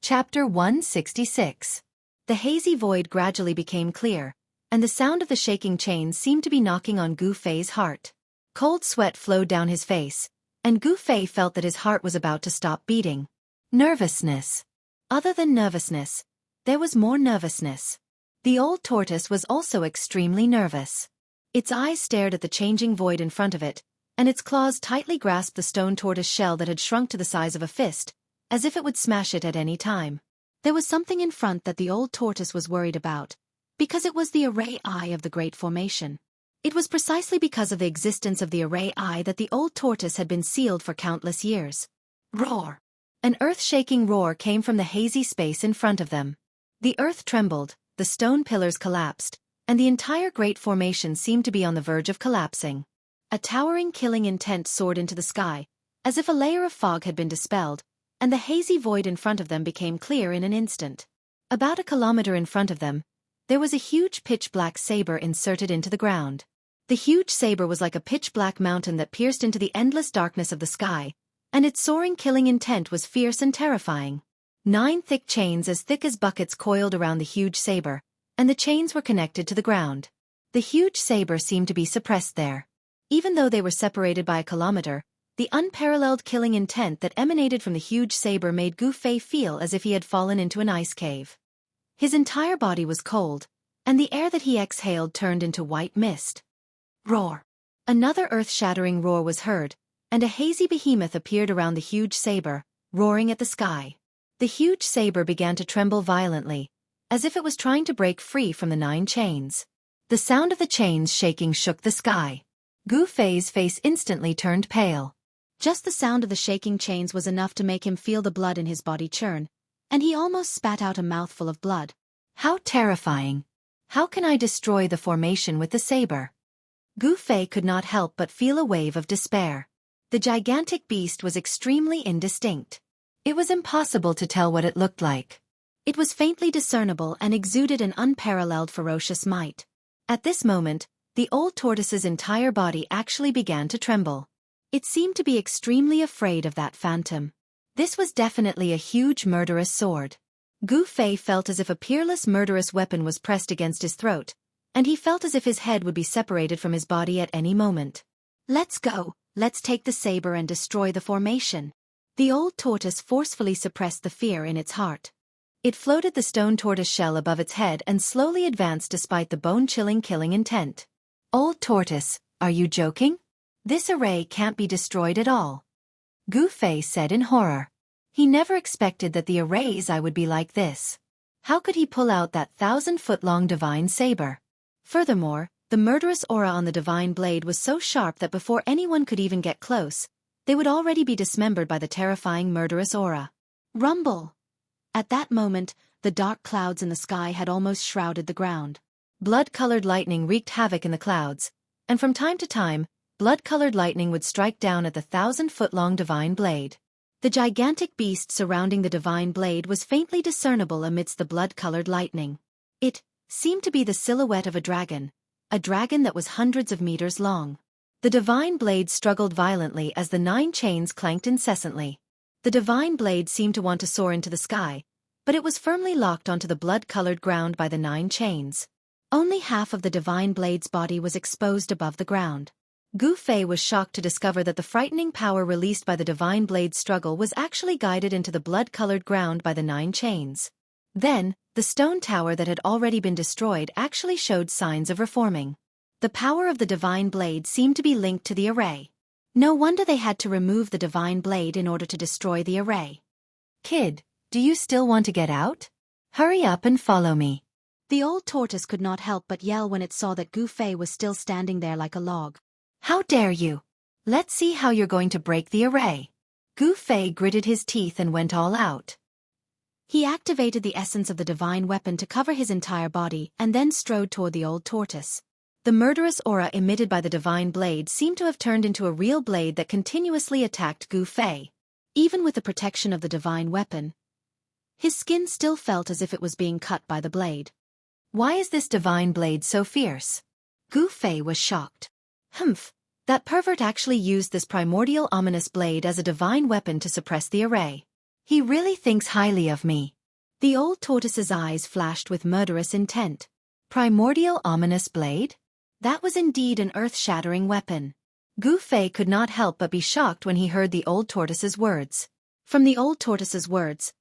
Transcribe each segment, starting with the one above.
Chapter 166. The hazy void gradually became clear, and the sound of the shaking chains seemed to be knocking on Gu Fei's heart. Cold sweat flowed down his face, and Gu Fei felt that his heart was about to stop beating. Nervousness. Other than nervousness, there was more nervousness. The old tortoise was also extremely nervous. Its eyes stared at the changing void in front of it, and its claws tightly grasped the stone tortoise shell that had shrunk to the size of a fist, as if it would smash it at any time. There was something in front that the old tortoise was worried about, because it was the array eye of the Great Formation. It was precisely because of the existence of the array eye that the old tortoise had been sealed for countless years. Roar! An earth-shaking roar came from the hazy space in front of them. The earth trembled, the stone pillars collapsed, and the entire Great Formation seemed to be on the verge of collapsing. A towering killing intent soared into the sky, as if a layer of fog had been dispelled, and the hazy void in front of them became clear in an instant. About a kilometer in front of them, there was a huge pitch-black saber inserted into the ground. The huge saber was like a pitch-black mountain that pierced into the endless darkness of the sky, and its soaring killing intent was fierce and terrifying. 9 thick chains as thick as buckets coiled around the huge saber, and the chains were connected to the ground. The huge saber seemed to be suppressed there. Even though they were separated by a kilometer, the unparalleled killing intent that emanated from the huge saber made Gu Fei feel as if he had fallen into an ice cave. His entire body was cold, and the air that he exhaled turned into white mist. Roar! Another earth-shattering roar was heard, and a hazy behemoth appeared around the huge saber, roaring at the sky. The huge saber began to tremble violently, as if it was trying to break free from the 9 chains. The sound of the chains shaking shook the sky. Gu Fei's face instantly turned pale. Just the sound of the shaking chains was enough to make him feel the blood in his body churn, and he almost spat out a mouthful of blood. How terrifying! How can I destroy the formation with the saber? Gu Fei could not help but feel a wave of despair. The gigantic beast was extremely indistinct. It was impossible to tell what it looked like. It was faintly discernible and exuded an unparalleled ferocious might. At this moment, the old tortoise's entire body actually began to tremble. It seemed to be extremely afraid of that phantom. This was definitely a huge murderous sword. Gu Fei felt as if a peerless murderous weapon was pressed against his throat, and he felt as if his head would be separated from his body at any moment. Let's go, let's take the saber and destroy the formation. The old tortoise forcefully suppressed the fear in its heart. It floated the stone tortoise shell above its head and slowly advanced despite the bone-chilling killing intent. Old tortoise, are you joking? This array can't be destroyed at all. Gu Fei said in horror. He never expected that the array's eye would be like this. How could he pull out that 1,000-foot-long divine saber? Furthermore, the murderous aura on the divine blade was so sharp that before anyone could even get close, they would already be dismembered by the terrifying murderous aura. Rumble! At that moment, the dark clouds in the sky had almost shrouded the ground. Blood-colored lightning wreaked havoc in the clouds, and from time to time, blood-colored lightning would strike down at the 1,000-foot-long divine blade. The gigantic beast surrounding the divine blade was faintly discernible amidst the blood-colored lightning. It seemed to be the silhouette of a dragon that was hundreds of meters long. The divine blade struggled violently as the 9 chains clanked incessantly. The divine blade seemed to want to soar into the sky, but it was firmly locked onto the blood-colored ground by the 9 chains. Only half of the divine blade's body was exposed above the ground. Gu Fei was shocked to discover that the frightening power released by the divine blade's struggle was actually guided into the blood-colored ground by the 9 chains. Then, the stone tower that had already been destroyed actually showed signs of reforming. The power of the divine blade seemed to be linked to the array. No wonder they had to remove the divine blade in order to destroy the array. Kid, do you still want to get out? Hurry up and follow me. The old tortoise could not help but yell when it saw that Gu Fei was still standing there like a log. How dare you? Let's see how you're going to break the array. Gu Fei gritted his teeth and went all out. He activated the essence of the divine weapon to cover his entire body and then strode toward the old tortoise. The murderous aura emitted by the divine blade seemed to have turned into a real blade that continuously attacked Gu Fei. Even with the protection of the divine weapon, his skin still felt as if it was being cut by the blade. Why is this divine blade so fierce? Gu Fei was shocked. Humph, that pervert actually used this primordial ominous blade as a divine weapon to suppress the array. He really thinks highly of me. The old tortoise's eyes flashed with murderous intent. Primordial ominous blade? That was indeed an earth-shattering weapon. Gu Fei could not help but be shocked when he heard the old tortoise's words. From the old tortoise's words,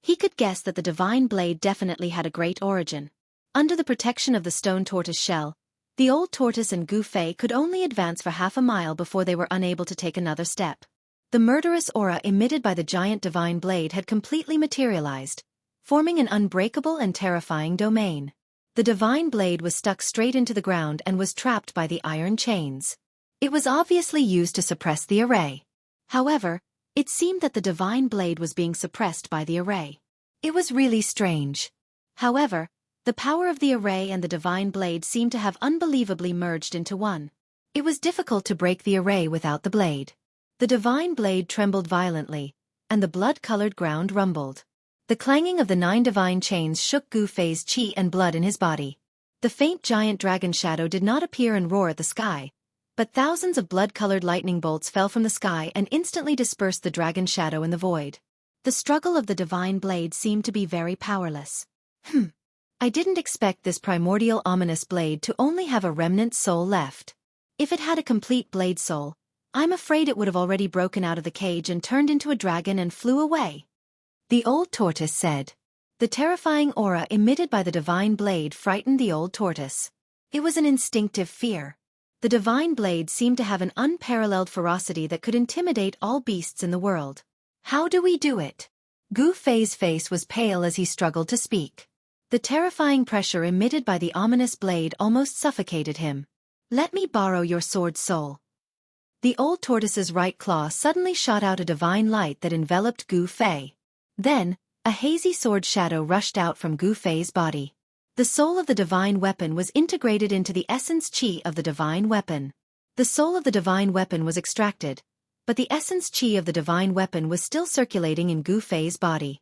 he could guess that the divine blade definitely had a great origin. Under the protection of the stone tortoise shell, the old tortoise and Gu Fei could only advance for half a mile before they were unable to take another step. The murderous aura emitted by the giant divine blade had completely materialized, forming an unbreakable and terrifying domain. The divine blade was stuck straight into the ground and was trapped by the iron chains. It was obviously used to suppress the array. However, it seemed that the divine blade was being suppressed by the array. It was really strange. However, the power of the array and the divine blade seemed to have unbelievably merged into one. It was difficult to break the array without the blade. The divine blade trembled violently, and the blood-colored ground rumbled. The clanging of the 9 divine chains shook Gu Fei's chi and blood in his body. The faint giant dragon shadow did not appear and roar at the sky, but thousands of blood-colored lightning bolts fell from the sky and instantly dispersed the dragon shadow in the void. The struggle of the divine blade seemed to be very powerless. I didn't expect this primordial ominous blade to only have a remnant soul left. If it had a complete blade soul, I'm afraid it would have already broken out of the cage and turned into a dragon and flew away. The old tortoise said. The terrifying aura emitted by the divine blade frightened the old tortoise. It was an instinctive fear. The divine blade seemed to have an unparalleled ferocity that could intimidate all beasts in the world. How do we do it? Gu Fei's face was pale as he struggled to speak. The terrifying pressure emitted by the ominous blade almost suffocated him. Let me borrow your sword soul. The old tortoise's right claw suddenly shot out a divine light that enveloped Gu Fei. Then, a hazy sword shadow rushed out from Gu Fei's body. The soul of the divine weapon was integrated into the essence chi of the divine weapon. The soul of the divine weapon was extracted, but the essence chi of the divine weapon was still circulating in Gu Fei's body.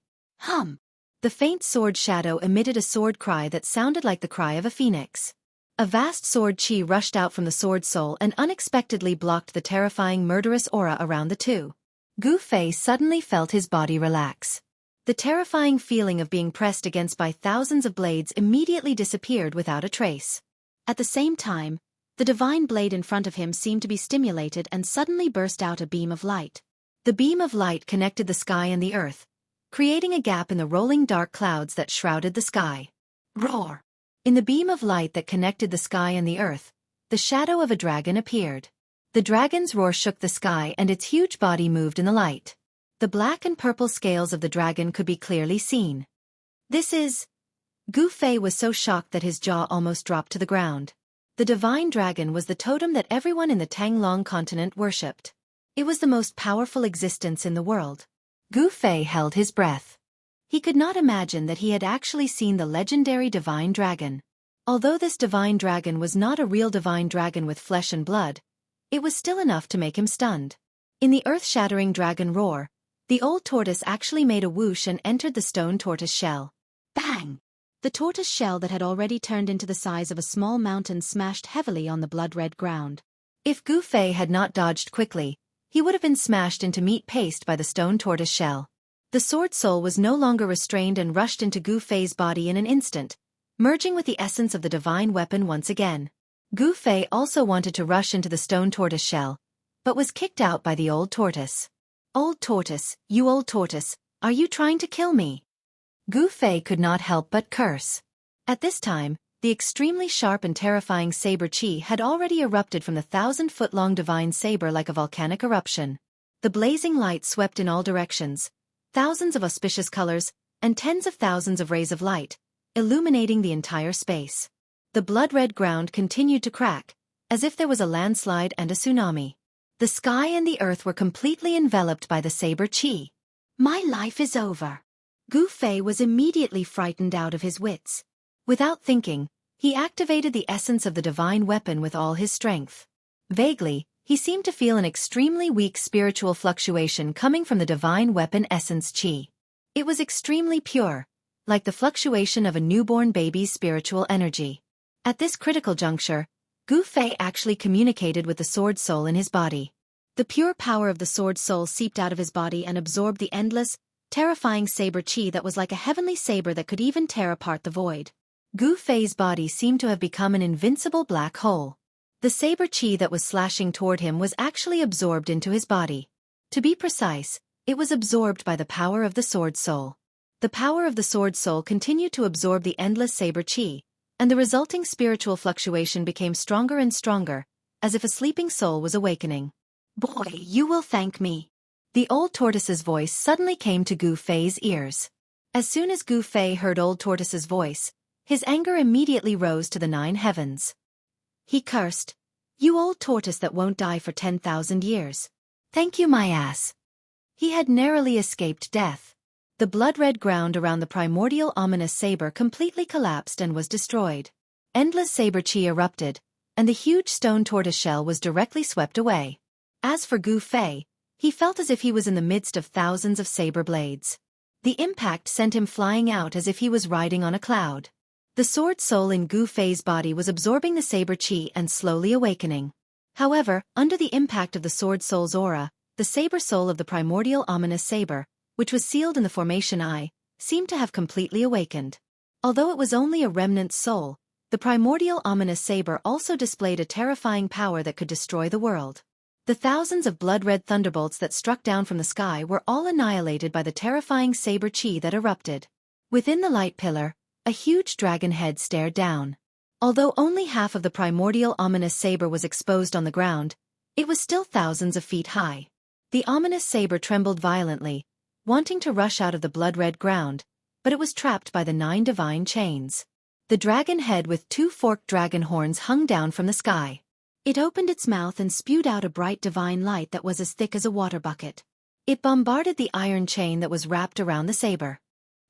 The faint sword shadow emitted a sword cry that sounded like the cry of a phoenix. A vast sword chi rushed out from the sword soul and unexpectedly blocked the terrifying murderous aura around the two. Gu Fei suddenly felt his body relax. The terrifying feeling of being pressed against by thousands of blades immediately disappeared without a trace. At the same time, the divine blade in front of him seemed to be stimulated and suddenly burst out a beam of light. The beam of light connected the sky and the earth, creating a gap in the rolling dark clouds that shrouded the sky. Roar! In the beam of light that connected the sky and the earth, the shadow of a dragon appeared. The dragon's roar shook the sky and its huge body moved in the light. The black and purple scales of the dragon could be clearly seen. This is... Gu Fei was so shocked that his jaw almost dropped to the ground. The divine dragon was the totem that everyone in the Tanglong continent worshipped. It was the most powerful existence in the world. Gu Fei held his breath. He could not imagine that he had actually seen the legendary divine dragon. Although this divine dragon was not a real divine dragon with flesh and blood, it was still enough to make him stunned. In the earth-shattering dragon roar, the old tortoise actually made a whoosh and entered the stone tortoise shell. Bang! The tortoise shell that had already turned into the size of a small mountain smashed heavily on the blood-red ground. If Gu Fei had not dodged quickly, he would have been smashed into meat paste by the stone tortoise shell. The sword soul was no longer restrained and rushed into Gu Fei's body in an instant, merging with the essence of the divine weapon once again. Gu Fei also wanted to rush into the stone tortoise shell, but was kicked out by the old tortoise. Old tortoise, you old tortoise, are you trying to kill me? Gu Fei could not help but curse. At this time, the extremely sharp and terrifying saber chi had already erupted from the 1,000-foot-long divine saber like a volcanic eruption. The blazing light swept in all directions, thousands of auspicious colors, and tens of thousands of rays of light, illuminating the entire space. The blood-red ground continued to crack, as if there was a landslide and a tsunami. The sky and the earth were completely enveloped by the saber chi. My life is over. Gu Fei was immediately frightened out of his wits. Without thinking, he activated the essence of the divine weapon with all his strength. Vaguely, he seemed to feel an extremely weak spiritual fluctuation coming from the divine weapon essence chi. It was extremely pure, like the fluctuation of a newborn baby's spiritual energy. At this critical juncture, Gu Fei actually communicated with the sword soul in his body. The pure power of the sword soul seeped out of his body and absorbed the endless, terrifying saber chi that was like a heavenly saber that could even tear apart the void. Gu Fei's body seemed to have become an invincible black hole. The saber chi that was slashing toward him was actually absorbed into his body. To be precise, it was absorbed by the power of the sword soul. The power of the sword soul continued to absorb the endless saber chi, and the resulting spiritual fluctuation became stronger and stronger, as if a sleeping soul was awakening. "Boy, you will thank me." The old tortoise's voice suddenly came to Gu Fei's ears. As soon as Gu Fei heard old tortoise's voice, his anger immediately rose to the 9 heavens. He cursed, "You old tortoise that won't die for 10,000 years. Thank you my ass." He had narrowly escaped death. The blood-red ground around the primordial ominous saber completely collapsed and was destroyed. Endless saber chi erupted, and the huge stone tortoise shell was directly swept away. As for Gu Fei, he felt as if he was in the midst of thousands of saber blades. The impact sent him flying out as if he was riding on a cloud. The sword soul in Gu Fei's body was absorbing the saber chi and slowly awakening. However, under the impact of the sword soul's aura, the saber soul of the primordial ominous saber, which was sealed in the formation eye, seemed to have completely awakened. Although it was only a remnant soul, the primordial ominous saber also displayed a terrifying power that could destroy the world. The thousands of blood-red thunderbolts that struck down from the sky were all annihilated by the terrifying saber chi that erupted. Within the light pillar, a huge dragon head stared down. Although only half of the primordial ominous saber was exposed on the ground, it was still thousands of feet high. The ominous saber trembled violently, wanting to rush out of the blood-red ground, but it was trapped by the 9 divine chains. The dragon head with 2 forked dragon horns hung down from the sky. It opened its mouth and spewed out a bright divine light that was as thick as a water bucket. It bombarded the iron chain that was wrapped around the saber.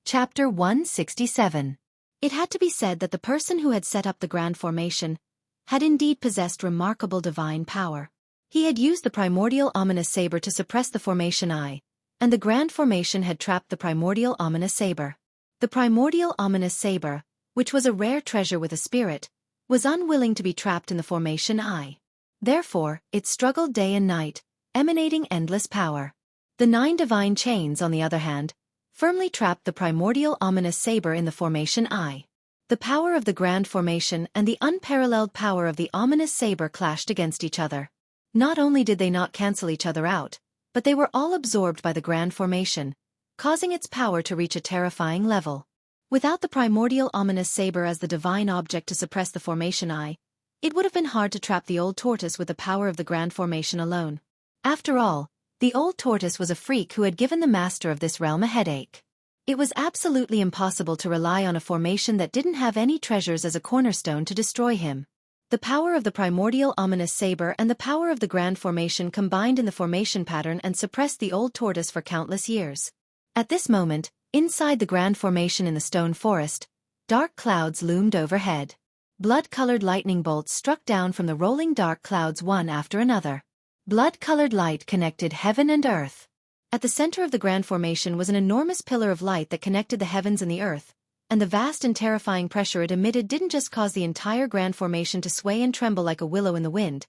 Chapter 167. It had to be said that the person who had set up the grand formation had indeed possessed remarkable divine power. He had used the primordial ominous saber to suppress the formation eye, and the grand formation had trapped the primordial ominous saber. The primordial ominous saber, which was a rare treasure with a spirit, was unwilling to be trapped in the formation eye. Therefore, it struggled day and night, emanating endless power. The 9 divine chains, on the other hand, firmly trapped the primordial ominous saber in the formation eye. The power of the grand formation and the unparalleled power of the ominous saber clashed against each other. Not only did they not cancel each other out, but they were all absorbed by the grand formation, causing its power to reach a terrifying level. Without the primordial ominous saber as the divine object to suppress the formation eye, it would have been hard to trap the old tortoise with the power of the grand formation alone. After all, the old tortoise was a freak who had given the master of this realm a headache. It was absolutely impossible to rely on a formation that didn't have any treasures as a cornerstone to destroy him. The power of the primordial ominous saber and the power of the grand formation combined in the formation pattern and suppressed the old tortoise for countless years. At this moment, inside the grand formation in the stone forest, dark clouds loomed overhead. Blood-colored lightning bolts struck down from the rolling dark clouds one after another. Blood-colored light connected heaven and earth. At the center of the grand formation was an enormous pillar of light that connected the heavens and the earth, and the vast and terrifying pressure it emitted didn't just cause the entire grand formation to sway and tremble like a willow in the wind.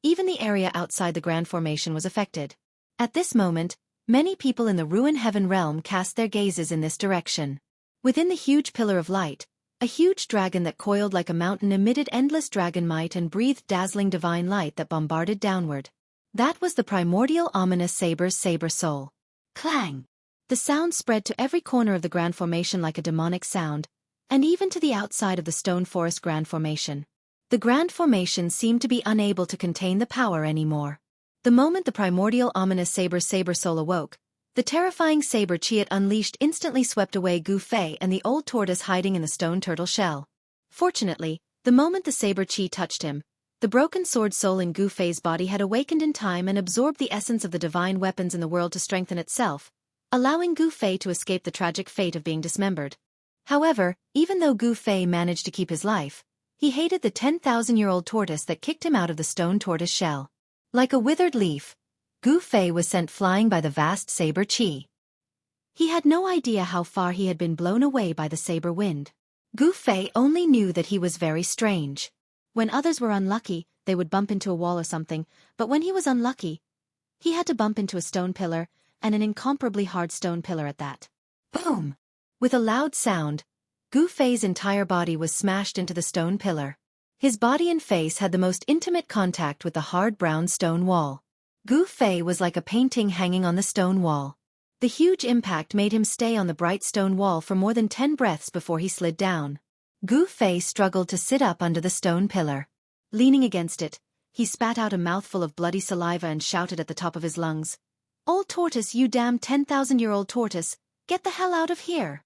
Even the area outside the grand formation was affected. At this moment, many people in the ruin heaven realm cast their gazes in this direction. Within the huge pillar of light, a huge dragon that coiled like a mountain emitted endless dragon might and breathed dazzling divine light that bombarded downward. That was the primordial ominous saber's saber soul. Clang! The sound spread to every corner of the grand formation like a demonic sound, and even to the outside of the stone forest grand formation. The grand formation seemed to be unable to contain the power anymore. The moment the primordial ominous saber soul awoke, the terrifying saber chi it unleashed instantly swept away Gu Fei and the old tortoise hiding in the stone turtle shell. Fortunately, the moment the saber chi touched him, the broken sword soul in Gu Fei's body had awakened in time and absorbed the essence of the divine weapons in the world to strengthen itself, allowing Gu Fei to escape the tragic fate of being dismembered. However, even though Gu Fei managed to keep his life, he hated the 10,000-year-old tortoise that kicked him out of the stone tortoise shell. Like a withered leaf, Gu Fei was sent flying by the vast saber chi. He had no idea how far he had been blown away by the saber wind. Gu Fei only knew that he was very strange. When others were unlucky, they would bump into a wall or something, but when he was unlucky, he had to bump into a stone pillar, and an incomparably hard stone pillar at that. Boom! With a loud sound, Gu Fei's entire body was smashed into the stone pillar. His body and face had the most intimate contact with the hard brown stone wall. Gu Fei was like a painting hanging on the stone wall. The huge impact made him stay on the bright stone wall for more than 10 breaths before he slid down. Gu Fei struggled to sit up under the stone pillar. Leaning against it, he spat out a mouthful of bloody saliva and shouted at the top of his lungs, "Old tortoise, you damn 10,000-year-old tortoise, get the hell out of here!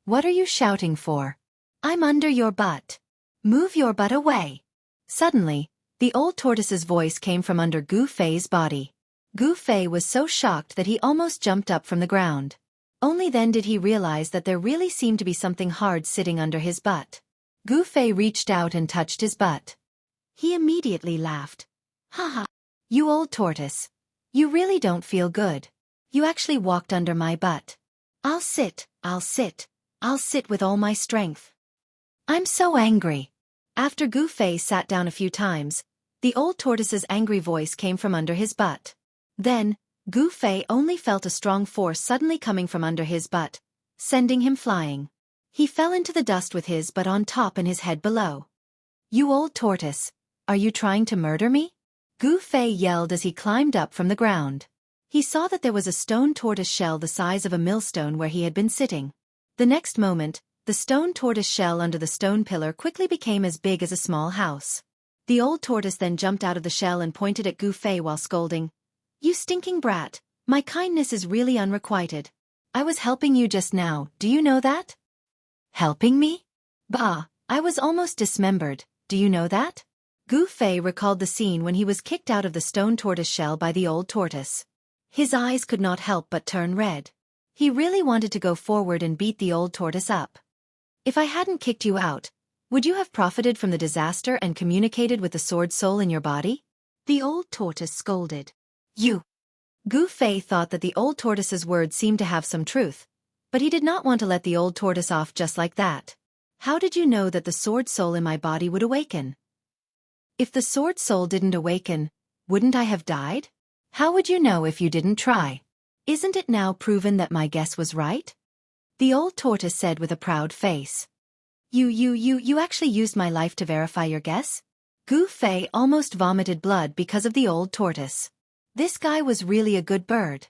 What are you shouting for? I'm under your butt. Move your butt away." Suddenly, the old tortoise's voice came from under Gu Fei's body. Gu Fei was so shocked that he almost jumped up from the ground. Only then did he realize that there really seemed to be something hard sitting under his butt. Gu Fei reached out and touched his butt. He immediately laughed. "Haha, you old tortoise. You really don't feel good. You actually walked under my butt. I'll sit with all my strength. I'm so angry." After Gu Fei sat down a few times, the old tortoise's angry voice came from under his butt. Then, Gu Fei only felt a strong force suddenly coming from under his butt, sending him flying. He fell into the dust with his butt on top and his head below. "You old tortoise, are you trying to murder me?" Gu Fei yelled as he climbed up from the ground. He saw that there was a stone tortoise shell the size of a millstone where he had been sitting. The next moment, the stone tortoise shell under the stone pillar quickly became as big as a small house. The old tortoise then jumped out of the shell and pointed at Gu Fei while scolding, "You stinking brat, my kindness is really unrequited. I was helping you just now, do you know that?" "Helping me? Bah, I was almost dismembered, do you know that?" Gu Fei recalled the scene when he was kicked out of the stone tortoise shell by the old tortoise. His eyes could not help but turn red. He really wanted to go forward and beat the old tortoise up. "If I hadn't kicked you out, would you have profited from the disaster and communicated with the sword soul in your body?" The old tortoise scolded. "You." Gu Fei thought that the old tortoise's words seemed to have some truth, but he did not want to let the old tortoise off just like that. "How did you know that the sword soul in my body would awaken?" "If the sword soul didn't awaken, wouldn't I have died? How would you know if you didn't try? Isn't it now proven that my guess was right?" The old tortoise said with a proud face. You actually used my life to verify your guess?" Gu Fei almost vomited blood because of the old tortoise. This guy was really a good bird.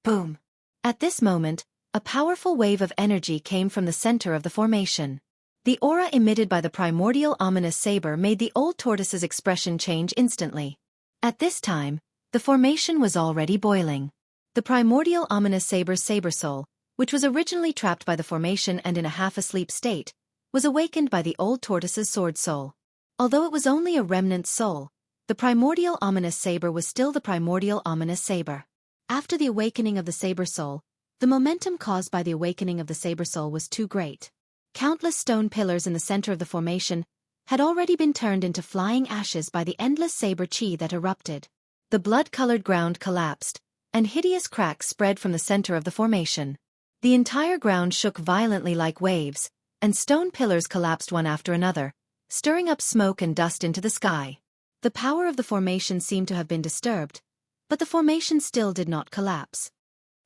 Boom. At this moment, a powerful wave of energy came from the center of the formation. The aura emitted by the primordial ominous saber made the old tortoise's expression change instantly. At this time, the formation was already boiling. The primordial ominous saber's saber soul, which was originally trapped by the formation and in a half-asleep state, was awakened by the old tortoise's sword soul. Although it was only a remnant soul, the primordial ominous saber was still the primordial ominous saber. After the awakening of the saber soul, the momentum caused by the awakening of the saber soul was too great. Countless stone pillars in the center of the formation had already been turned into flying ashes by the endless saber chi that erupted. The blood-colored ground collapsed, and hideous cracks spread from the center of the formation. The entire ground shook violently like waves, and stone pillars collapsed one after another, stirring up smoke and dust into the sky. The power of the formation seemed to have been disturbed, but the formation still did not collapse.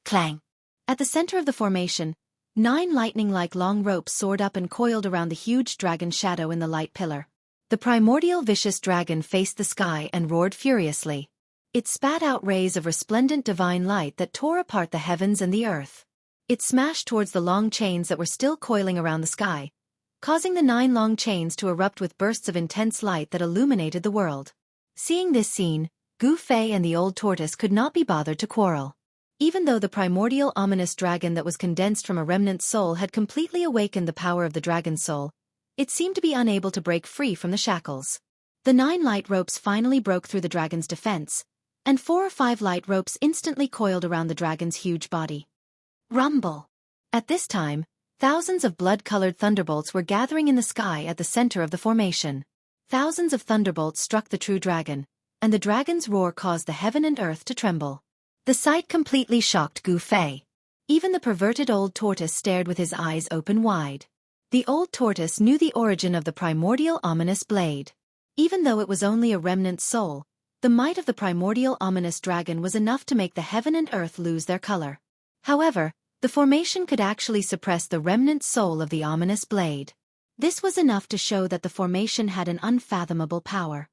Clang! At the center of the formation, 9 lightning-like long ropes soared up and coiled around the huge dragon shadow in the light pillar. The primordial vicious dragon faced the sky and roared furiously. It spat out rays of resplendent divine light that tore apart the heavens and the earth. It smashed towards the long chains that were still coiling around the sky, causing the 9 long chains to erupt with bursts of intense light that illuminated the world. Seeing this scene, Gu Fei and the old tortoise could not be bothered to quarrel. Even though the primordial ominous dragon that was condensed from a remnant soul had completely awakened the power of the dragon soul, it seemed to be unable to break free from the shackles. The 9 light ropes finally broke through the dragon's defense, and 4 or 5 light ropes instantly coiled around the dragon's huge body. Rumble! At this time, thousands of blood-colored thunderbolts were gathering in the sky at the center of the formation. Thousands of thunderbolts struck the true dragon, and the dragon's roar caused the heaven and earth to tremble. The sight completely shocked Gu Fei. Even the perverted old tortoise stared with his eyes open wide. The old tortoise knew the origin of the primordial ominous blade. Even though it was only a remnant soul, The might of the primordial ominous dragon was enough to make the heaven and earth lose their color. However, the formation could actually suppress the remnant soul of the ominous blade. This was enough to show that the formation had an unfathomable power.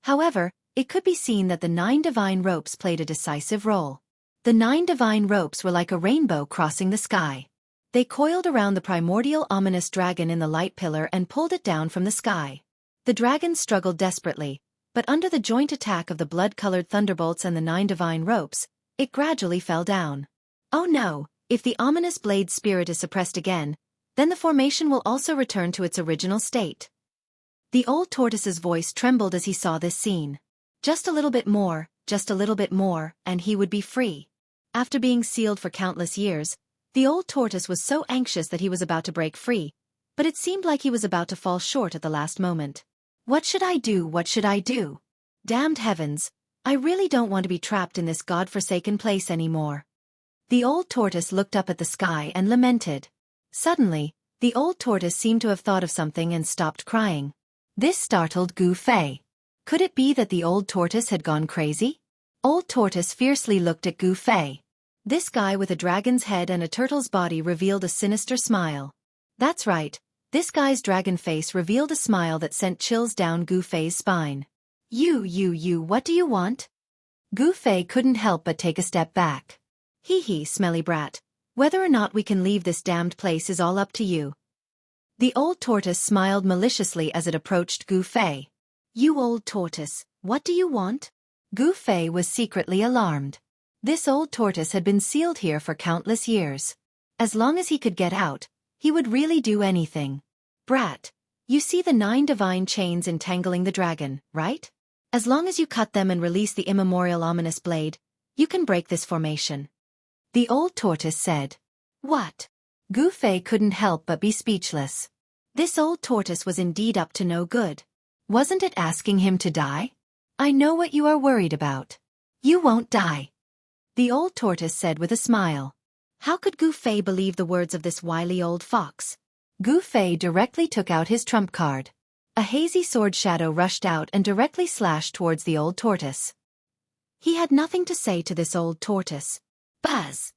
However, it could be seen that the 9 divine ropes played a decisive role. The 9 divine ropes were like a rainbow crossing the sky. They coiled around the primordial ominous dragon in the light pillar and pulled it down from the sky. The dragon struggled desperately, but under the joint attack of the blood-colored thunderbolts and the 9 divine ropes, it gradually fell down. Oh no, if the ominous blade spirit is suppressed again, then the formation will also return to its original state. The old tortoise's voice trembled as he saw this scene. Just a little bit more, and he would be free. After being sealed for countless years, the old tortoise was so anxious that he was about to break free, but it seemed like he was about to fall short at the last moment. What should I do? What should I do? Damned heavens, I really don't want to be trapped in this god-forsaken place anymore. The old tortoise looked up at the sky and lamented. Suddenly, the old tortoise seemed to have thought of something and stopped crying. This startled Gu Fei. Could it be that the old tortoise had gone crazy? Old tortoise fiercely looked at Gu Fei. This guy with a dragon's head and a turtle's body revealed a sinister smile. That's right, this guy's dragon face revealed a smile that sent chills down Gu Fei's spine. You, what do you want? Gu Fei couldn't help but take a step back. Hee, smelly brat. Whether or not we can leave this damned place is all up to you. The old tortoise smiled maliciously as it approached Gu Fei. You old tortoise, what do you want? Gu Fei was secretly alarmed. This old tortoise had been sealed here for countless years. As long as he could get out, he would really do anything. Brat, you see the 9 divine chains entangling the dragon, right? As long as you cut them and release the immemorial ominous blade, you can break this formation. The old tortoise said. What? Gu Fei couldn't help but be speechless. This old tortoise was indeed up to no good. Wasn't it asking him to die? I know what you are worried about. You won't die. The old tortoise said with a smile. How could Gu Fei believe the words of this wily old fox? Gu Fei directly took out his trump card. A hazy sword shadow rushed out and directly slashed towards the old tortoise. He had nothing to say to this old tortoise. Buzz!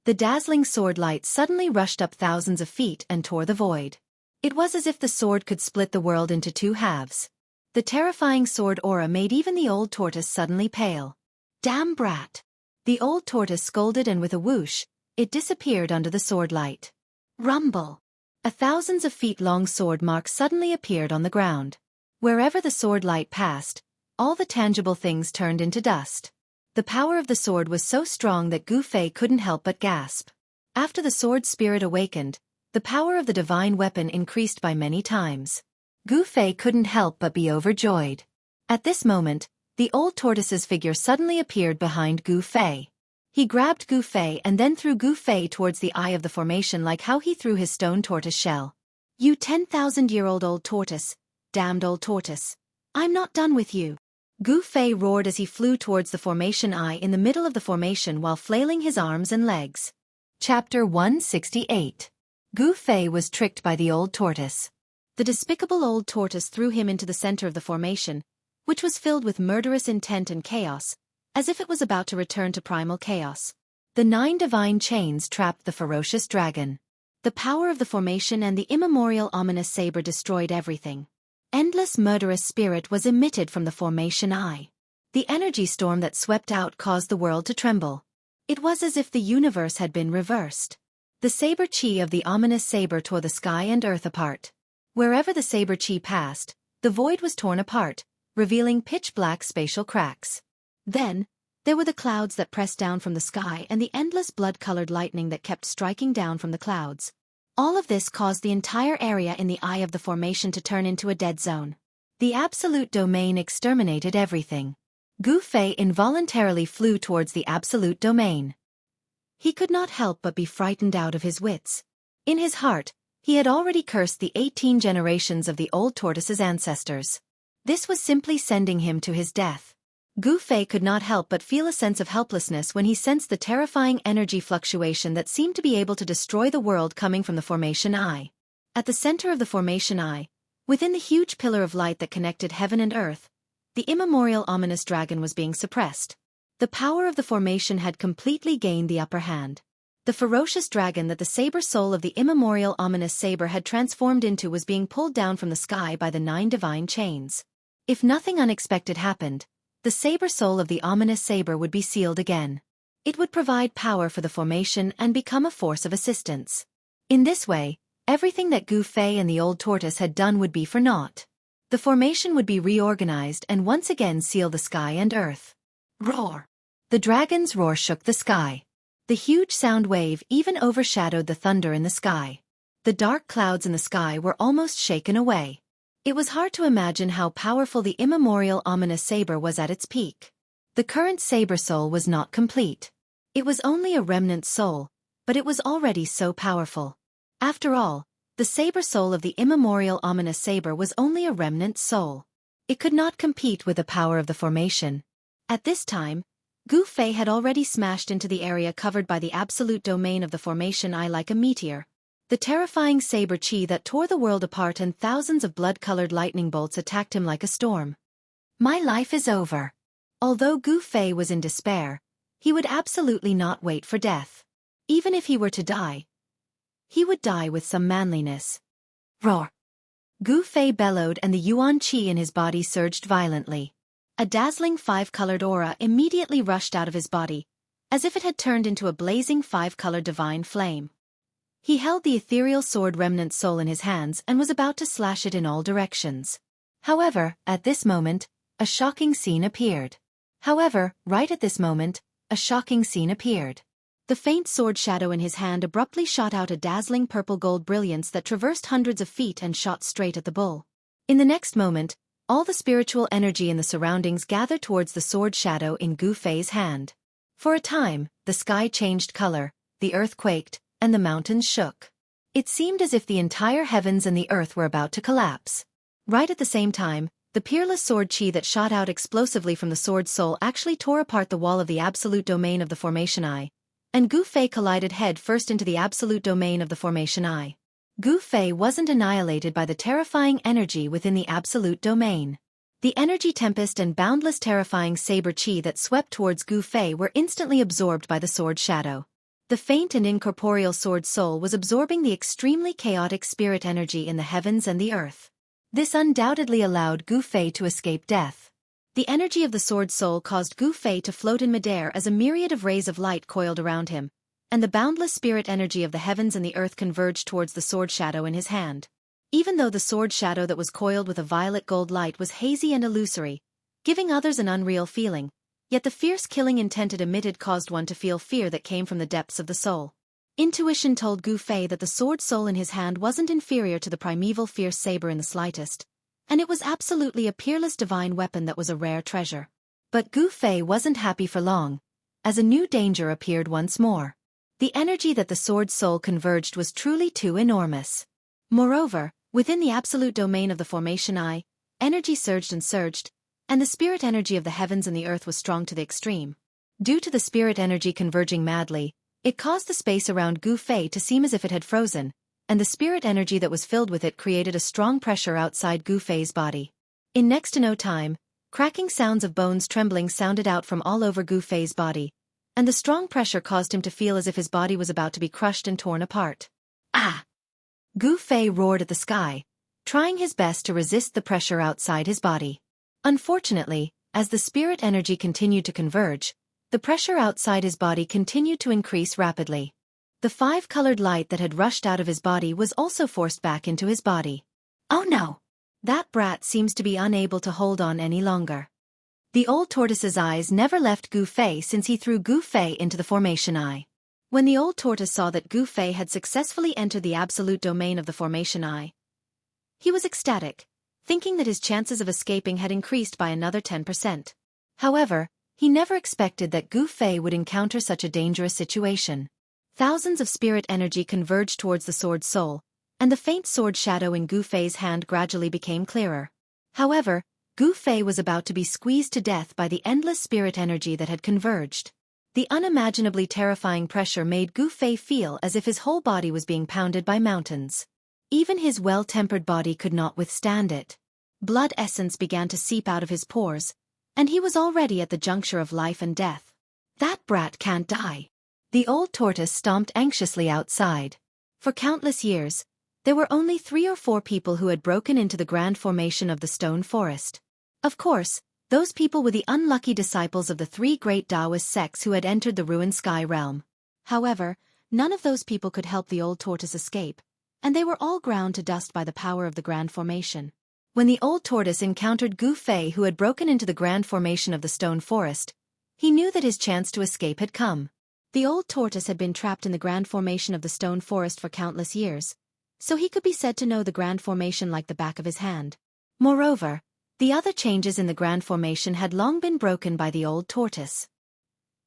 The dazzling sword light suddenly rushed up thousands of feet and tore the void. It was as if the sword could split the world into 2 halves. The terrifying sword aura made even the old tortoise suddenly pale. Damn brat! The old tortoise scolded, and with a whoosh, it disappeared under the sword light. Rumble! A thousands of feet long sword mark suddenly appeared on the ground. Wherever the sword light passed, all the tangible things turned into dust. The power of the sword was so strong that Gu Fei couldn't help but gasp. After the sword spirit awakened, the power of the divine weapon increased by many times. Gu Fei couldn't help but be overjoyed. At this moment, the old tortoise's figure suddenly appeared behind Gu Fei. He grabbed Gu Fei and then threw Gu Fei towards the eye of the formation like how he threw his stone tortoise shell. You 10,000-year-old old tortoise, damned old tortoise. I'm not done with you. Gu Fei roared as he flew towards the formation eye in the middle of the formation while flailing his arms and legs. Chapter 168. Gu Fei was tricked by the old tortoise. The despicable old tortoise threw him into the center of the formation, which was filled with murderous intent and chaos, as if it was about to return to primal chaos. The 9 divine chains trapped the ferocious dragon. The power of the formation and the immemorial ominous saber destroyed everything. Endless murderous spirit was emitted from the formation eye. The energy storm that swept out caused the world to tremble. It was as if the universe had been reversed. The saber chi of the ominous saber tore the sky and earth apart. Wherever the saber chi passed, the void was torn apart, revealing pitch-black spatial cracks. Then, there were the clouds that pressed down from the sky and the endless blood-colored lightning that kept striking down from the clouds. All of this caused the entire area in the eye of the formation to turn into a dead zone. The absolute domain exterminated everything. Gu Fei involuntarily flew towards the absolute domain. He could not help but be frightened out of his wits. In his heart, he had already cursed the 18 generations of the old tortoise's ancestors. This was simply sending him to his death. Gu Fei could not help but feel a sense of helplessness when he sensed the terrifying energy fluctuation that seemed to be able to destroy the world coming from the formation eye. At the center of the formation eye, within the huge pillar of light that connected heaven and earth, the immemorial ominous dragon was being suppressed. The power of the formation had completely gained the upper hand. The ferocious dragon that the saber soul of the immemorial ominous saber had transformed into was being pulled down from the sky by the 9 divine chains. If nothing unexpected happened, the saber soul of the ominous saber would be sealed again. It would provide power for the formation and become a force of assistance. In this way, everything that Gu Fei and the old tortoise had done would be for naught. The formation would be reorganized and once again seal the sky and earth. Roar! The dragon's roar shook the sky. The huge sound wave even overshadowed the thunder in the sky. The dark clouds in the sky were almost shaken away. It was hard to imagine how powerful the immemorial ominous saber was at its peak. The current saber soul was not complete. It was only a remnant soul, but it was already so powerful. After all, the saber soul of the immemorial ominous saber was only a remnant soul. It could not compete with the power of the formation. At this time, Gu Fei had already smashed into the area covered by the absolute domain of the formation eye like a meteor. The terrifying saber chi that tore the world apart and thousands of blood-colored lightning bolts attacked him like a storm. My life is over. Although Gu Fei was in despair, he would absolutely not wait for death. Even if he were to die, he would die with some manliness. Roar! Gu Fei bellowed and the yuan qi in his body surged violently. A dazzling 5-colored aura immediately rushed out of his body, as if it had turned into a blazing 5-colored divine flame. He held the ethereal sword remnant soul in his hands and was about to slash it in all directions. However, at this moment, a shocking scene appeared. The faint sword shadow in his hand abruptly shot out a dazzling purple-gold brilliance that traversed hundreds of feet and shot straight at the bull. In the next moment, all the spiritual energy in the surroundings gathered towards the sword shadow in Gu Fei's hand. For a time, the sky changed color, the earth quaked, and the mountains shook. It seemed as if the entire heavens and the earth were about to collapse. Right at the same time, the peerless sword chi that shot out explosively from the sword soul actually tore apart the wall of the absolute domain of the formation eye, and Gu Fei collided head first into the absolute domain of the formation eye. Gu Fei wasn't annihilated by the terrifying energy within the absolute domain. The energy tempest and boundless terrifying saber chi that swept towards Gu Fei were instantly absorbed by the sword shadow. The faint and incorporeal sword soul was absorbing the extremely chaotic spirit energy in the heavens and the earth. This undoubtedly allowed Gu Fei to escape death. The energy of the sword soul caused Gu Fei to float in midair as a myriad of rays of light coiled around him, and the boundless spirit energy of the heavens and the earth converged towards the sword shadow in his hand. Even though the sword shadow that was coiled with a violet gold light was hazy and illusory, giving others an unreal feeling, yet the fierce killing intent it emitted caused one to feel fear that came from the depths of the soul. Intuition told Gu Fei that the sword soul in his hand wasn't inferior to the primeval fierce saber in the slightest, and it was absolutely a peerless divine weapon that was a rare treasure. But Gu Fei wasn't happy for long, as a new danger appeared once more. The energy that the sword soul converged was truly too enormous. Moreover, within the absolute domain of the formation eye, energy surged, and the spirit energy of the heavens and the earth was strong to the extreme. Due to the spirit energy converging madly, it caused the space around Gu Fei to seem as if it had frozen, and the spirit energy that was filled with it created a strong pressure outside Gu Fei's body. In next to no time, cracking sounds of bones trembling sounded out from all over Gu Fei's body, and the strong pressure caused him to feel as if his body was about to be crushed and torn apart. Ah! Gu Fei roared at the sky, trying his best to resist the pressure outside his body. Unfortunately, as the spirit energy continued to converge, the pressure outside his body continued to increase rapidly. The 5-colored light that had rushed out of his body was also forced back into his body. Oh no! That brat seems to be unable to hold on any longer. The old tortoise's eyes never left Gu Fei since he threw Gu Fei into the formation eye. When the old tortoise saw that Gu Fei had successfully entered the absolute domain of the formation eye, he was ecstatic, thinking that his chances of escaping had increased by another 10%. However, he never expected that Gu Fei would encounter such a dangerous situation. Thousands of spirit energy converged towards the sword soul, and the faint sword shadow in Gu Fei's hand gradually became clearer. However, Gu Fei was about to be squeezed to death by the endless spirit energy that had converged. The unimaginably terrifying pressure made Gu Fei feel as if his whole body was being pounded by mountains. Even his well-tempered body could not withstand it. Blood essence began to seep out of his pores, and he was already at the juncture of life and death. That brat can't die. The old tortoise stomped anxiously outside. For countless years, there were only 3 or 4 people who had broken into the grand formation of the stone forest. Of course, those people were the unlucky disciples of the 3 great Taoist sects who had entered the ruined sky realm. However, none of those people could help the old tortoise escape, and they were all ground to dust by the power of the grand formation. When the old tortoise encountered Gu Fei, who had broken into the grand formation of the stone forest, he knew that his chance to escape had come. The old tortoise had been trapped in the grand formation of the stone forest for countless years, so he could be said to know the grand formation like the back of his hand. Moreover, the other changes in the grand formation had long been broken by the old tortoise.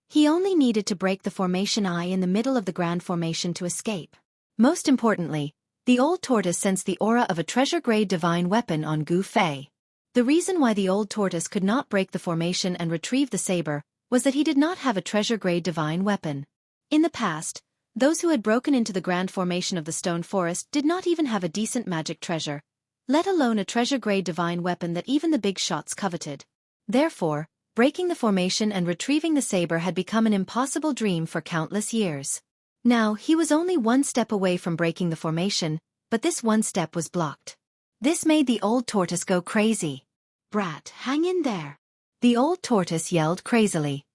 He only needed to break the formation eye in the middle of the grand formation to escape. Most importantly, the old tortoise sensed the aura of a treasure-grade divine weapon on Gu Fei. The reason why the old tortoise could not break the formation and retrieve the saber was that he did not have a treasure-grade divine weapon. In the past, those who had broken into the grand formation of the stone forest did not even have a decent magic treasure, let alone a treasure-grade divine weapon that even the big shots coveted. Therefore, breaking the formation and retrieving the saber had become an impossible dream for countless years. Now, he was only one step away from breaking the formation, but this one step was blocked. This made the old tortoise go crazy. "Brat, hang in there!" the old tortoise yelled crazily.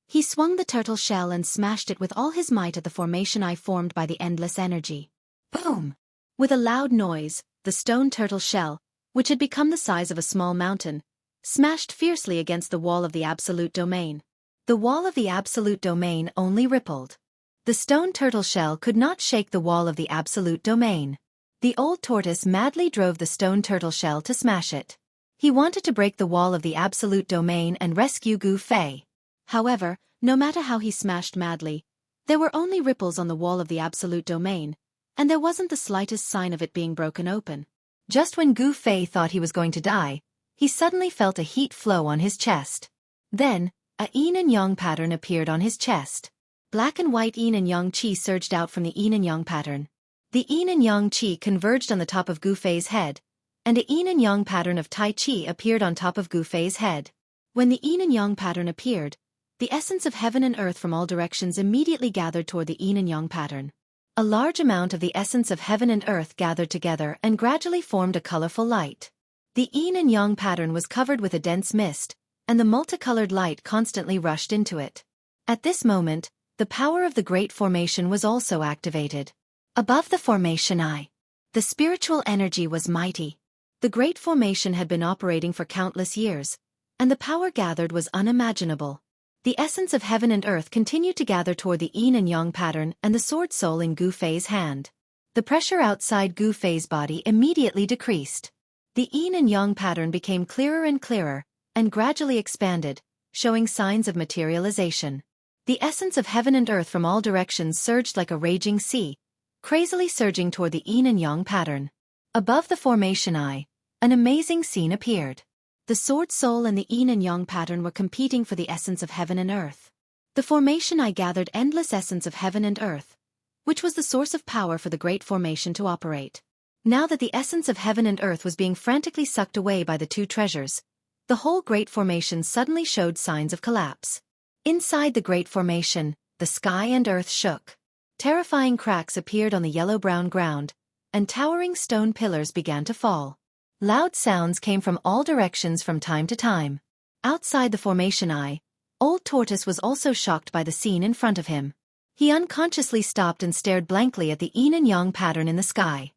He swung the turtle shell and smashed it with all his might at the formation eye formed by the endless energy. Boom! With a loud noise, the stone turtle shell, which had become the size of a small mountain, smashed fiercely against the wall of the absolute domain. The wall of the absolute domain only rippled. The stone turtle shell could not shake the wall of the absolute domain. The old tortoise madly drove the stone turtle shell to smash it. He wanted to break the wall of the absolute domain and rescue Gu Fei. However, no matter how he smashed madly, there were only ripples on the wall of the absolute domain, and there wasn't the slightest sign of it being broken open. Just when Gu Fei thought he was going to die, he suddenly felt a heat flow on his chest. Then, a yin and yang pattern appeared on his chest. Black and white yin and yang qi surged out from the yin and yang pattern. The yin and yang qi converged on the top of Gu Fei's head, and a yin and yang pattern of Tai Chi appeared on top of Gu Fei's head. When the yin and yang pattern appeared, the essence of heaven and earth from all directions immediately gathered toward the yin and yang pattern. A large amount of the essence of heaven and earth gathered together and gradually formed a colorful light. The yin and yang pattern was covered with a dense mist, and the multicolored light constantly rushed into it. At this moment, the power of the Great Formation was also activated. Above the formation eye, the spiritual energy was mighty. The Great Formation had been operating for countless years, and the power gathered was unimaginable. The essence of heaven and earth continued to gather toward the yin and yang pattern and the sword soul in Gu Fei's hand. The pressure outside Gu Fei's body immediately decreased. The yin and yang pattern became clearer and clearer, and gradually expanded, showing signs of materialization. The essence of heaven and earth from all directions surged like a raging sea, crazily surging toward the yin and yang pattern. Above the formation eye, an amazing scene appeared. The sword soul and the yin and yang pattern were competing for the essence of heaven and earth. The formation eye gathered endless essence of heaven and earth, which was the source of power for the Great Formation to operate. Now that the essence of heaven and earth was being frantically sucked away by the two treasures, the whole Great Formation suddenly showed signs of collapse. Inside the Great Formation, the sky and earth shook. Terrifying cracks appeared on the yellow-brown ground, and towering stone pillars began to fall. Loud sounds came from all directions from time to time. Outside the formation eye, Old Tortoise was also shocked by the scene in front of him. He unconsciously stopped and stared blankly at the yin and yang pattern in the sky.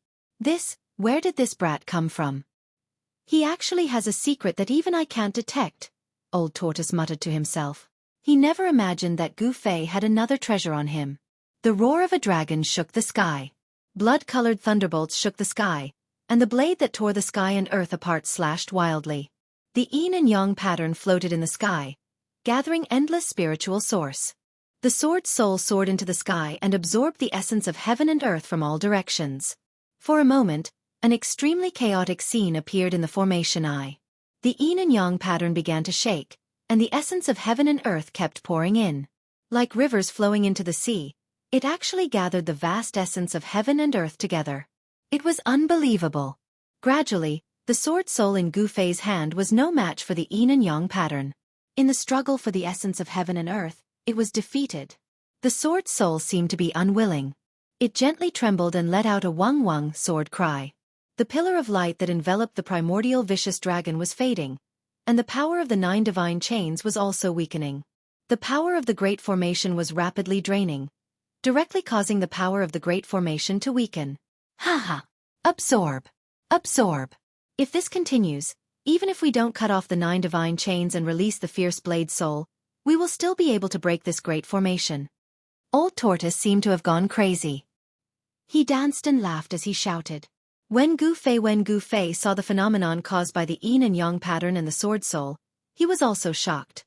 Where did this brat come from? He actually has a secret that even I can't detect, Old Tortoise muttered to himself. He never imagined that Gu Fei had another treasure on him. The roar of a dragon shook the sky. Blood-colored thunderbolts shook the sky, and the blade that tore the sky and earth apart slashed wildly. The yin and yang pattern floated in the sky, gathering endless spiritual source. The sword soul soared into the sky and absorbed the essence of heaven and earth from all directions. For a moment, an extremely chaotic scene appeared in the formation eye. The yin and yang pattern began to shake, and the essence of heaven and earth kept pouring in. Like rivers flowing into the sea, it actually gathered the vast essence of heaven and earth together. It was unbelievable. Gradually, the The sword soul in Gu Fei's hand was no match for the yin and yang pattern. In the struggle for the essence of heaven and earth, it was defeated. The sword soul seemed to be unwilling. It gently trembled and let out a wung-wung sword cry. The pillar of light that enveloped the primordial vicious dragon was fading, and the power of the 9 divine chains was also weakening. The power of the Great Formation was rapidly draining, directly causing the power of the Great Formation to weaken. Ha! Absorb! Absorb! If this continues, even if we don't cut off the 9 divine chains and release the fierce blade soul, we will still be able to break this Great Formation. Old Tortoise seemed to have gone crazy. He danced and laughed as he shouted. When Gu Fei saw the phenomenon caused by the yin and yang pattern and the sword soul, he was also shocked.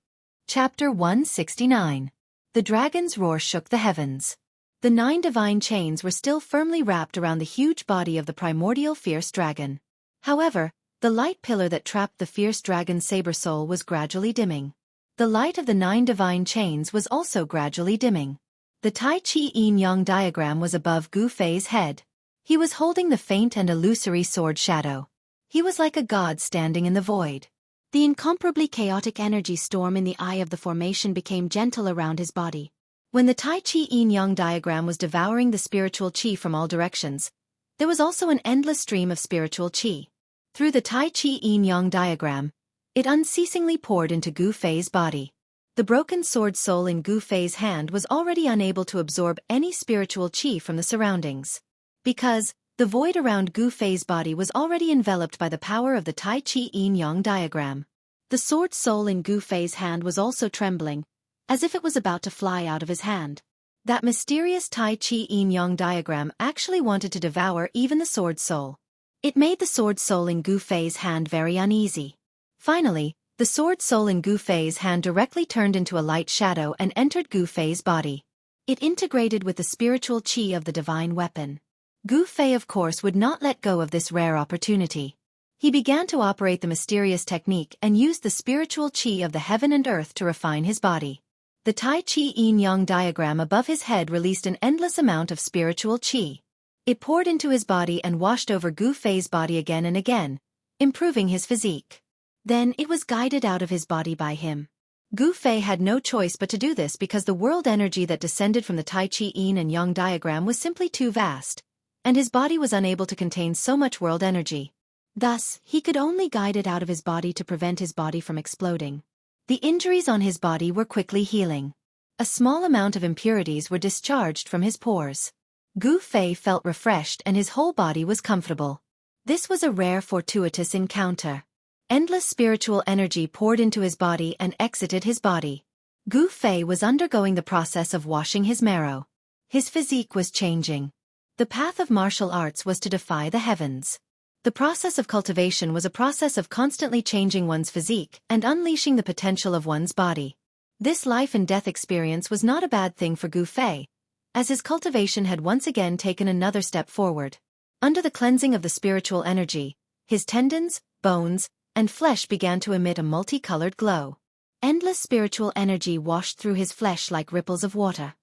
Chapter 169. The dragon's roar shook the heavens. The 9 divine chains were still firmly wrapped around the huge body of the primordial fierce dragon. However, the light pillar that trapped the fierce dragon's saber soul was gradually dimming. The light of the 9 divine chains was also gradually dimming. The Tai Chi yin-yang diagram was above Gu Fei's head. He was holding the faint and illusory sword shadow. He was like a god standing in the void. The incomparably chaotic energy storm in the eye of the formation became gentle around his body. When the Tai Chi yin-yang diagram was devouring the spiritual qi from all directions, there was also an endless stream of spiritual qi. Through the Tai Chi yin-yang diagram, it unceasingly poured into Gu Fei's body. The broken sword soul in Gu Fei's hand was already unable to absorb any spiritual qi from the surroundings. Because the void around Gu Fei's body was already enveloped by the power of the Tai Chi yin-yang diagram. The sword soul in Gu Fei's hand was also trembling, as if it was about to fly out of his hand. That mysterious Tai Chi yin-yang diagram actually wanted to devour even the sword soul. It made the sword soul in Gu Fei's hand very uneasy. Finally, the sword soul in Gu Fei's hand directly turned into a light shadow and entered Gu Fei's body. It integrated with the spiritual qi of the divine weapon. Gu Fei of course would not let go of this rare opportunity. He began to operate the mysterious technique and used the spiritual qi of the heaven and earth to refine his body. The Tai Chi yin-yang diagram above his head released an endless amount of spiritual qi. It poured into his body and washed over Gu Fei's body again and again, improving his physique. Then it was guided out of his body by him. Gu Fei had no choice but to do this because the world energy that descended from the Tai Chi yin and yang diagram was simply too vast, and his body was unable to contain so much world energy. Thus, he could only guide it out of his body to prevent his body from exploding. The injuries on his body were quickly healing. A small amount of impurities were discharged from his pores. Gu Fei felt refreshed and his whole body was comfortable. This was a rare fortuitous encounter. Endless spiritual energy poured into his body and exited his body. Gu Fei was undergoing the process of washing his marrow. His physique was changing. The path of martial arts was to defy the heavens. The process of cultivation was a process of constantly changing one's physique and unleashing the potential of one's body. This life and death experience was not a bad thing for Gu Fei, as his cultivation had once again taken another step forward. Under the cleansing of the spiritual energy, his tendons, bones, and flesh began to emit a multicolored glow. Endless spiritual energy washed through his flesh like ripples of water.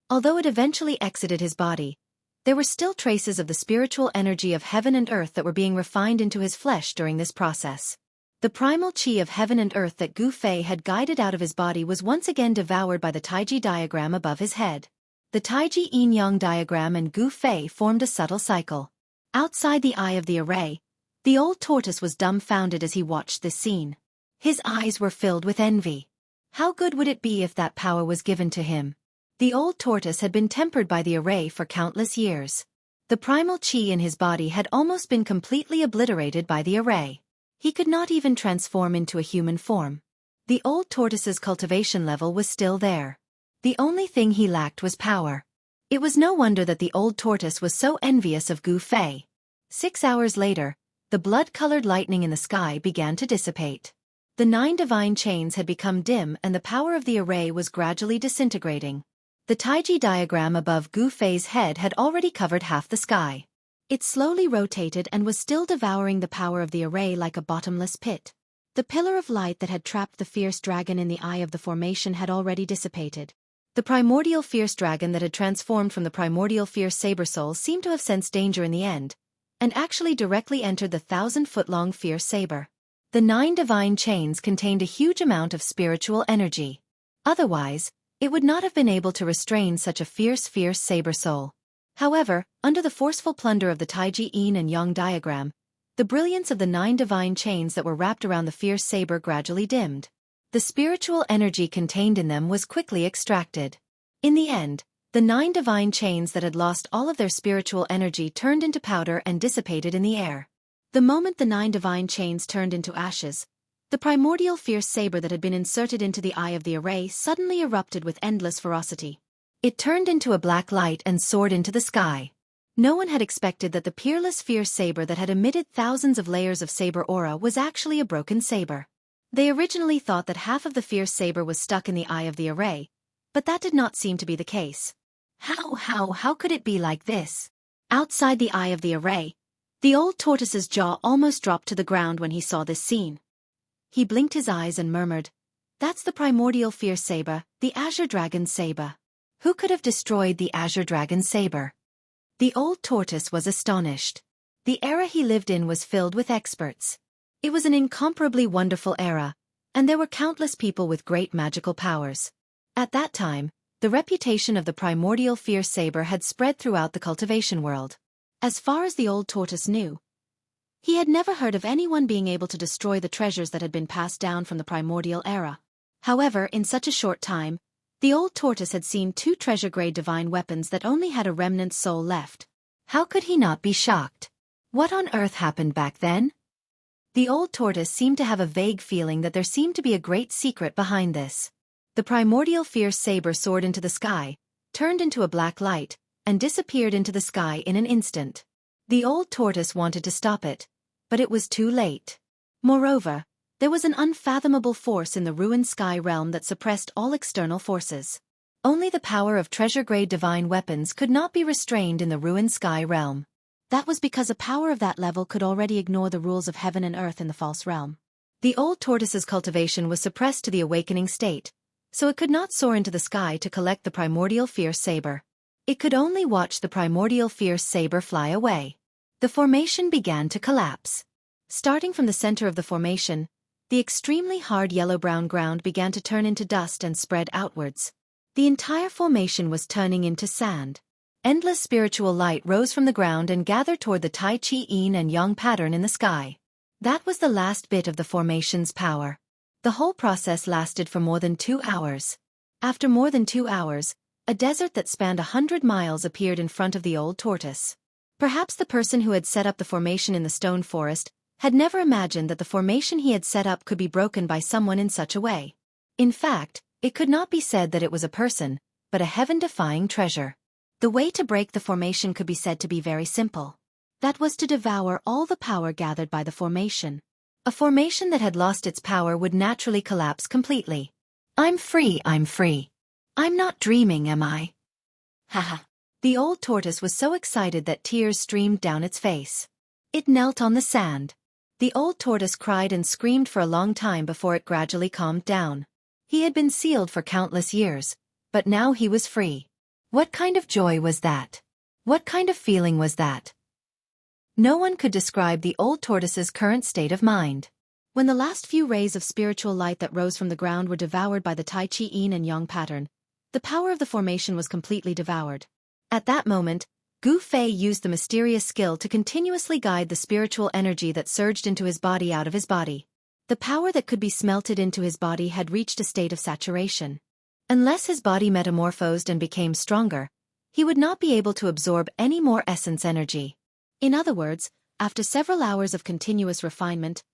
Although it eventually exited his body, there were still traces of the spiritual energy of heaven and earth that were being refined into his flesh during this process. The primal qi of heaven and earth that Gu Fei had guided out of his body was once again devoured by the Taiji diagram above his head. The Taiji yin-yang diagram and Gu Fei formed a subtle cycle. Outside the eye of the array, the old tortoise was dumbfounded as he watched this scene. His eyes were filled with envy. How good would it be if that power was given to him? The old tortoise had been tempered by the array for countless years. The primal qi in his body had almost been completely obliterated by the array. He could not even transform into a human form. The old tortoise's cultivation level was still there. The only thing he lacked was power. It was no wonder that the old tortoise was so envious of Gu Fei. 6 hours later, the blood-colored lightning in the sky began to dissipate. The 9 divine chains had become dim and the power of the array was gradually disintegrating. The Taiji diagram above Gu Fei's head had already covered half the sky. It slowly rotated and was still devouring the power of the array like a bottomless pit. The pillar of light that had trapped the fierce dragon in the eye of the formation had already dissipated. The primordial fierce dragon that had transformed from the primordial fierce saber soul seemed to have sensed danger in the end, and actually directly entered the 1,000-foot-long fierce saber. The 9 divine chains contained a huge amount of spiritual energy. Otherwise, it would not have been able to restrain such a fierce saber soul. However, under the forceful plunder of the Taiji Yin and Yang diagram, the brilliance of the 9 divine chains that were wrapped around the fierce saber gradually dimmed. The spiritual energy contained in them was quickly extracted. In the end, the 9 divine chains that had lost all of their spiritual energy turned into powder and dissipated in the air. The moment the 9 divine chains turned into ashes, the primordial fierce saber that had been inserted into the eye of the array suddenly erupted with endless ferocity. It turned into a black light and soared into the sky. No one had expected that the peerless fierce saber that had emitted thousands of layers of saber aura was actually a broken saber. They originally thought that half of the fierce saber was stuck in the eye of the array, but that did not seem to be the case. How could it be like this? Outside the eye of the array, the old tortoise's jaw almost dropped to the ground when he saw this scene. He blinked his eyes and murmured, "That's the primordial fierce saber, the Azure Dragon saber. Who could have destroyed the Azure Dragon saber?" The old tortoise was astonished. The era he lived in was filled with experts. It was an incomparably wonderful era, and there were countless people with great magical powers. At that time, the reputation of the primordial fierce saber had spread throughout the cultivation world. As far as the old tortoise knew, he had never heard of anyone being able to destroy the treasures that had been passed down from the primordial era. However, in such a short time, the old tortoise had seen 2 treasure-grade divine weapons that only had a remnant soul left. How could he not be shocked? What on earth happened back then? The old tortoise seemed to have a vague feeling that there seemed to be a great secret behind this. The primordial fierce saber soared into the sky, turned into a black light, and disappeared into the sky in an instant. The old tortoise wanted to stop it, but it was too late. Moreover, there was an unfathomable force in the ruined sky realm that suppressed all external forces. Only the power of treasure-grade divine weapons could not be restrained in the ruined sky realm. That was because a power of that level could already ignore the rules of heaven and earth in the false realm. The old tortoise's cultivation was suppressed to the awakening state, so it could not soar into the sky to collect the primordial fierce saber. It could only watch the primordial fierce saber fly away. The formation began to collapse. Starting from the center of the formation, the extremely hard yellow-brown ground began to turn into dust and spread outwards. The entire formation was turning into sand. Endless spiritual light rose from the ground and gathered toward the Tai Chi Yin and Yang pattern in the sky. That was the last bit of the formation's power. The whole process lasted for more than 2 hours. After more than 2 hours, a desert that spanned 100 miles appeared in front of the old tortoise. Perhaps the person who had set up the formation in the stone forest had never imagined that the formation he had set up could be broken by someone in such a way. In fact, it could not be said that it was a person, but a heaven-defying treasure. The way to break the formation could be said to be very simple. That was to devour all the power gathered by the formation. A formation that had lost its power would naturally collapse completely. I'm free. I'm not dreaming, am I? Haha. The old tortoise was so excited that tears streamed down its face. It knelt on the sand. The old tortoise cried and screamed for a long time before it gradually calmed down. He had been sealed for countless years, but now he was free. What kind of joy was that? What kind of feeling was that? No one could describe the old tortoise's current state of mind. When the last few rays of spiritual light that rose from the ground were devoured by the Tai Chi Yin and Yang pattern, the power of the formation was completely devoured. At that moment, Gu Fei used the mysterious skill to continuously guide the spiritual energy that surged into his body out of his body. The power that could be smelted into his body had reached a state of saturation. Unless his body metamorphosed and became stronger, he would not be able to absorb any more essence energy. In other words, after several hours of continuous refinement,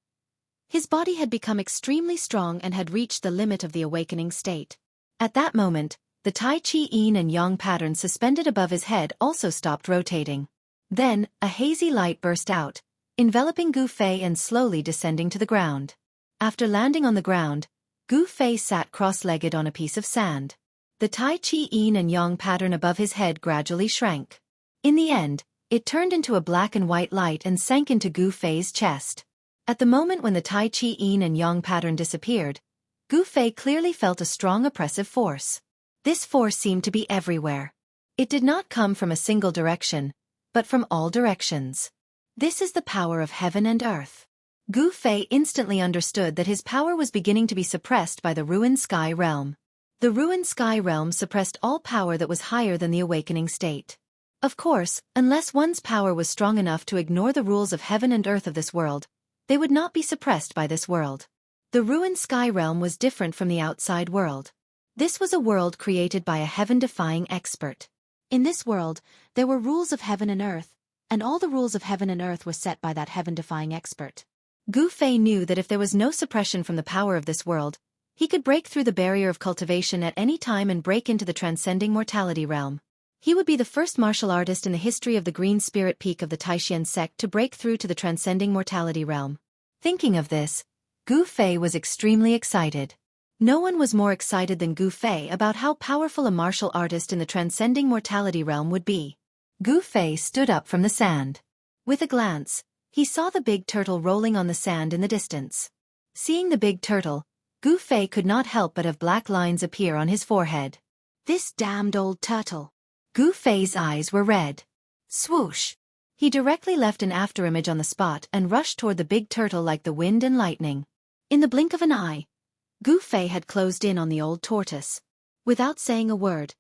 his body had become extremely strong and had reached the limit of the awakening state. At that moment, the Tai Chi Yin and Yang pattern suspended above his head also stopped rotating. Then, a hazy light burst out, enveloping Gu Fei and slowly descending to the ground. After landing on the ground, Gu Fei sat cross-legged on a piece of sand. The Tai Chi Yin and Yang pattern above his head gradually shrank. In the end, it turned into a black and white light and sank into Gu Fei's chest. At the moment when the Tai Chi Yin and Yang pattern disappeared, Gu Fei clearly felt a strong oppressive force. This force seemed to be everywhere. It did not come from a single direction, but from all directions. This is the power of heaven and earth. Gu Fei instantly understood that his power was beginning to be suppressed by the ruined sky realm. The ruined sky realm suppressed all power that was higher than the awakening state. Of course, unless one's power was strong enough to ignore the rules of heaven and earth of this world, they would not be suppressed by this world. The ruined sky realm was different from the outside world. This was a world created by a heaven-defying expert. In this world, there were rules of heaven and earth, and all the rules of heaven and earth were set by that heaven-defying expert. Gu Fei knew that if there was no suppression from the power of this world, he could break through the barrier of cultivation at any time and break into the transcending mortality realm. He would be the first martial artist in the history of the Green Spirit Peak of the Taishan sect to break through to the transcending mortality realm. Thinking of this, Gu Fei was extremely excited. No one was more excited than Gu Fei about how powerful a martial artist in the transcending mortality realm would be. Gu Fei stood up from the sand. With a glance, he saw the big turtle rolling on the sand in the distance. Seeing the big turtle, Gu Fei could not help but have black lines appear on his forehead. This damned old turtle. Gu Fei's eyes were red. Swoosh! He directly left an afterimage on the spot and rushed toward the big turtle like the wind and lightning. In the blink of an eye, Gu Fei had closed in on the old tortoise. Without saying a word,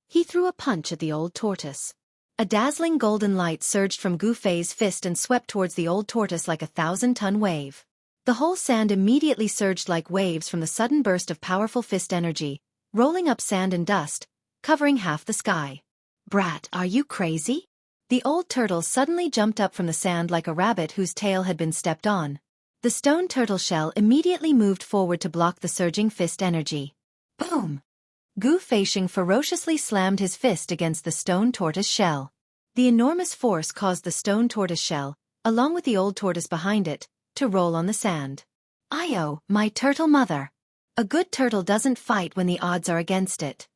he threw a punch at the old tortoise. A dazzling golden light surged from Gu Fei's fist and swept towards the old tortoise like a 1,000-ton wave. The whole sand immediately surged like waves from the sudden burst of powerful fist energy, rolling up sand and dust, covering half the sky. Brat, are you crazy? The old turtle suddenly jumped up from the sand like a rabbit whose tail had been stepped on. The stone turtle shell immediately moved forward to block the surging fist energy. Boom! Gu Feixing ferociously slammed his fist against the stone tortoise shell. The enormous force caused the stone tortoise shell, along with the old tortoise behind it, to roll on the sand. Io, my turtle mother! A good turtle doesn't fight when the odds are against it.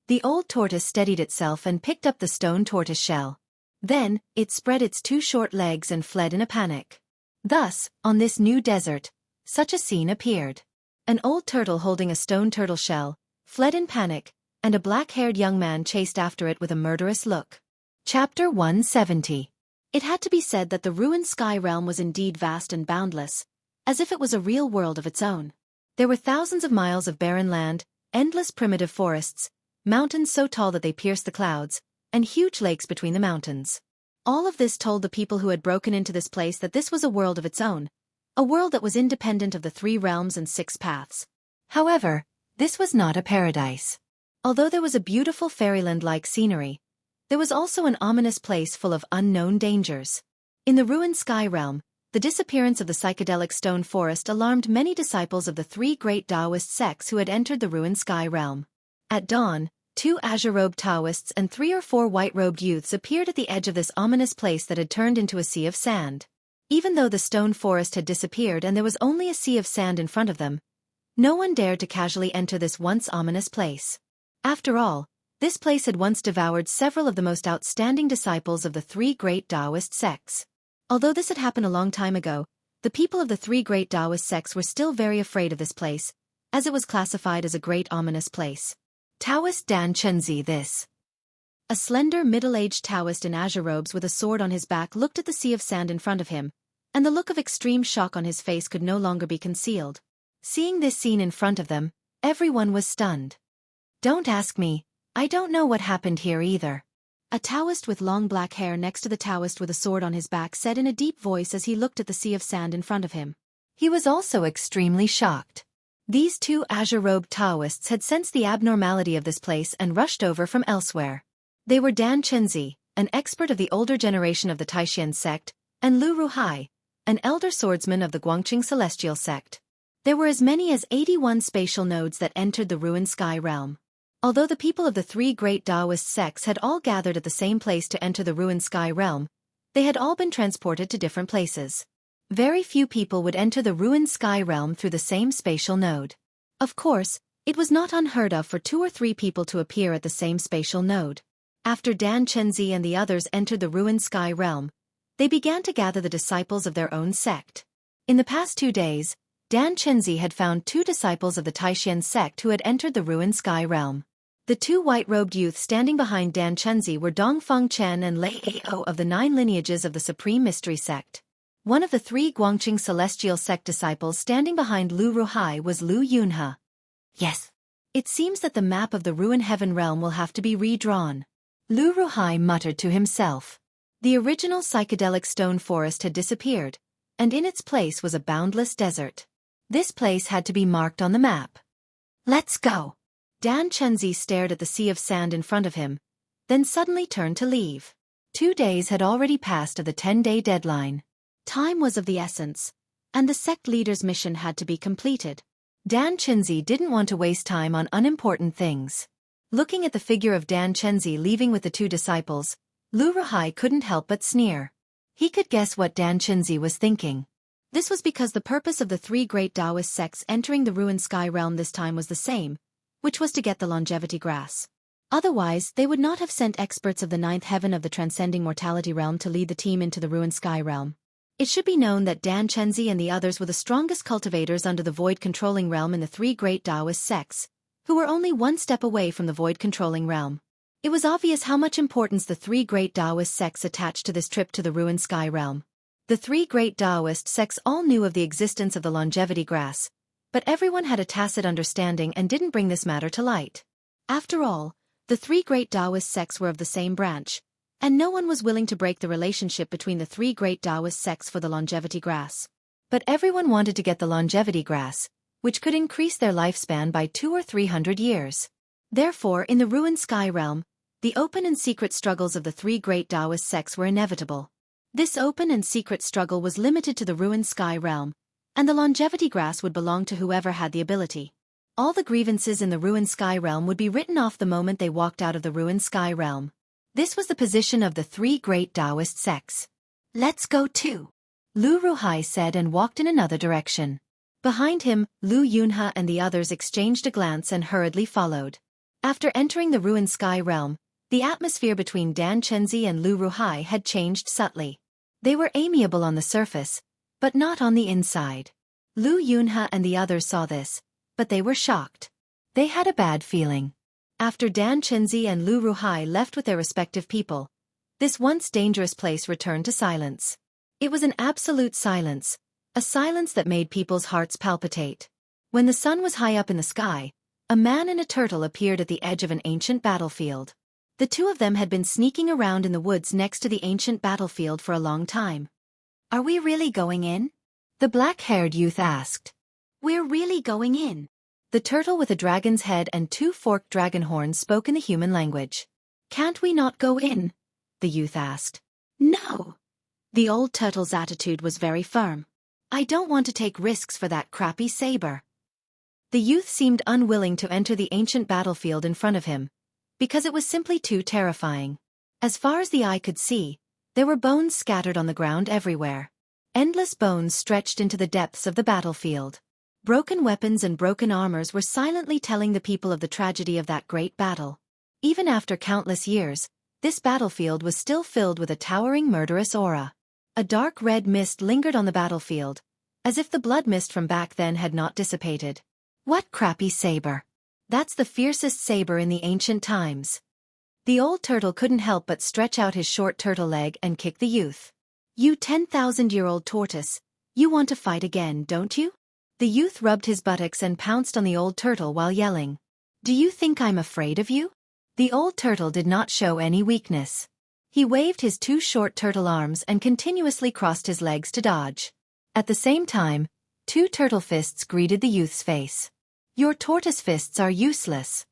The old tortoise steadied itself and picked up the stone tortoise shell. Then, it spread its two short legs and fled in a panic. Thus, on this new desert, such a scene appeared. An old turtle holding a stone turtle shell, fled in panic, and a black-haired young man chased after it with a murderous look. Chapter 170. It had to be said that the ruined sky realm was indeed vast and boundless, as if it was a real world of its own. There were thousands of miles of barren land, endless primitive forests, mountains so tall that they pierced the clouds, and huge lakes between the mountains. All of this told the people who had broken into this place that this was a world of its own, a world that was independent of the 3 realms and 6 paths. However, this was not a paradise. Although there was a beautiful fairyland-like scenery, there was also an ominous place full of unknown dangers. In the ruined sky realm, the disappearance of the psychedelic stone forest alarmed many disciples of the 3 great Taoist sects who had entered the ruined sky realm. At dawn, 2 azure-robed Taoists and 3 or 4 white-robed youths appeared at the edge of this ominous place that had turned into a sea of sand. Even though the stone forest had disappeared and there was only a sea of sand in front of them, no one dared to casually enter this once ominous place. After all, this place had once devoured several of the most outstanding disciples of the 3 great Taoist sects. Although this had happened a long time ago, the people of the 3 great Taoist sects were still very afraid of this place, as it was classified as a great ominous place. Taoist Dan Chenzi this. A slender middle-aged Taoist in azure robes with a sword on his back looked at the sea of sand in front of him, and the look of extreme shock on his face could no longer be concealed. Seeing this scene in front of them, everyone was stunned. Don't ask me, I don't know what happened here either. A Taoist with long black hair next to the Taoist with a sword on his back said in a deep voice as he looked at the sea of sand in front of him. He was also extremely shocked. These 2 azure-robed Taoists had sensed the abnormality of this place and rushed over from elsewhere. They were Dan Chenzi, an expert of the older generation of the Taishan sect, and Lu Ruhai, an elder swordsman of the Guangqing celestial sect. There were as many as 81 spatial nodes that entered the ruined sky realm. Although the people of the 3 great Taoist sects had all gathered at the same place to enter the ruined sky realm, they had all been transported to different places. Very few people would enter the ruined sky realm through the same spatial node. Of course, it was not unheard of for 2 or 3 people to appear at the same spatial node. After Dan Chenzi and the others entered the ruined sky realm, they began to gather the disciples of their own sect. In the past 2 days, Dan Chenzi had found 2 disciples of the Taishan sect who had entered the ruined sky realm. The two white-robed youths standing behind Dan Chunzi were Dongfeng Chen and Lei Ao of the 9 lineages of the Supreme Mystery Sect. One of the 3 Guangqing Celestial Sect disciples standing behind Lu Ruhai was Lu Yunhe. Yes. It seems that the map of the Ruin Heaven realm will have to be redrawn. Lu Ruhai muttered to himself. The original psychedelic stone forest had disappeared, and in its place was a boundless desert. This place had to be marked on the map. Let's go. Dan Chunzi stared at the sea of sand in front of him, then suddenly turned to leave. 2 days had already passed of the 10-day deadline. Time was of the essence, and the sect leader's mission had to be completed. Dan Chunzi didn't want to waste time on unimportant things. Looking at the figure of Dan Chunzi leaving with the 2 disciples, Lu Ruhai couldn't help but sneer. He could guess what Dan Chunzi was thinking. This was because the purpose of the 3 great Taoist sects entering the ruined sky realm this time was the same, which was to get the longevity grass. Otherwise, they would not have sent experts of the 9th heaven of the transcending mortality realm to lead the team into the ruined sky realm. It should be known that Dan Chunzi and the others were the strongest cultivators under the void-controlling realm in the 3 great Taoist sects, who were only 1 step away from the void-controlling realm. It was obvious how much importance the 3 great Taoist sects attached to this trip to the ruined sky realm. The 3 great Taoist sects all knew of the existence of the longevity grass, but everyone had a tacit understanding and didn't bring this matter to light. After all, the 3 great Taoist sects were of the same branch, and no one was willing to break the relationship between the 3 great Taoist sects for the longevity grass. But everyone wanted to get the longevity grass, which could increase their lifespan by 200 or 300 years. Therefore, in the ruined sky realm, the open and secret struggles of the 3 great Taoist sects were inevitable. This open and secret struggle was limited to the ruined sky realm, and the longevity grass would belong to whoever had the ability. All the grievances in the ruined sky realm would be written off the moment they walked out of the ruined sky realm. This was the position of the 3 great Taoist sects. Let's go too, Lu Ruhai said and walked in another direction. Behind him, Lu Yunhe and the others exchanged a glance and hurriedly followed. After entering the ruined sky realm, the atmosphere between Dan Chunzi and Lu Ruhai had changed subtly. They were amiable on the surface, but not on the inside. Lu Yunhe and the others saw this, but they were shocked. They had a bad feeling. After Dan Chunzi and Lu Ruhai left with their respective people, this once dangerous place returned to silence. It was an absolute silence, a silence that made people's hearts palpitate. When the sun was high up in the sky, a man and a turtle appeared at the edge of an ancient battlefield. The 2 of them had been sneaking around in the woods next to the ancient battlefield for a long time. Are we really going in? The black-haired youth asked. We're really going in. The turtle with a dragon's head and 2 forked dragon horns spoke in the human language. Can't we not go in? The youth asked. No. The old turtle's attitude was very firm. I don't want to take risks for that crappy saber. The youth seemed unwilling to enter the ancient battlefield in front of him, because it was simply too terrifying. As far as the eye could see, there were bones scattered on the ground everywhere. Endless bones stretched into the depths of the battlefield. Broken weapons and broken armors were silently telling the people of the tragedy of that great battle. Even after countless years, this battlefield was still filled with a towering murderous aura. A dark red mist lingered on the battlefield, as if the blood mist from back then had not dissipated. What crappy saber! That's the fiercest saber in the ancient times. The old turtle couldn't help but stretch out his short turtle leg and kick the youth. You 10,000-year-old tortoise, you want to fight again, don't you? The youth rubbed his buttocks and pounced on the old turtle while yelling. Do you think I'm afraid of you? The old turtle did not show any weakness. He waved his 2 short turtle arms and continuously crossed his legs to dodge. At the same time, 2 turtle fists greeted the youth's face. Your tortoise fists are useless.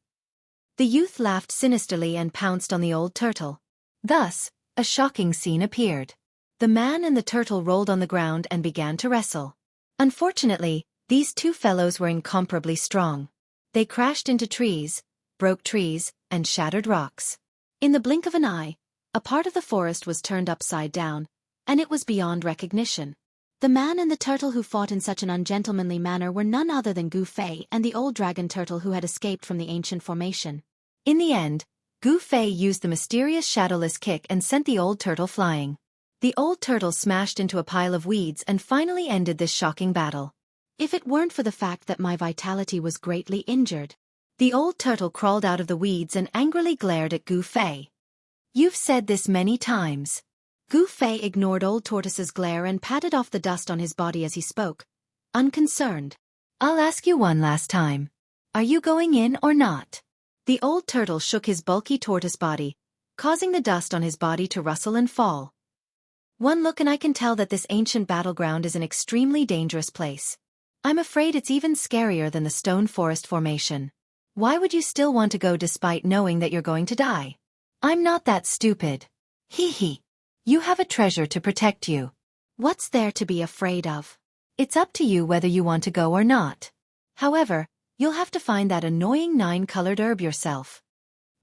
The youth laughed sinisterly and pounced on the old turtle. Thus, a shocking scene appeared. The man and the turtle rolled on the ground and began to wrestle. Unfortunately, these 2 fellows were incomparably strong. They crashed into trees, broke trees, and shattered rocks. In the blink of an eye, a part of the forest was turned upside down, and it was beyond recognition. The man and the turtle who fought in such an ungentlemanly manner were none other than Gu Fei and the old dragon turtle who had escaped from the ancient formation. In the end, Gu Fei used the mysterious shadowless kick and sent the old turtle flying. The old turtle smashed into a pile of weeds and finally ended this shocking battle. If it weren't for the fact that my vitality was greatly injured, The old turtle crawled out of the weeds and angrily glared at Gu Fei. "You've said this many times." Gu Fei ignored old tortoise's glare and patted off the dust on his body as he spoke, unconcerned. "I'll ask you one last time. Are you going in or not?" The old turtle shook his bulky tortoise body, causing the dust on his body to rustle and fall. "One look and I can tell that this ancient battleground is an extremely dangerous place. I'm afraid it's even scarier than the stone forest formation. Why would you still want to go despite knowing that you're going to die? I'm not that stupid. Hee hee. You have a treasure to protect you. What's there to be afraid of? It's up to you whether you want to go or not. However, you'll have to find that annoying 9-colored herb yourself."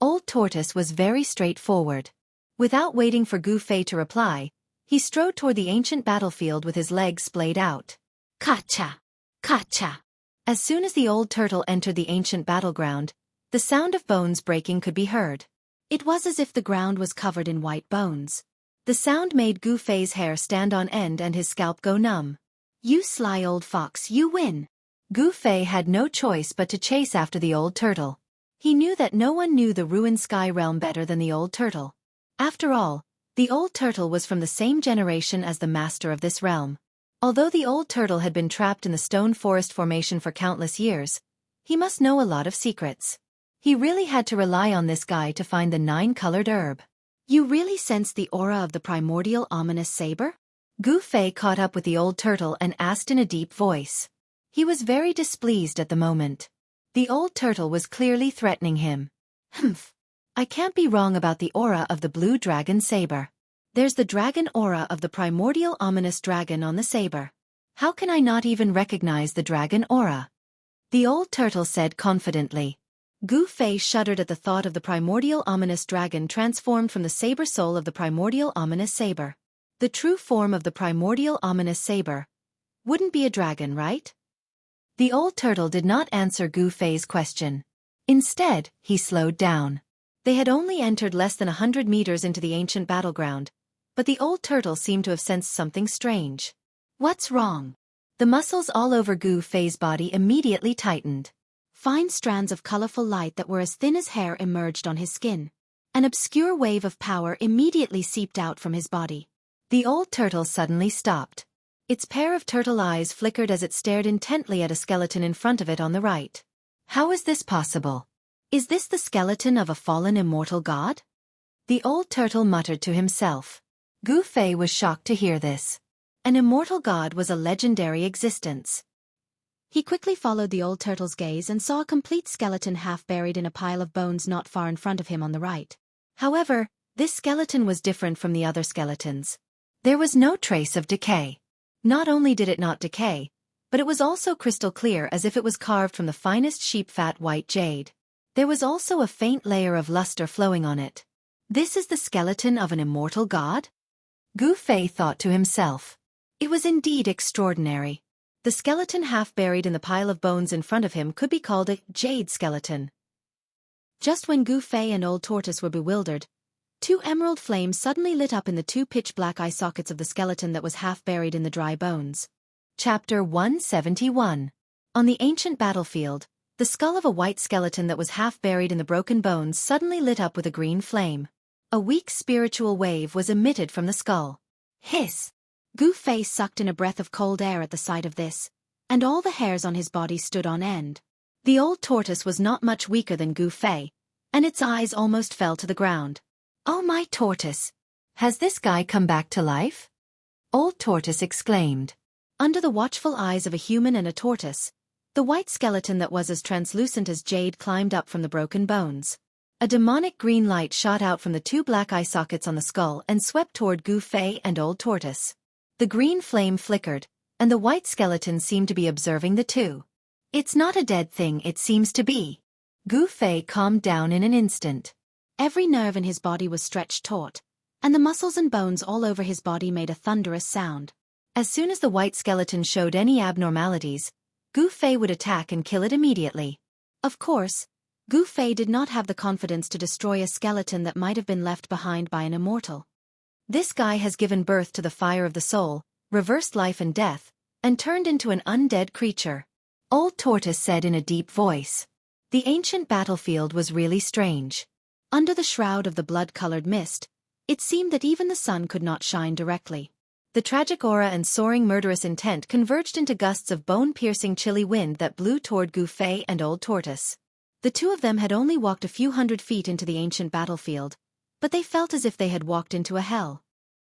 Old Tortoise was very straightforward. Without waiting for Gu Fei to reply, he strode toward the ancient battlefield with his legs splayed out. Ka-cha! Ka-cha! As soon as the old turtle entered the ancient battleground, the sound of bones breaking could be heard. It was as if the ground was covered in white bones. The sound made Gu Fei's hair stand on end and his scalp go numb. "You sly old fox, you win!" Gu Fei had no choice but to chase after the old turtle. He knew that no one knew the ruined sky realm better than the old turtle. After all, the old turtle was from the same generation as the master of this realm. Although the old turtle had been trapped in the stone forest formation for countless years, he must know a lot of secrets. He really had to rely on this guy to find the 9-colored herb. "You really sense the aura of the primordial ominous saber?" Gu Fei caught up with the old turtle and asked in a deep voice. He was very displeased at the moment. The old turtle was clearly threatening him. "Humph. I can't be wrong about the aura of the blue dragon saber. There's the dragon aura of the primordial ominous dragon on the saber. How can I not even recognize the dragon aura?" the old turtle said confidently. Gu Fei shuddered at the thought of the primordial ominous dragon transformed from the saber soul of the primordial ominous saber. The true form of the primordial ominous saber wouldn't be a dragon, right? The old turtle did not answer Gu Fei's question. Instead, he slowed down. They had only entered less than 100 meters into the ancient battleground, but the old turtle seemed to have sensed something strange. "What's wrong?" The muscles all over Gu Fei's body immediately tightened. Fine strands of colorful light that were as thin as hair emerged on his skin. An obscure wave of power immediately seeped out from his body. The old turtle suddenly stopped. Its pair of turtle eyes flickered as it stared intently at a skeleton in front of it on the right. "How is this possible? Is this the skeleton of a fallen immortal god?" the old turtle muttered to himself. Gu Fei was shocked to hear this. An immortal god was a legendary existence. He quickly followed the old turtle's gaze and saw a complete skeleton half buried in a pile of bones not far in front of him on the right. However, this skeleton was different from the other skeletons. There was no trace of decay. Not only did it not decay, but it was also crystal clear as if it was carved from the finest sheep-fat white jade. There was also a faint layer of luster flowing on it. "This is the skeleton of an immortal god?" Gu Fei thought to himself. It was indeed extraordinary. The skeleton half buried in the pile of bones in front of him could be called a jade skeleton. Just when Gu Fei and Old Tortoise were bewildered, 2 emerald flames suddenly lit up in the 2 pitch-black eye sockets of the skeleton that was half buried in the dry bones. Chapter 171. On the ancient battlefield, the skull of a white skeleton that was half buried in the broken bones suddenly lit up with a green flame. A weak spiritual wave was emitted from the skull. Hiss! Gu Fei sucked in a breath of cold air at the sight of this, and all the hairs on his body stood on end. The old tortoise was not much weaker than Gu Fei, and its eyes almost fell to the ground. "Oh my tortoise! Has this guy come back to life?" Old Tortoise exclaimed. Under the watchful eyes of a human and a tortoise, the white skeleton that was as translucent as jade climbed up from the broken bones. A demonic green light shot out from the 2 black eye sockets on the skull and swept toward Gu Fei and Old Tortoise. The green flame flickered, and the white skeleton seemed to be observing the two. "It's not a dead thing, it seems to be." Gu Fei calmed down in an instant. Every nerve in his body was stretched taut, and the muscles and bones all over his body made a thunderous sound. As soon as the white skeleton showed any abnormalities, Gu Fei would attack and kill it immediately. Of course, Gu Fei did not have the confidence to destroy a skeleton that might have been left behind by an immortal. This guy has given birth to the fire of the soul, reversed life and death, and turned into an undead creature. Old Tortoise said in a deep voice. The ancient battlefield was really strange. Under the shroud of the blood-colored mist, it seemed that even the sun could not shine directly. The tragic aura and soaring murderous intent converged into gusts of bone-piercing chilly wind that blew toward Gouffé and Old Tortoise. The two of them had only walked a few hundred feet into the ancient battlefield, but they felt as if they had walked into a hell.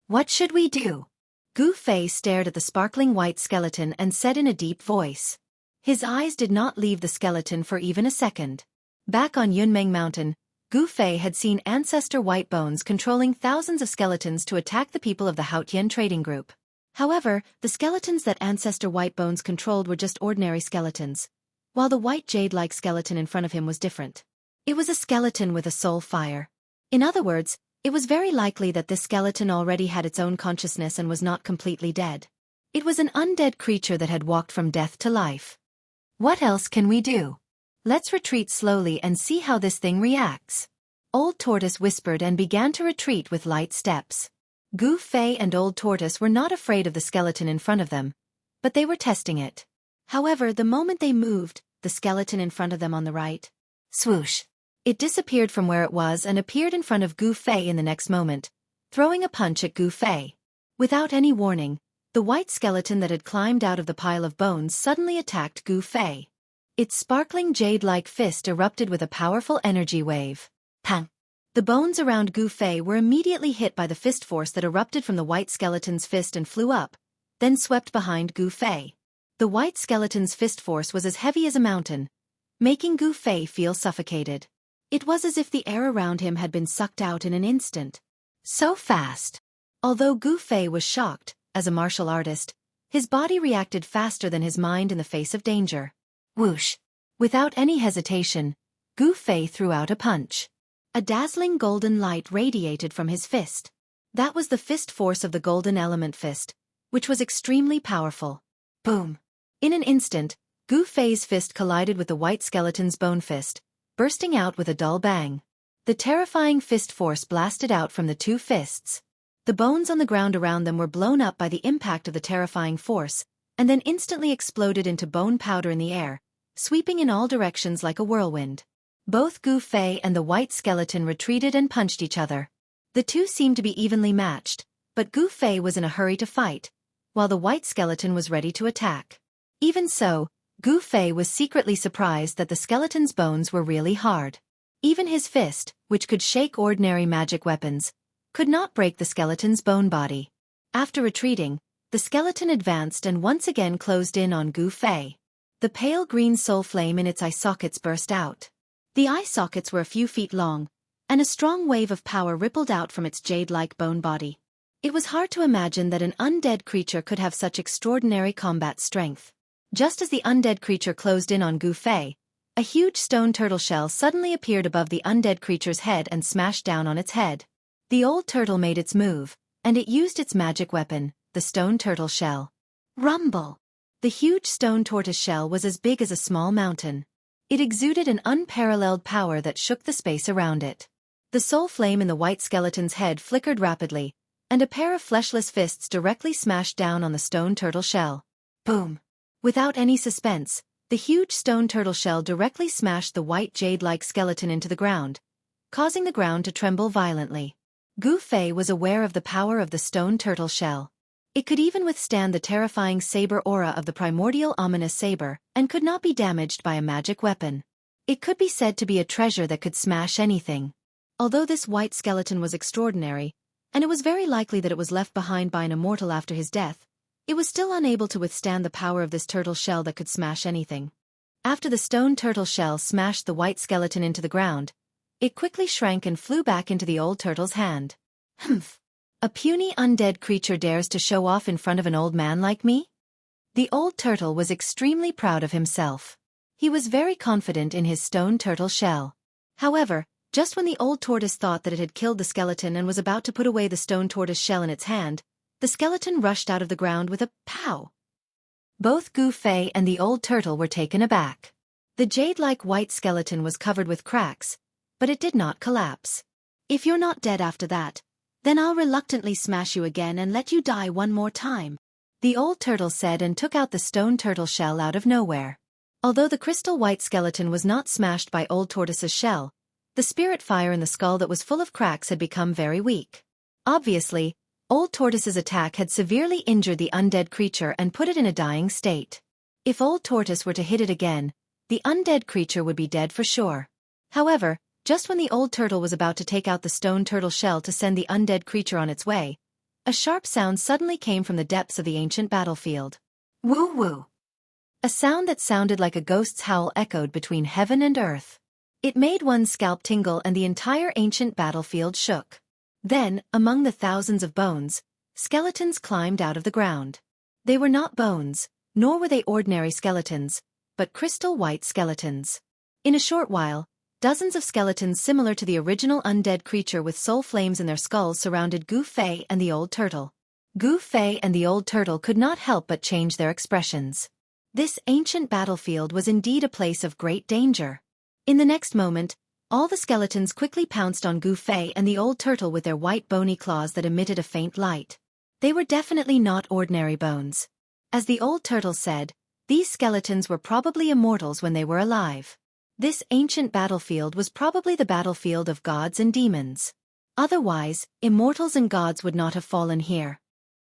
"What should we do?" Gouffé stared at the sparkling white skeleton and said in a deep voice. His eyes did not leave the skeleton for even a second. Back on Yunmeng Mountain, Gouffé had seen ancestor White Bones controlling thousands of skeletons to attack the people of the Haotian trading group. However, the skeletons that ancestor White Bones controlled were just ordinary skeletons, while the white jade-like skeleton in front of him was different. It was a skeleton with a soul fire. In other words, it was very likely that this skeleton already had its own consciousness and was not completely dead. It was an undead creature that had walked from death to life. "What else can we do? Let's retreat slowly and see how this thing reacts." Old Tortoise whispered and began to retreat with light steps. Gouffé and Old Tortoise were not afraid of the skeleton in front of them, but they were testing it. However, the moment they moved, the skeleton in front of them on the right, swoosh, it disappeared from where it was and appeared in front of Gouffé in the next moment, throwing a punch at Gouffé. Without any warning, the white skeleton that had climbed out of the pile of bones suddenly attacked Gouffé. Its sparkling jade-like fist erupted with a powerful energy wave. Pang! The bones around Gouffé were immediately hit by the fist force that erupted from the white skeleton's fist and flew up, then swept behind Gouffé. The white skeleton's fist force was as heavy as a mountain, making Gouffé feel suffocated. It was as if the air around him had been sucked out in an instant. So fast! Although Gouffé was shocked, as a martial artist, his body reacted faster than his mind in the face of danger. Whoosh! Without any hesitation, Gouffé threw out a punch. A dazzling golden light radiated from his fist. That was the fist force of the golden element fist, which was extremely powerful. Boom! In an instant, Gouffé's fist collided with the white skeleton's bone fist, bursting out with a dull bang. The terrifying fist force blasted out from the two fists. The bones on the ground around them were blown up by the impact of the terrifying force, and then instantly exploded into bone powder in the air, sweeping in all directions like a whirlwind. Both Gouffé and the white skeleton retreated and punched each other. The two seemed to be evenly matched, but Gouffé was in a hurry to fight, while the white skeleton was ready to attack. Even so, Gouffé was secretly surprised that the skeleton's bones were really hard. Even his fist, which could shake ordinary magic weapons, could not break the skeleton's bone body. After retreating, the skeleton advanced and once again closed in on Gouffé. The pale green soul flame in its eye sockets burst out. The eye sockets were a few feet long, and a strong wave of power rippled out from its jade-like bone body. It was hard to imagine that an undead creature could have such extraordinary combat strength. Just as the undead creature closed in on Gouffé, a huge stone turtle shell suddenly appeared above the undead creature's head and smashed down on its head. The old turtle made its move, and it used its magic weapon, the stone turtle shell. Rumble! The huge stone tortoise shell was as big as a small mountain. It exuded an unparalleled power that shook the space around it. The soul flame in the white skeleton's head flickered rapidly, and a pair of fleshless fists directly smashed down on the stone turtle shell. Boom! Without any suspense, the huge stone turtle shell directly smashed the white jade-like skeleton into the ground, causing the ground to tremble violently. Gouffé was aware of the power of the stone turtle shell. It could even withstand the terrifying saber aura of the primordial ominous saber, and could not be damaged by a magic weapon. It could be said to be a treasure that could smash anything. Although this white skeleton was extraordinary, and it was very likely that it was left behind by an immortal after his death, it was still unable to withstand the power of this turtle shell that could smash anything. After the stone turtle shell smashed the white skeleton into the ground, it quickly shrank and flew back into the old turtle's hand. Humph! A puny undead creature dares to show off in front of an old man like me? The old turtle was extremely proud of himself. He was very confident in his stone turtle shell. However, just when the old tortoise thought that it had killed the skeleton and was about to put away the stone tortoise shell in its hand, the skeleton rushed out of the ground with a pow. Both Gouffé and the old turtle were taken aback. The jade-like white skeleton was covered with cracks, but it did not collapse. "If you're not dead after that, then I'll reluctantly smash you again and let you die one more time," the old turtle said and took out the stone turtle shell out of nowhere. Although the crystal white skeleton was not smashed by Old Tortoise's shell, the spirit fire in the skull that was full of cracks had become very weak. Obviously, Old Tortoise's attack had severely injured the undead creature and put it in a dying state. If Old Tortoise were to hit it again, the undead creature would be dead for sure. However, just when the old turtle was about to take out the stone turtle shell to send the undead creature on its way, a sharp sound suddenly came from the depths of the ancient battlefield. Woo-woo! A sound that sounded like a ghost's howl echoed between heaven and earth. It made one's scalp tingle and the entire ancient battlefield shook. Then, among the thousands of bones, skeletons climbed out of the ground. They were not bones, nor were they ordinary skeletons, but crystal white skeletons. In a short while, dozens of skeletons similar to the original undead creature with soul flames in their skulls surrounded Gu Fei and the old turtle. Gu Fei and the old turtle could not help but change their expressions. This ancient battlefield was indeed a place of great danger. In the next moment, all the skeletons quickly pounced on Gu Fei and the old turtle with their white bony claws that emitted a faint light. They were definitely not ordinary bones. As the old turtle said, these skeletons were probably immortals when they were alive. This ancient battlefield was probably the battlefield of gods and demons. Otherwise, immortals and gods would not have fallen here.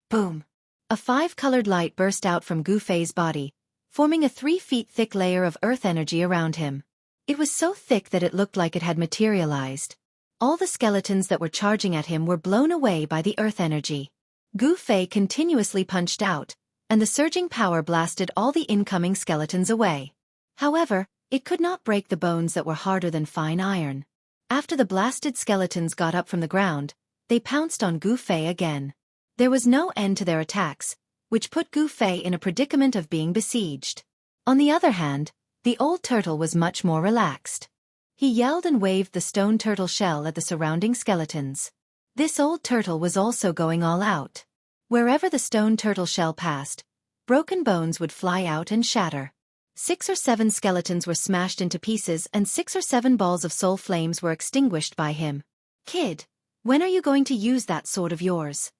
Boom! A 5-colored light burst out from Gu Fei's body, forming a 3 feet thick layer of earth energy around him. It was so thick that it looked like it had materialized. All the skeletons that were charging at him were blown away by the earth energy. Gu Fei continuously punched out, and the surging power blasted all the incoming skeletons away. However, it could not break the bones that were harder than fine iron. After the blasted skeletons got up from the ground, they pounced on Gu Fei again. There was no end to their attacks, which put Gu Fei in a predicament of being besieged. On the other hand, the old turtle was much more relaxed. He yelled and waved the stone turtle shell at the surrounding skeletons. This old turtle was also going all out. Wherever the stone turtle shell passed, broken bones would fly out and shatter. 6 or 7 skeletons were smashed into pieces and 6 or 7 balls of soul flames were extinguished by him. Kid, when are you going to use that sword of yours?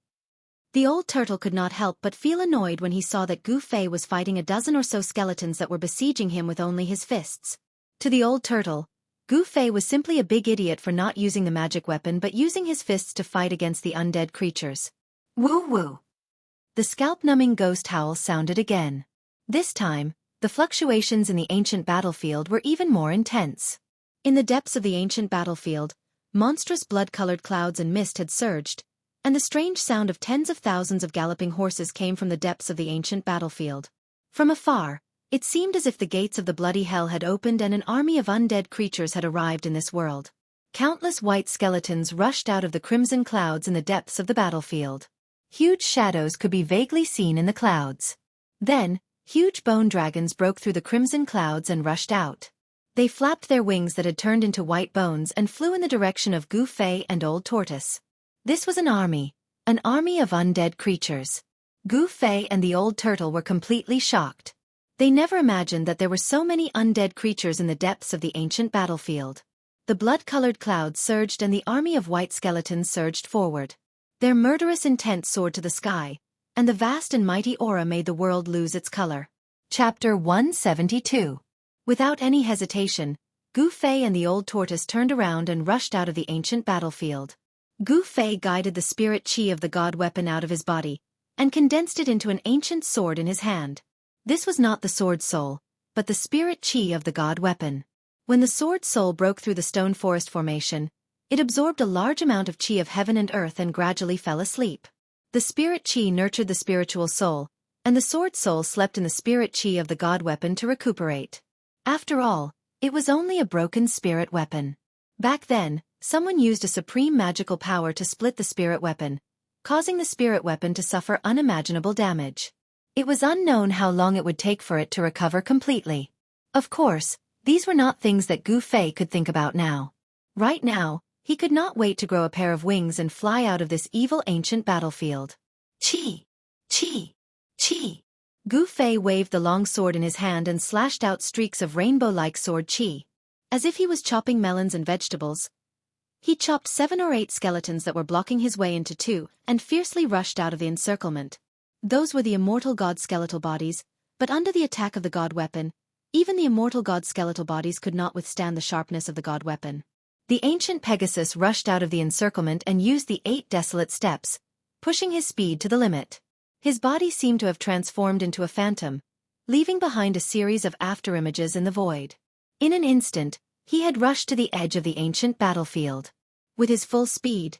The old turtle could not help but feel annoyed when he saw that Gu Fei was fighting a dozen or so skeletons that were besieging him with only his fists. To the old turtle, Gu Fei was simply a big idiot for not using the magic weapon but using his fists to fight against the undead creatures. Woo-woo! The scalp-numbing ghost howl sounded again. This time, the fluctuations in the ancient battlefield were even more intense. In the depths of the ancient battlefield, monstrous blood-colored clouds and mist had surged, and the strange sound of tens of thousands of galloping horses came from the depths of the ancient battlefield. From afar, it seemed as if the gates of the bloody hell had opened and an army of undead creatures had arrived in this world. Countless white skeletons rushed out of the crimson clouds in the depths of the battlefield. Huge shadows could be vaguely seen in the clouds. Then, huge bone dragons broke through the crimson clouds and rushed out. They flapped their wings that had turned into white bones and flew in the direction of Gu Fei and Old Tortoise. This was an army of undead creatures. Gu Fei and the old turtle were completely shocked. They never imagined that there were so many undead creatures in the depths of the ancient battlefield. The blood-colored clouds surged and the army of white skeletons surged forward. Their murderous intent soared to the sky, and the vast and mighty aura made the world lose its color. Chapter 172. Without any hesitation, Gu Fei and the old tortoise turned around and rushed out of the ancient battlefield. Gu Fei guided the spirit chi of the god weapon out of his body, and condensed it into an ancient sword in his hand. This was not the sword soul, but the spirit chi of the god weapon. When the sword soul broke through the stone forest formation, it absorbed a large amount of chi of heaven and earth and gradually fell asleep. The spirit chi nurtured the spiritual soul, and the sword soul slept in the spirit chi of the god weapon to recuperate. After all, it was only a broken spirit weapon. Back then, someone used a supreme magical power to split the spirit weapon, causing the spirit weapon to suffer unimaginable damage. It was unknown how long it would take for it to recover completely. Of course, these were not things that Gu Fei could think about now. Right now, he could not wait to grow a pair of wings and fly out of this evil ancient battlefield. Chi! Chi! Chi! Gu Fei waved the long sword in his hand and slashed out streaks of rainbow-like sword chi. As if he was chopping melons and vegetables, he chopped 7 or 8 skeletons that were blocking his way into 2 and fiercely rushed out of the encirclement. Those were the immortal god skeletal bodies, but under the attack of the god weapon, Even the immortal god's skeletal bodies could not withstand the sharpness of the god weapon. The ancient Pegasus rushed out of the encirclement and used the 8 desolate steps, pushing his speed to the limit. His body seemed to have transformed into a phantom, leaving behind a series of afterimages in the void. In an instant, he had rushed to the edge of the ancient battlefield. With his full speed,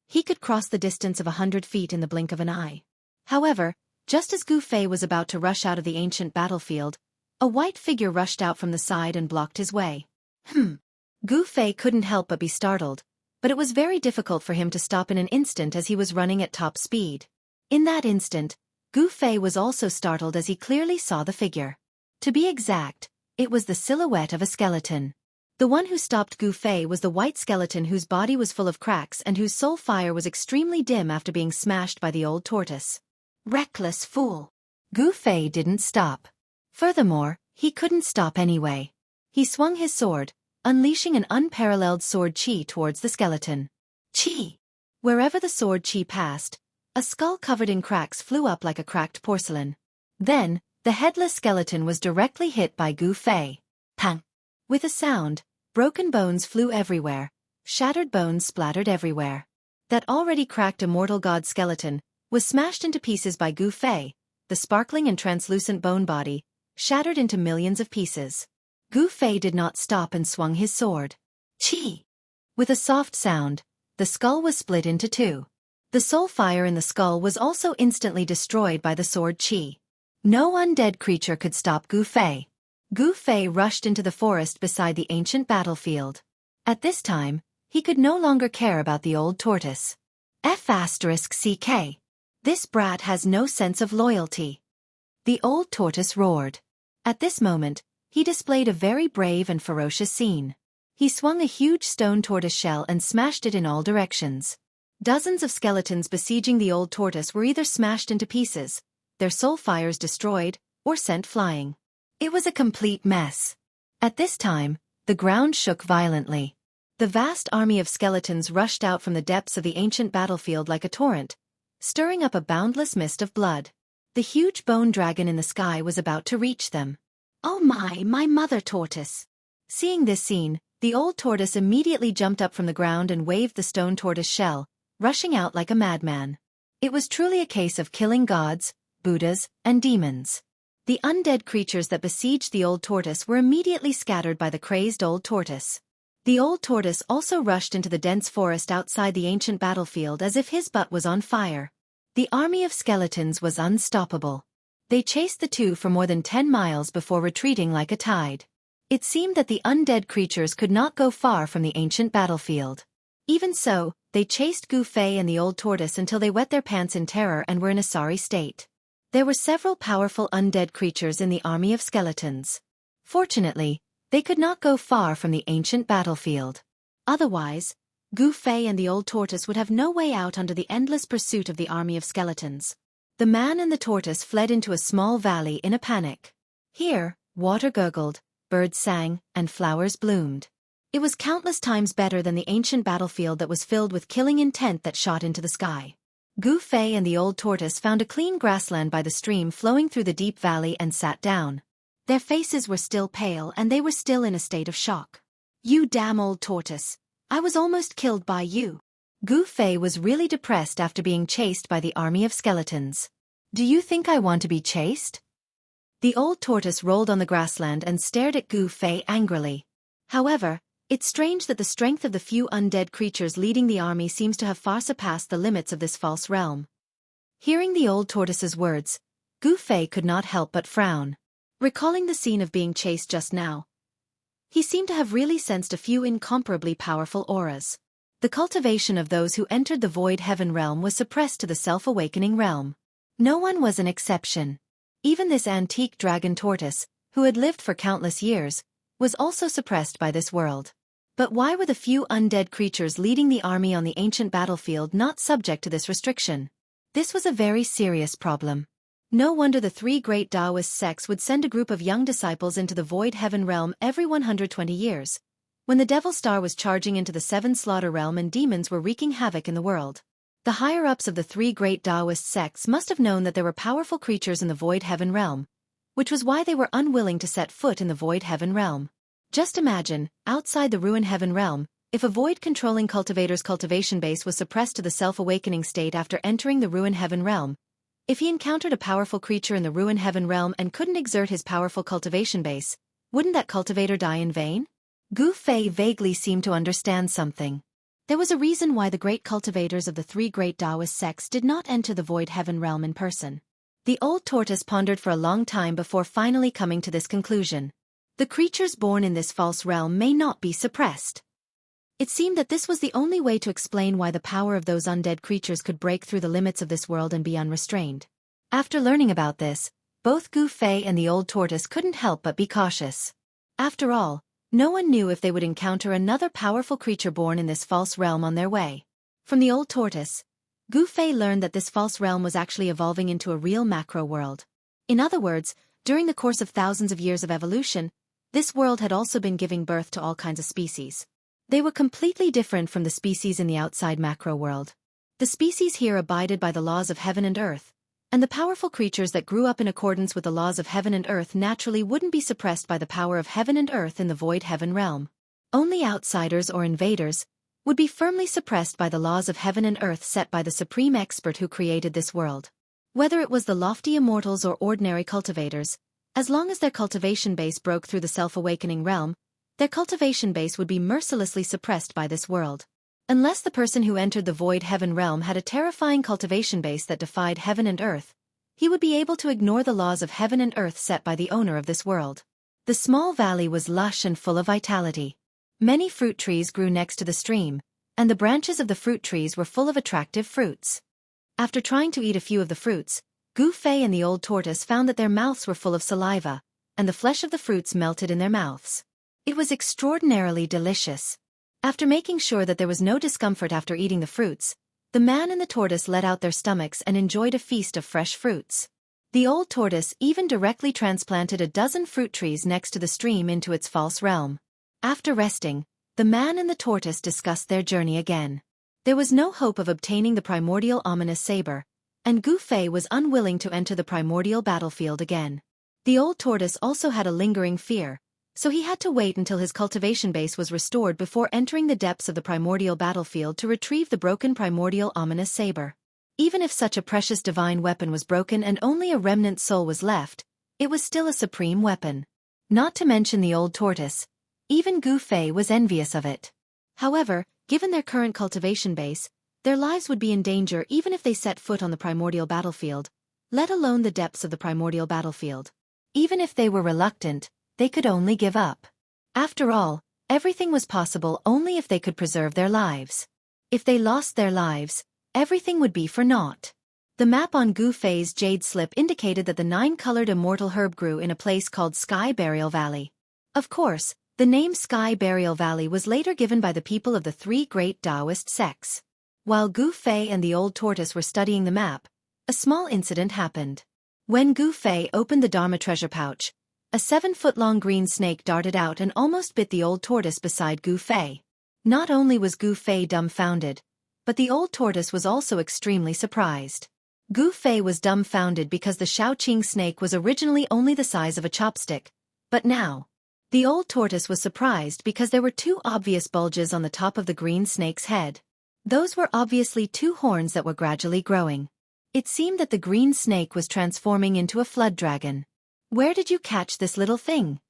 he could cross the distance of 100 feet in the blink of an eye. However, just as Gu Fei was about to rush out of the ancient battlefield, a white figure rushed out from the side and blocked his way. Gu Fei couldn't help but be startled, but it was very difficult for him to stop in an instant as he was running at top speed. In that instant, Gu Fei was also startled as he clearly saw the figure. To be exact, it was the silhouette of a skeleton. The one who stopped Gu Fei was the white skeleton whose body was full of cracks and whose soul fire was extremely dim after being smashed by the old tortoise. Reckless fool! Gu Fei didn't stop. Furthermore, he couldn't stop anyway. He swung his sword, unleashing an unparalleled sword chi towards the skeleton. Chi! Wherever the sword chi passed, a skull covered in cracks flew up like a cracked porcelain. Then, the headless skeleton was directly hit by Gu Fei. Pang! With a sound, broken bones flew everywhere, shattered bones splattered everywhere. That already cracked immortal god skeleton was smashed into pieces by Gu Fei, the sparkling and translucent bone body, shattered into millions of pieces. Gu Fei did not stop and swung his sword. Chi! With a soft sound, the skull was split into 2. The soul fire in the skull was also instantly destroyed by the sword chi. No undead creature could stop Gu Fei. Gu Fei rushed into the forest beside the ancient battlefield. At this time, he could no longer care about the old tortoise. F***CK. This brat has no sense of loyalty. The old tortoise roared. At this moment, he displayed a very brave and ferocious scene. He swung a huge stone tortoise shell and smashed it in all directions. Dozens of skeletons besieging the old tortoise were either smashed into pieces, their soul fires destroyed, or sent flying. It was a complete mess. At this time, the ground shook violently. The vast army of skeletons rushed out from the depths of the ancient battlefield like a torrent, stirring up a boundless mist of blood. The huge bone dragon in the sky was about to reach them. Oh my mother tortoise! Seeing this scene, the old tortoise immediately jumped up from the ground and waved the stone tortoise shell, rushing out like a madman. It was truly a case of killing gods, Buddhas, and demons. The undead creatures that besieged the old tortoise were immediately scattered by the crazed old tortoise. The old tortoise also rushed into the dense forest outside the ancient battlefield as if his butt was on fire. The army of skeletons was unstoppable. They chased the two for more than 10 miles before retreating like a tide. It seemed that the undead creatures could not go far from the ancient battlefield. Even so, they chased Gu Fei and the old tortoise until they wet their pants in terror and were in a sorry state. There were several powerful undead creatures in the army of skeletons. Fortunately, they could not go far from the ancient battlefield. Otherwise, Gu Fei and the old tortoise would have no way out under the endless pursuit of the army of skeletons. The man and the tortoise fled into a small valley in a panic. Here, water gurgled, birds sang, and flowers bloomed. It was countless times better than the ancient battlefield that was filled with killing intent that shot into the sky. Gu Fei and the old tortoise found a clean grassland by the stream flowing through the deep valley and sat down. Their faces were still pale and they were still in a state of shock. You damn old tortoise! I was almost killed by you. Gu Fei was really depressed after being chased by the army of skeletons. Do you think I want to be chased? The old tortoise rolled on the grassland and stared at Gu Fei angrily. However, it's strange that the strength of the few undead creatures leading the army seems to have far surpassed the limits of this false realm. Hearing the old tortoise's words, Gu Fei could not help but frown. Recalling the scene of being chased just now, he seemed to have really sensed a few incomparably powerful auras. The cultivation of those who entered the void heaven realm was suppressed to the self-awakening realm. No one was an exception. Even this antique dragon tortoise, who had lived for countless years, was also suppressed by this world. But why were the few undead creatures leading the army on the ancient battlefield not subject to this restriction? This was a very serious problem. No wonder the 3 great Taoist sects would send a group of young disciples into the void heaven realm every 120 years, when the Devil Star was charging into the 7 slaughter realm and demons were wreaking havoc in the world. The higher-ups of the 3 great Taoist sects must have known that there were powerful creatures in the void heaven realm, which was why they were unwilling to set foot in the Void Heaven realm. Just imagine, outside the Ruin Heaven realm, if a void-controlling cultivator's cultivation base was suppressed to the self-awakening state after entering the Ruin Heaven realm. If he encountered a powerful creature in the Ruin Heaven realm and couldn't exert his powerful cultivation base, wouldn't that cultivator die in vain? Gu Fei vaguely seemed to understand something. There was a reason why the great cultivators of the three great Taoist sects did not enter the Void Heaven realm in person. The old tortoise pondered for a long time before finally coming to this conclusion. The creatures born in this false realm may not be suppressed. It seemed that this was the only way to explain why the power of those undead creatures could break through the limits of this world and be unrestrained. After learning about this, both Gu Fei and the old tortoise couldn't help but be cautious. After all, no one knew if they would encounter another powerful creature born in this false realm on their way. From the old tortoise, Gu Fei learned that this false realm was actually evolving into a real macro world. In other words, during the course of thousands of years of evolution, this world had also been giving birth to all kinds of species. They were completely different from the species in the outside macro world. The species here abided by the laws of heaven and earth, and the powerful creatures that grew up in accordance with the laws of heaven and earth naturally wouldn't be suppressed by the power of heaven and earth in the Void Heaven realm. Only outsiders or invaders would be firmly suppressed by the laws of heaven and earth set by the supreme expert who created this world. Whether it was the lofty immortals or ordinary cultivators, as long as their cultivation base broke through the self-awakening realm, their cultivation base would be mercilessly suppressed by this world. Unless the person who entered the Void Heaven realm had a terrifying cultivation base that defied heaven and earth, he would be able to ignore the laws of heaven and earth set by the owner of this world. The small valley was lush and full of vitality. Many fruit trees grew next to the stream, and the branches of the fruit trees were full of attractive fruits. After trying to eat a few of the fruits, Gu Fei and the old tortoise found that their mouths were full of saliva, and the flesh of the fruits melted in their mouths. It was extraordinarily delicious. After making sure that there was no discomfort after eating the fruits, the man and the tortoise let out their stomachs and enjoyed a feast of fresh fruits. The old tortoise even directly transplanted a dozen fruit trees next to the stream into its false realm. After resting, the man and the tortoise discussed their journey again. There was no hope of obtaining the primordial ominous saber, and Gu Fei was unwilling to enter the primordial battlefield again. The old tortoise also had a lingering fear, so he had to wait until his cultivation base was restored before entering the depths of the primordial battlefield to retrieve the broken primordial ominous saber. Even if such a precious divine weapon was broken and only a remnant soul was left, it was still a supreme weapon. Not to mention the old tortoise, even Gu Fei was envious of it. However, given their current cultivation base, their lives would be in danger even if they set foot on the primordial battlefield, let alone the depths of the primordial battlefield. Even if they were reluctant, they could only give up. After all, everything was possible only if they could preserve their lives. If they lost their lives, everything would be for naught. The map on Gu Fei's jade slip indicated that the 9-colored immortal herb grew in a place called Sky Burial Valley. Of course, the name Sky Burial Valley was later given by the people of the three great Taoist sects. While Gu Fei and the old tortoise were studying the map, a small incident happened. When Gu Fei opened the Dharma treasure pouch, a 7-foot-long green snake darted out and almost bit the old tortoise beside Gu Fei. Not only was Gu Fei dumbfounded, but the old tortoise was also extremely surprised. Gu Fei was dumbfounded because the Shaoqing snake was originally only the size of a chopstick, but now, the old tortoise was surprised because there were 2 obvious bulges on the top of the green snake's head. Those were obviously 2 horns that were gradually growing. It seemed that the green snake was transforming into a flood dragon. "Where did you catch this little thing?"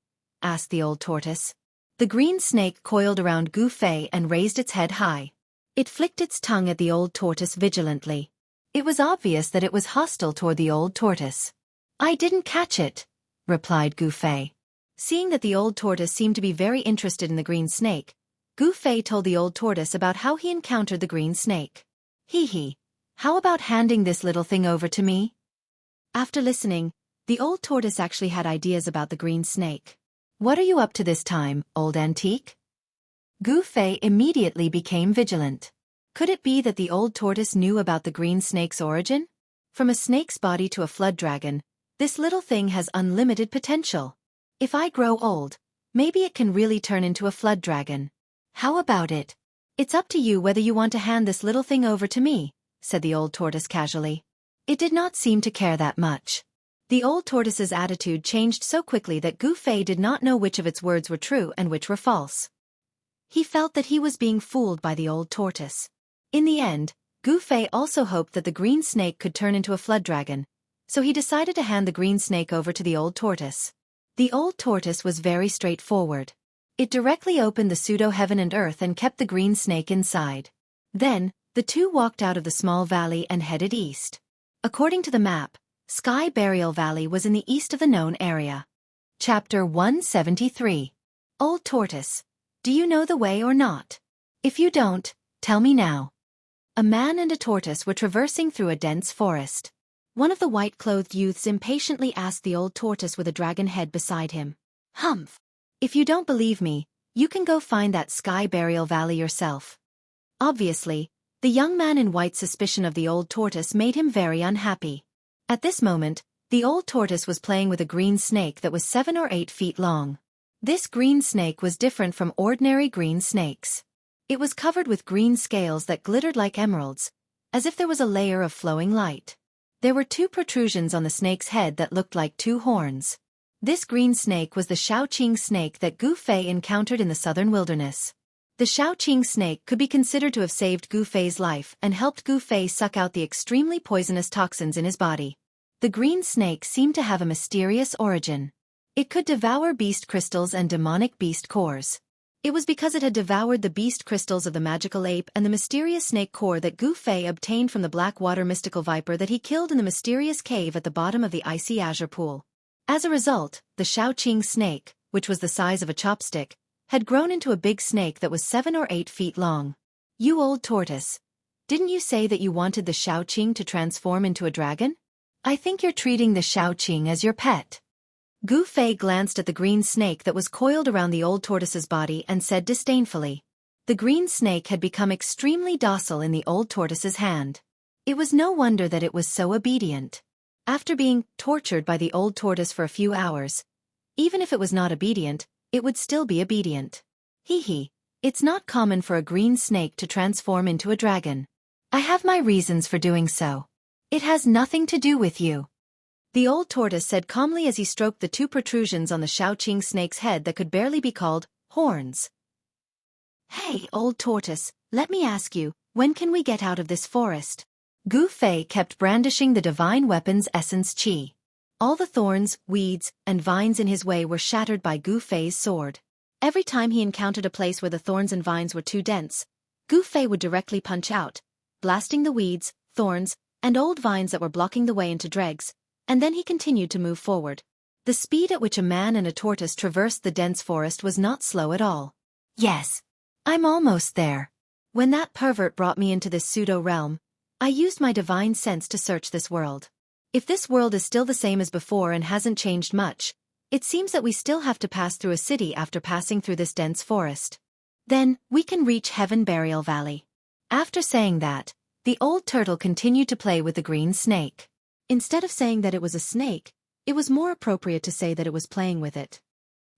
asked the old tortoise. The green snake coiled around Gu Fei and raised its head high. It flicked its tongue at the old tortoise vigilantly. It was obvious that it was hostile toward the old tortoise. "I didn't catch it," replied Gu Fei. Seeing that the old tortoise seemed to be very interested in the green snake, Gu Fei told the old tortoise about how he encountered the green snake. "Hee, how about handing this little thing over to me?" After listening, the old tortoise actually had ideas about the green snake. "What are you up to this time, old antique?" Gu Fei immediately became vigilant. Could it be that the old tortoise knew about the green snake's origin? From a snake's body to a flood dragon, this little thing has unlimited potential. If I grow old, maybe it can really turn into a flood dragon. How about it? "It's up to you whether you want to hand this little thing over to me," said the old tortoise casually. It did not seem to care that much. The old tortoise's attitude changed so quickly that Gu Fei did not know which of its words were true and which were false. He felt that he was being fooled by the old tortoise. In the end, Gu Fei also hoped that the green snake could turn into a flood dragon, so he decided to hand the green snake over to the old tortoise. The old tortoise was very straightforward. It directly opened the pseudo-heaven and earth and kept the green snake inside. Then, the two walked out of the small valley and headed east. According to the map, Sky Burial Valley was in the east of the known area. Chapter 173. Old Tortoise, do you know the way or not? If you don't, tell me now. A man and a tortoise were traversing through a dense forest. One of the white-clothed youths impatiently asked the old tortoise with a dragon head beside him. Humph! If you don't believe me, you can go find that Sky Burial Valley yourself. Obviously, the young man in white's suspicion of the old tortoise made him very unhappy. At this moment, the old tortoise was playing with a green snake that was 7 or 8 feet long. This green snake was different from ordinary green snakes. It was covered with green scales that glittered like emeralds, as if there was a layer of flowing light. There were 2 protrusions on the snake's head that looked like 2 horns. This green snake was the Shaoqing snake that Gu Fei encountered in the southern wilderness. The Shaoqing snake could be considered to have saved Gu Fei's life and helped Gu Fei suck out the extremely poisonous toxins in his body. The green snake seemed to have a mysterious origin. It could devour beast crystals and demonic beast cores. It was because it had devoured the beast crystals of the magical ape and the mysterious snake core that Gu Fei obtained from the Blackwater mystical viper that he killed in the mysterious cave at the bottom of the icy azure pool. As a result, the Shaoqing snake, which was the size of a chopstick, had grown into a big snake that was 7 or 8 feet long. You old tortoise, didn't you say that you wanted the Shaoqing to transform into a dragon? I think you're treating the Shaoqing as your pet. Gu Fei glanced at the green snake that was coiled around the old tortoise's body and said disdainfully. The green snake had become extremely docile in the old tortoise's hand. It was no wonder that it was so obedient. After being tortured by the old tortoise for a few hours, even if it was not obedient, it would still be obedient. Hee, it's not common for a green snake to transform into a dragon. I have my reasons for doing so. It has nothing to do with you. The old tortoise said calmly as he stroked the 2 protrusions on the Shaoqing snake's head that could barely be called horns. Hey, old tortoise, let me ask you, when can we get out of this forest? Gu Fei kept brandishing the divine weapon's essence qi. All the thorns, weeds, and vines in his way were shattered by Gu Fei's sword. Every time he encountered a place where the thorns and vines were too dense, Gu Fei would directly punch out, blasting the weeds, thorns, and old vines that were blocking the way into dregs, and then he continued to move forward. The speed at which a man and a tortoise traversed the dense forest was not slow at all. Yes, I'm almost there. When that pervert brought me into this pseudo-realm, I used my divine sense to search this world. If this world is still the same as before and hasn't changed much, it seems that we still have to pass through a city after passing through this dense forest. Then, we can reach Heaven Burial Valley. After saying that, the old turtle continued to play with the green snake. Instead of saying that it was a snake, it was more appropriate to say that it was playing with it.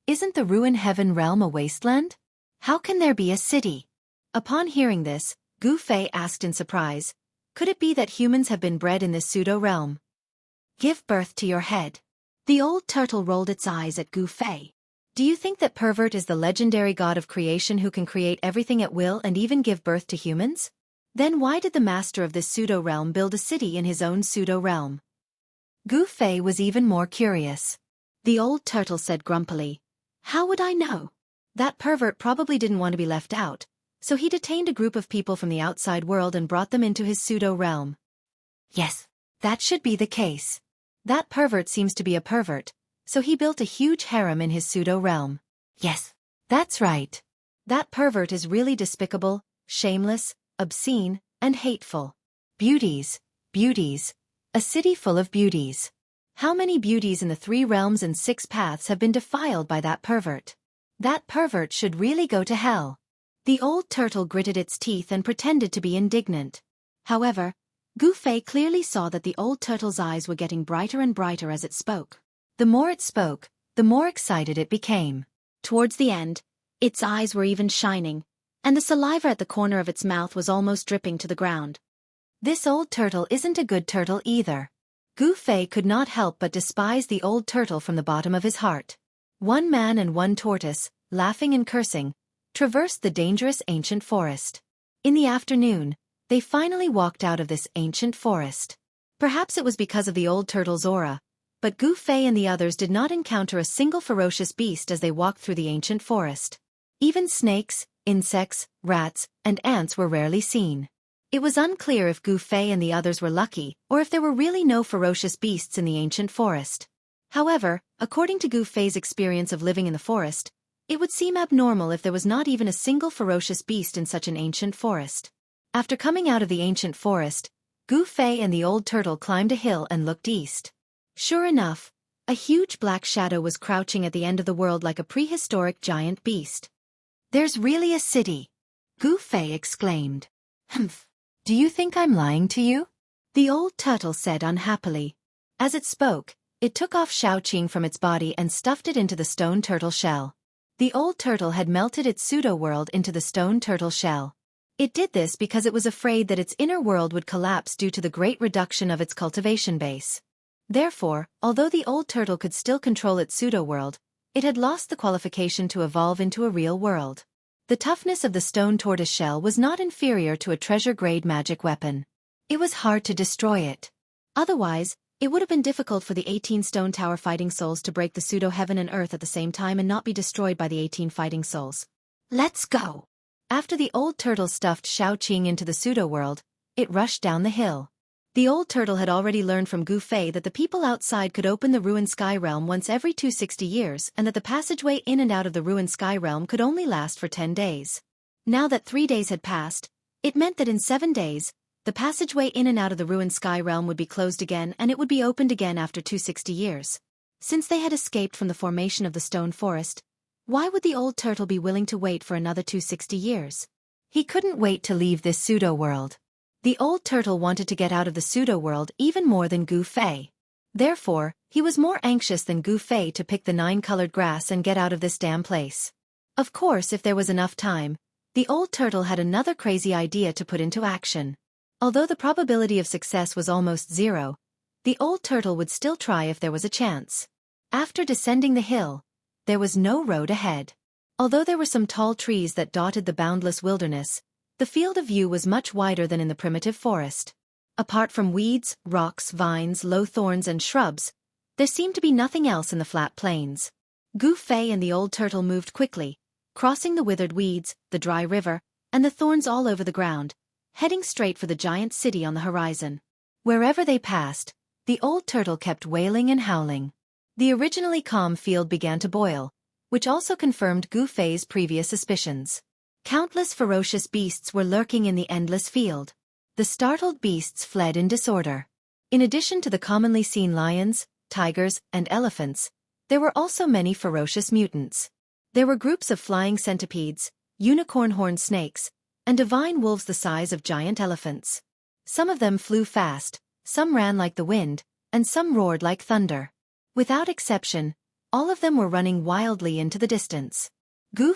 Isn't the ruined heaven realm a wasteland? How can there be a city? Upon hearing this, Gu Fei asked in surprise, could it be that humans have been bred in this pseudo-realm? Give birth to your head. The old turtle rolled its eyes at Gu Fei. Do you think that pervert is the legendary god of creation who can create everything at will and even give birth to humans? Then why did the master of this pseudo-realm build a city in his own pseudo-realm? Gu Fei was even more curious. The old turtle said grumpily, how would I know? That pervert probably didn't want to be left out, so he detained a group of people from the outside world and brought them into his pseudo-realm. Yes, that should be the case. That pervert seems to be a pervert, so he built a huge harem in his pseudo-realm. Yes, that's right. That pervert is really despicable, shameless, obscene, and hateful. Beauties, beauties. A city full of beauties. How many beauties in the 3 realms and 6 paths have been defiled by that pervert? That pervert should really go to hell. The old turtle gritted its teeth and pretended to be indignant. However, Gu Fei clearly saw that the old turtle's eyes were getting brighter and brighter as it spoke. The more it spoke, the more excited it became. Towards the end, its eyes were even shining, and the saliva at the corner of its mouth was almost dripping to the ground. This old turtle isn't a good turtle either. Fei could not help but despise the old turtle from the bottom of his heart. One man and one tortoise, laughing and cursing, traversed the dangerous ancient forest. In the afternoon, they finally walked out of this ancient forest. Perhaps it was because of the old turtle's aura, but Fei and the others did not encounter a single ferocious beast as they walked through the ancient forest. Even snakes, insects, rats, and ants were rarely seen. It was unclear if Fei and the others were lucky, or if there were really no ferocious beasts in the ancient forest. However, according to Fei's experience of living in the forest, it would seem abnormal if there was not even a single ferocious beast in such an ancient forest. After coming out of the ancient forest, Fei and the old turtle climbed a hill and looked east. Sure enough, a huge black shadow was crouching at the end of the world like a prehistoric giant beast. "There's really a city," Fei exclaimed. "Humph. Do you think I'm lying to you?" the old turtle said unhappily. As it spoke, it took off Xiaoqing from its body and stuffed it into the stone turtle shell. The old turtle had melted its pseudo-world into the stone turtle shell. It did this because it was afraid that its inner world would collapse due to the great reduction of its cultivation base. Therefore, although the old turtle could still control its pseudo-world, it had lost the qualification to evolve into a real world. The toughness of the stone tortoise shell was not inferior to a treasure-grade magic weapon. It was hard to destroy it. Otherwise, it would have been difficult for the 18 stone tower fighting souls to break the pseudo-heaven and earth at the same time and not be destroyed by the 18 fighting souls. "Let's go!" After the old turtle stuffed Xiaoqing into the pseudo-world, it rushed down the hill. The old turtle had already learned from Fei that the people outside could open the ruined sky realm once every 260 years and that the passageway in and out of the ruined sky realm could only last for 10 days. Now that 3 days had passed, it meant that in 7 days, the passageway in and out of the ruined sky realm would be closed again and it would be opened again after 260 years. Since they had escaped from the formation of the stone forest, why would the old turtle be willing to wait for another 260 years? He couldn't wait to leave this pseudo-world. The old turtle wanted to get out of the pseudo-world even more than Fei. Therefore, he was more anxious than Fei to pick the 9-colored grass and get out of this damn place. Of course, if there was enough time, the old turtle had another crazy idea to put into action. Although the probability of success was almost zero, the old turtle would still try if there was a chance. After descending the hill, there was no road ahead. Although there were some tall trees that dotted the boundless wilderness, the field of view was much wider than in the primitive forest. Apart from weeds, rocks, vines, low thorns and shrubs, there seemed to be nothing else in the flat plains. Fei and the old turtle moved quickly, crossing the withered weeds, the dry river, and the thorns all over the ground, heading straight for the giant city on the horizon. Wherever they passed, the old turtle kept wailing and howling. The originally calm field began to boil, which also confirmed Fei's previous suspicions. Countless ferocious beasts were lurking in the endless field. The startled beasts fled in disorder. In addition to the commonly seen lions, tigers, and elephants, there were also many ferocious mutants. There were groups of flying centipedes, unicorn-horned snakes, and divine wolves the size of giant elephants. Some of them flew fast, some ran like the wind, and some roared like thunder. Without exception, all of them were running wildly into the distance.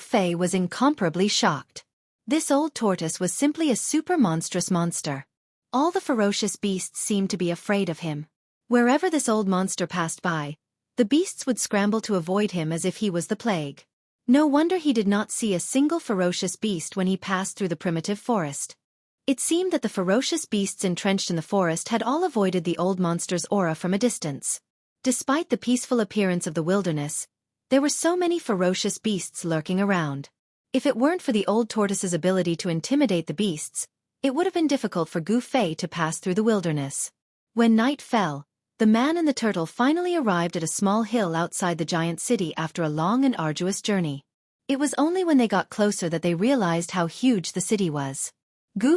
Fei was incomparably shocked. This old tortoise was simply a super monstrous monster. All the ferocious beasts seemed to be afraid of him. Wherever this old monster passed by, the beasts would scramble to avoid him as if he was the plague. No wonder he did not see a single ferocious beast when he passed through the primitive forest. It seemed that the ferocious beasts entrenched in the forest had all avoided the old monster's aura from a distance. Despite the peaceful appearance of the wilderness, there were so many ferocious beasts lurking around. If it weren't for the old tortoise's ability to intimidate the beasts, it would have been difficult for Fei to pass through the wilderness. When night fell, the man and the turtle finally arrived at a small hill outside the giant city after a long and arduous journey. It was only when they got closer that they realized how huge the city was.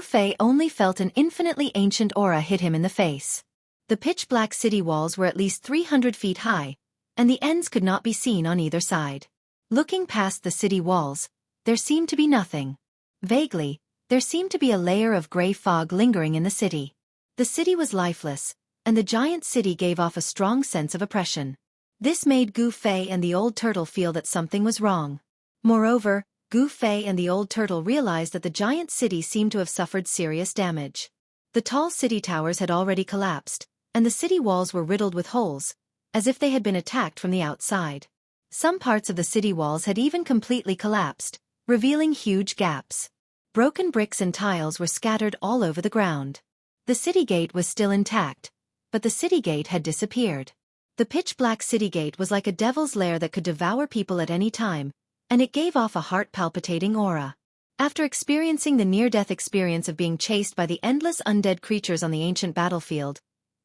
Fei only felt an infinitely ancient aura hit him in the face. The pitch-black city walls were at least 300 feet high, and the ends could not be seen on either side. Looking past the city walls, there seemed to be nothing. Vaguely, there seemed to be a layer of gray fog lingering in the city. The city was lifeless, and the giant city gave off a strong sense of oppression. This made Fei and the old turtle feel that something was wrong. Moreover, Fei and the old turtle realized that the giant city seemed to have suffered serious damage. The tall city towers had already collapsed, and the city walls were riddled with holes, as if they had been attacked from the outside. Some parts of the city walls had even completely collapsed, revealing huge gaps. Broken bricks and tiles were scattered all over the ground. The city gate was still intact, but the city gate had disappeared. The pitch-black city gate was like a devil's lair that could devour people at any time, and it gave off a heart-palpitating aura. After experiencing the near-death experience of being chased by the endless undead creatures on the ancient battlefield,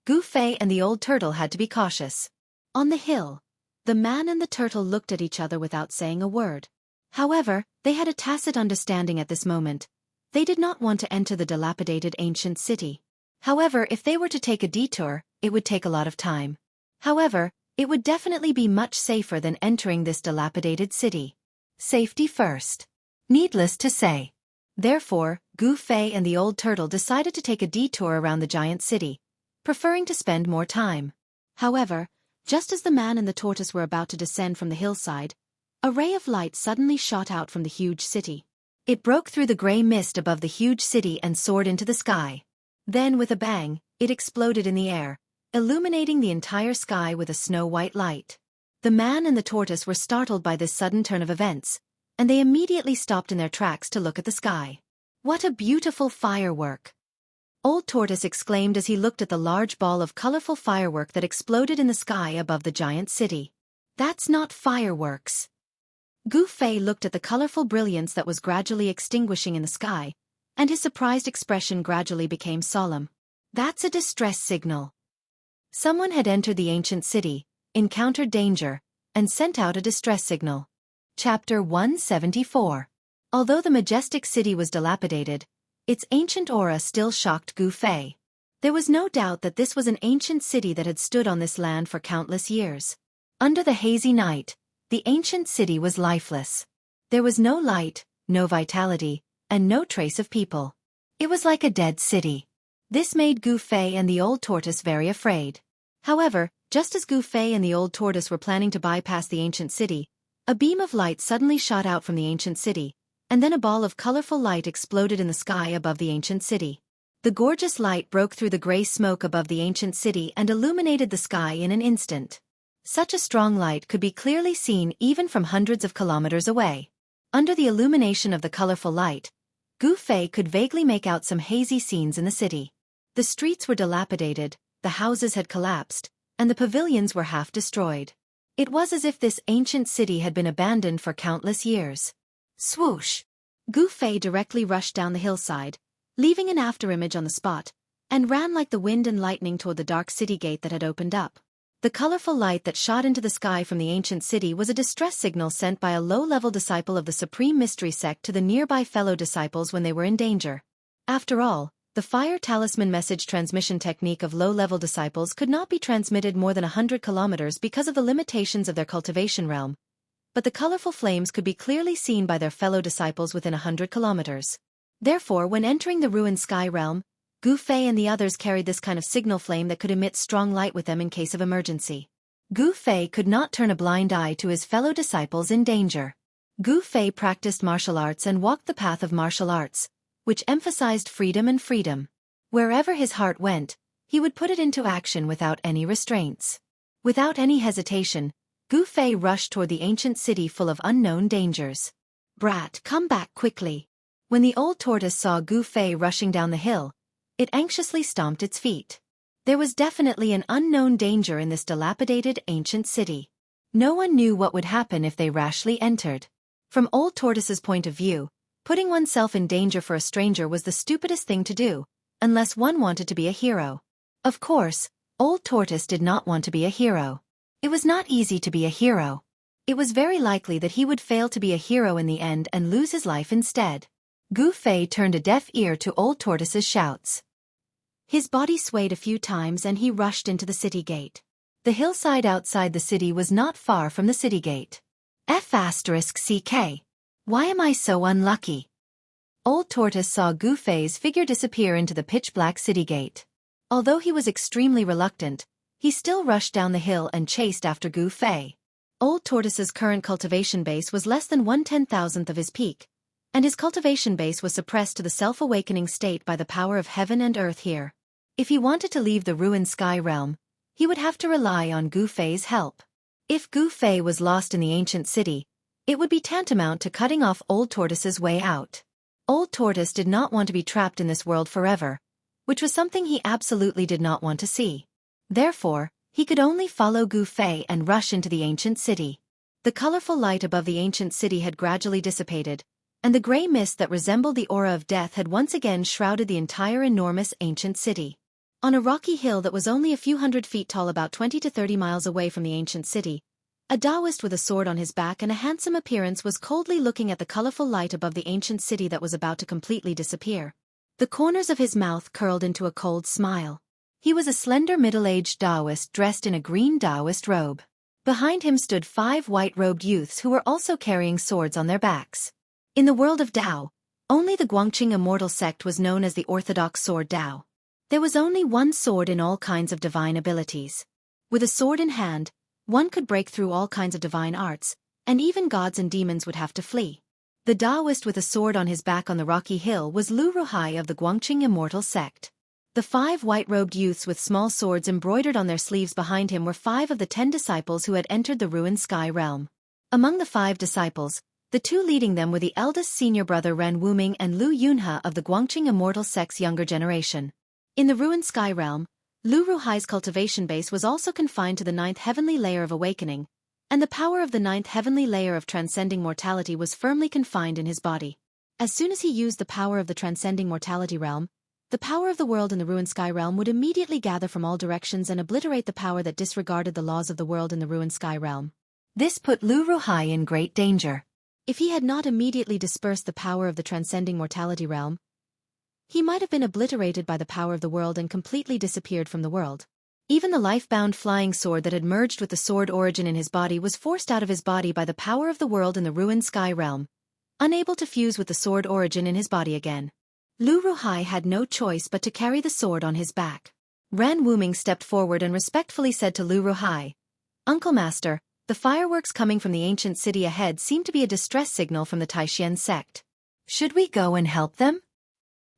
Gu-Fei and the old turtle had to be cautious. On the hill, the man and the turtle looked at each other without saying a word. However, they had a tacit understanding at this moment. They did not want to enter the dilapidated ancient city. However, if they were to take a detour, it would take a lot of time. However, it would definitely be much safer than entering this dilapidated city. Safety first. Needless to say. Therefore, Gu-Fei and the old turtle decided to take a detour around the giant city, preferring to spend more time. However, just as the man and the tortoise were about to descend from the hillside, a ray of light suddenly shot out from the huge city. It broke through the gray mist above the huge city and soared into the sky. Then, with a bang, it exploded in the air, illuminating the entire sky with a snow-white light. The man and the tortoise were startled by this sudden turn of events, and they immediately stopped in their tracks to look at the sky. What a beautiful firework! Old Tortoise exclaimed as he looked at the large ball of colorful firework that exploded in the sky above the giant city. That's not fireworks. Gu-Fei looked at the colorful brilliance that was gradually extinguishing in the sky, and his surprised expression gradually became solemn. That's a distress signal. Someone had entered the ancient city, encountered danger, and sent out a distress signal. Chapter 174. Although the majestic city was dilapidated, its ancient aura still shocked Gu-Fei. There was no doubt that this was an ancient city that had stood on this land for countless years. Under the hazy night, the ancient city was lifeless. There was no light, no vitality, and no trace of people. It was like a dead city. This made Gu-Fei and the old tortoise very afraid. However, just as Gu-Fei and the old tortoise were planning to bypass the ancient city, a beam of light suddenly shot out from the ancient city, and then a ball of colorful light exploded in the sky above the ancient city. The gorgeous light broke through the gray smoke above the ancient city and illuminated the sky in an instant. Such a strong light could be clearly seen even from hundreds of kilometers away. Under the illumination of the colorful light, Gu-Fei could vaguely make out some hazy scenes in the city. The streets were dilapidated, the houses had collapsed, and the pavilions were half destroyed. It was as if this ancient city had been abandoned for countless years. Swoosh! Gu-Fei directly rushed down the hillside, leaving an afterimage on the spot, and ran like the wind and lightning toward the dark city gate that had opened up. The colorful light that shot into the sky from the ancient city was a distress signal sent by a low-level disciple of the Supreme Mystery Sect to the nearby fellow disciples when they were in danger. After all, the fire talisman message transmission technique of low-level disciples could not be transmitted more than 100 kilometers because of the limitations of their cultivation realm, but the colorful flames could be clearly seen by their fellow disciples within 100 kilometers. Therefore, when entering the ruined sky realm, Gu-Fei and the others carried this kind of signal flame that could emit strong light with them in case of emergency. Gu-Fei could not turn a blind eye to his fellow disciples in danger. Gu-Fei practiced martial arts and walked the path of martial arts, which emphasized freedom and freedom. Wherever his heart went, he would put it into action without any restraints. Without any hesitation, Gu-Fei rushed toward the ancient city full of unknown dangers. Brat, come back quickly. When the old tortoise saw Gu-Fei rushing down the hill, it anxiously stomped its feet. There was definitely an unknown danger in this dilapidated ancient city. No one knew what would happen if they rashly entered. From Old Tortoise's point of view, putting oneself in danger for a stranger was the stupidest thing to do, unless one wanted to be a hero. Of course, Old Tortoise did not want to be a hero. It was not easy to be a hero. It was very likely that he would fail to be a hero in the end and lose his life instead. Gu-Fei turned a deaf ear to Old Tortoise's shouts. His body swayed a few times and he rushed into the city gate. The hillside outside the city was not far from the city gate. F***CK. Why am I so unlucky? Old Tortoise saw Gu-Fei's figure disappear into the pitch-black city gate. Although he was extremely reluctant, he still rushed down the hill and chased after Gu-Fei. Old Tortoise's current cultivation base was less than 1/10,000th of his peak, and his cultivation base was suppressed to the self-awakening state by the power of heaven and earth here. If he wanted to leave the ruined sky realm, he would have to rely on Gu Fei's help. If Gu Fei was lost in the ancient city, it would be tantamount to cutting off Old Tortoise's way out. Old Tortoise did not want to be trapped in this world forever, which was something he absolutely did not want to see. Therefore, he could only follow Gu Fei and rush into the ancient city. The colorful light above the ancient city had gradually dissipated, and the gray mist that resembled the aura of death had once again shrouded the entire enormous ancient city. On a rocky hill that was only a few hundred feet tall, about 20 to 30 miles away from the ancient city, a Taoist with a sword on his back and a handsome appearance was coldly looking at the colorful light above the ancient city that was about to completely disappear. The corners of his mouth curled into a cold smile. He was a slender middle-aged Taoist dressed in a green Taoist robe. Behind him stood 5 white-robed youths who were also carrying swords on their backs. In the world of Tao, only the Guangqing immortal sect was known as the orthodox sword Tao. There was only one sword in all kinds of divine abilities. With a sword in hand, one could break through all kinds of divine arts, and even gods and demons would have to flee. The Taoist with a sword on his back on the rocky hill was Lu Ruhai of the Guangqing immortal sect. The 5 white-robed youths with small swords embroidered on their sleeves behind him were 5 of the 10 disciples who had entered the ruined sky realm. Among the 5 disciples, the 2 leading them were the eldest senior brother Ren Wuming and Lu Yunhe of the Guangqing immortal sect's younger generation. In the ruined sky realm, Lu Ruhai's cultivation base was also confined to the 9th heavenly layer of awakening, and the power of the 9th heavenly layer of transcending mortality was firmly confined in his body. As soon as he used the power of the transcending mortality realm, the power of the world in the ruined sky realm would immediately gather from all directions and obliterate the power that disregarded the laws of the world in the ruined sky realm. This put Lu Ruhai in great danger. If he had not immediately dispersed the power of the transcending mortality realm, he might have been obliterated by the power of the world and completely disappeared from the world. Even the life-bound flying sword that had merged with the sword origin in his body was forced out of his body by the power of the world in the ruined sky realm, unable to fuse with the sword origin in his body again. Lu Ruhai had no choice but to carry the sword on his back. Ran Wuming stepped forward and respectfully said to Lu Ruhai, "Uncle Master, the fireworks coming from the ancient city ahead seem to be a distress signal from the Taishan sect. Should we go and help them?"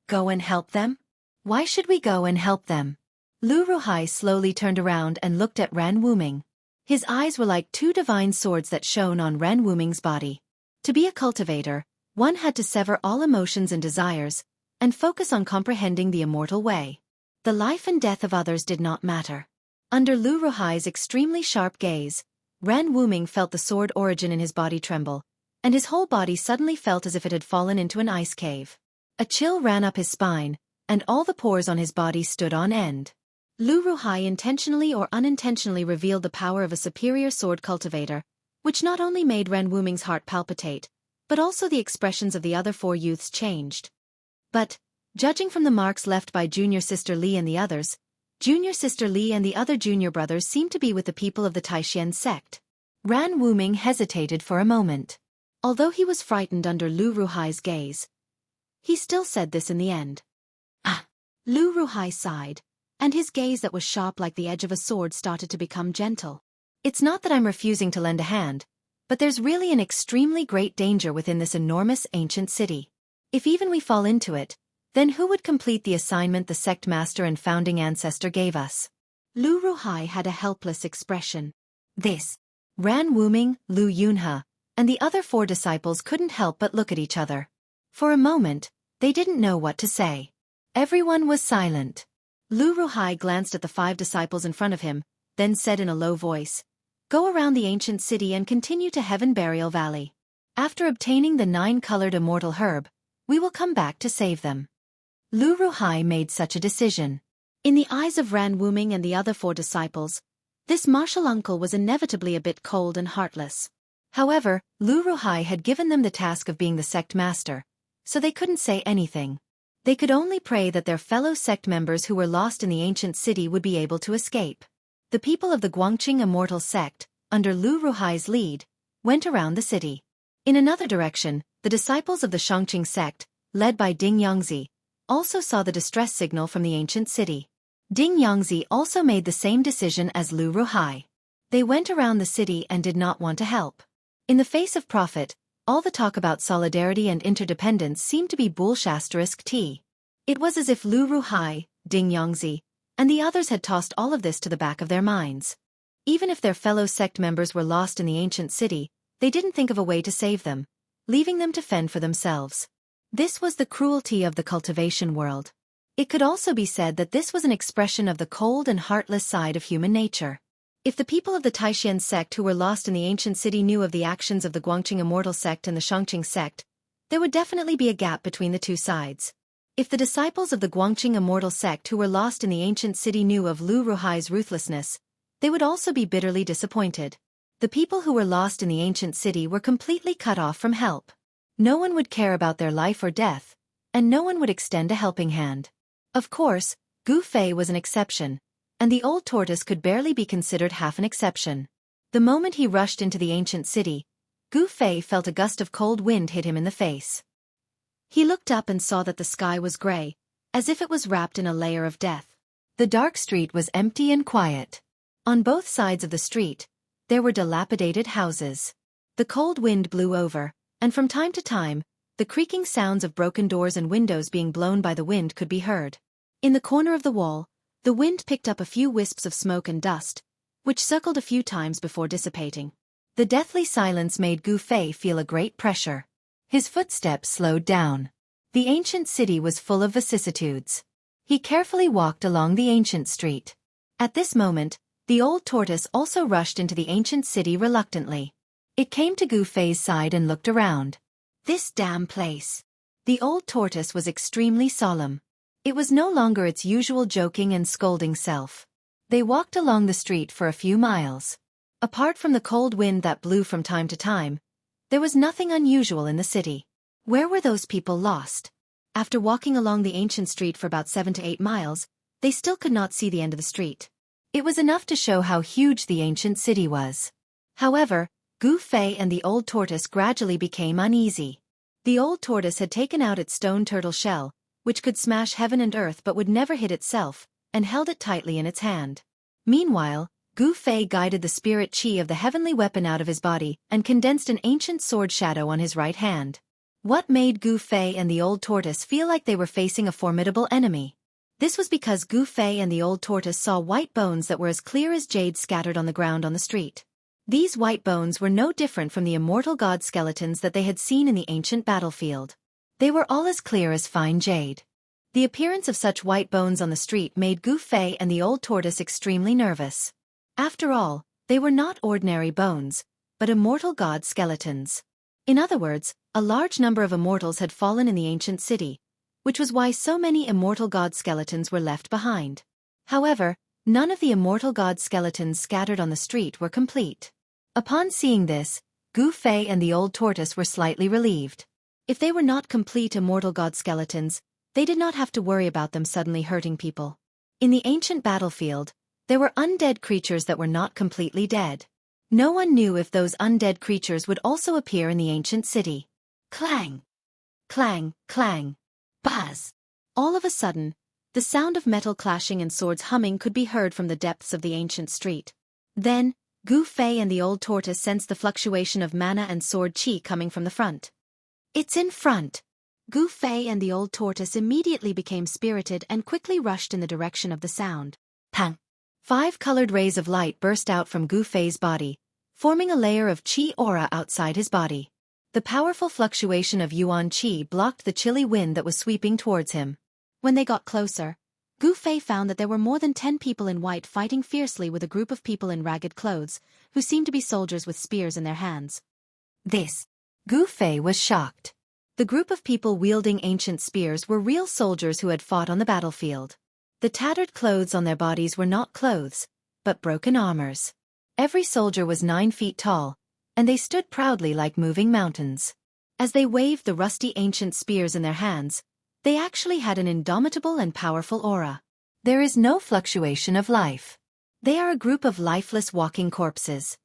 "Go and help them? Why should we go and help them?" Lu Ruhai slowly turned around and looked at Ran Wuming. His eyes were like 2 divine swords that shone on Ran Wuming's body. To be a cultivator, one had to sever all emotions and desires, and focus on comprehending the immortal way. The life and death of others did not matter. Under Lu Ruhai's extremely sharp gaze, Ran Wuming felt the sword origin in his body tremble, and his whole body suddenly felt as if it had fallen into an ice cave. A chill ran up his spine, and all the pores on his body stood on end. Lu Ruhai intentionally or unintentionally revealed the power of a superior sword cultivator, which not only made Ran Wuming's heart palpitate, but also the expressions of the other 4 youths changed. But, judging from the marks left by Junior Sister Li and the others, Junior Sister Li and the other junior brothers seemed to be with the people of the Taishan sect. Ran Wuming hesitated for a moment. Although he was frightened under Lu Ruhai's gaze, he still said this in the end. "Ah!" Lu Ruhai sighed, and his gaze that was sharp like the edge of a sword started to become gentle. "It's not that I'm refusing to lend a hand, but there's really an extremely great danger within this enormous ancient city. If even we fall into it, then who would complete the assignment the sect master and founding ancestor gave us?" Lu Ruhai had a helpless expression. This. Ran Wuming, Lu Yunhe, and the other 4 disciples couldn't help but look at each other. For a moment, they didn't know what to say. Everyone was silent. Lu Ruhai glanced at the 5 disciples in front of him, then said in a low voice, "Go around the ancient city and continue to Heaven Burial Valley. After obtaining the 9-colored immortal herb, we will come back to save them." Lu Ruhai made such a decision. In the eyes of Ran Wuming and the other 4 disciples, this martial uncle was inevitably a bit cold and heartless. However, Lu Ruhai had given them the task of being the sect master, so they couldn't say anything. They could only pray that their fellow sect members who were lost in the ancient city would be able to escape. The people of the Guangqing immortal sect, under Lu Ruhai's lead, went around the city. In another direction, the disciples of the Shangqing sect, led by Ding Yangzi, also saw the distress signal from the ancient city. Ding Yangzi also made the same decision as Lu Ruhai. They went around the city and did not want to help. In the face of profit, all the talk about solidarity and interdependence seemed to be bullshit. It was as if Lu Ruhai, Ding Yangzi, and the others had tossed all of this to the back of their minds. Even if their fellow sect members were lost in the ancient city, they didn't think of a way to save them, leaving them to fend for themselves. This was the cruelty of the cultivation world. It could also be said that this was an expression of the cold and heartless side of human nature. If the people of the Taishan sect who were lost in the ancient city knew of the actions of the Guangqing Immortal sect and the Shangqing sect, there would definitely be a gap between the two sides. If the disciples of the Guangqing Immortal sect who were lost in the ancient city knew of Lu Ruhai's ruthlessness, they would also be bitterly disappointed. The people who were lost in the ancient city were completely cut off from help. No one would care about their life or death, and no one would extend a helping hand. Of course, Gu Fei was an exception, and the old tortoise could barely be considered half an exception. The moment he rushed into the ancient city, Gu Fei felt a gust of cold wind hit him in the face. He looked up and saw that the sky was gray, as if it was wrapped in a layer of death. The dark street was empty and quiet. On both sides of the street, there were dilapidated houses. The cold wind blew over, and from time to time, the creaking sounds of broken doors and windows being blown by the wind could be heard. In the corner of the wall, the wind picked up a few wisps of smoke and dust, which circled a few times before dissipating. The deathly silence made Gu Fei feel a great pressure. His footsteps slowed down. The ancient city was full of vicissitudes. He carefully walked along the ancient street. At this moment, the old tortoise also rushed into the ancient city reluctantly. It came to Gu Fei's side and looked around. This damn place. The old tortoise was extremely solemn. It was no longer its usual joking and scolding self. They walked along the street for a few miles. Apart from the cold wind that blew from time to time, there was nothing unusual in the city. Where were those people lost? After walking along the ancient street for about 7 to 8 miles, they still could not see the end of the street. It was enough to show how huge the ancient city was. However, Gu Fei and the old tortoise gradually became uneasy. The old tortoise had taken out its stone turtle shell, which could smash heaven and earth but would never hit itself, and held it tightly in its hand. Meanwhile, Gu Fei guided the spirit chi of the heavenly weapon out of his body and condensed an ancient sword shadow on his right hand. What made Gu Fei and the old tortoise feel like they were facing a formidable enemy? This was because Gu Fei and the old tortoise saw white bones that were as clear as jade scattered on the ground on the street. These white bones were no different from the immortal god skeletons that they had seen in the ancient battlefield. They were all as clear as fine jade. The appearance of such white bones on the street made Gu Fei and the old tortoise extremely nervous. After all, they were not ordinary bones, but immortal god skeletons. In other words, a large number of immortals had fallen in the ancient city, which was why so many immortal god skeletons were left behind. However, none of the immortal god skeletons scattered on the street were complete. Upon seeing this, Gu Fei and the old tortoise were slightly relieved. If they were not complete immortal god skeletons, they did not have to worry about them suddenly hurting people. In the ancient battlefield, there were undead creatures that were not completely dead. No one knew if those undead creatures would also appear in the ancient city. Clang! Clang, clang! Buzz! All of a sudden, the sound of metal clashing and swords humming could be heard from the depths of the ancient street. Then, Gu Fei and the old tortoise sensed the fluctuation of mana and sword chi coming from the front. It's in front! Gu Fei and the old tortoise immediately became spirited and quickly rushed in the direction of the sound. Pang! 5 colored rays of light burst out from Gu Fei's body, forming a layer of chi aura outside his body. The powerful fluctuation of yuan chi blocked the chilly wind that was sweeping towards him. When they got closer, Gu Fei found that there were more than 10 people in white fighting fiercely with a group of people in ragged clothes, who seemed to be soldiers with spears in their hands. Gu Fei was shocked. The group of people wielding ancient spears were real soldiers who had fought on the battlefield. The tattered clothes on their bodies were not clothes, but broken armors. Every soldier was 9 feet tall, and they stood proudly like moving mountains. As they waved the rusty ancient spears in their hands, they actually had an indomitable and powerful aura. There is no fluctuation of life. They are a group of lifeless walking corpses.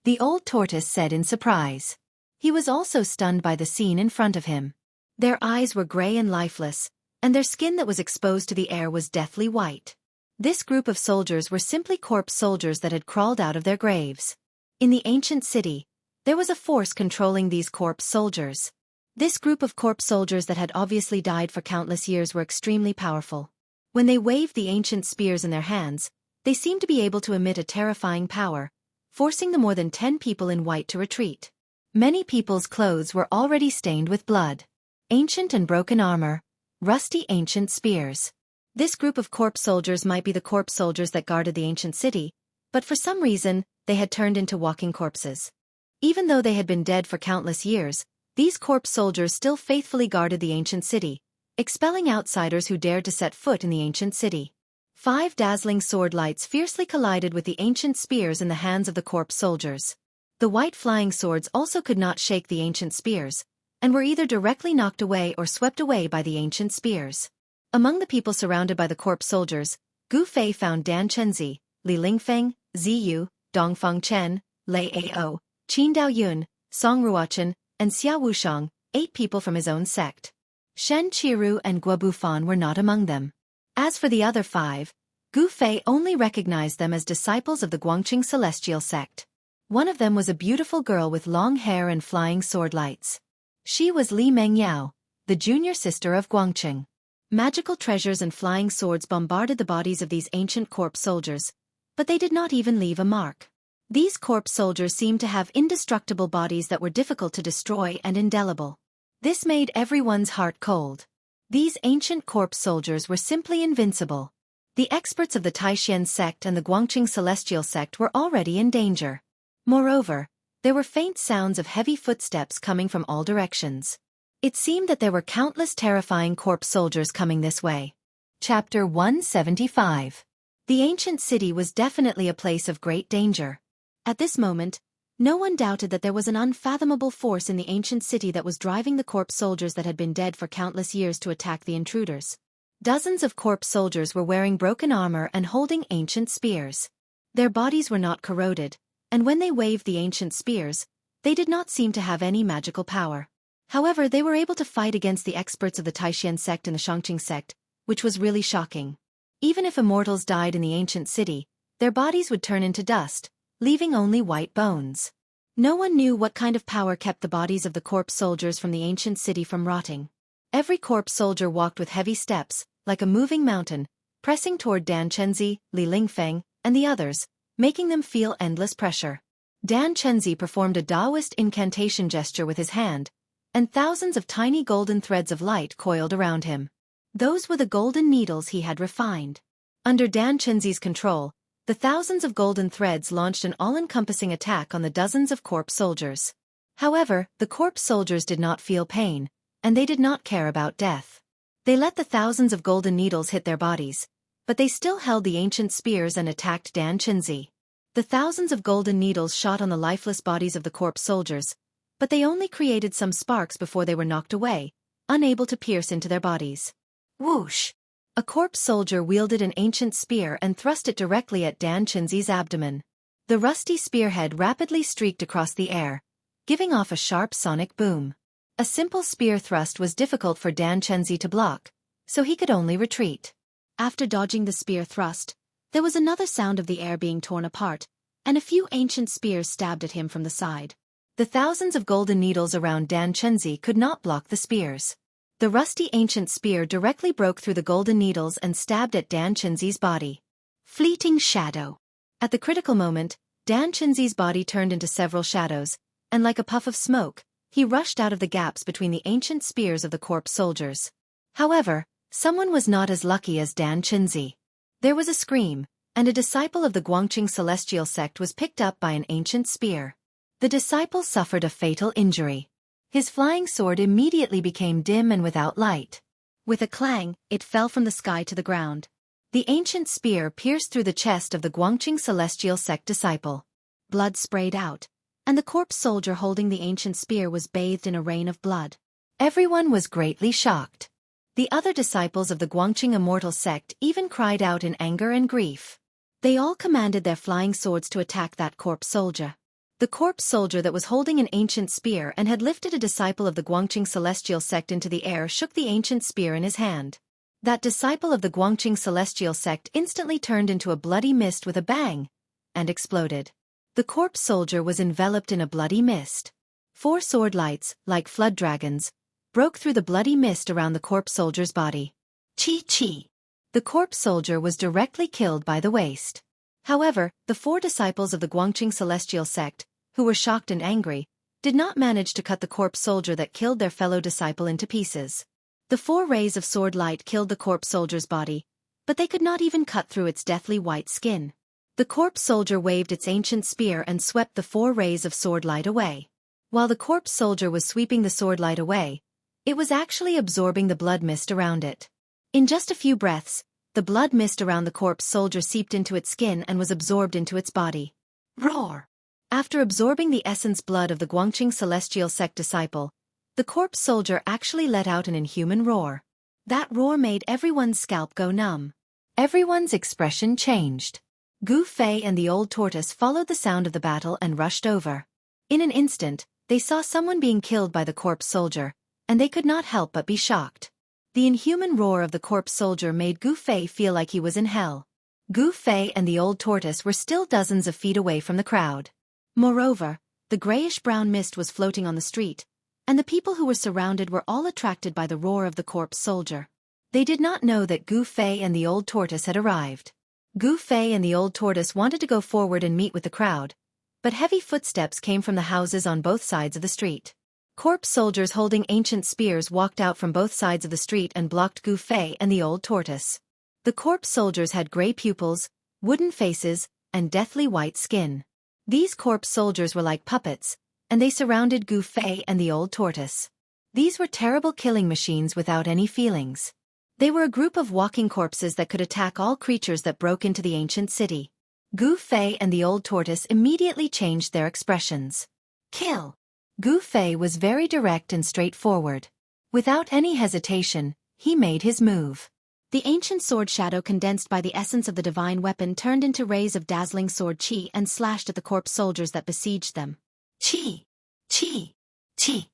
The old tortoise said in surprise. He was also stunned by the scene in front of him. Their eyes were gray and lifeless, and their skin that was exposed to the air was deathly white. This group of soldiers were simply corpse soldiers that had crawled out of their graves. In the ancient city, there was a force controlling these corpse soldiers. This group of corpse soldiers that had obviously died for countless years were extremely powerful. When they waved the ancient spears in their hands, they seemed to be able to emit a terrifying power, forcing the more than 10 people in white to retreat. Many people's clothes were already stained with blood. Ancient and broken armor, rusty ancient spears. This group of corpse soldiers might be the corpse soldiers that guarded the ancient city, but for some reason, they had turned into walking corpses. Even though they had been dead for countless years, these corpse soldiers still faithfully guarded the ancient city, expelling outsiders who dared to set foot in the ancient city. 5 dazzling sword lights fiercely collided with the ancient spears in the hands of the corpse soldiers. The white flying swords also could not shake the ancient spears, and were either directly knocked away or swept away by the ancient spears. Among the people surrounded by the corpse soldiers, Gu Fei found Dan Chenzi, Li Lingfeng, Ziyu, Dongfeng Chen, Lei Ao, Qin Daoyun, Song Ruochen, and Xia Wushang, 8 people from his own sect. Shen Qiru and Guo Bufan were not among them. As for the other 5, Gu Fei only recognized them as disciples of the Guangqing celestial sect. One of them was a beautiful girl with long hair and flying sword lights. She was Li Mengyao, the junior sister of Guangqing. Magical treasures and flying swords bombarded the bodies of these ancient corpse soldiers, but they did not even leave a mark. These corpse soldiers seemed to have indestructible bodies that were difficult to destroy and indelible. This made everyone's heart cold. These ancient corpse soldiers were simply invincible. The experts of the Taishan sect and the Guangqing celestial sect were already in danger. Moreover, there were faint sounds of heavy footsteps coming from all directions. It seemed that there were countless terrifying corpse soldiers coming this way. Chapter 175. The ancient city was definitely a place of great danger. At this moment, no one doubted that there was an unfathomable force in the ancient city that was driving the corpse soldiers that had been dead for countless years to attack the intruders. Dozens of corpse soldiers were wearing broken armor and holding ancient spears. Their bodies were not corroded, and when they waved the ancient spears, they did not seem to have any magical power. However, they were able to fight against the experts of the Taishan sect and the Shangqing sect, which was really shocking. Even if immortals died in the ancient city, their bodies would turn into dust, leaving only white bones. No one knew what kind of power kept the bodies of the corpse soldiers from the ancient city from rotting. Every corpse soldier walked with heavy steps, like a moving mountain, pressing toward Dan Chenzi, Li Lingfeng, and the others, making them feel endless pressure. Dan Chenzi performed a Taoist incantation gesture with his hand, and thousands of tiny golden threads of light coiled around him. Those were the golden needles he had refined. Under Dan Chenzi's control, the thousands of golden threads launched an all-encompassing attack on the dozens of corpse soldiers. However, the corpse soldiers did not feel pain, and they did not care about death. They let the thousands of golden needles hit their bodies, but they still held the ancient spears and attacked Dan Chenzi. The thousands of golden needles shot on the lifeless bodies of the corpse soldiers, but they only created some sparks before they were knocked away, unable to pierce into their bodies. Whoosh! A corpse soldier wielded an ancient spear and thrust it directly at Dan Chenzi's abdomen. The rusty spearhead rapidly streaked across the air, giving off a sharp sonic boom. A simple spear thrust was difficult for Dan Chenzi to block, so he could only retreat. After dodging the spear thrust, there was another sound of the air being torn apart, and a few ancient spears stabbed at him from the side. The thousands of golden needles around Dan Chenzi could not block the spears. The rusty ancient spear directly broke through the golden needles and stabbed at Dan Chenzi's body. Fleeting shadow. At the critical moment, Dan Chenzi's body turned into several shadows, and like a puff of smoke, he rushed out of the gaps between the ancient spears of the corpse soldiers. However, someone was not as lucky as Dan Chenzi. There was a scream, and a disciple of the Guangqing celestial sect was picked up by an ancient spear. The disciple suffered a fatal injury. His flying sword immediately became dim and without light. With a clang, it fell from the sky to the ground. The ancient spear pierced through the chest of the Guangqing celestial sect disciple. Blood sprayed out, and the corpse soldier holding the ancient spear was bathed in a rain of blood. Everyone was greatly shocked. The other disciples of the Guangqing immortal sect even cried out in anger and grief. They all commanded their flying swords to attack that corpse soldier. The corpse soldier that was holding an ancient spear and had lifted a disciple of the Guangqing celestial sect into the air shook the ancient spear in his hand. That disciple of the Guangqing celestial sect instantly turned into a bloody mist with a bang, and exploded. The corpse soldier was enveloped in a bloody mist. 4 sword lights, like flood dragons, broke through the bloody mist around the corpse soldier's body. Chi-chi! The corpse soldier was directly killed by the waste. However, the 4 disciples of the Guangqing celestial sect, who were shocked and angry, did not manage to cut the corpse soldier that killed their fellow disciple into pieces. The 4 rays of sword light killed the corpse soldier's body, but they could not even cut through its deathly white skin. The corpse soldier waved its ancient spear and swept the 4 rays of sword light away. While the corpse soldier was sweeping the sword light away, it was actually absorbing the blood mist around it. In just a few breaths, the blood mist around the corpse soldier seeped into its skin and was absorbed into its body. Roar! After absorbing the essence blood of the Guangqing celestial sect disciple, the corpse soldier actually let out an inhuman roar. That roar made everyone's scalp go numb. Everyone's expression changed. Gu Fei and the old tortoise followed the sound of the battle and rushed over. In an instant, they saw someone being killed by the corpse soldier, and they could not help but be shocked. The inhuman roar of the corpse soldier made Gu Fei feel like he was in hell. Gu Fei and the old tortoise were still dozens of feet away from the crowd. Moreover, the grayish-brown mist was floating on the street, and the people who were surrounded were all attracted by the roar of the corpse soldier. They did not know that Gu Fei and the old tortoise had arrived. Gu Fei and the old tortoise wanted to go forward and meet with the crowd, but heavy footsteps came from the houses on both sides of the street. Corpse soldiers holding ancient spears walked out from both sides of the street and blocked Gu Fei and the old tortoise. The corpse soldiers had gray pupils, wooden faces, and deathly white skin. These corpse soldiers were like puppets, and they surrounded Gu Fei and the old tortoise. These were terrible killing machines without any feelings. They were a group of walking corpses that could attack all creatures that broke into the ancient city. Gu Fei and the old tortoise immediately changed their expressions. Kill! Gu Fei was very direct and straightforward. Without any hesitation, he made his move. The ancient sword shadow condensed by the essence of the divine weapon turned into rays of dazzling sword qi and slashed at the corpse soldiers that besieged them. Qi! Qi! Qi!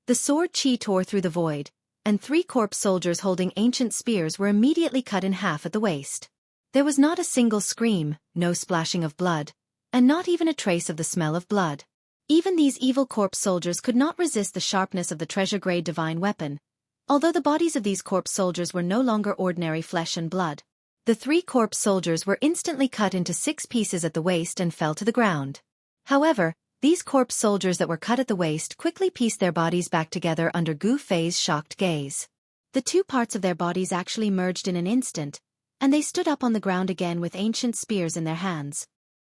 The sword qi tore through the void, and 3 corpse soldiers holding ancient spears were immediately cut in half at the waist. There was not a single scream, no splashing of blood, and not even a trace of the smell of blood. Even these evil corpse soldiers could not resist the sharpness of the treasure-grade divine weapon, although the bodies of these corpse soldiers were no longer ordinary flesh and blood. The 3 corpse soldiers were instantly cut into 6 pieces at the waist and fell to the ground. However, these corpse soldiers that were cut at the waist quickly pieced their bodies back together under Gu Fei's shocked gaze. The 2 parts of their bodies actually merged in an instant, and they stood up on the ground again with ancient spears in their hands.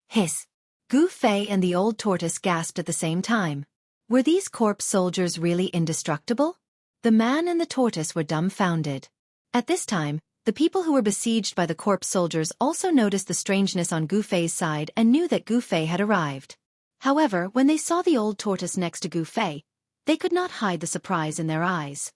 Hiss! Gu Fei and the old tortoise gasped at the same time. Were these corpse soldiers really indestructible? The man and the tortoise were dumbfounded. At this time, the people who were besieged by the corpse soldiers also noticed the strangeness on Gu Fei's side and knew that Gu Fei had arrived. However, when they saw the old tortoise next to Gu Fei, they could not hide the surprise in their eyes.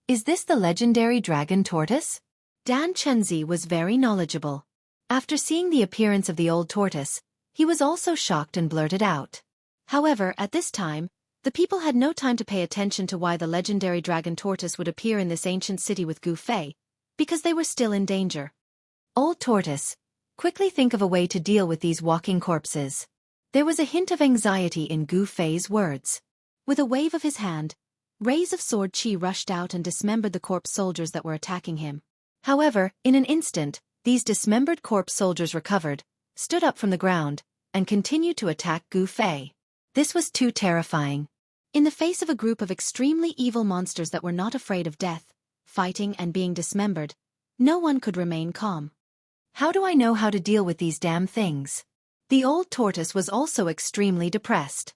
Is this the legendary dragon tortoise? Dan Chenzi was very knowledgeable. After seeing the appearance of the old tortoise, he was also shocked and blurted out. However, at this time, the people had no time to pay attention to why the legendary dragon tortoise would appear in this ancient city with Gu Fei, because they were still in danger. Old tortoise, quickly think of a way to deal with these walking corpses. There was a hint of anxiety in Gu Fei's words. With a wave of his hand, rays of sword qi rushed out and dismembered the corpse soldiers that were attacking him. However, in an instant, these dismembered corpse soldiers recovered, stood up from the ground, and continued to attack Gu Fei. This was too terrifying. In the face of a group of extremely evil monsters that were not afraid of death, fighting and being dismembered, no one could remain calm. How do I know how to deal with these damn things? The old tortoise was also extremely depressed.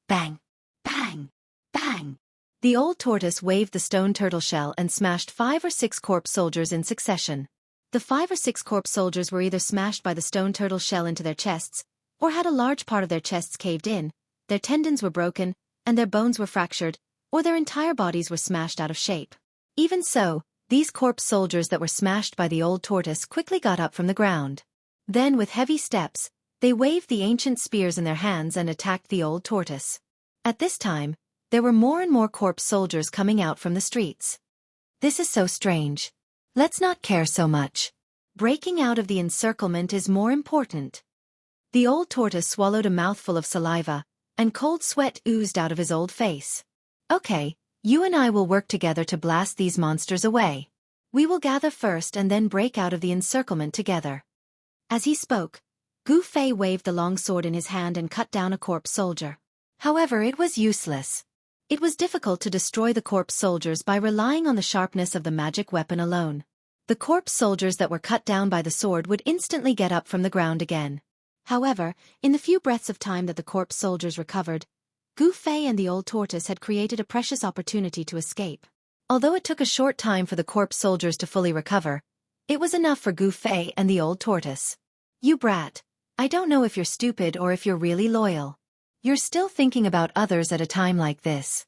Bang! Bang! Bang! The old tortoise waved the stone turtle shell and smashed 5 or 6 corpse soldiers in succession. The 5 or 6 corpse soldiers were either smashed by the stone turtle shell into their chests, or had a large part of their chests caved in, their tendons were broken, and their bones were fractured, or their entire bodies were smashed out of shape. Even so, these corpse soldiers that were smashed by the old tortoise quickly got up from the ground. Then with heavy steps, they waved the ancient spears in their hands and attacked the old tortoise. At this time, there were more and more corpse soldiers coming out from the streets. This is so strange. Let's not care so much. Breaking out of the encirclement is more important. The old tortoise swallowed a mouthful of saliva, and cold sweat oozed out of his old face. Okay, you and I will work together to blast these monsters away. We will gather first and then break out of the encirclement together." As he spoke, Gu Fei waved the long sword in his hand and cut down a corpse soldier. However, it was useless. It was difficult to destroy the corpse soldiers by relying on the sharpness of the magic weapon alone. The corpse soldiers that were cut down by the sword would instantly get up from the ground again. However, in the few breaths of time that the corpse soldiers recovered, Gu Fei and the old tortoise had created a precious opportunity to escape. Although it took a short time for the corpse soldiers to fully recover, it was enough for Gu Fei and the old tortoise. "You brat, I don't know if you're stupid or if you're really loyal. You're still thinking about others at a time like this."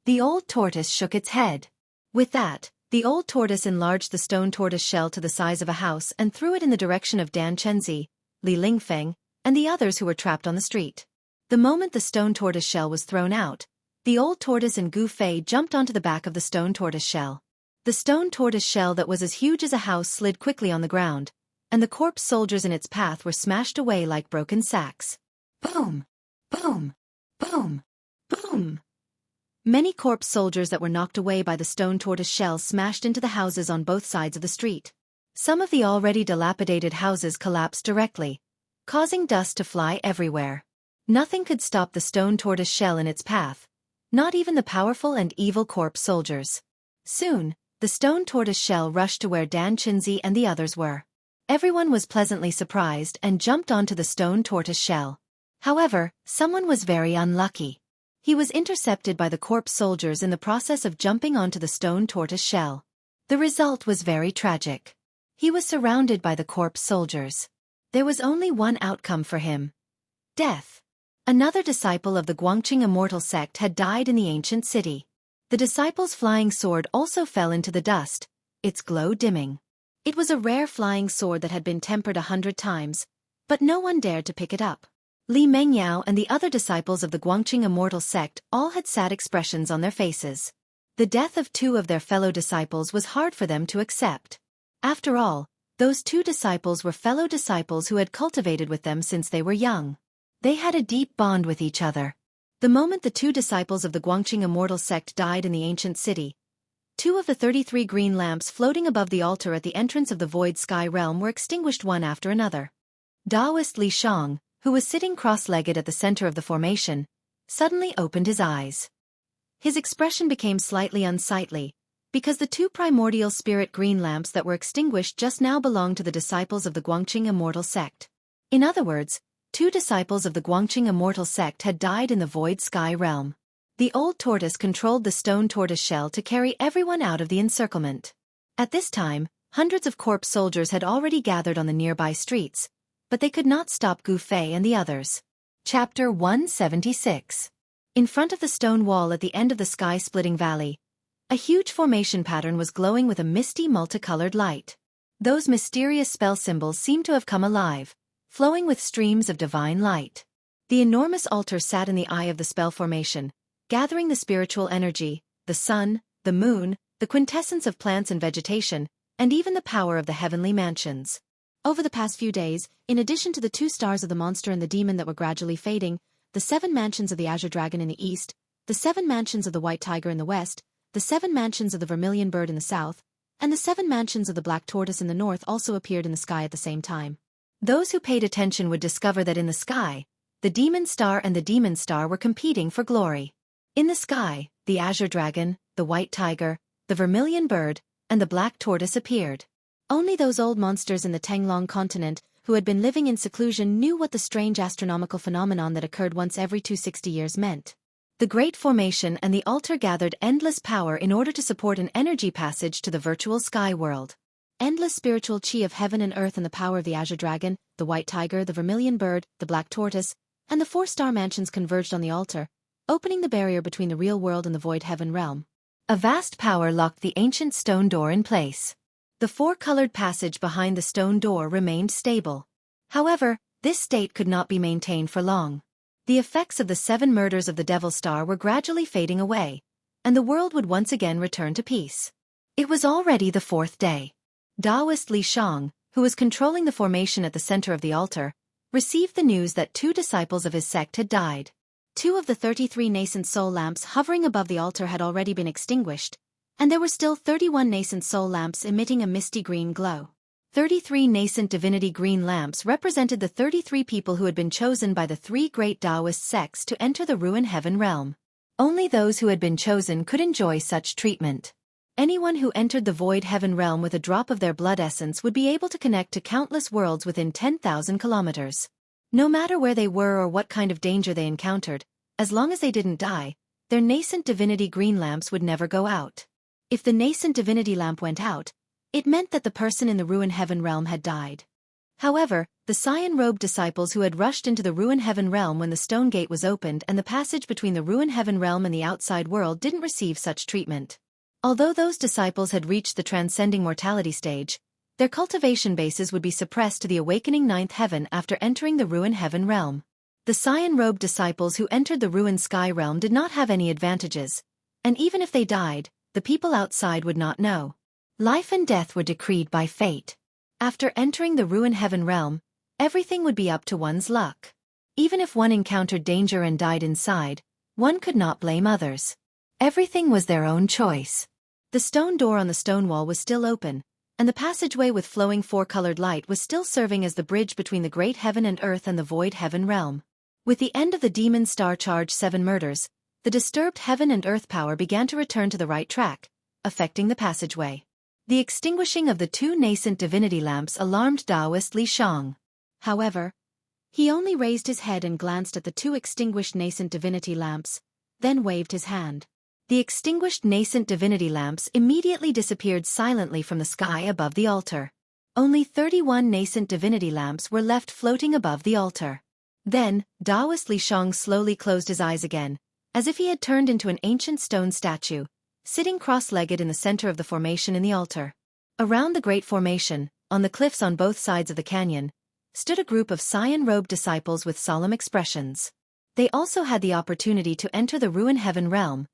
The old tortoise shook its head. With that, the old tortoise enlarged the stone tortoise shell to the size of a house and threw it in the direction of Dan Chenzi, Li Lingfeng, and the others who were trapped on the street. The moment the stone tortoise shell was thrown out, the old tortoise and Gu Fei jumped onto the back of the stone tortoise shell. The stone tortoise shell that was as huge as a house slid quickly on the ground, and the corpse soldiers in its path were smashed away like broken sacks. Boom! Boom! Boom! Boom! Many corpse soldiers that were knocked away by the stone tortoise shell smashed into the houses on both sides of the street. Some of the already dilapidated houses collapsed directly, causing dust to fly everywhere. Nothing could stop the stone tortoise shell in its path, not even the powerful and evil corpse soldiers. Soon, the stone tortoise shell rushed to where Dan Chenzi and the others were. Everyone was pleasantly surprised and jumped onto the stone tortoise shell. However, someone was very unlucky. He was intercepted by the corpse soldiers in the process of jumping onto the stone tortoise shell. The result was very tragic. He was surrounded by the corpse soldiers. There was only one outcome for him: death. Another disciple of the Guangqing immortal sect had died in the ancient city. The disciple's flying sword also fell into the dust, its glow dimming. It was a rare flying sword that had been tempered 100 times, but no one dared to pick it up. Li Mengyao and the other disciples of the Guangqing immortal sect all had sad expressions on their faces. The death of 2 of their fellow disciples was hard for them to accept. After all, those 2 disciples were fellow disciples who had cultivated with them since they were young. They had a deep bond with each other. The moment the 2 disciples of the Guangqing immortal sect died in the ancient city, 2 of the 33 green lamps floating above the altar at the entrance of the void sky realm were extinguished one after another. Taoist Li Shang, who was sitting cross-legged at the center of the formation, suddenly opened his eyes. His expression became slightly unsightly, because the 2 primordial spirit green lamps that were extinguished just now belonged to the disciples of the Guangqing immortal sect. In other words, 2 disciples of the Guangqing immortal sect had died in the void sky realm. The old tortoise controlled the stone tortoise shell to carry everyone out of the encirclement. At this time, hundreds of corpse soldiers had already gathered on the nearby streets, but they could not stop Gu Fei and the others. Chapter 176. In front of the stone wall at the end of the sky-splitting valley, a huge formation pattern was glowing with a misty multicolored light. Those mysterious spell symbols seemed to have come alive, flowing with streams of divine light. The enormous altar sat in the eye of the spell formation, gathering the spiritual energy, the sun, the moon, the quintessence of plants and vegetation, and even the power of the heavenly mansions. Over the past few days, in addition to the 2 stars of the monster and the demon that were gradually fading, the 7 mansions of the azure dragon in the east, the 7 mansions of the white tiger in the west, the 7 mansions of the vermilion bird in the south, and the 7 mansions of the black tortoise in the north also appeared in the sky at the same time. Those who paid attention would discover that in the sky, the demon star and the demon star were competing for glory. In the sky, the azure dragon, the white tiger, the vermilion bird, and the black tortoise appeared. Only those old monsters in the Tenglong continent, who had been living in seclusion, knew what the strange astronomical phenomenon that occurred once every 260 years meant. The Great Formation and the altar gathered endless power in order to support an energy passage to the virtual sky world. Endless spiritual chi of heaven and earth and the power of the azure dragon, the white tiger, the vermilion bird, the black tortoise, and the 4-star mansions converged on the altar, opening the barrier between the real world and the void heaven realm. A vast power locked the ancient stone door in place. The 4-colored passage behind the stone door remained stable. However, this state could not be maintained for long. The effects of the 7 murders of the Devil Star were gradually fading away, and the world would once again return to peace. It was already the 4th day. Taoist Li Shang, who was controlling the formation at the center of the altar, received the news that 2 disciples of his sect had died. 2 of the 33 nascent soul lamps hovering above the altar had already been extinguished, And there were still 31 nascent soul lamps emitting a misty green glow. 33 nascent divinity green lamps represented the 33 people who had been chosen by the three great Taoist sects to enter the ruin heaven realm. Only those who had been chosen could enjoy such treatment. Anyone who entered the void heaven realm with a drop of their blood essence would be able to connect to countless worlds within 10,000 kilometers. No matter where they were or what kind of danger they encountered, as long as they didn't die, their nascent divinity green lamps would never go out. If the nascent divinity lamp went out, it meant that the person in the ruin heaven realm had died. However, the cyan-robed disciples who had rushed into the ruin heaven realm when the stone gate was opened and the passage between the ruin heaven realm and the outside world didn't receive such treatment. Although those disciples had reached the transcending mortality stage, their cultivation bases would be suppressed to the awakening ninth heaven after entering the ruin heaven realm. The cyan-robed disciples who entered the ruined sky realm did not have any advantages, and even if they died, the people outside would not know. Life and death were decreed by fate. After entering the ruin heaven realm, everything would be up to one's luck. Even if one encountered danger and died inside, one could not blame others. Everything was their own choice. The stone door on the stone wall was still open, and the passageway with flowing four-colored light was still serving as the bridge between the great heaven and earth and the void heaven realm. With the end of the demon star charge 7 murders, the disturbed heaven and earth power began to return to the right track, affecting the passageway. The extinguishing of the 2 nascent divinity lamps alarmed Taoist Li Shang. However, he only raised his head and glanced at the 2 extinguished nascent divinity lamps, then waved his hand. The extinguished nascent divinity lamps immediately disappeared silently from the sky above the altar. Only 31 nascent divinity lamps were left floating above the altar. Then, Taoist Li Shang slowly closed his eyes again, as if he had turned into an ancient stone statue, sitting cross-legged in the center of the formation in the altar. Around the great formation, on the cliffs on both sides of the canyon, stood a group of cyan-robed disciples with solemn expressions. They also had the opportunity to enter the ruin heaven realm,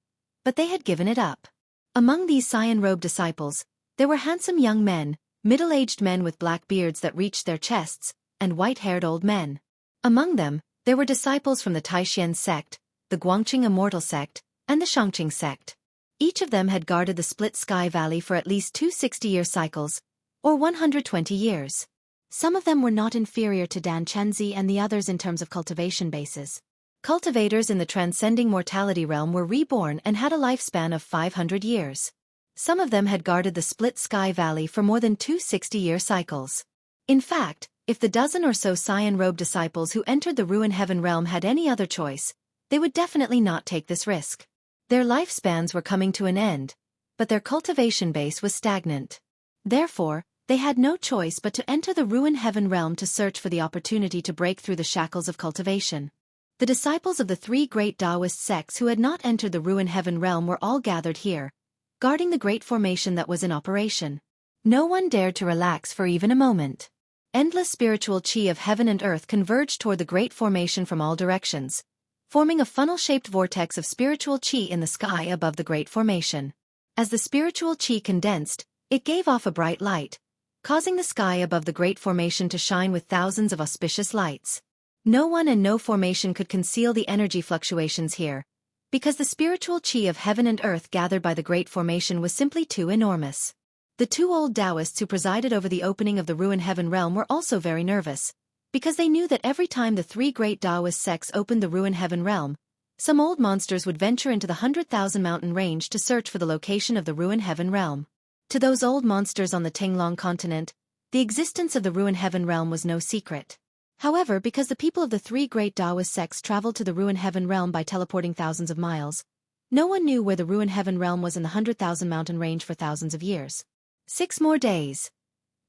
but they had given it up. Among these cyan-robed disciples, there were handsome young men, middle-aged men with black beards that reached their chests, and white-haired old men. Among them, there were disciples from the Taishan sect, the Guangqing Immortal sect, and the Shangqing sect. Each of them had guarded the split sky valley for at least 2 60-year cycles, or 120 years. Some of them were not inferior to Dan Chenzi and the others in terms of cultivation bases. Cultivators in the transcending mortality realm were reborn and had a lifespan of 500 years. Some of them had guarded the split sky valley for more than 2 60-year cycles. In fact, if the dozen or so cyan-robed disciples who entered the ruin heaven realm had any other choice, they would definitely not take this risk. Their lifespans were coming to an end, but their cultivation base was stagnant. Therefore, they had no choice but to enter the ruin heaven realm to search for the opportunity to break through the shackles of cultivation. The disciples of the 3 great Taoist sects who had not entered the ruin heaven realm were all gathered here, guarding the great formation that was in operation. No one dared to relax for even a moment. Endless spiritual chi of heaven and earth converged toward the great formation from all directions, forming a funnel-shaped vortex of spiritual chi in the sky above the great formation. As the spiritual chi condensed, it gave off a bright light, causing the sky above the great formation to shine with thousands of auspicious lights. No one and no formation could conceal the energy fluctuations here, because the spiritual chi of heaven and earth gathered by the great formation was simply too enormous. The 2 old Taoists who presided over the opening of the ruin heaven realm were also very nervous, because they knew that every time the 3 great Taoist sects opened the ruin heaven realm, some old monsters would venture into the 100,000 mountain range to search for the location of the ruin heaven realm. To those old monsters on the Tinglong continent, the existence of the ruin heaven realm was no secret. However, because the people of the 3 great Taoist sects traveled to the ruin heaven realm by teleporting thousands of miles, no one knew where the ruin heaven realm was in the 100,000 mountain range for thousands of years. 6 more days.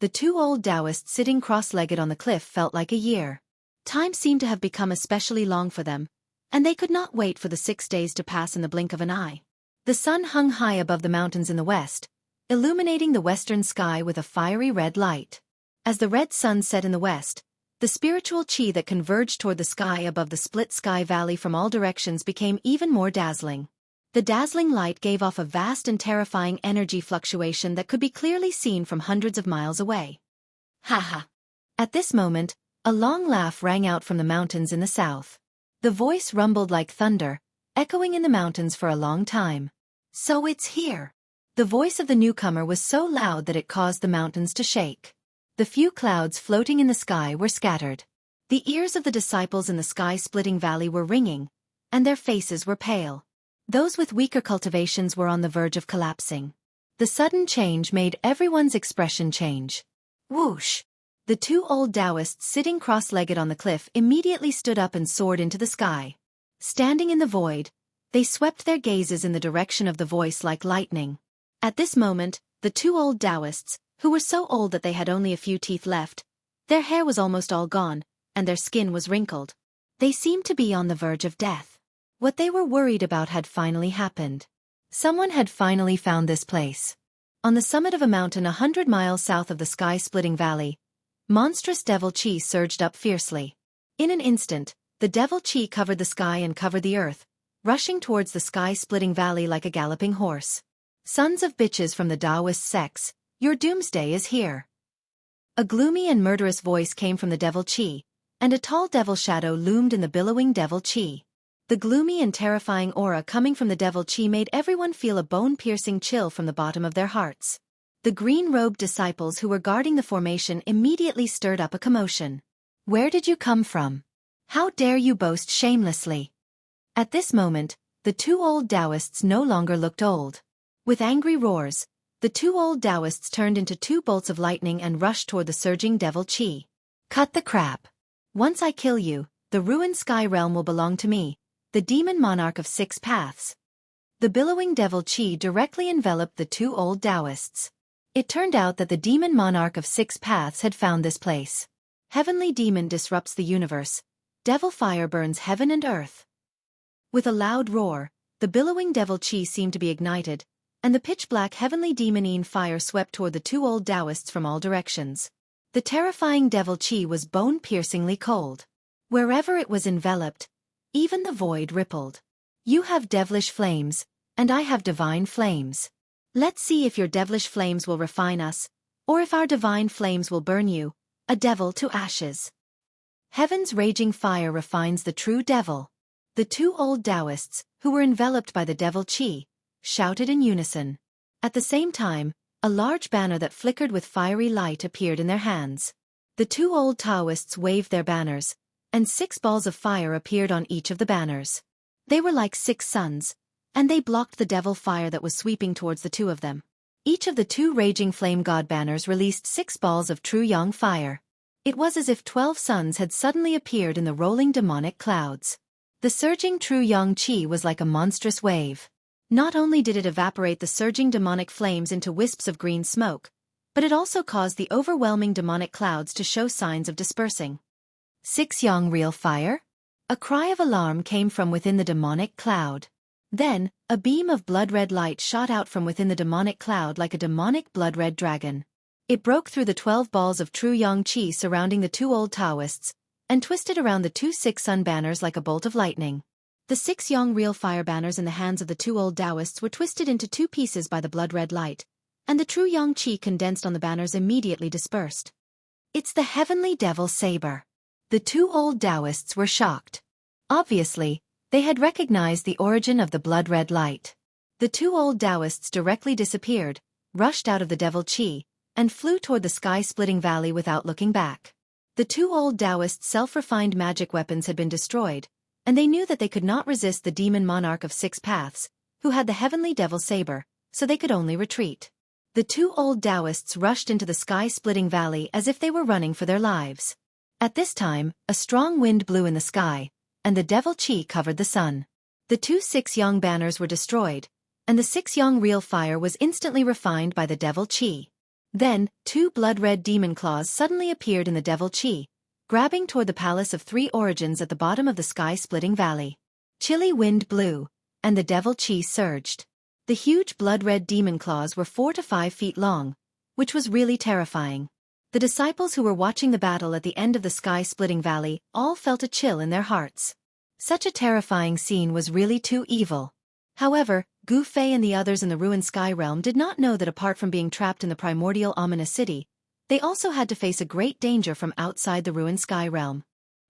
The 2 old Taoists sitting cross-legged on the cliff felt like a year. Time seemed to have become especially long for them, and they could not wait for the 6 days to pass in the blink of an eye. The sun hung high above the mountains in the west, illuminating the western sky with a fiery red light. As the red sun set in the west, the spiritual chi that converged toward the sky above the split sky valley from all directions became even more dazzling. The dazzling light gave off a vast and terrifying energy fluctuation that could be clearly seen from hundreds of miles away. Ha ha! At this moment, a long laugh rang out from the mountains in the south. The voice rumbled like thunder, echoing in the mountains for a long time. So it's here. The voice of the newcomer was so loud that it caused the mountains to shake. The few clouds floating in the sky were scattered. The ears of the disciples in the sky-splitting valley were ringing, and their faces were pale. Those with weaker cultivations were on the verge of collapsing. The sudden change made everyone's expression change. Whoosh! The two old Taoists sitting cross-legged on the cliff immediately stood up and soared into the sky. Standing in the void, they swept their gazes in the direction of the voice like lightning. At this moment, the two old Taoists, who were so old that they had only a few teeth left, their hair was almost all gone, and their skin was wrinkled. They seemed to be on the verge of death. What they were worried about had finally happened. Someone had finally found this place. On the summit of a mountain 100 miles south of the sky-splitting valley, monstrous devil chi surged up fiercely. In an instant, the devil chi covered the sky and covered the earth, rushing towards the sky-splitting valley like a galloping horse. Sons of bitches from the Taoist sects, your doomsday is here. A gloomy and murderous voice came from the devil chi, and a tall devil shadow loomed in the billowing devil chi. The gloomy and terrifying aura coming from the devil chi made everyone feel a bone-piercing chill from the bottom of their hearts. The green-robed disciples who were guarding the formation immediately stirred up a commotion. Where did you come from? How dare you boast shamelessly? At this moment, the two old Taoists no longer looked old. With angry roars, the two old Taoists turned into two bolts of lightning and rushed toward the surging devil chi. Cut the crap. Once I kill you, the ruined sky realm will belong to me, the demon monarch of 6 paths. The billowing devil chi directly enveloped the two old Taoists. It turned out that the demon monarch of 6 paths had found this place. Heavenly demon disrupts the universe. Devil fire burns heaven and earth. With a loud roar, the billowing devil chi seemed to be ignited, and the pitch-black heavenly demonine fire swept toward the two old Taoists from all directions. The terrifying devil chi was bone-piercingly cold. Wherever it was enveloped, even the void rippled. You have devilish flames, and I have divine flames. Let's see if your devilish flames will refine us, or if our divine flames will burn you, a devil to ashes. Heaven's raging fire refines the true devil. The two old Taoists, who were enveloped by the devil chi, shouted in unison. At the same time, a large banner that flickered with fiery light appeared in their hands. The two old Taoists waved their banners, and 6 balls of fire appeared on each of the banners. They were like 6 suns, and they blocked the devil fire that was sweeping towards the two of them. Each of the 2 raging flame god banners released 6 balls of true yang fire. It was as if 12 suns had suddenly appeared in the rolling demonic clouds. The surging true yang chi was like a monstrous wave. Not only did it evaporate the surging demonic flames into wisps of green smoke, but it also caused the overwhelming demonic clouds to show signs of dispersing. 6 yang real fire? A cry of alarm came from within the demonic cloud. Then, a beam of blood-red light shot out from within the demonic cloud like a demonic blood-red dragon. It broke through the 12 balls of true yang chi surrounding the two old Taoists, and twisted around the 2 6-sun banners like a bolt of lightning. The 6 yang real fire banners in the hands of the two old Taoists were twisted into 2 pieces by the blood-red light, and the true yang chi condensed on the banners immediately dispersed. It's the heavenly devil saber. The two old Taoists were shocked. Obviously, they had recognized the origin of the blood-red light. The two old Taoists directly disappeared, rushed out of the devil chi, and flew toward the sky-splitting valley without looking back. The two old Taoists' self-refined magic weapons had been destroyed, and they knew that they could not resist the demon monarch of 6 paths, who had the heavenly devil saber, so they could only retreat. The two old Taoists rushed into the sky-splitting valley as if they were running for their lives. At this time, a strong wind blew in the sky, and the devil chi covered the sun. The 2 6 yang banners were destroyed, and the 6 yang real fire was instantly refined by the devil chi. Then, 2 blood-red demon claws suddenly appeared in the devil chi, grabbing toward the Palace of 3 Origins at the bottom of the sky-splitting valley. Chilly wind blew, and the devil chi surged. The huge blood-red demon claws were 4 to 5 feet long, which was really terrifying. The disciples who were watching the battle at the end of the sky-splitting valley all felt a chill in their hearts. Such a terrifying scene was really too evil. However, Gu Fei and the others in the ruined sky realm did not know that apart from being trapped in the primordial ominous city, they also had to face a great danger from outside the ruined sky realm.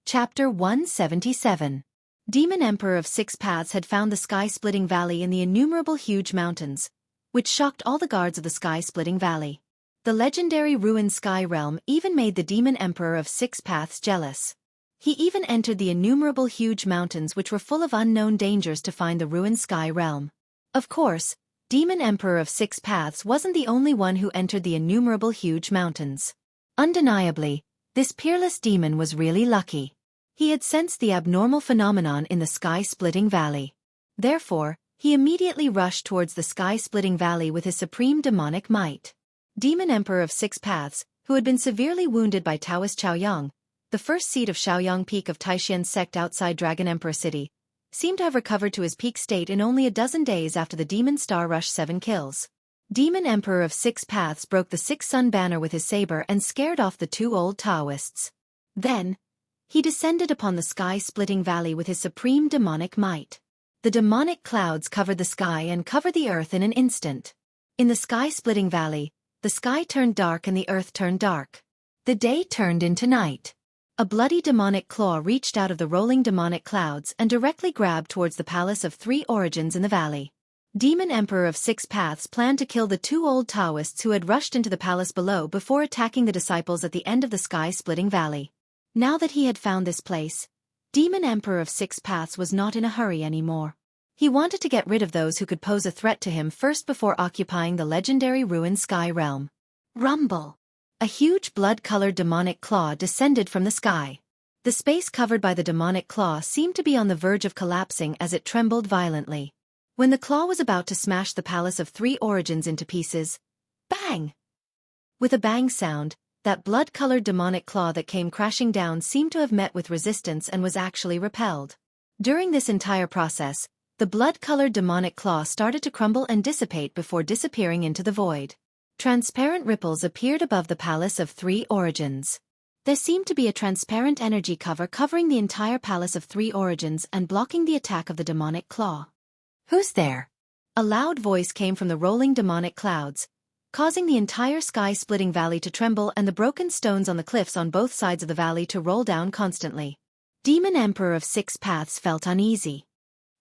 Chapter 177. Demon Emperor of 6 Paths had found the sky-splitting valley in the innumerable huge mountains, which shocked all the guards of the sky-splitting valley. The legendary ruined sky realm even made the demon emperor of Six Paths jealous. He even entered the innumerable huge mountains which were full of unknown dangers to find the ruined sky realm. Of course, Demon Emperor of Six Paths wasn't the only one who entered the innumerable huge mountains. Undeniably, this peerless demon was really lucky. He had sensed the abnormal phenomenon in the sky-splitting valley. Therefore, he immediately rushed towards the sky-splitting valley with his supreme demonic might. Demon Emperor of Six Paths, who had been severely wounded by Taoist Chaoyang, the first seat of Shaoyang Peak of Taixian's sect outside Dragon Emperor City, seemed to have recovered to his peak state in only a dozen days after the Demon Star Rush 7 kills. Demon Emperor of Six Paths broke the Six-Sun banner with his saber and scared off the two old Taoists. Then, he descended upon the sky-splitting valley with his supreme demonic might. The demonic clouds covered the sky and covered the earth in an instant. In the sky-splitting valley, the sky turned dark and the earth turned dark. The day turned into night. A bloody demonic claw reached out of the rolling demonic clouds and directly grabbed towards the Palace of Three Origins in the valley. Demon Emperor of Six Paths planned to kill the two old Taoists who had rushed into the palace below before attacking the disciples at the end of the sky-splitting valley. Now that he had found this place, Demon Emperor of Six Paths was not in a hurry anymore. He wanted to get rid of those who could pose a threat to him first before occupying the legendary ruined sky realm. Rumble! A huge blood-colored demonic claw descended from the sky. The space covered by the demonic claw seemed to be on the verge of collapsing as it trembled violently. When the claw was about to smash the Palace of Three Origins into pieces, bang! With a bang sound, that blood-colored demonic claw that came crashing down seemed to have met with resistance and was actually repelled. During this entire process, the blood-colored demonic claw started to crumble and dissipate before disappearing into the void. Transparent ripples appeared above the Palace of Three Origins. There seemed to be a transparent energy cover covering the entire Palace of Three Origins and blocking the attack of the demonic claw. "Who's there?" A loud voice came from the rolling demonic clouds, causing the entire sky-splitting valley to tremble and the broken stones on the cliffs on both sides of the valley to roll down constantly. Demon Emperor of Six Paths felt uneasy.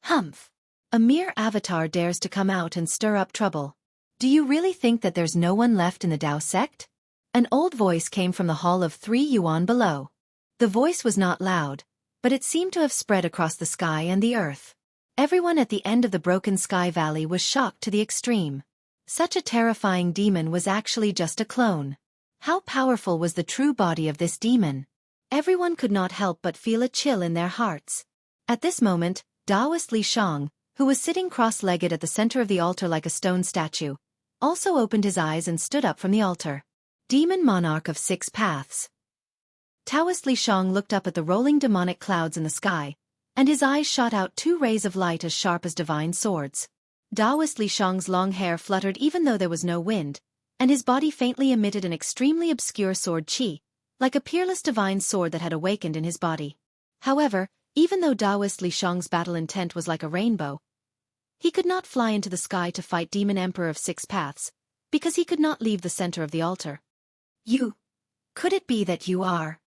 Humph! A mere avatar dares to come out and stir up trouble. Do you really think that there's no one left in the Dao sect? An old voice came from the Hall of Three Yuan below. The voice was not loud, but it seemed to have spread across the sky and the earth. Everyone at the end of the broken sky valley was shocked to the extreme. Such a terrifying demon was actually just a clone. How powerful was the true body of this demon? Everyone could not help but feel a chill in their hearts. At this moment, Taoist Li Shang, who was sitting cross-legged at the center of the altar like a stone statue, also opened his eyes and stood up from the altar. Demon Monarch of Six Paths. Taoist Li Shang looked up at the rolling demonic clouds in the sky, and his eyes shot out two rays of light as sharp as divine swords. Taoist Li Shang's long hair fluttered even though there was no wind, and his body faintly emitted an extremely obscure sword qi, like a peerless divine sword that had awakened in his body. However, even though Taoist Li Shang's battle intent was like a rainbow, he could not fly into the sky to fight Demon Emperor of Six Paths, because he could not leave the center of the altar. "You? Could it be that you are?"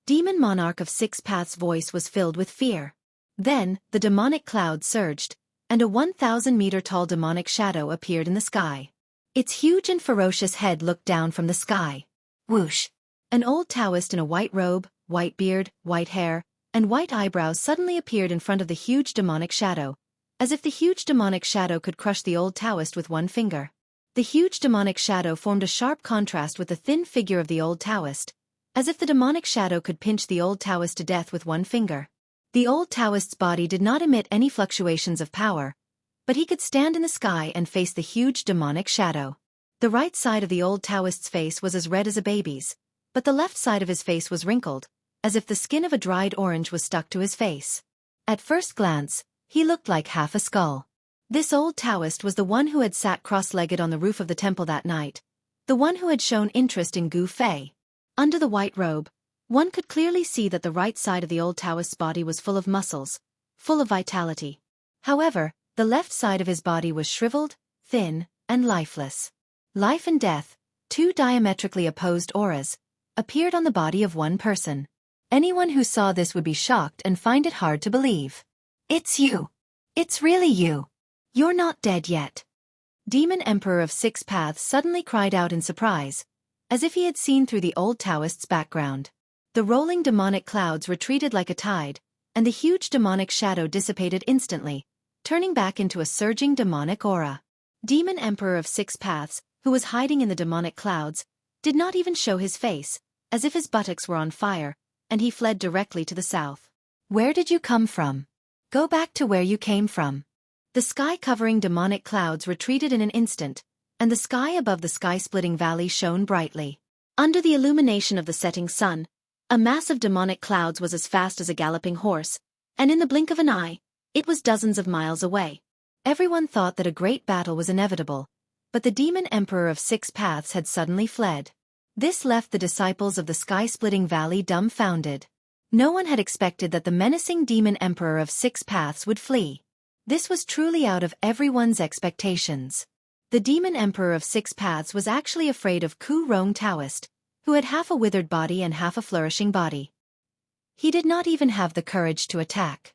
Demon Monarch of Six Paths' voice was filled with fear. Then, the demonic cloud surged, and a 1,000-meter-tall demonic shadow appeared in the sky. Its huge and ferocious head looked down from the sky. Whoosh! An old Taoist in a white robe, white beard, white hair, and white eyebrows suddenly appeared in front of the huge demonic shadow, as if the huge demonic shadow could crush the old Taoist with one finger. The huge demonic shadow formed a sharp contrast with the thin figure of the old Taoist, as if the demonic shadow could pinch the old Taoist to death with one finger. The old Taoist's body did not emit any fluctuations of power, but he could stand in the sky and face the huge demonic shadow. The right side of the old Taoist's face was as red as a baby's, but the left side of his face was wrinkled, as if the skin of a dried orange was stuck to his face. At first glance, he looked like half a skull. This old Taoist was the one who had sat cross-legged on the roof of the temple that night, the one who had shown interest in Gu Fei. Under the white robe, one could clearly see that the right side of the old Taoist's body was full of muscles, full of vitality. However, the left side of his body was shriveled, thin, and lifeless. Life and death, two diametrically opposed auras, appeared on the body of one person. Anyone who saw this would be shocked and find it hard to believe. "It's you. It's really you. You're not dead yet." Demon Emperor of Six Paths suddenly cried out in surprise, as if he had seen through the old Taoist's background. The rolling demonic clouds retreated like a tide, and the huge demonic shadow dissipated instantly, turning back into a surging demonic aura. Demon Emperor of Six Paths, who was hiding in the demonic clouds, did not even show his face, as if his buttocks were on fire, and he fled directly to the south. Where did you come from? Go back to where you came from. The sky-covering demonic clouds retreated in an instant, and the sky above the sky-splitting valley shone brightly. Under the illumination of the setting sun, a mass of demonic clouds was as fast as a galloping horse, and in the blink of an eye, it was dozens of miles away. Everyone thought that a great battle was inevitable, but the Demon Emperor of Six Paths had suddenly fled. This left the disciples of the sky-splitting valley dumbfounded. No one had expected that the menacing Demon Emperor of Six Paths would flee. This was truly out of everyone's expectations. The Demon Emperor of Six Paths was actually afraid of Ku Rong Taoist, who had half a withered body and half a flourishing body. He did not even have the courage to attack.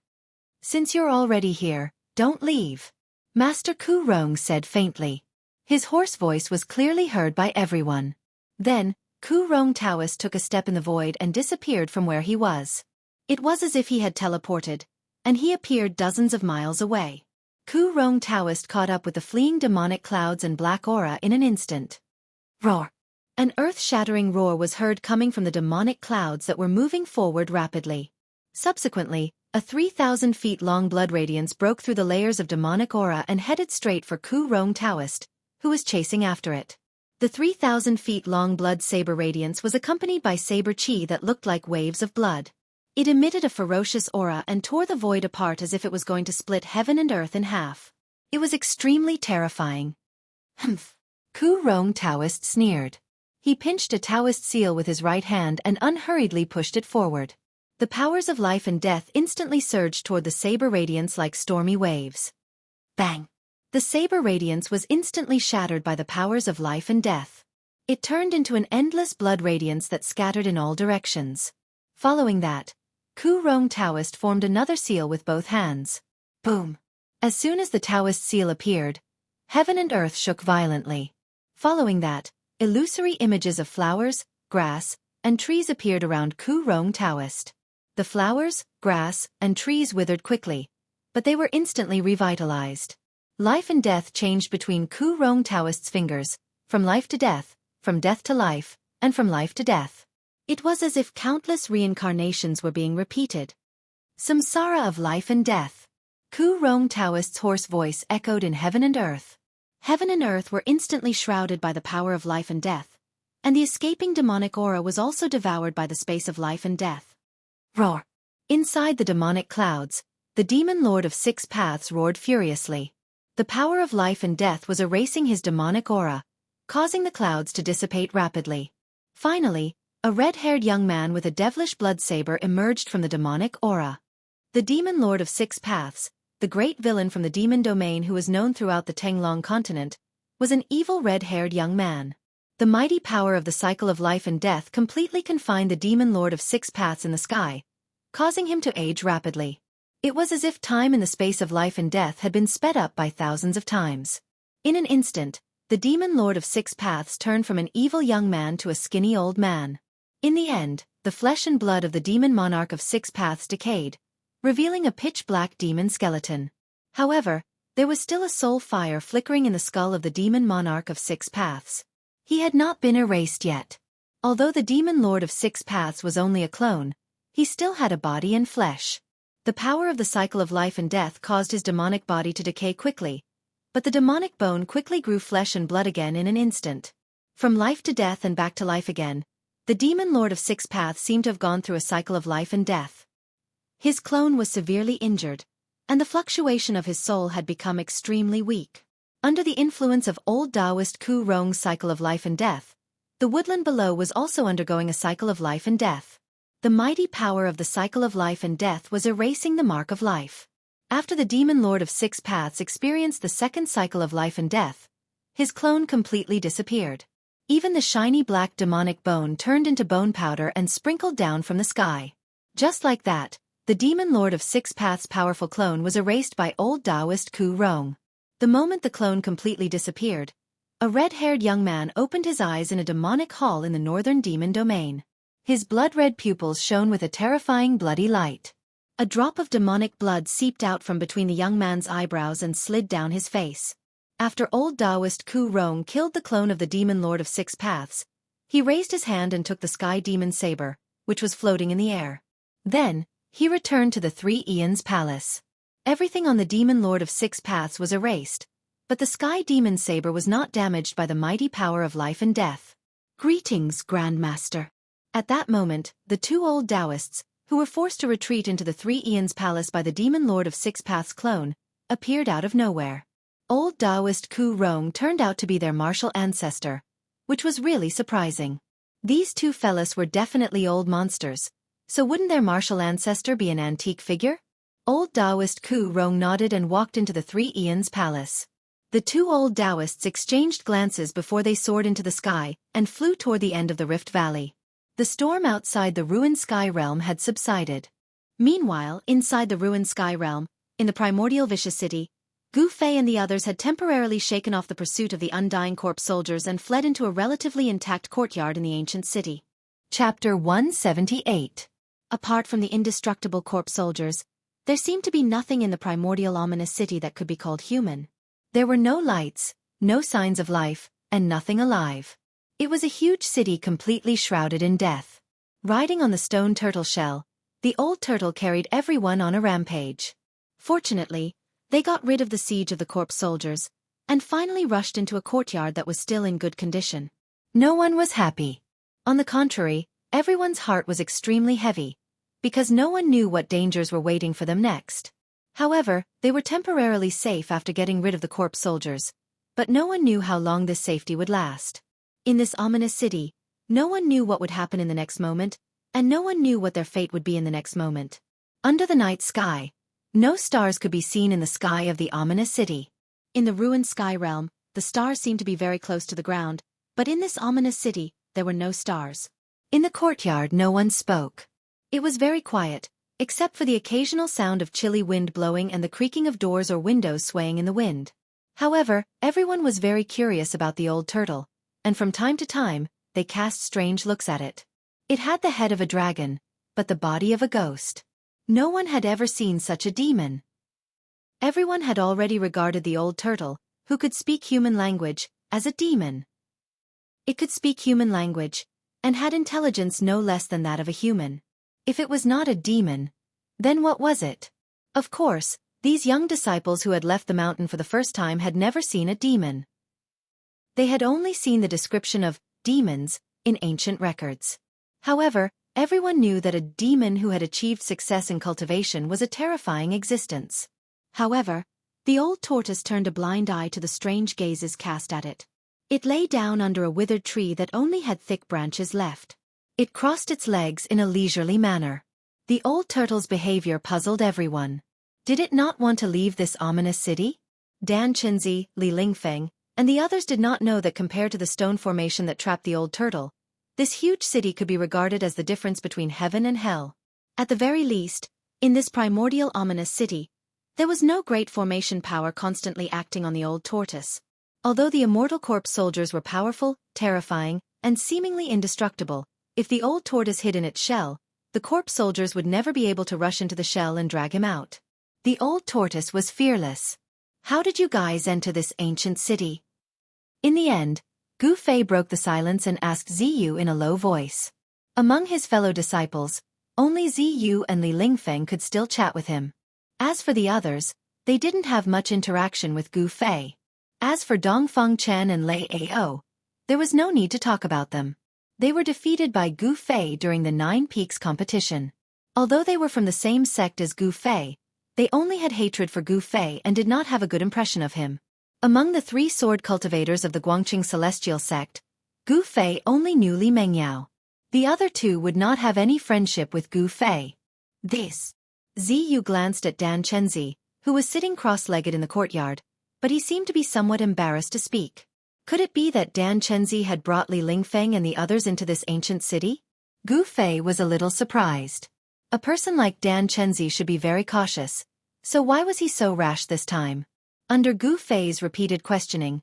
Since you're already here, don't leave, Master Ku Rong said faintly. His hoarse voice was clearly heard by everyone. Then, Ku Rong Taoist took a step in the void and disappeared from where he was. It was as if he had teleported, and he appeared dozens of miles away. Ku Rong Taoist caught up with the fleeing demonic clouds and black aura in an instant. Roar! An earth-shattering roar was heard coming from the demonic clouds that were moving forward rapidly. Subsequently, a 3,000 feet long blood radiance broke through the layers of demonic aura and headed straight for Ku Rong Taoist, who was chasing after it. The 3,000 feet long blood saber radiance was accompanied by saber chi that looked like waves of blood. It emitted a ferocious aura and tore the void apart as if it was going to split heaven and earth in half. It was extremely terrifying. Humph! Ku Rong Taoist sneered. He pinched a Taoist seal with his right hand and unhurriedly pushed it forward. The powers of life and death instantly surged toward the saber radiance like stormy waves. Bang! The saber radiance was instantly shattered by the powers of life and death. It turned into an endless blood radiance that scattered in all directions. Following that, Ku Rong Taoist formed another seal with both hands. Boom! As soon as the Taoist seal appeared, heaven and earth shook violently. Following that, illusory images of flowers, grass, and trees appeared around Ku Rong Taoist. The flowers, grass, and trees withered quickly, but they were instantly revitalized. Life and death changed between Ku Rong Taoist's fingers, from life to death, from death to life, and from life to death. It was as if countless reincarnations were being repeated. Samsara of life and death. Ku Rong Taoist's hoarse voice echoed in heaven and earth. Heaven and earth were instantly shrouded by the power of life and death, and the escaping demonic aura was also devoured by the space of life and death. Roar! Inside the demonic clouds, the Demon Lord of Six Paths roared furiously. The power of life and death was erasing his demonic aura, causing the clouds to dissipate rapidly. Finally, a red-haired young man with a devilish blood saber emerged from the demonic aura. The Demon Lord of Six Paths, the great villain from the demon domain who was known throughout the Tenglong continent, was an evil red-haired young man. The mighty power of the cycle of life and death completely confined the Demon Lord of Six Paths in the sky, causing him to age rapidly. It was as if time in the space of life and death had been sped up by thousands of times. In an instant, the Demon Lord of Six Paths turned from an evil young man to a skinny old man. In the end, the flesh and blood of the Demon Monarch of Six Paths decayed, revealing a pitch-black demon skeleton. However, there was still a soul fire flickering in the skull of the Demon Monarch of Six Paths. He had not been erased yet. Although the Demon Lord of Six Paths was only a clone, he still had a body and flesh. The power of the cycle of life and death caused his demonic body to decay quickly, but the demonic bone quickly grew flesh and blood again in an instant. From life to death and back to life again, the Demon Lord of Six Paths seemed to have gone through a cycle of life and death. His clone was severely injured, and the fluctuation of his soul had become extremely weak. Under the influence of old Taoist Ku Rong's cycle of life and death, the woodland below was also undergoing a cycle of life and death. The mighty power of the cycle of life and death was erasing the mark of life. After the Demon Lord of Six Paths experienced the second cycle of life and death, his clone completely disappeared. Even the shiny black demonic bone turned into bone powder and sprinkled down from the sky. Just like that, the Demon Lord of Six Paths' powerful clone was erased by old Taoist Ku Rong. The moment the clone completely disappeared, a red-haired young man opened his eyes in a demonic hall in the northern demon domain. His blood-red pupils shone with a terrifying bloody light. A drop of demonic blood seeped out from between the young man's eyebrows and slid down his face. After old Taoist Ku Rong killed the clone of the Demon Lord of Six Paths, he raised his hand and took the Sky Demon Saber, which was floating in the air. Then, he returned to the Three Eons Palace. Everything on the Demon Lord of Six Paths was erased, but the Sky Demon Saber was not damaged by the mighty power of life and death. Greetings, Grandmaster. At that moment, the two old Taoists, who were forced to retreat into the Three Eons Palace by the Demon Lord of Six Paths clone, appeared out of nowhere. Old Taoist Ku Rong turned out to be their martial ancestor, which was really surprising. These two fellas were definitely old monsters, so wouldn't their martial ancestor be an antique figure? Old Taoist Ku Rong nodded and walked into the Three Eons Palace. The two old Taoists exchanged glances before they soared into the sky and flew toward the end of the Rift Valley. The storm outside the ruined Sky Realm had subsided. Meanwhile, inside the ruined Sky Realm, in the primordial Vicious City, Gu Fei and the others had temporarily shaken off the pursuit of the undying corpse soldiers and fled into a relatively intact courtyard in the ancient city. Chapter 178. Apart from the indestructible corpse soldiers, there seemed to be nothing in the primordial ominous city that could be called human. There were no lights, no signs of life, and nothing alive. It was a huge city completely shrouded in death. Riding on the stone turtle shell, the old turtle carried everyone on a rampage. Fortunately, they got rid of the siege of the corpse soldiers, and finally rushed into a courtyard that was still in good condition. No one was happy. On the contrary, everyone's heart was extremely heavy, because no one knew what dangers were waiting for them next. However, they were temporarily safe after getting rid of the corpse soldiers, but no one knew how long this safety would last. In this ominous city, no one knew what would happen in the next moment, and no one knew what their fate would be in the next moment. Under the night sky, no stars could be seen in the sky of the ominous city. In the ruined Sky Realm, the stars seemed to be very close to the ground, but in this ominous city, there were no stars. In the courtyard, no one spoke. It was very quiet, except for the occasional sound of chilly wind blowing and the creaking of doors or windows swaying in the wind. However, everyone was very curious about the old turtle, and from time to time, they cast strange looks at it. It had the head of a dragon, but the body of a ghost. No one had ever seen such a demon. Everyone had already regarded the old turtle, who could speak human language, as a demon. It could speak human language, and had intelligence no less than that of a human. If it was not a demon, then what was it? Of course, these young disciples who had left the mountain for the first time had never seen a demon. They had only seen the description of demons in ancient records. However, everyone knew that a demon who had achieved success in cultivation was a terrifying existence. However, the old tortoise turned a blind eye to the strange gazes cast at it. It lay down under a withered tree that only had thick branches left. It crossed its legs in a leisurely manner. The old turtle's behavior puzzled everyone. Did it not want to leave this ominous city? Dan Chenzi, Li Lingfeng, and the others did not know that compared to the stone formation that trapped the old turtle, this huge city could be regarded as the difference between heaven and hell. At the very least, in this primordial ominous city, there was no great formation power constantly acting on the old tortoise. Although the immortal corpse soldiers were powerful, terrifying, and seemingly indestructible, if the old tortoise hid in its shell, the corpse soldiers would never be able to rush into the shell and drag him out. The old tortoise was fearless. How did you guys enter this ancient city? In the end, Gu Fei broke the silence and asked Ziyu in a low voice. Among his fellow disciples, only Ziyu and Li Lingfeng could still chat with him. As for the others, they didn't have much interaction with Gu Fei. As for Dongfeng Chen and Lei Ao, there was no need to talk about them. They were defeated by Gu Fei during the Nine Peaks competition. Although they were from the same sect as Gu Fei, they only had hatred for Gu Fei and did not have a good impression of him. Among the three sword cultivators of the Guangqing Celestial sect, Gu Fei only knew Li Mengyao. The other two would not have any friendship with Gu Fei. Ziyu glanced at Dan Chenzi, who was sitting cross-legged in the courtyard, but he seemed to be somewhat embarrassed to speak. Could it be that Dan Chenzi had brought Li Lingfeng and the others into this ancient city? Gu Fei was a little surprised. A person like Dan Chenzi should be very cautious, so why was he so rash this time? Under Gu Fei's repeated questioning,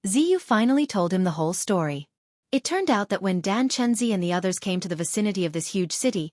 Ziyu finally told him the whole story. It turned out that when Dan Chenzi and the others came to the vicinity of this huge city,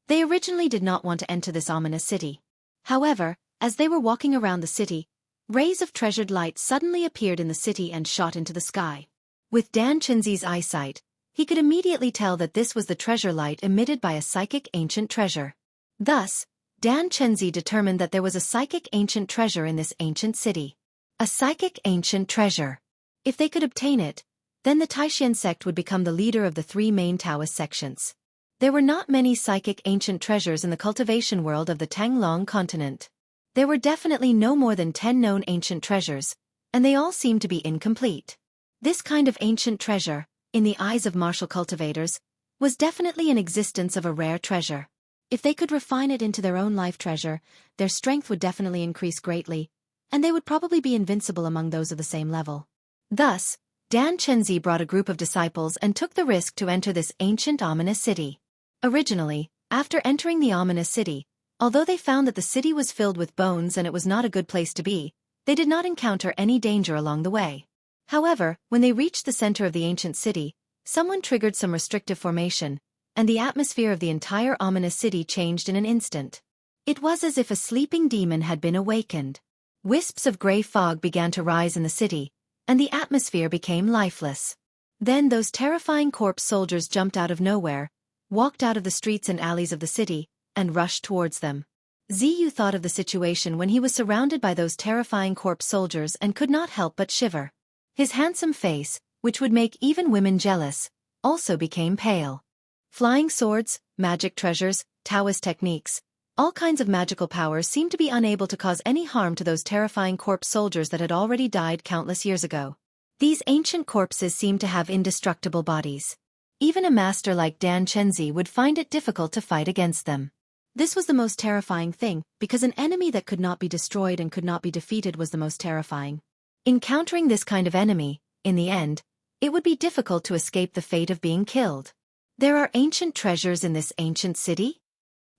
they originally did not want to enter this ominous city. However, as they were walking around the city, rays of treasured light suddenly appeared in the city and shot into the sky. With Dan Chenzi's eyesight, he could immediately tell that this was the treasure light emitted by a psychic ancient treasure. Thus, Dan Chenzi determined that there was a psychic ancient treasure in this ancient city. A psychic ancient treasure. If they could obtain it, then the Taishan sect would become the leader of the three main Taoist sections. There were not many psychic ancient treasures in the cultivation world of the Tanglong continent. There were definitely no more than 10 known ancient treasures, and they all seemed to be incomplete. This kind of ancient treasure, in the eyes of martial cultivators, was definitely an existence of a rare treasure. If they could refine it into their own life treasure, their strength would definitely increase greatly, and they would probably be invincible among those of the same level. Thus, Dan Chenzi brought a group of disciples and took the risk to enter this ancient ominous city. Originally, after entering the ominous city, although they found that the city was filled with bones and it was not a good place to be, they did not encounter any danger along the way. However, when they reached the center of the ancient city, someone triggered some restrictive formation, and the atmosphere of the entire ominous city changed in an instant. It was as if a sleeping demon had been awakened. Wisps of gray fog began to rise in the city, and the atmosphere became lifeless. Then those terrifying corpse soldiers jumped out of nowhere, walked out of the streets and alleys of the city, and rushed towards them. Ziyu thought of the situation when he was surrounded by those terrifying corpse soldiers and could not help but shiver. His handsome face, which would make even women jealous, also became pale. Flying swords, magic treasures, Taoist techniques, all kinds of magical powers seemed to be unable to cause any harm to those terrifying corpse soldiers that had already died countless years ago. These ancient corpses seemed to have indestructible bodies. Even a master like Dan Chenzi would find it difficult to fight against them. This was the most terrifying thing, because an enemy that could not be destroyed and could not be defeated was the most terrifying. Encountering this kind of enemy, in the end, it would be difficult to escape the fate of being killed. There are ancient treasures in this ancient city?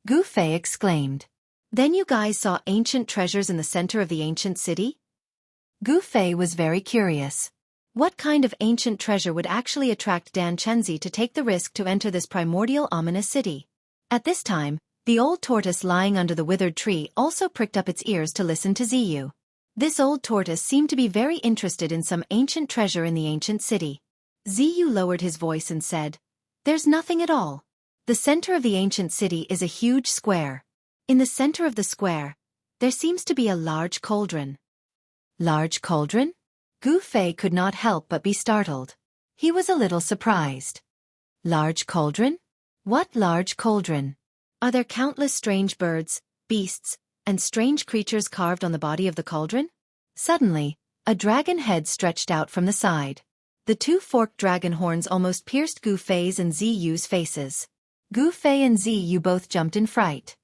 Gu Fei exclaimed. Then you guys saw ancient treasures in the center of the ancient city? Gu Fei was very curious. What kind of ancient treasure would actually attract Dan Chenzi to take the risk to enter this primordial ominous city? At this time, the old tortoise lying under the withered tree also pricked up its ears to listen to Ziyu. This old tortoise seemed to be very interested in some ancient treasure in the ancient city. Ziyu lowered his voice and said, "There's nothing at all. The center of the ancient city is a huge square. In the center of the square, there seems to be a large cauldron." Large cauldron? Gu Fei could not help but be startled. He was a little surprised. Large cauldron? What large cauldron? Are there countless strange birds, beasts, and strange creatures carved on the body of the cauldron? Suddenly, a dragon head stretched out from the side. The two forked dragon horns almost pierced Gu Fei's and Ziyu's faces. Gu Fei and Ziyu both jumped in fright.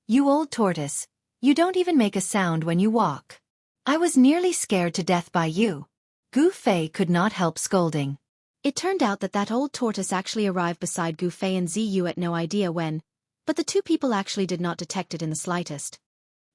"You old tortoise, you don't even make a sound when you walk. I was nearly scared to death by you." Gu Fei could not help scolding. It turned out that old tortoise actually arrived beside Gu Fei and Ziyu at no idea when, but the two people actually did not detect it in the slightest.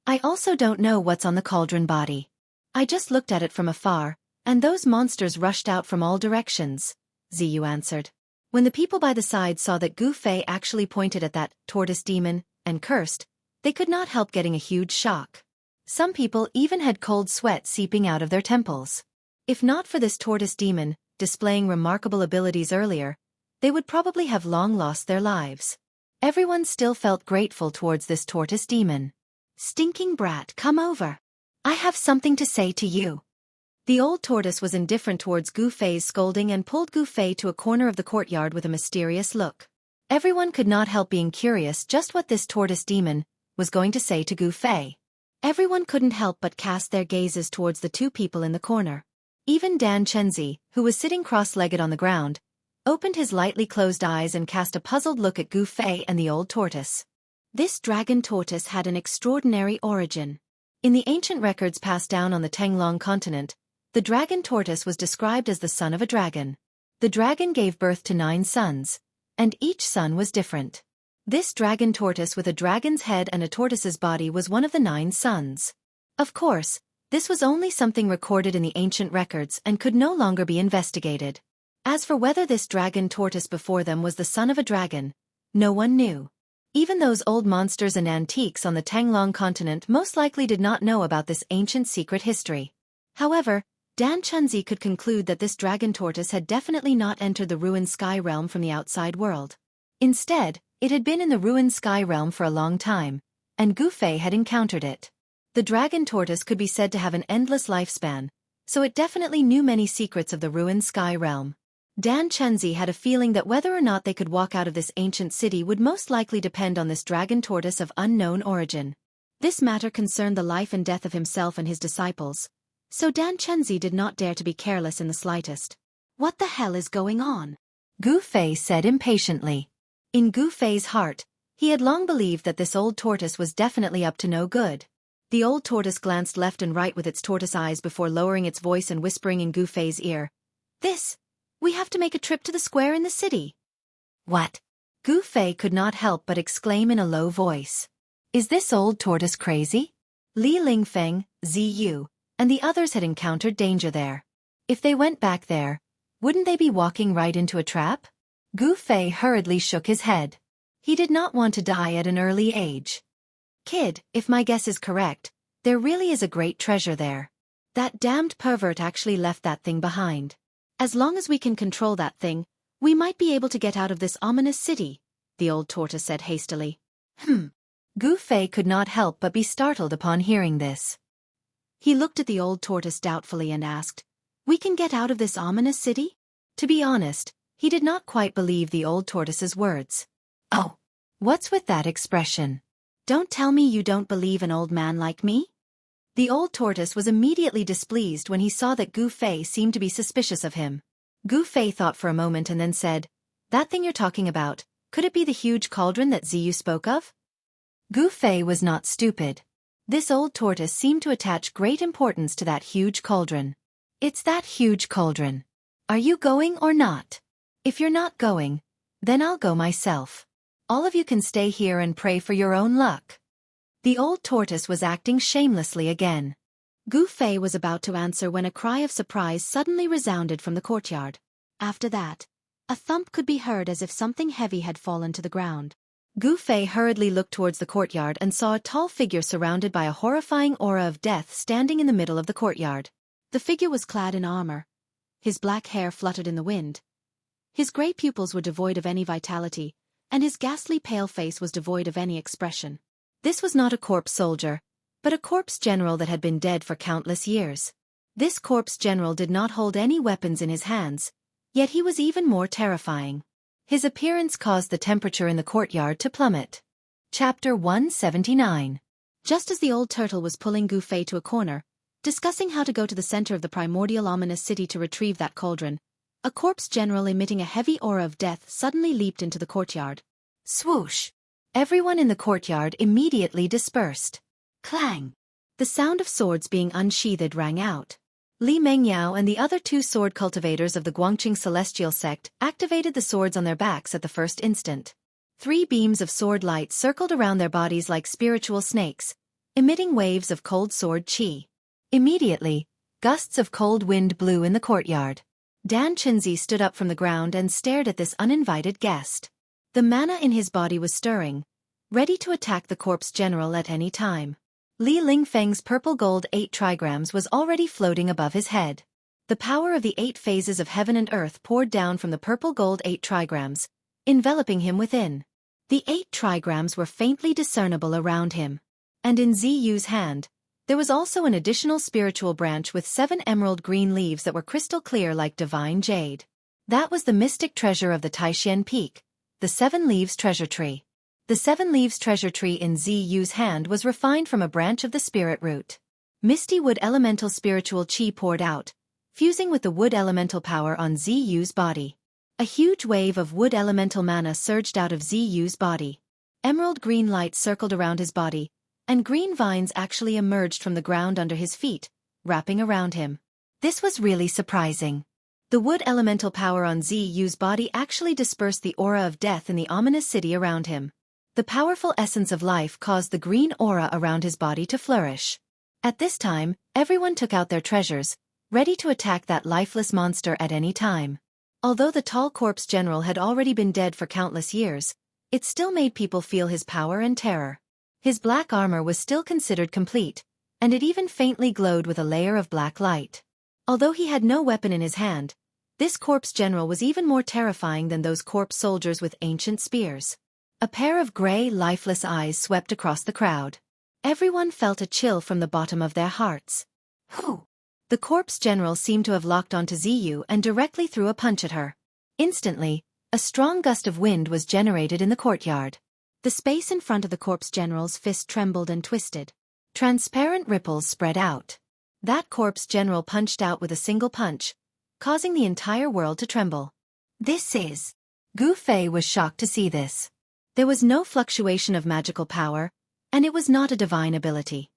"I also don't know what's on the cauldron body. I just looked at it from afar, and those monsters rushed out from all directions," Ziyu answered. When the people by the side saw that Gu Fei actually pointed at that tortoise demon and cursed, they could not help getting a huge shock. Some people even had cold sweat seeping out of their temples. If not for this tortoise demon, displaying remarkable abilities earlier, they would probably have long lost their lives. Everyone still felt grateful towards this tortoise demon. "Stinking brat, come over. I have something to say to you." The old tortoise was indifferent towards Gu Fei's scolding and pulled Gu Fei to a corner of the courtyard with a mysterious look. Everyone could not help being curious just what this tortoise demon was going to say to Gu Fei. Everyone couldn't help but cast their gazes towards the two people in the corner. Even Dan Chenzi, who was sitting cross-legged on the ground, opened his lightly closed eyes and cast a puzzled look at Gu Fei and the old tortoise. This dragon tortoise had an extraordinary origin. In the ancient records passed down on the Tanglong continent, the dragon tortoise was described as the son of a dragon. The dragon gave birth to 9 sons, and each son was different. This dragon tortoise with a dragon's head and a tortoise's body was one of the 9 sons. Of course, This was only something recorded in the ancient records and could no longer be investigated. As for whether this dragon tortoise before them was the son of a dragon, no one knew. Even those old monsters and antiques on the Tanglong continent most likely did not know about this ancient secret history. However, Dan Chunzi could conclude that this dragon tortoise had definitely not entered the ruined sky realm from the outside world. Instead, it had been in the ruined sky realm for a long time, and Gu Fei had encountered it. The dragon tortoise could be said to have an endless lifespan, so it definitely knew many secrets of the ruined sky realm. Dan Chunzi had a feeling that whether or not they could walk out of this ancient city would most likely depend on this dragon tortoise of unknown origin. This matter concerned the life and death of himself and his disciples, so Dan Chunzi did not dare to be careless in the slightest. "What the hell is going on?" Gu Fei said impatiently. In Gu Fei's heart, he had long believed that this old tortoise was definitely up to no good. The old tortoise glanced left and right with its tortoise eyes before lowering its voice and whispering in Gu Fei's ear. We have to make a trip to the square in the city." "What?" Gu Fei could not help but exclaim in a low voice. "Is this old tortoise crazy?" Li Lingfeng, Ziyu, and the others had encountered danger there. If they went back there, wouldn't they be walking right into a trap? Gu Fei hurriedly shook his head. He did not want to die at an early age. "Kid, if my guess is correct, there really is a great treasure there. That damned pervert actually left that thing behind. As long as we can control that thing, we might be able to get out of this ominous city," the old tortoise said hastily. Gu Fei could not help but be startled upon hearing this. He looked at the old tortoise doubtfully and asked, "We can get out of this ominous city?" To be honest, he did not quite believe the old tortoise's words. "Oh, what's with that expression? Don't tell me you don't believe an old man like me?" The old tortoise was immediately displeased when he saw that Gu Fei seemed to be suspicious of him. Gu Fei thought for a moment and then said, "That thing you're talking about, could it be the huge cauldron that Ziyu spoke of?" Gu Fei was not stupid. This old tortoise seemed to attach great importance to that huge cauldron. "It's that huge cauldron. Are you going or not? If you're not going, then I'll go myself. All of you can stay here and pray for your own luck." The old tortoise was acting shamelessly again. Gu Fei was about to answer when a cry of surprise suddenly resounded from the courtyard. After that, a thump could be heard as if something heavy had fallen to the ground. Gu Fei hurriedly looked towards the courtyard and saw a tall figure surrounded by a horrifying aura of death standing in the middle of the courtyard. The figure was clad in armor. His black hair fluttered in the wind. His gray pupils were devoid of any vitality, and his ghastly pale face was devoid of any expression. This was not a corpse soldier, but a corpse general that had been dead for countless years. This corpse general did not hold any weapons in his hands, yet he was even more terrifying. His appearance caused the temperature in the courtyard to plummet. Chapter 179. Just as the old turtle was pulling Gu Fei to a corner, discussing how to go to the center of the primordial ominous city to retrieve that cauldron, a corpse general emitting a heavy aura of death suddenly leaped into the courtyard. Swoosh! Everyone in the courtyard immediately dispersed. Clang! The sound of swords being unsheathed rang out. Li Mengyao and the other two sword cultivators of the Guangqing Celestial Sect activated the swords on their backs at the first instant. 3 beams of sword light circled around their bodies like spiritual snakes, emitting waves of cold sword chi. Immediately, gusts of cold wind blew in the courtyard. Dan Chinzi stood up from the ground and stared at this uninvited guest. The mana in his body was stirring, ready to attack the corpse general at any time. Li Lingfeng's purple gold 8 trigrams was already floating above his head. The power of the 8 phases of heaven and earth poured down from the purple gold 8 trigrams, enveloping him within. The 8 trigrams were faintly discernible around him. And in Ziyu's hand, there was also an additional spiritual branch with 7 emerald green leaves that were crystal clear like divine jade. That was the mystic treasure of the Taishan Peak, the 7 Leaves Treasure Tree. The 7 Leaves Treasure Tree in Ziyu's hand was refined from a branch of the spirit root. Misty wood elemental spiritual chi poured out, fusing with the wood elemental power on Ziyu's body. A huge wave of wood elemental mana surged out of Ziyu's body. Emerald green light circled around his body, and green vines actually emerged from the ground under his feet, wrapping around him. This was really surprising. The wood elemental power on Ziyu's body actually dispersed the aura of death in the ominous city around him. The powerful essence of life caused the green aura around his body to flourish. At this time, everyone took out their treasures, ready to attack that lifeless monster at any time. Although the tall corpse general had already been dead for countless years, it still made people feel his power and terror. His black armor was still considered complete, and it even faintly glowed with a layer of black light. Although he had no weapon in his hand, this corpse general was even more terrifying than those corpse soldiers with ancient spears. A pair of gray, lifeless eyes swept across the crowd. Everyone felt a chill from the bottom of their hearts. Who? The corpse general seemed to have locked onto Ziyu and directly threw a punch at her. Instantly, a strong gust of wind was generated in the courtyard. The space in front of the corpse general's fist trembled and twisted. Transparent ripples spread out. That corpse general punched out with a single punch, causing the entire world to tremble. This is... Gu Fei was shocked to see this. There was no fluctuation of magical power, and it was not a divine ability.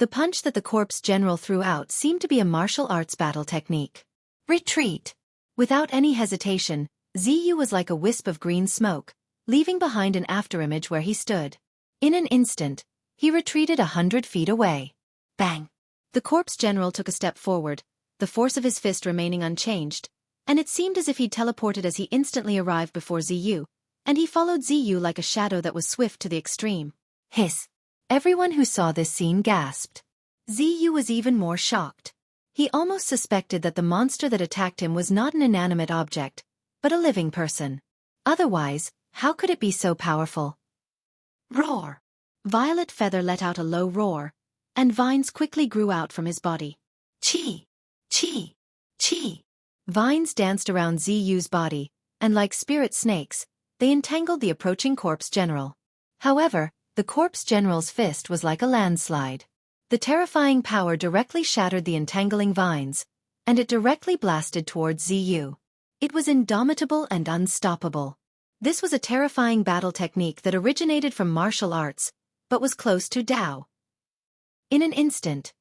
The punch that the corpse general threw out seemed to be a martial arts battle technique. Retreat! Without any hesitation, Ziyu was like a wisp of green smoke, leaving behind an afterimage where he stood. In an instant, he retreated 100 feet away. Bang! The corpse general took a step forward, the force of his fist remaining unchanged, and it seemed as if he'd teleported as he instantly arrived before Ziyu, and he followed Ziyu like a shadow that was swift to the extreme. Hiss! Everyone who saw this scene gasped. Ziyu was even more shocked. He almost suspected that the monster that attacked him was not an inanimate object, but a living person. Otherwise, how could it be so powerful? Roar! Violet Feather let out a low roar, and vines quickly grew out from his body. Chi! Chi! Chi! Vines danced around Ziyu's body, and like spirit snakes, they entangled the approaching corpse general. However, the corpse general's fist was like a landslide. The terrifying power directly shattered the entangling vines, and it directly blasted towards Ziyu. It was indomitable and unstoppable. This was a terrifying battle technique that originated from martial arts, but was close to Dao. In an instant,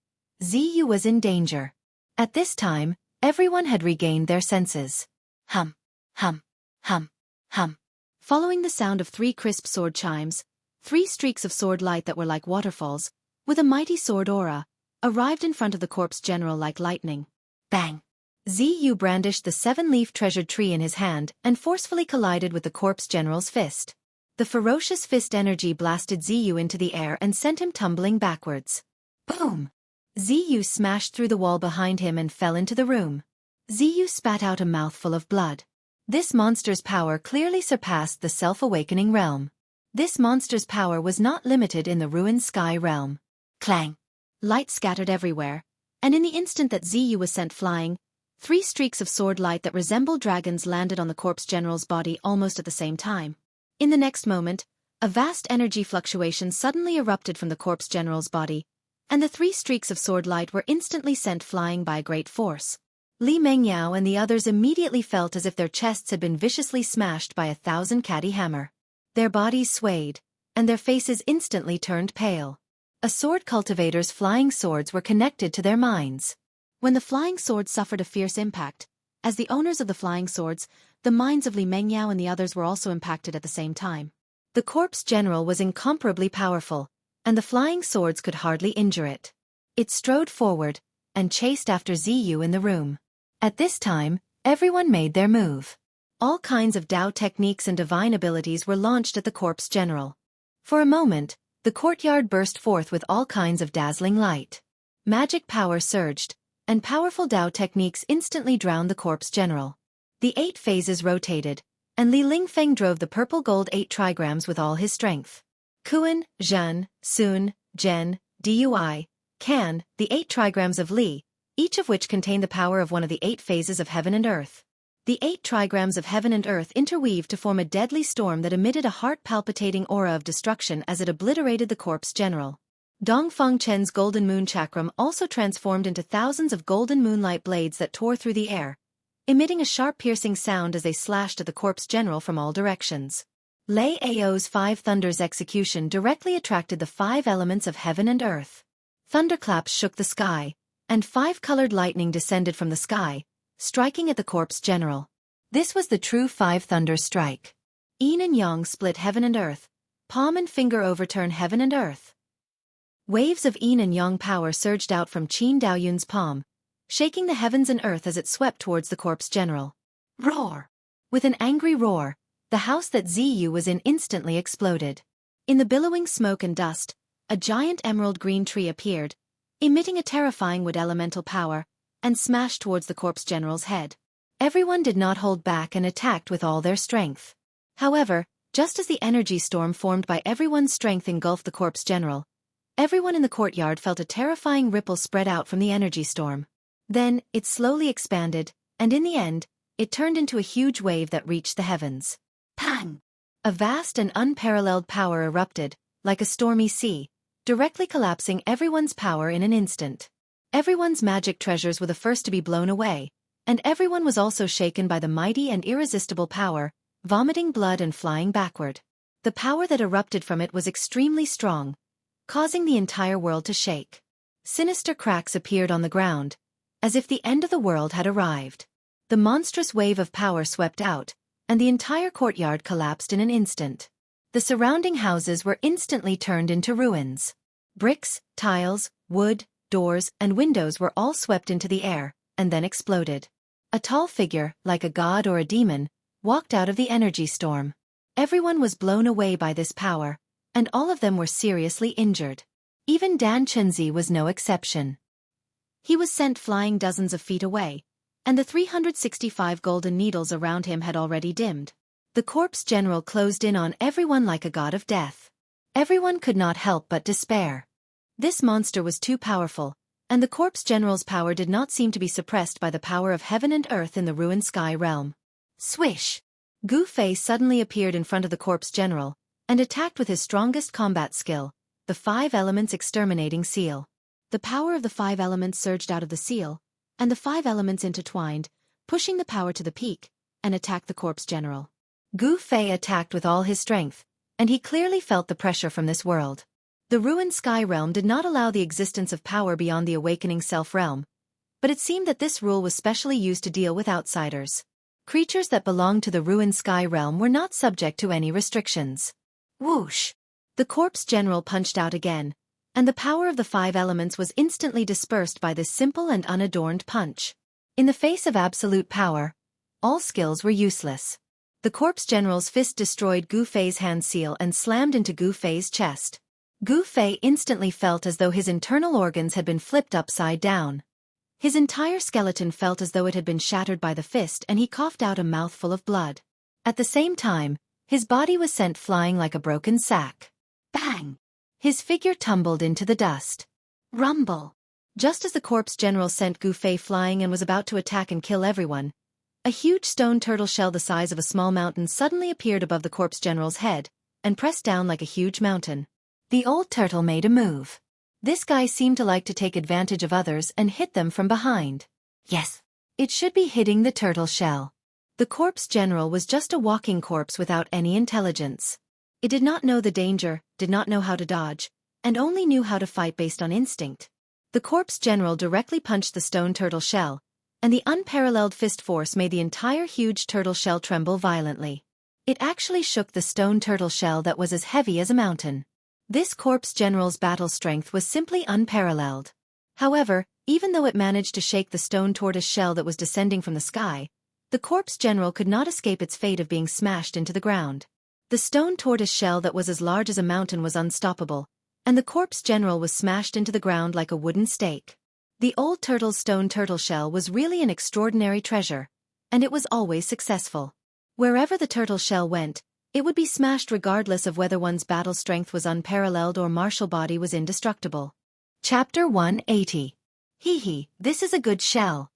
Ziyu was in danger. At this time, everyone had regained their senses. Hum, hum, hum, hum. Following the sound of 3 crisp sword chimes, 3 streaks of sword light that were like waterfalls, with a mighty sword aura, arrived in front of the corpse general like lightning. Bang! Ziyu brandished the 7-leaf treasured tree in his hand and forcefully collided with the corpse general's fist. The ferocious fist energy blasted Ziyu into the air and sent him tumbling backwards. Boom! Ziyu smashed through the wall behind him and fell into the room. Ziyu spat out a mouthful of blood. This monster's power clearly surpassed the self-awakening realm. This monster's power was not limited in the ruined sky realm. Clang! Light scattered everywhere, and in the instant that Ziyu was sent flying, 3 streaks of sword light that resembled dragons landed on the corpse general's body almost at the same time. In the next moment, a vast energy fluctuation suddenly erupted from the corpse general's body, and the 3 streaks of sword light were instantly sent flying by a great force. Li Mengyao and the others immediately felt as if their chests had been viciously smashed by 1,000 catty hammer. Their bodies swayed, and their faces instantly turned pale. A sword cultivator's flying swords were connected to their minds. When the flying swords suffered a fierce impact, as the owners of the flying swords, the minds of Li Mengyao and the others were also impacted at the same time. The corpse general was incomparably powerful, and the flying swords could hardly injure it. It strode forward, and chased after Ziyu in the room. At this time, everyone made their move. All kinds of Dao techniques and divine abilities were launched at the corpse general. For a moment, the courtyard burst forth with all kinds of dazzling light. Magic power surged, and powerful Dao techniques instantly drowned the corpse general. The 8 phases rotated, and Li Lingfeng drove the purple-gold 8 trigrams with all his strength. Kuan, Zhen, Sun, Zhen, Dui, Kan, the 8 trigrams of Li, each of which contained the power of one of the 8 phases of heaven and earth. The 8 trigrams of heaven and earth interweaved to form a deadly storm that emitted a heart-palpitating aura of destruction as it obliterated the corpse general. Dongfeng Chen's golden moon chakram also transformed into thousands of golden moonlight blades that tore through the air, emitting a sharp piercing sound as they slashed at the corpse general from all directions. Lei Ao's 5 thunders execution directly attracted the 5 elements of heaven and earth. Thunderclaps shook the sky, and 5-colored lightning descended from the sky, striking at the corpse general. This was the true 5 thunder strike. Yin and yang split heaven and earth, palm and finger overturn heaven and earth. Waves of yin and yang power surged out from Qin Daoyun's palm, shaking the heavens and earth as it swept towards the corpse general. Roar! With an angry roar, the house that Ziyu was in instantly exploded. In the billowing smoke and dust, a giant emerald green tree appeared, emitting a terrifying wood elemental power, and smashed towards the corpse general's head. Everyone did not hold back and attacked with all their strength. However, just as the energy storm formed by everyone's strength engulfed the corpse general, everyone in the courtyard felt a terrifying ripple spread out from the energy storm. Then, it slowly expanded, and in the end, it turned into a huge wave that reached the heavens. Pang! A vast and unparalleled power erupted, like a stormy sea, directly collapsing everyone's power in an instant. Everyone's magic treasures were the first to be blown away, and everyone was also shaken by the mighty and irresistible power, vomiting blood and flying backward. The power that erupted from it was extremely strong, causing the entire world to shake. Sinister cracks appeared on the ground, as if the end of the world had arrived. The monstrous wave of power swept out, and the entire courtyard collapsed in an instant. The surrounding houses were instantly turned into ruins. Bricks, tiles, wood, doors, and windows were all swept into the air, and then exploded. A tall figure, like a god or a demon, walked out of the energy storm. Everyone was blown away by this power, and all of them were seriously injured. Even Dan Chunzi was no exception. He was sent flying dozens of feet away, and the 365 golden needles around him had already dimmed. The corpse general closed in on everyone like a god of death. Everyone could not help but despair. This monster was too powerful, and the corpse general's power did not seem to be suppressed by the power of heaven and earth in the ruined sky realm. Swish! Gu Fei suddenly appeared in front of the corpse general, and attacked with his strongest combat skill, the 5 elements exterminating seal. The power of the 5 elements surged out of the seal, and the 5 elements intertwined, pushing the power to the peak, and attacked the corpse general. Gu Fei attacked with all his strength, and he clearly felt the pressure from this world. The ruined sky realm did not allow the existence of power beyond the awakening self realm, but it seemed that this rule was specially used to deal with outsiders. Creatures that belonged to the ruined sky realm were not subject to any restrictions. Whoosh! The corpse general punched out again, and the power of the 5 elements was instantly dispersed by this simple and unadorned punch. In the face of absolute power, all skills were useless. The corpse general's fist destroyed Gu Fei's hand seal and slammed into Gu Fei's chest. Gu Fei instantly felt as though his internal organs had been flipped upside down. His entire skeleton felt as though it had been shattered by the fist, and he coughed out a mouthful of blood. At the same time, his body was sent flying like a broken sack. Bang! His figure tumbled into the dust. Rumble! Just as the corpse general sent Gu Fei flying and was about to attack and kill everyone, a huge stone turtle shell the size of a small mountain suddenly appeared above the corpse general's head, and pressed down like a huge mountain. The old turtle made a move. This guy seemed to like to take advantage of others and hit them from behind. Yes, it should be hitting the turtle shell. The corpse general was just a walking corpse without any intelligence. It did not know the danger, did not know how to dodge, and only knew how to fight based on instinct. The corpse general directly punched the stone turtle shell, and the unparalleled fist force made the entire huge turtle shell tremble violently. It actually shook the stone turtle shell that was as heavy as a mountain. This corpse general's battle strength was simply unparalleled. However, even though it managed to shake the stone tortoise shell that was descending from the sky, the corpse general could not escape its fate of being smashed into the ground. The stone tortoise shell that was as large as a mountain was unstoppable, and the corpse general was smashed into the ground like a wooden stake. The old turtle's stone turtle shell was really an extraordinary treasure, and it was always successful. Wherever the turtle shell went, it would be smashed regardless of whether one's battle strength was unparalleled or martial body was indestructible. Chapter 180. Hee, this is a good shell.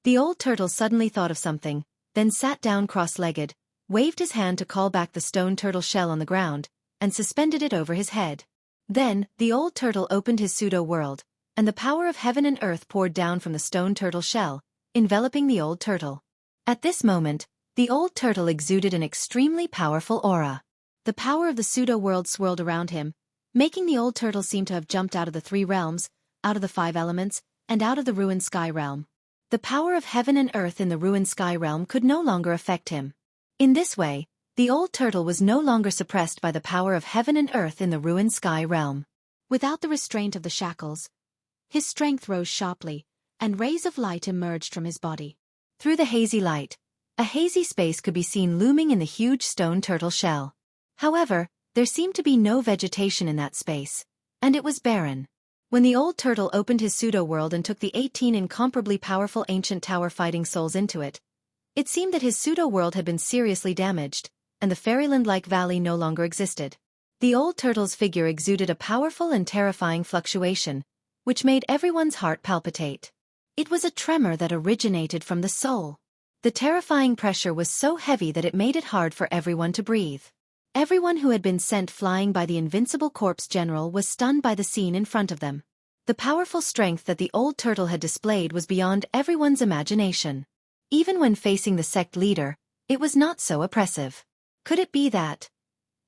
The old turtle suddenly thought of something, then sat down cross-legged, waved his hand to call back the stone turtle shell on the ground, and suspended it over his head. Then, the old turtle opened his pseudo-world, and the power of heaven and earth poured down from the stone turtle shell, enveloping the old turtle. At this moment, the old turtle exuded an extremely powerful aura. The power of the pseudo-world swirled around him, making the old turtle seem to have jumped out of the 3 realms, out of the 5 elements, and out of the ruined sky realm. The power of heaven and earth in the ruined sky realm could no longer affect him. In this way, the old turtle was no longer suppressed by the power of heaven and earth in the ruined sky realm. Without the restraint of the shackles, his strength rose sharply, and rays of light emerged from his body. Through the hazy light, a hazy space could be seen looming in the huge stone turtle shell. However, there seemed to be no vegetation in that space, and it was barren. When the old turtle opened his pseudo-world and took the 18 incomparably powerful ancient tower-fighting souls into it, it seemed that his pseudo-world had been seriously damaged, and the fairyland-like valley no longer existed. The old turtle's figure exuded a powerful and terrifying fluctuation, which made everyone's heart palpitate. It was a tremor that originated from the soul. The terrifying pressure was so heavy that it made it hard for everyone to breathe. Everyone who had been sent flying by the invincible corpse general was stunned by the scene in front of them. The powerful strength that the old turtle had displayed was beyond everyone's imagination. Even when facing the sect leader, it was not so oppressive. Could it be that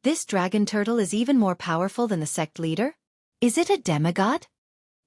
this dragon turtle is even more powerful than the sect leader? Is it a demigod?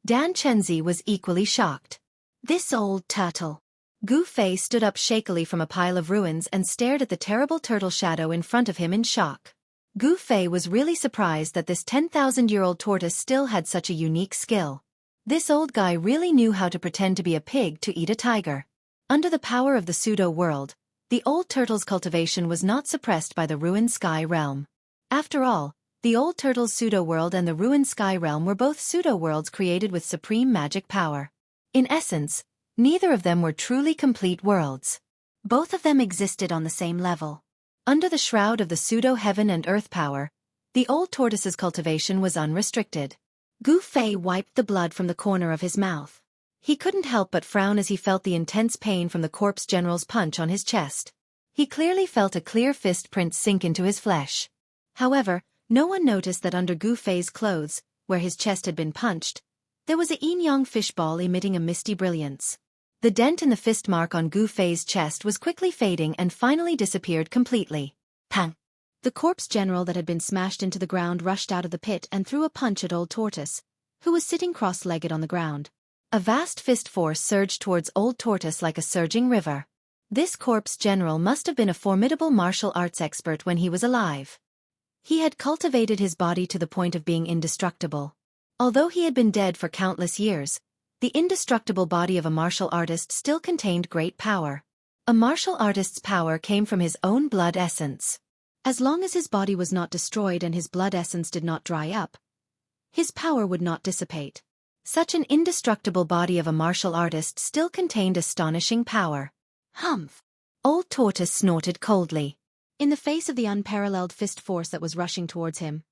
Dan Chenzi was equally shocked. This old turtle. Gu Fei stood up shakily from a pile of ruins and stared at the terrible turtle shadow in front of him in shock. Gu Fei was really surprised that this 10,000-year-old tortoise still had such a unique skill. This old guy really knew how to pretend to be a pig to eat a tiger. Under the power of the pseudo-world, the old turtle's cultivation was not suppressed by the ruined sky realm. After all, the old turtle's pseudo-world and the ruined sky realm were both pseudo-worlds created with supreme magic power. In essence, neither of them were truly complete worlds. Both of them existed on the same level. Under the shroud of the pseudo-heaven and earth power, the old tortoise's cultivation was unrestricted. Gu Fei wiped the blood from the corner of his mouth. He couldn't help but frown as he felt the intense pain from the corpse general's punch on his chest. He clearly felt a clear fist print sink into his flesh. However, no one noticed that under Gu Fei's clothes, where his chest had been punched, there was a yin-yang fishball emitting a misty brilliance. The dent in the fist mark on Gu Fei's chest was quickly fading and finally disappeared completely. Pang! The corpse general that had been smashed into the ground rushed out of the pit and threw a punch at Old Tortoise, who was sitting cross-legged on the ground. A vast fist force surged towards Old Tortoise like a surging river. This corpse general must have been a formidable martial arts expert when he was alive. He had cultivated his body to the point of being indestructible. Although he had been dead for countless years, the indestructible body of a martial artist still contained great power. A martial artist's power came from his own blood essence. As long as his body was not destroyed and his blood essence did not dry up, his power would not dissipate. Such an indestructible body of a martial artist still contained astonishing power. Humph! Old Tortoise snorted coldly. In the face of the unparalleled fist force that was rushing towards him,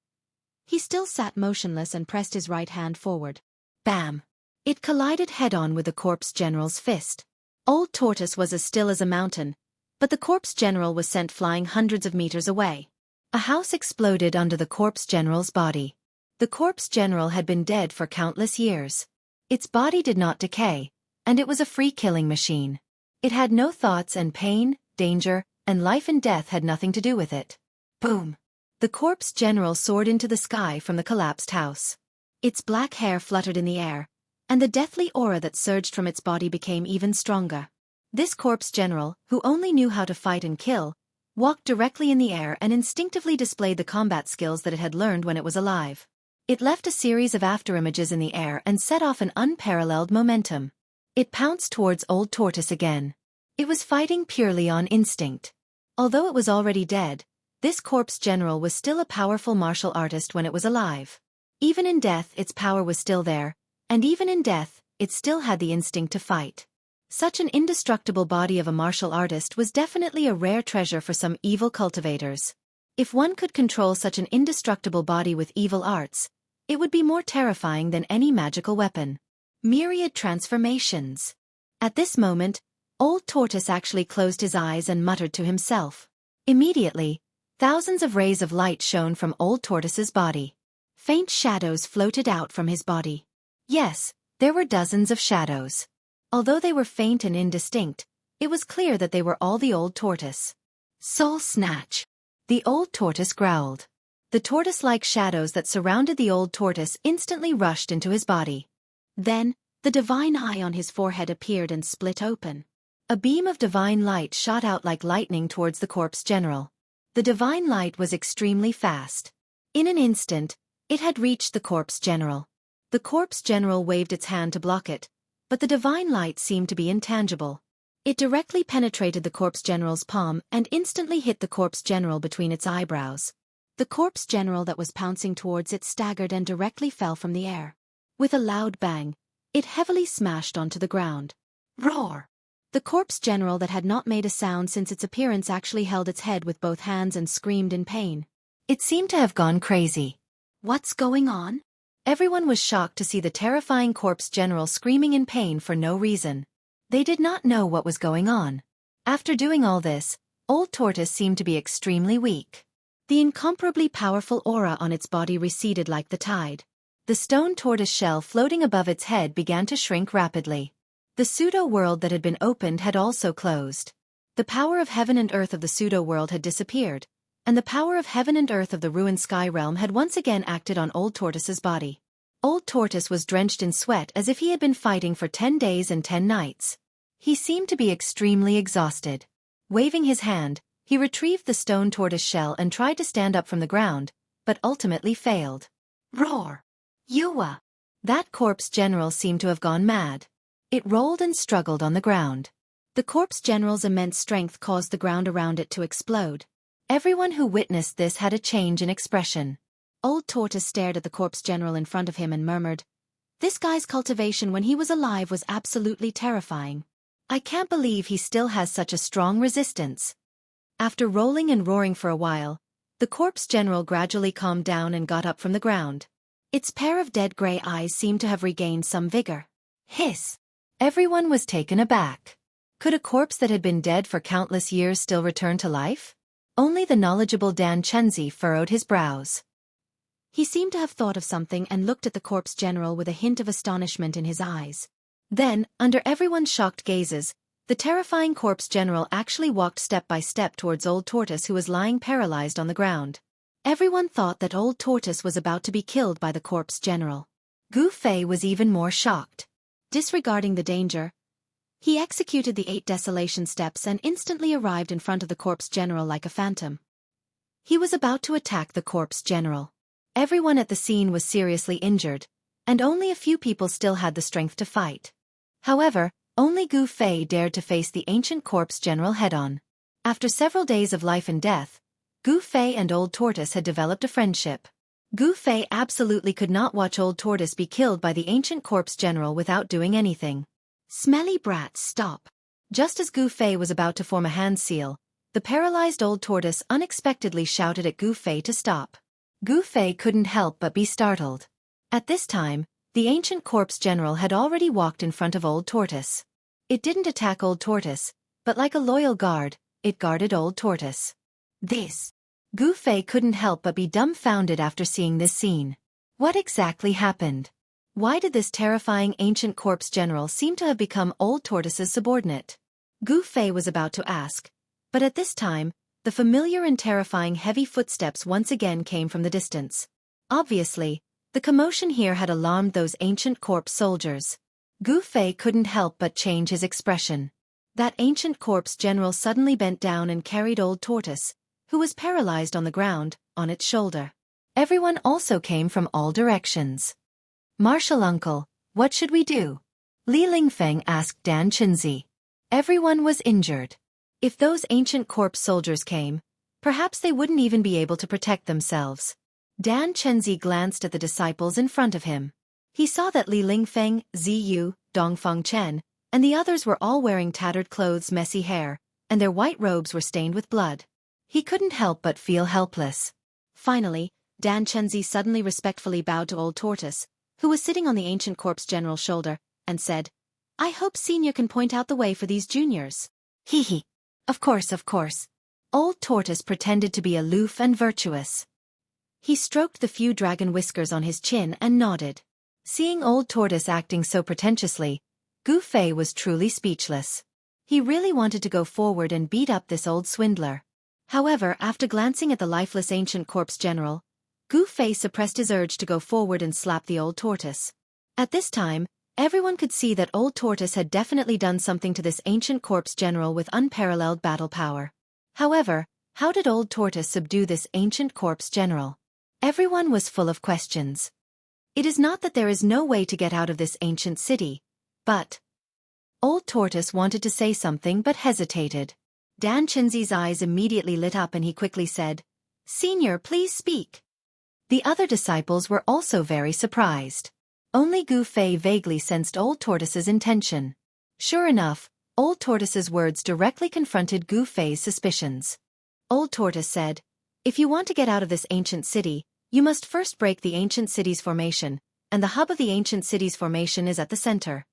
he still sat motionless and pressed his right hand forward. Bam! It collided head-on with the corpse general's fist. Old Tortoise was as still as a mountain, but the corpse general was sent flying hundreds of meters away. A house exploded under the corpse general's body. The corpse general had been dead for countless years. Its body did not decay, and it was a free killing machine. It had no thoughts, and pain, danger, and life and death had nothing to do with it. Boom! The corpse general soared into the sky from the collapsed house. Its black hair fluttered in the air, and the deathly aura that surged from its body became even stronger. This corpse general, who only knew how to fight and kill, walked directly in the air and instinctively displayed the combat skills that it had learned when it was alive. It left a series of afterimages in the air and set off an unparalleled momentum. It pounced towards Old Tortoise again. It was fighting purely on instinct. Although it was already dead, this corpse general was still a powerful martial artist when it was alive. Even in death, its power was still there, and even in death, it still had the instinct to fight. Such an indestructible body of a martial artist was definitely a rare treasure for some evil cultivators. If one could control such an indestructible body with evil arts, it would be more terrifying than any magical weapon. Myriad transformations. At this moment, Old Tortoise actually closed his eyes and muttered to himself. Immediately, thousands of rays of light shone from Old Tortoise's body. Faint shadows floated out from his body. Yes, there were dozens of shadows. Although they were faint and indistinct, it was clear that they were all the Old Tortoise. Soul Snatch! The Old Tortoise growled. The tortoise-like shadows that surrounded the Old Tortoise instantly rushed into his body. Then, the divine eye on his forehead appeared and split open. A beam of divine light shot out like lightning towards the corpse general. The divine light was extremely fast. In an instant, It had reached the corpse general. The corpse general waved its hand to block it, but the divine light seemed to be intangible. It directly penetrated the corpse general's palm and instantly hit the corpse general between its eyebrows. The corpse general that was pouncing towards it staggered and directly fell from the air. With a loud bang, it heavily smashed onto the ground. Roar! The corpse general that had not made a sound since its appearance actually held its head with both hands and screamed in pain. It seemed to have gone crazy. What's going on? Everyone was shocked to see the terrifying corpse general screaming in pain for no reason. They did not know what was going on. After doing all this, Old Tortoise seemed to be extremely weak. The incomparably powerful aura on its body receded like the tide. The stone tortoise shell floating above its head began to shrink rapidly. The pseudo-world that had been opened had also closed. The power of heaven and earth of the pseudo-world had disappeared, and the power of heaven and earth of the ruined sky realm had once again acted on Old Tortoise's body. Old Tortoise was drenched in sweat as if he had been fighting for 10 days and 10 nights. He seemed to be extremely exhausted. Waving his hand, he retrieved the stone tortoise shell and tried to stand up from the ground, but ultimately failed. Roar! Yuwa! That corpse general seemed to have gone mad. It rolled and struggled on the ground. The corpse general's immense strength caused the ground around it to explode. Everyone who witnessed this had a change in expression. Old Tortoise stared at the corpse general in front of him and murmured, "This guy's cultivation when he was alive was absolutely terrifying. I can't believe he still has such a strong resistance." After rolling and roaring for a while, the corpse general gradually calmed down and got up from the ground. Its pair of dead gray eyes seemed to have regained some vigor. Hiss! Everyone was taken aback. Could a corpse that had been dead for countless years still return to life? Only the knowledgeable Dan Chenzi furrowed his brows. He seemed to have thought of something and looked at the corpse general with a hint of astonishment in his eyes. Then, under everyone's shocked gazes, the terrifying corpse general actually walked step by step towards Old Tortoise, who was lying paralyzed on the ground. Everyone thought that Old Tortoise was about to be killed by the corpse general. Gu Fei was even more shocked. Disregarding the danger, he executed the 8 desolation steps and instantly arrived in front of the corpse general like a phantom. He was about to attack the corpse general. Everyone at the scene was seriously injured, and only a few people still had the strength to fight. However, only Gu Fei dared to face the ancient corpse general head-on. After several days of life and death, Gu Fei and Old Tortoise had developed a friendship. Gu Fei absolutely could not watch Old Tortoise be killed by the ancient corpse general without doing anything. "Smelly brats, stop." Just as Gu Fei was about to form a hand seal, the paralyzed Old Tortoise unexpectedly shouted at Gu Fei to stop. Gu Fei couldn't help but be startled. At this time, the ancient corpse general had already walked in front of Old Tortoise. It didn't attack Old Tortoise, but like a loyal guard, it guarded Old Tortoise. This. Gu Fei couldn't help but be dumbfounded after seeing this scene. What exactly happened? Why did this terrifying ancient corpse general seem to have become Old Tortoise's subordinate? Gu Fei was about to ask, but at this time, the familiar and terrifying heavy footsteps once again came from the distance. Obviously, the commotion here had alarmed those ancient corpse soldiers. Gu Fei couldn't help but change his expression. That ancient corpse general suddenly bent down and carried Old Tortoise, who was paralyzed on the ground, on its shoulder. Everyone also came from all directions. "Martial uncle, what should we do?" Li Lingfeng asked Dan Chenzi. Everyone was injured. If those ancient corpse soldiers came, perhaps they wouldn't even be able to protect themselves. Dan Chenzi glanced at the disciples in front of him. He saw that Li Lingfeng, Ziyu, Dongfeng Chen, and the others were all wearing tattered clothes, messy hair, and their white robes were stained with blood. He couldn't help but feel helpless. Finally, Dan Chenzi suddenly respectfully bowed to Old Tortoise, who was sitting on the ancient corpse general's shoulder, and said, "I hope Senior can point out the way for these juniors." Hee hee. Of course, of course. Old Tortoise pretended to be aloof and virtuous. He stroked the few dragon whiskers on his chin and nodded. Seeing Old Tortoise acting so pretentiously, Gu Fei was truly speechless. He really wanted to go forward and beat up this old swindler. However, after glancing at the lifeless ancient corpse general, Gu Fei suppressed his urge to go forward and slap the Old Tortoise. At this time, everyone could see that Old Tortoise had definitely done something to this ancient corpse general with unparalleled battle power. However, how did Old Tortoise subdue this ancient corpse general? Everyone was full of questions. It is not that there is no way to get out of this ancient city, but... Old Tortoise wanted to say something but hesitated. Dan Chenzi's eyes immediately lit up and he quickly said, "Senior, please speak." The other disciples were also very surprised. Only Gu Fei vaguely sensed Old Tortoise's intention. Sure enough, Old Tortoise's words directly confronted Gu Fei's suspicions. Old Tortoise said, "If you want to get out of this ancient city, you must first break the ancient city's formation, and the hub of the ancient city's formation is at the center."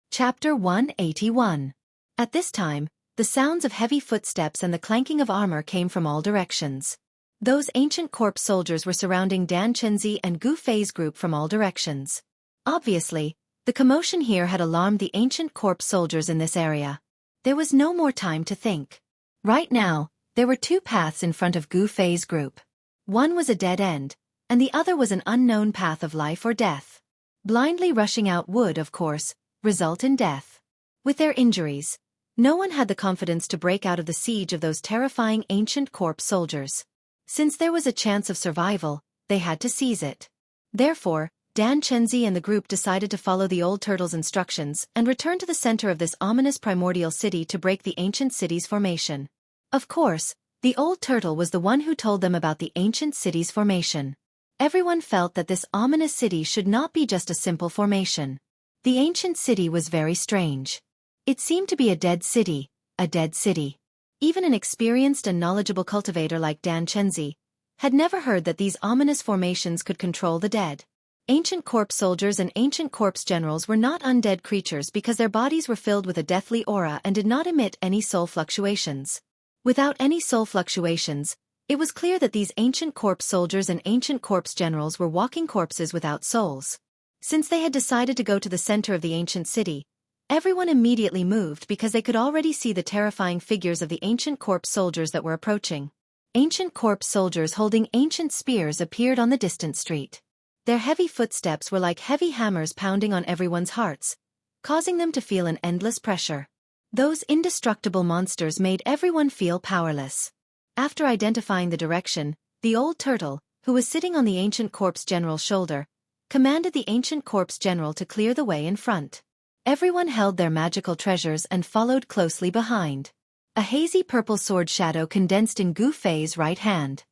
Chapter 181. At this time, the sounds of heavy footsteps and the clanking of armor came from all directions. Those ancient corpse soldiers were surrounding Dan Chenzi and Gu Fei's group from all directions. Obviously, the commotion here had alarmed the ancient corpse soldiers in this area. There was no more time to think. Right now, there were two paths in front of Gu Fei's group. One was a dead end, and the other was an unknown path of life or death. Blindly rushing out would, of course, result in death. With their injuries, no one had the confidence to break out of the siege of those terrifying ancient corpse soldiers. Since there was a chance of survival, they had to seize it. Therefore, Dan Chenzi and the group decided to follow the old turtle's instructions and return to the center of this ominous primordial city to break the ancient city's formation. Of course, the old turtle was the one who told them about the ancient city's formation. Everyone felt that this ominous city should not be just a simple formation. The ancient city was very strange. It seemed to be a dead city, a dead city. Even an experienced and knowledgeable cultivator like Dan Chenzi had never heard that these ominous formations could control the dead. Ancient corpse soldiers and ancient corpse generals were not undead creatures because their bodies were filled with a deathly aura and did not emit any soul fluctuations. Without any soul fluctuations, it was clear that these ancient corpse soldiers and ancient corpse generals were walking corpses without souls. Since they had decided to go to the center of the ancient city, everyone immediately moved because they could already see the terrifying figures of the ancient corpse soldiers that were approaching. Ancient corpse soldiers holding ancient spears appeared on the distant street. Their heavy footsteps were like heavy hammers pounding on everyone's hearts, causing them to feel an endless pressure. Those indestructible monsters made everyone feel powerless. After identifying the direction, the old turtle, who was sitting on the ancient corpse general's shoulder, commanded the ancient corpse general to clear the way in front. Everyone held their magical treasures and followed closely behind. A hazy purple sword shadow condensed in Gu Fei's right hand.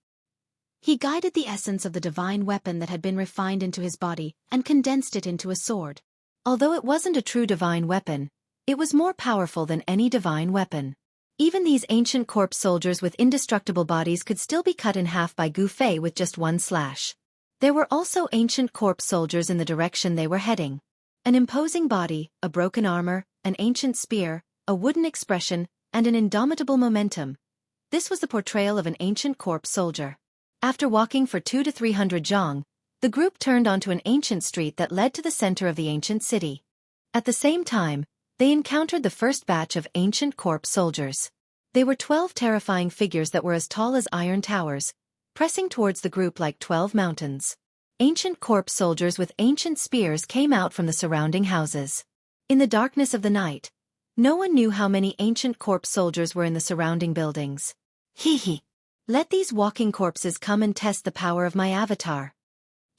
He guided the essence of the divine weapon that had been refined into his body and condensed it into a sword. Although it wasn't a true divine weapon, it was more powerful than any divine weapon. Even these ancient corpse soldiers with indestructible bodies could still be cut in half by Gu Fei with just one slash. There were also ancient corpse soldiers in the direction they were heading. An imposing body, a broken armor, an ancient spear, a wooden expression, and an indomitable momentum. This was the portrayal of an ancient corpse soldier. After walking for 200 to 300 zhang, the group turned onto an ancient street that led to the center of the ancient city. At the same time, they encountered the first batch of ancient corpse soldiers. They were 12 terrifying figures that were as tall as iron towers, pressing towards the group like 12 mountains. Ancient corpse soldiers with ancient spears came out from the surrounding houses. In the darkness of the night, no one knew how many ancient corpse soldiers were in the surrounding buildings. Hee. Let these walking corpses come and test the power of my avatar.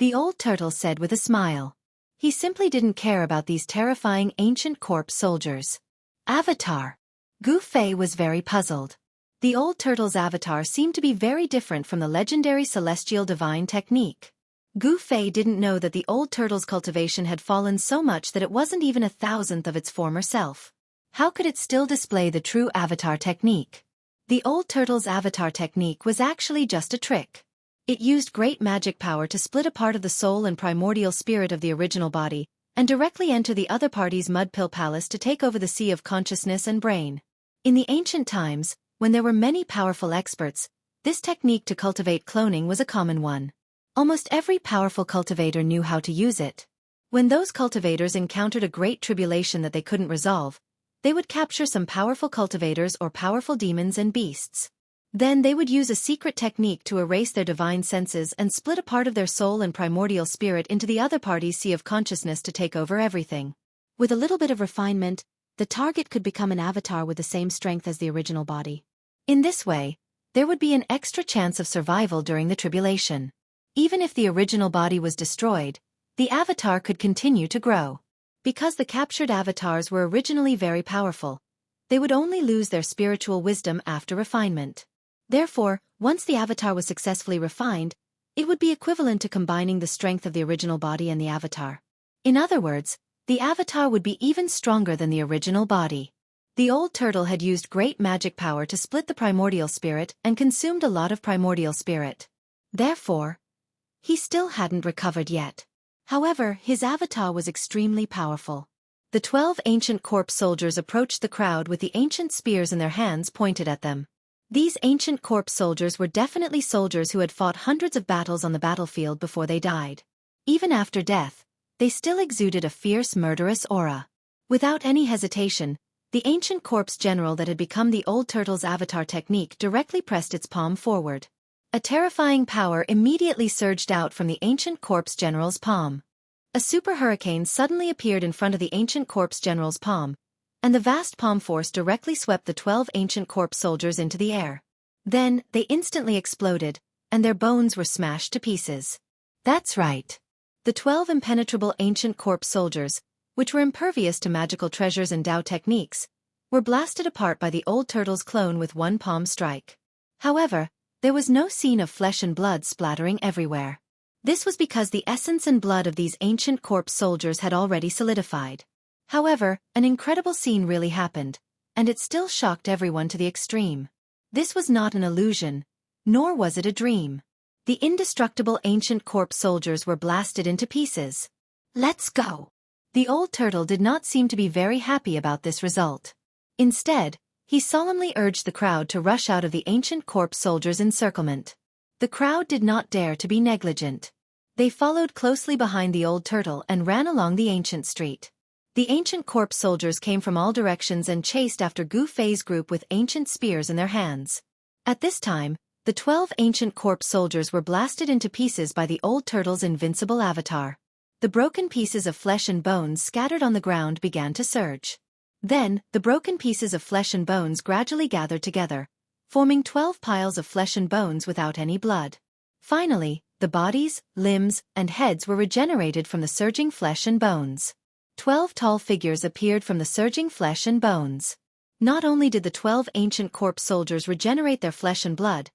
The old turtle said with a smile. He simply didn't care about these terrifying ancient corpse soldiers. Avatar. Gu Fei was very puzzled. The old turtle's avatar seemed to be very different from the legendary celestial divine technique. Gu Fei didn't know that the old turtle's cultivation had fallen so much that it wasn't even 1,000th of its former self. How could it still display the true avatar technique? The old turtle's avatar technique was actually just a trick. It used great magic power to split a part of the soul and primordial spirit of the original body, and directly enter the other party's mudpill palace to take over the sea of consciousness and brain. In the ancient times, when there were many powerful experts, this technique to cultivate cloning was a common one. Almost every powerful cultivator knew how to use it. When those cultivators encountered a great tribulation that they couldn't resolve, they would capture some powerful cultivators or powerful demons and beasts. Then they would use a secret technique to erase their divine senses and split a part of their soul and primordial spirit into the other party's sea of consciousness to take over everything. With a little bit of refinement, the target could become an avatar with the same strength as the original body. In this way, there would be an extra chance of survival during the tribulation. Even if the original body was destroyed, the avatar could continue to grow. Because the captured avatars were originally very powerful, they would only lose their spiritual wisdom after refinement. Therefore, once the avatar was successfully refined, it would be equivalent to combining the strength of the original body and the avatar. In other words, the avatar would be even stronger than the original body. The old turtle had used great magic power to split the primordial spirit and consumed a lot of primordial spirit. Therefore, he still hadn't recovered yet. However, his avatar was extremely powerful. The 12 ancient corpse soldiers approached the crowd with the ancient spears in their hands pointed at them. These ancient corpse soldiers were definitely soldiers who had fought hundreds of battles on the battlefield before they died. Even after death, they still exuded a fierce murderous aura. Without any hesitation, the ancient corpse general that had become the old turtle's avatar technique directly pressed its palm forward. A terrifying power immediately surged out from the ancient corpse general's palm. A super hurricane suddenly appeared in front of the ancient corpse general's palm, and the vast palm force directly swept the 12 ancient corpse soldiers into the air. Then, they instantly exploded, and their bones were smashed to pieces. That's right. The 12 impenetrable ancient corpse soldiers, which were impervious to magical treasures and Dao techniques, were blasted apart by the old turtle's clone with one palm strike. However, there was no scene of flesh and blood splattering everywhere. This was because the essence and blood of these ancient corpse soldiers had already solidified. However, an incredible scene really happened, and it still shocked everyone to the extreme. This was not an illusion, nor was it a dream. The indestructible ancient corpse soldiers were blasted into pieces. Let's go! The old turtle did not seem to be very happy about this result. Instead, he solemnly urged the crowd to rush out of the ancient corpse soldiers' encirclement. The crowd did not dare to be negligent. They followed closely behind the old turtle and ran along the ancient street. The ancient corpse soldiers came from all directions and chased after Gu Fei's group with ancient spears in their hands. At this time, the 12 ancient corpse soldiers were blasted into pieces by the old turtle's invincible avatar. The broken pieces of flesh and bones scattered on the ground began to surge. Then, the broken pieces of flesh and bones gradually gathered together, forming 12 piles of flesh and bones without any blood. Finally, the bodies, limbs, and heads were regenerated from the surging flesh and bones. 12 tall figures appeared from the surging flesh and bones. Not only did the 12 ancient corpse soldiers regenerate their flesh and blood,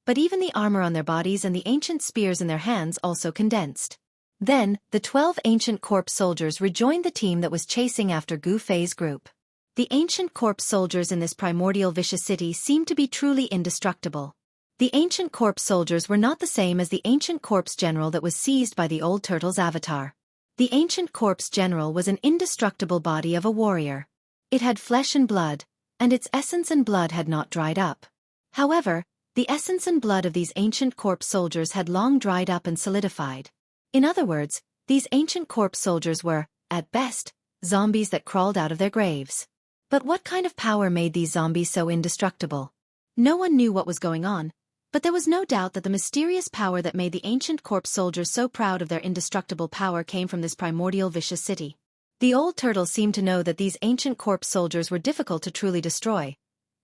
but even the armor on their bodies and the ancient spears in their hands also condensed. Then, the 12 ancient corpse soldiers rejoined the team that was chasing after Gu Fei's group. The ancient corpse soldiers in this primordial vicious city seemed to be truly indestructible. The ancient corpse soldiers were not the same as the ancient corpse general that was seized by the old turtle's avatar. The ancient corpse general was an indestructible body of a warrior. It had flesh and blood, and its essence and blood had not dried up. However, the essence and blood of these ancient corpse soldiers had long dried up and solidified. In other words, these ancient corpse soldiers were, at best, zombies that crawled out of their graves. But what kind of power made these zombies so indestructible? No one knew what was going on, but there was no doubt that the mysterious power that made the ancient corpse soldiers so proud of their indestructible power came from this primordial vicious city. The old turtle seemed to know that these ancient corpse soldiers were difficult to truly destroy,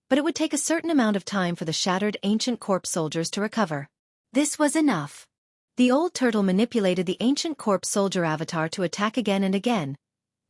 but it would take a certain amount of time for the shattered ancient corpse soldiers to recover. This was enough. The old turtle manipulated the ancient corpse soldier avatar to attack again and again,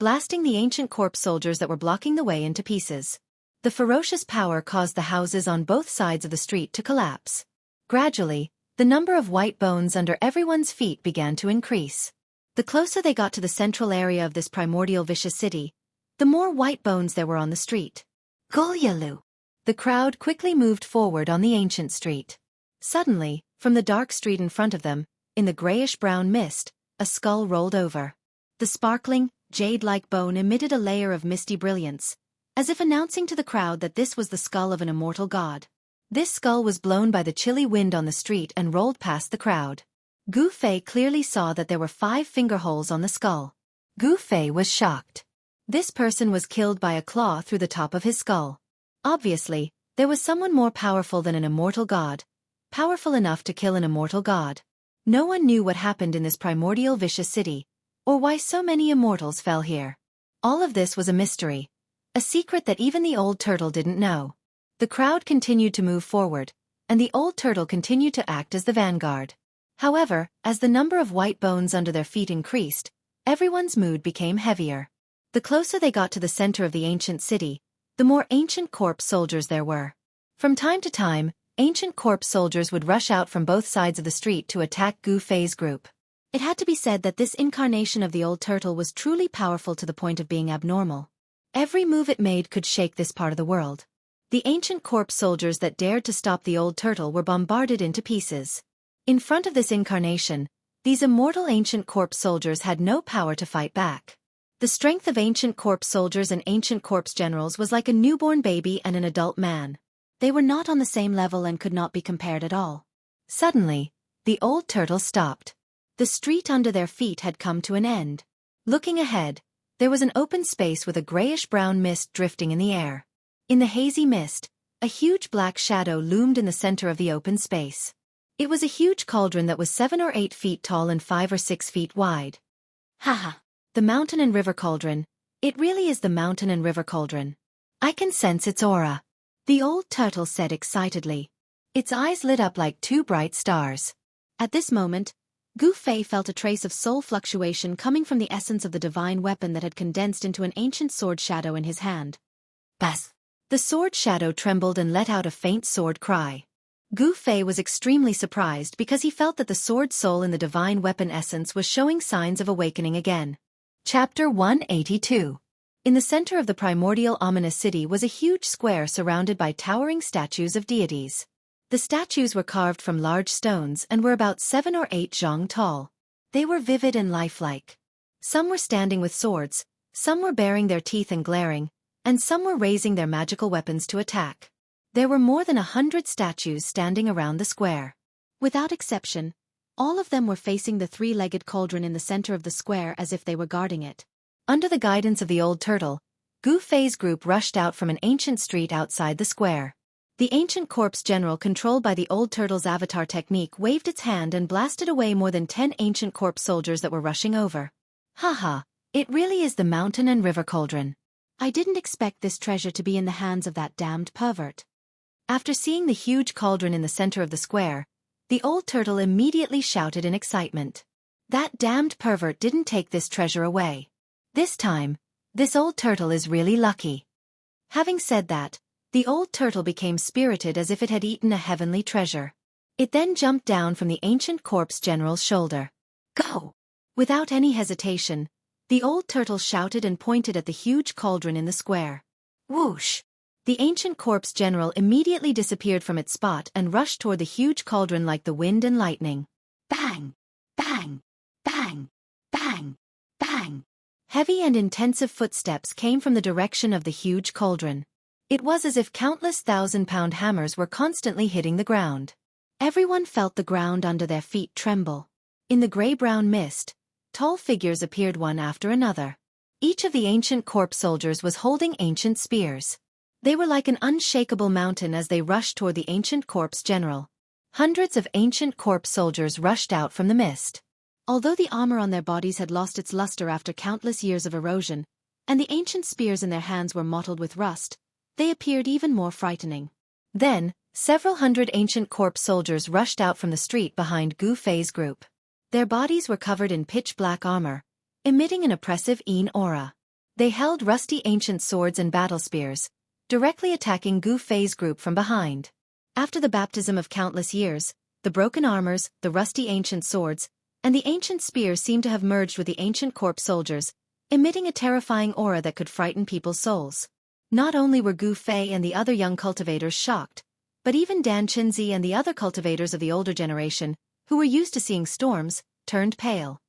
blasting the ancient corpse soldiers that were blocking the way into pieces. The ferocious power caused the houses on both sides of the street to collapse. Gradually, the number of white bones under everyone's feet began to increase. The closer they got to the central area of this primordial vicious city, the more white bones there were on the street. Golyalu! The crowd quickly moved forward on the ancient street. Suddenly, from the dark street in front of them, in the grayish-brown mist, a skull rolled over. The sparkling, jade-like bone emitted a layer of misty brilliance, as if announcing to the crowd that this was the skull of an immortal god. This skull was blown by the chilly wind on the street and rolled past the crowd. Gu Fei clearly saw that there were 5 finger holes on the skull. Gu Fei was shocked. This person was killed by a claw through the top of his skull. Obviously, there was someone more powerful than an immortal god, powerful enough to kill an immortal god. No one knew what happened in this primordial vicious city, or why so many immortals fell here. All of this was a mystery, a secret that even the old turtle didn't know. The crowd continued to move forward, and the old turtle continued to act as the vanguard. However, as the number of white bones under their feet increased, everyone's mood became heavier. The closer they got to the center of the ancient city, the more ancient corpse soldiers there were. From time to time, ancient corpse soldiers would rush out from both sides of the street to attack Gu Fei's group. It had to be said that this incarnation of the old turtle was truly powerful to the point of being abnormal. Every move it made could shake this part of the world. The ancient corpse soldiers that dared to stop the old turtle were bombarded into pieces. In front of this incarnation, these immortal ancient corpse soldiers had no power to fight back. The strength of ancient corpse soldiers and ancient corpse generals was like a newborn baby and an adult man. They were not on the same level and could not be compared at all. Suddenly, the old turtle stopped. The street under their feet had come to an end. Looking ahead, there was an open space with a grayish-brown mist drifting in the air. In the hazy mist, a huge black shadow loomed in the center of the open space. It was a huge cauldron that was 7 or 8 feet tall and 5 or 6 feet wide. Haha! The mountain and river cauldron. It really is the mountain and river cauldron. I can sense its aura. The old turtle said excitedly. Its eyes lit up like 2 bright stars. At this moment, Gu Fei felt a trace of soul fluctuation coming from the essence of the divine weapon that had condensed into an ancient sword shadow in his hand. Bas! The sword shadow trembled and let out a faint sword cry. Gu Fei was extremely surprised because he felt that the sword soul in the divine weapon essence was showing signs of awakening again. Chapter 182. In the center of the primordial ominous city was a huge square surrounded by towering statues of deities. The statues were carved from large stones and were about 7 or 8 zhang tall. They were vivid and lifelike. Some were standing with swords, some were baring their teeth and glaring, and some were raising their magical weapons to attack. There were more than 100 statues standing around the square. Without exception, all of them were facing the 3-legged cauldron in the center of the square as if they were guarding it. Under the guidance of the old turtle, Gu Fei's group rushed out from an ancient street outside the square. The ancient corpse general controlled by the old turtle's avatar technique waved its hand and blasted away more than 10 ancient corpse soldiers that were rushing over. Haha, it really is the mountain and river cauldron. I didn't expect this treasure to be in the hands of that damned pervert. After seeing the huge cauldron in the center of the square, the old turtle immediately shouted in excitement. That damned pervert didn't take this treasure away. This time, this old turtle is really lucky. Having said that, the old turtle became spirited as if it had eaten a heavenly treasure. It then jumped down from the ancient corpse general's shoulder. Go! Without any hesitation, the old turtle shouted and pointed at the huge cauldron in the square. Whoosh! The ancient corpse general immediately disappeared from its spot and rushed toward the huge cauldron like the wind and lightning. Bang! Bang! Bang! Bang! Bang! Heavy and intensive footsteps came from the direction of the huge cauldron. It was as if countless 1,000-pound hammers were constantly hitting the ground. Everyone felt the ground under their feet tremble. In the gray-brown mist, tall figures appeared one after another. Each of the ancient corpse soldiers was holding ancient spears. They were like an unshakable mountain as they rushed toward the ancient corpse general. Hundreds of ancient corpse soldiers rushed out from the mist. Although the armor on their bodies had lost its luster after countless years of erosion, and the ancient spears in their hands were mottled with rust, they appeared even more frightening. Then, several hundred ancient corpse soldiers rushed out from the street behind Gu Fei's group. Their bodies were covered in pitch-black armor, emitting an oppressive aura. They held rusty ancient swords and battle spears, directly attacking Gu Fei's group from behind. After the baptism of countless years, the broken armors, the rusty ancient swords, and the ancient spears seemed to have merged with the ancient corpse soldiers, emitting a terrifying aura that could frighten people's souls. Not only were Gu Fei and the other young cultivators shocked, but even Dan Chenzi and the other cultivators of the older generation, who were used to seeing storms, turned pale.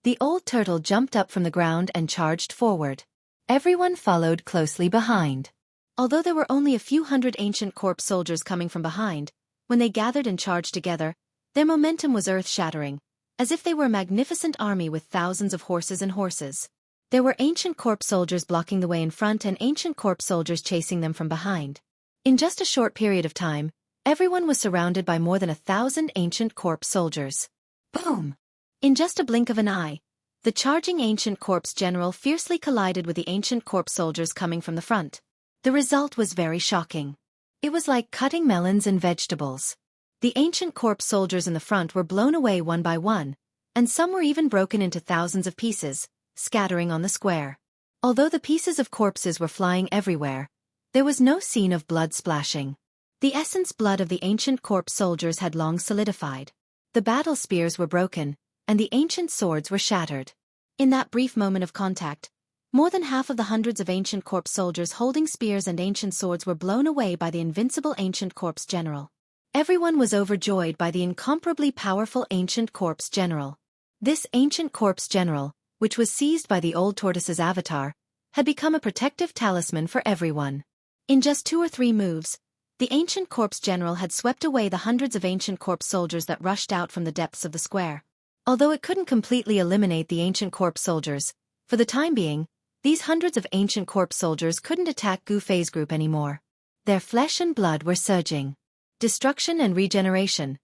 The old turtle jumped up from the ground and charged forward. Everyone followed closely behind. Although there were only a few hundred ancient corpse soldiers coming from behind, when they gathered and charged together, their momentum was earth-shattering, as if they were a magnificent army with thousands of horses and horses. There were ancient corpse soldiers blocking the way in front and ancient corpse soldiers chasing them from behind. In just a short period of time, everyone was surrounded by more than 1,000 ancient corpse soldiers. Boom! In just a blink of an eye, the charging ancient corpse general fiercely collided with the ancient corpse soldiers coming from the front. The result was very shocking. It was like cutting melons and vegetables. The ancient corpse soldiers in the front were blown away one by one, and some were even broken into thousands of pieces, scattering on the square. Although the pieces of corpses were flying everywhere, there was no scene of blood splashing. The essence blood of the ancient corpse soldiers had long solidified. The battle spears were broken, and the ancient swords were shattered. In that brief moment of contact, more than half of the hundreds of ancient corpse soldiers holding spears and ancient swords were blown away by the invincible ancient corpse general. Everyone was overjoyed by the incomparably powerful ancient corpse general. This ancient corpse general, which was seized by the old tortoise's avatar, had become a protective talisman for everyone. In just 2 or 3 moves, the ancient corpse general had swept away the hundreds of ancient corpse soldiers that rushed out from the depths of the square. Although it couldn't completely eliminate the ancient corpse soldiers, for the time being, these hundreds of ancient corpse soldiers couldn't attack Gu Fei's group anymore. Their flesh and blood were surging. Destruction and regeneration.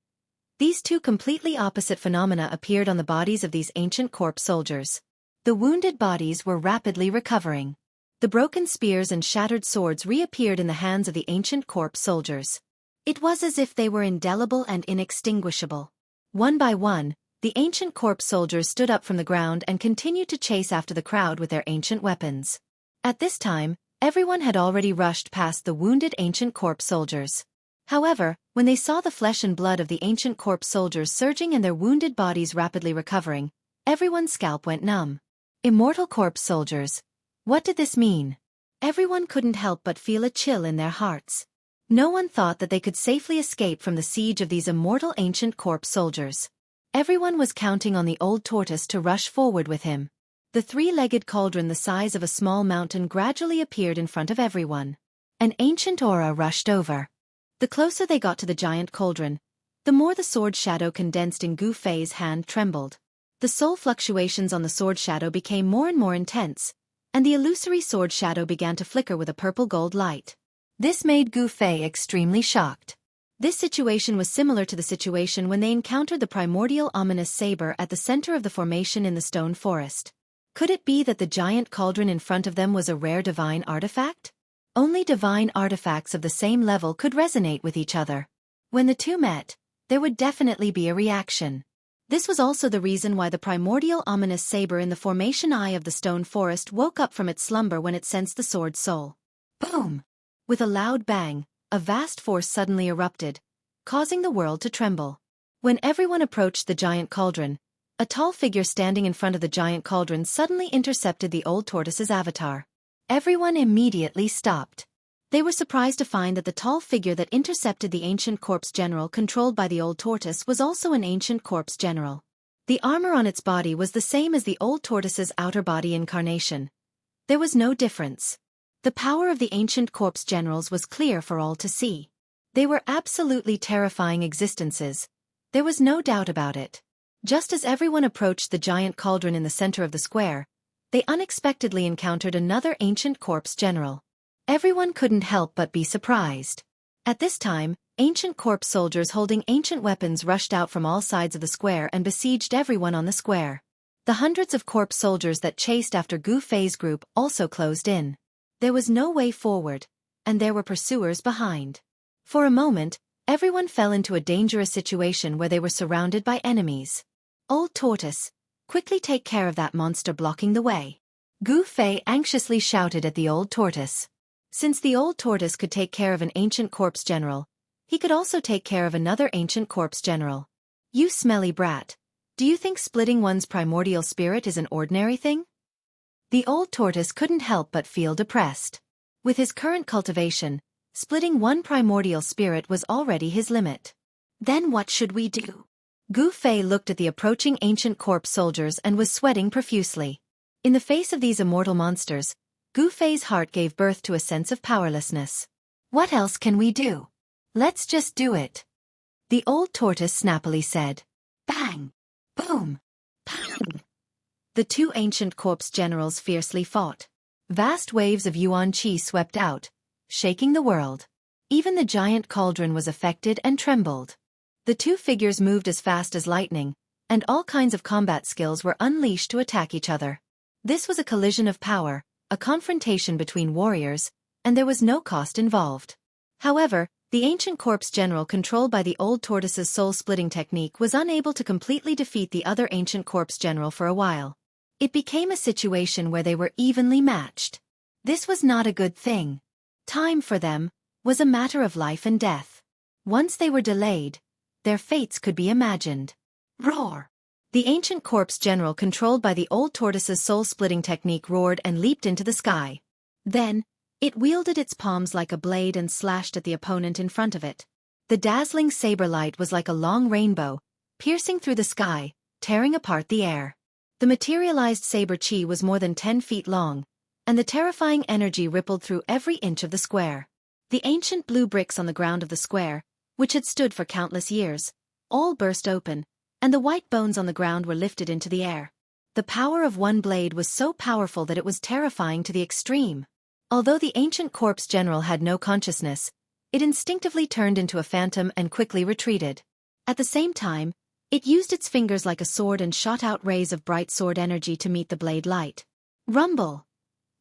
These two completely opposite phenomena appeared on the bodies of these ancient corpse soldiers. The wounded bodies were rapidly recovering. The broken spears and shattered swords reappeared in the hands of the ancient corpse soldiers. It was as if they were indelible and inextinguishable. One by one, the ancient corpse soldiers stood up from the ground and continued to chase after the crowd with their ancient weapons. At this time, everyone had already rushed past the wounded ancient corpse soldiers. However, when they saw the flesh and blood of the ancient corpse soldiers surging and their wounded bodies rapidly recovering, everyone's scalp went numb. Immortal corpse soldiers. What did this mean? Everyone couldn't help but feel a chill in their hearts. No one thought that they could safely escape from the siege of these immortal ancient corpse soldiers. Everyone was counting on the old tortoise to rush forward with him. The 3-legged cauldron the size of a small mountain gradually appeared in front of everyone. An ancient aura rushed over. The closer they got to the giant cauldron, the more the sword shadow condensed in Gu Fei's hand trembled. The soul fluctuations on the sword shadow became more and more intense, and the illusory sword shadow began to flicker with a purple-gold light. This made Gu Fei extremely shocked. This situation was similar to the situation when they encountered the primordial ominous saber at the center of the formation in the stone forest. Could it be that the giant cauldron in front of them was a rare divine artifact? Only divine artifacts of the same level could resonate with each other. When the two met, there would definitely be a reaction. This was also the reason why the primordial ominous saber in the formation eye of the stone forest woke up from its slumber when it sensed the sword's soul. Boom! With a loud bang, a vast force suddenly erupted, causing the world to tremble. When everyone approached the giant cauldron, a tall figure standing in front of the giant cauldron suddenly intercepted the old tortoise's avatar. Everyone immediately stopped. They were surprised to find that the tall figure that intercepted the ancient corpse general controlled by the old tortoise was also an ancient corpse general. The armor on its body was the same as the old tortoise's outer body incarnation. There was no difference. The power of the ancient corpse generals was clear for all to see. They were absolutely terrifying existences. There was no doubt about it. Just as everyone approached the giant cauldron in the center of the square, they unexpectedly encountered another ancient corpse general. Everyone couldn't help but be surprised. At this time, ancient corpse soldiers holding ancient weapons rushed out from all sides of the square and besieged everyone on the square. The hundreds of corpse soldiers that chased after Gu Fei's group also closed in. There was no way forward, and there were pursuers behind. For a moment, everyone fell into a dangerous situation where they were surrounded by enemies. Old tortoise, quickly take care of that monster blocking the way. Gu Fei anxiously shouted at the old tortoise. Since the old tortoise could take care of an ancient corpse general, he could also take care of another ancient corpse general. You smelly brat, do you think splitting one's primordial spirit is an ordinary thing? The old tortoise couldn't help but feel depressed. With his current cultivation, splitting one primordial spirit was already his limit. Then what should we do? Gu Fei looked at the approaching ancient corpse soldiers and was sweating profusely. In the face of these immortal monsters, Gu Fei's heart gave birth to a sense of powerlessness. What else can we do? Let's just do it. The old tortoise snappily said. Bang! Boom! Bang! The two ancient corpse generals fiercely fought. Vast waves of yuan qi swept out, shaking the world. Even the giant cauldron was affected and trembled. The two figures moved as fast as lightning, and all kinds of combat skills were unleashed to attack each other. This was a collision of power, a confrontation between warriors, and there was no cost involved. However, The ancient corpse general controlled by the old tortoise's soul-splitting technique was unable to completely defeat the other ancient corpse general for a while. It became a situation where they were evenly matched. This was not a good thing. Time for them was a matter of life and death. Once they were delayed, their fates could be imagined. Roar! The ancient corpse general controlled by the old tortoise's soul-splitting technique roared and leaped into the sky. Then, it wielded its palms like a blade and slashed at the opponent in front of it. The dazzling saber light was like a long rainbow, piercing through the sky, tearing apart the air. The materialized saber chi was more than 10 feet long, and the terrifying energy rippled through every inch of the square. The ancient blue bricks on the ground of the square, which had stood for countless years, all burst open, and the white bones on the ground were lifted into the air. The power of one blade was so powerful that it was terrifying to the extreme. Although the ancient corpse general had no consciousness, it instinctively turned into a phantom and quickly retreated. At the same time, it used its fingers like a sword and shot out rays of bright sword energy to meet the blade light. Rumble!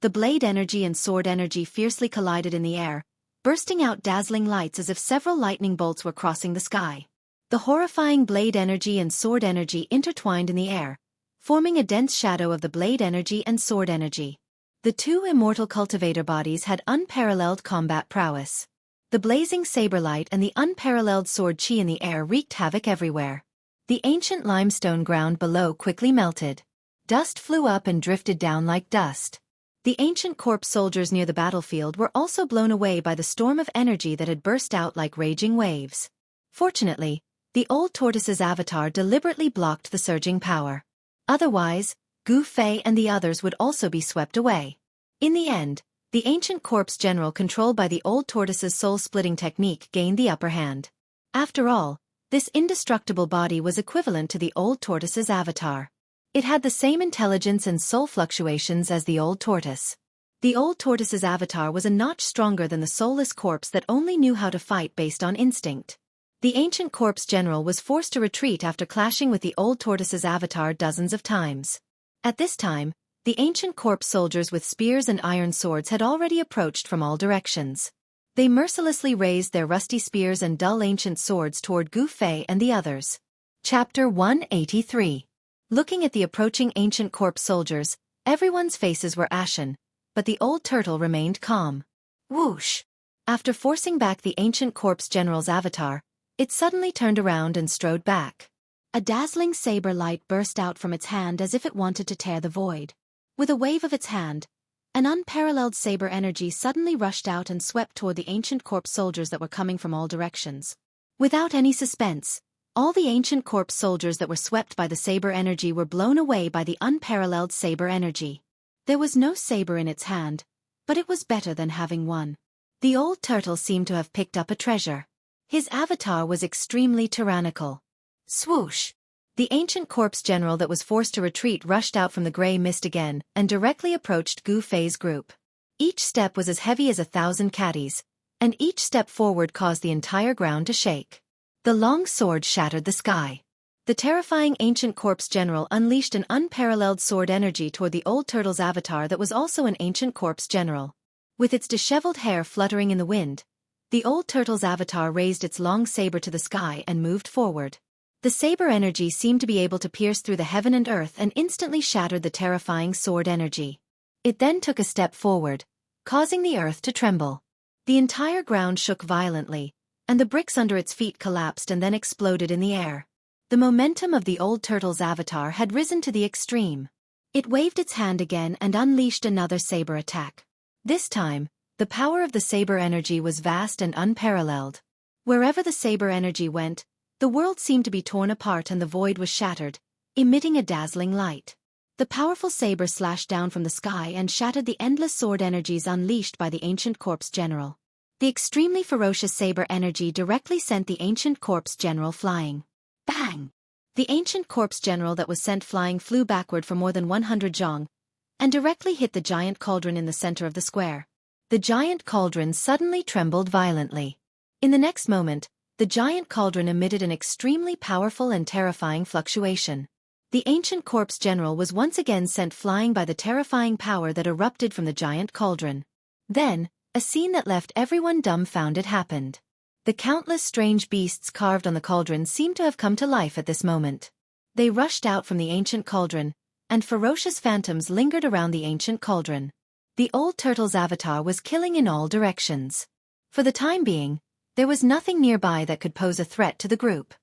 The blade energy and sword energy fiercely collided in the air, bursting out dazzling lights as if several lightning bolts were crossing the sky. The horrifying blade energy and sword energy intertwined in the air, forming a dense shadow of the blade energy and sword energy. The two immortal cultivator bodies had unparalleled combat prowess. The blazing saber light and the unparalleled sword chi in the air wreaked havoc everywhere. The ancient limestone ground below quickly melted. Dust flew up and drifted down like dust. The ancient corpse soldiers near the battlefield were also blown away by the storm of energy that had burst out like raging waves. Fortunately, the old tortoise's avatar deliberately blocked the surging power. Otherwise, Gu Fei and the others would also be swept away. In the end, the ancient corpse general controlled by the old tortoise's soul-splitting technique gained the upper hand. After all, this indestructible body was equivalent to the old tortoise's avatar. It had the same intelligence and soul fluctuations as the old tortoise. The old tortoise's avatar was a notch stronger than the soulless corpse that only knew how to fight based on instinct. The ancient corpse general was forced to retreat after clashing with the old tortoise's avatar dozens of times. At this time, the ancient corpse soldiers with spears and iron swords had already approached from all directions. They mercilessly raised their rusty spears and dull ancient swords toward Gu Fei and the others. Chapter 183. Looking at the approaching ancient corpse soldiers, everyone's faces were ashen, but the old turtle remained calm. Whoosh! After forcing back the ancient corpse general's avatar, it suddenly turned around and strode back. A dazzling saber light burst out from its hand as if it wanted to tear the void. With a wave of its hand, an unparalleled saber energy suddenly rushed out and swept toward the ancient corpse soldiers that were coming from all directions. Without any suspense, all the ancient corpse soldiers that were swept by the saber energy were blown away by the unparalleled saber energy. There was no saber in its hand, but it was better than having one. The old turtle seemed to have picked up a treasure. His avatar was extremely tyrannical. Swoosh! The ancient corpse general that was forced to retreat rushed out from the gray mist again and directly approached Gu Fei's group. Each step was as heavy as 1,000 caddies, and each step forward caused the entire ground to shake. The long sword shattered the sky. The terrifying ancient corpse general unleashed an unparalleled sword energy toward the old turtle's avatar that was also an ancient corpse general. With its disheveled hair fluttering in the wind, the old turtle's avatar raised its long saber to the sky and moved forward. The saber energy seemed to be able to pierce through the heaven and earth and instantly shattered the terrifying sword energy. It then took a step forward, causing the earth to tremble. The entire ground shook violently, and the bricks under its feet collapsed and then exploded in the air. The momentum of the old turtle's avatar had risen to the extreme. It waved its hand again and unleashed another saber attack. This time, the power of the saber energy was vast and unparalleled. Wherever the saber energy went, the world seemed to be torn apart and the void was shattered, emitting a dazzling light. The powerful saber slashed down from the sky and shattered the endless sword energies unleashed by the ancient corpse general. The extremely ferocious saber energy directly sent the ancient corpse general flying. Bang! The ancient corpse general that was sent flying flew backward for more than 100 zhong, and directly hit the giant cauldron in the center of the square. The giant cauldron suddenly trembled violently. In the next moment, the giant cauldron emitted an extremely powerful and terrifying fluctuation. The ancient corpse general was once again sent flying by the terrifying power that erupted from the giant cauldron. Then, a scene that left everyone dumbfounded happened. The countless strange beasts carved on the cauldron seemed to have come to life at this moment. They rushed out from the ancient cauldron, and ferocious phantoms lingered around the ancient cauldron. The old turtle's avatar was killing in all directions. For the time being, there was nothing nearby that could pose a threat to the group.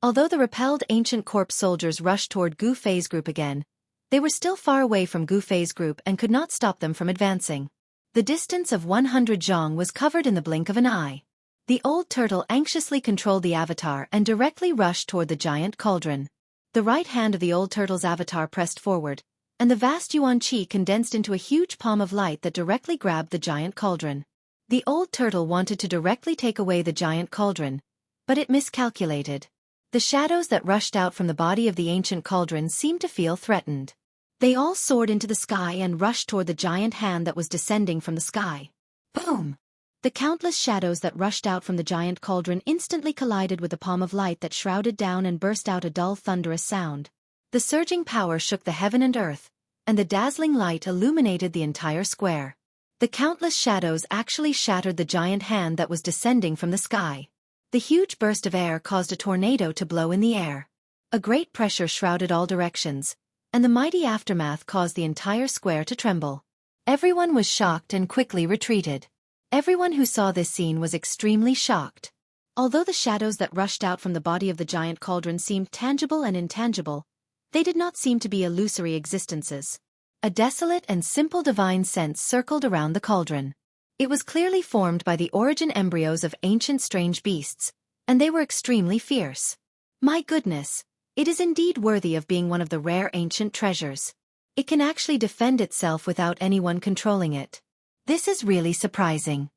Although the repelled ancient corpse soldiers rushed toward Gu Fei's group again, they were still far away from Gu Fei's group and could not stop them from advancing. The distance of 100 zhong was covered in the blink of an eye. The old turtle anxiously controlled the avatar and directly rushed toward the giant cauldron. The right hand of the old turtle's avatar pressed forward, and the vast yuan qi condensed into a huge palm of light that directly grabbed the giant cauldron. The old turtle wanted to directly take away the giant cauldron, but it miscalculated. The shadows that rushed out from the body of the ancient cauldron seemed to feel threatened. They all soared into the sky and rushed toward the giant hand that was descending from the sky. Boom! The countless shadows that rushed out from the giant cauldron instantly collided with the palm of light that shrouded down and burst out a dull thunderous sound. The surging power shook the heaven and earth, and the dazzling light illuminated the entire square. The countless shadows actually shattered the giant hand that was descending from the sky. The huge burst of air caused a tornado to blow in the air. A great pressure shrouded all directions, and the mighty aftermath caused the entire square to tremble. Everyone was shocked and quickly retreated. Everyone who saw this scene was extremely shocked. Although the shadows that rushed out from the body of the giant cauldron seemed tangible and intangible, they did not seem to be illusory existences. A desolate and simple divine sense circled around the cauldron. It was clearly formed by the origin embryos of ancient strange beasts, and they were extremely fierce. My goodness, it is indeed worthy of being one of the rare ancient treasures. It can actually defend itself without anyone controlling it. This is really surprising.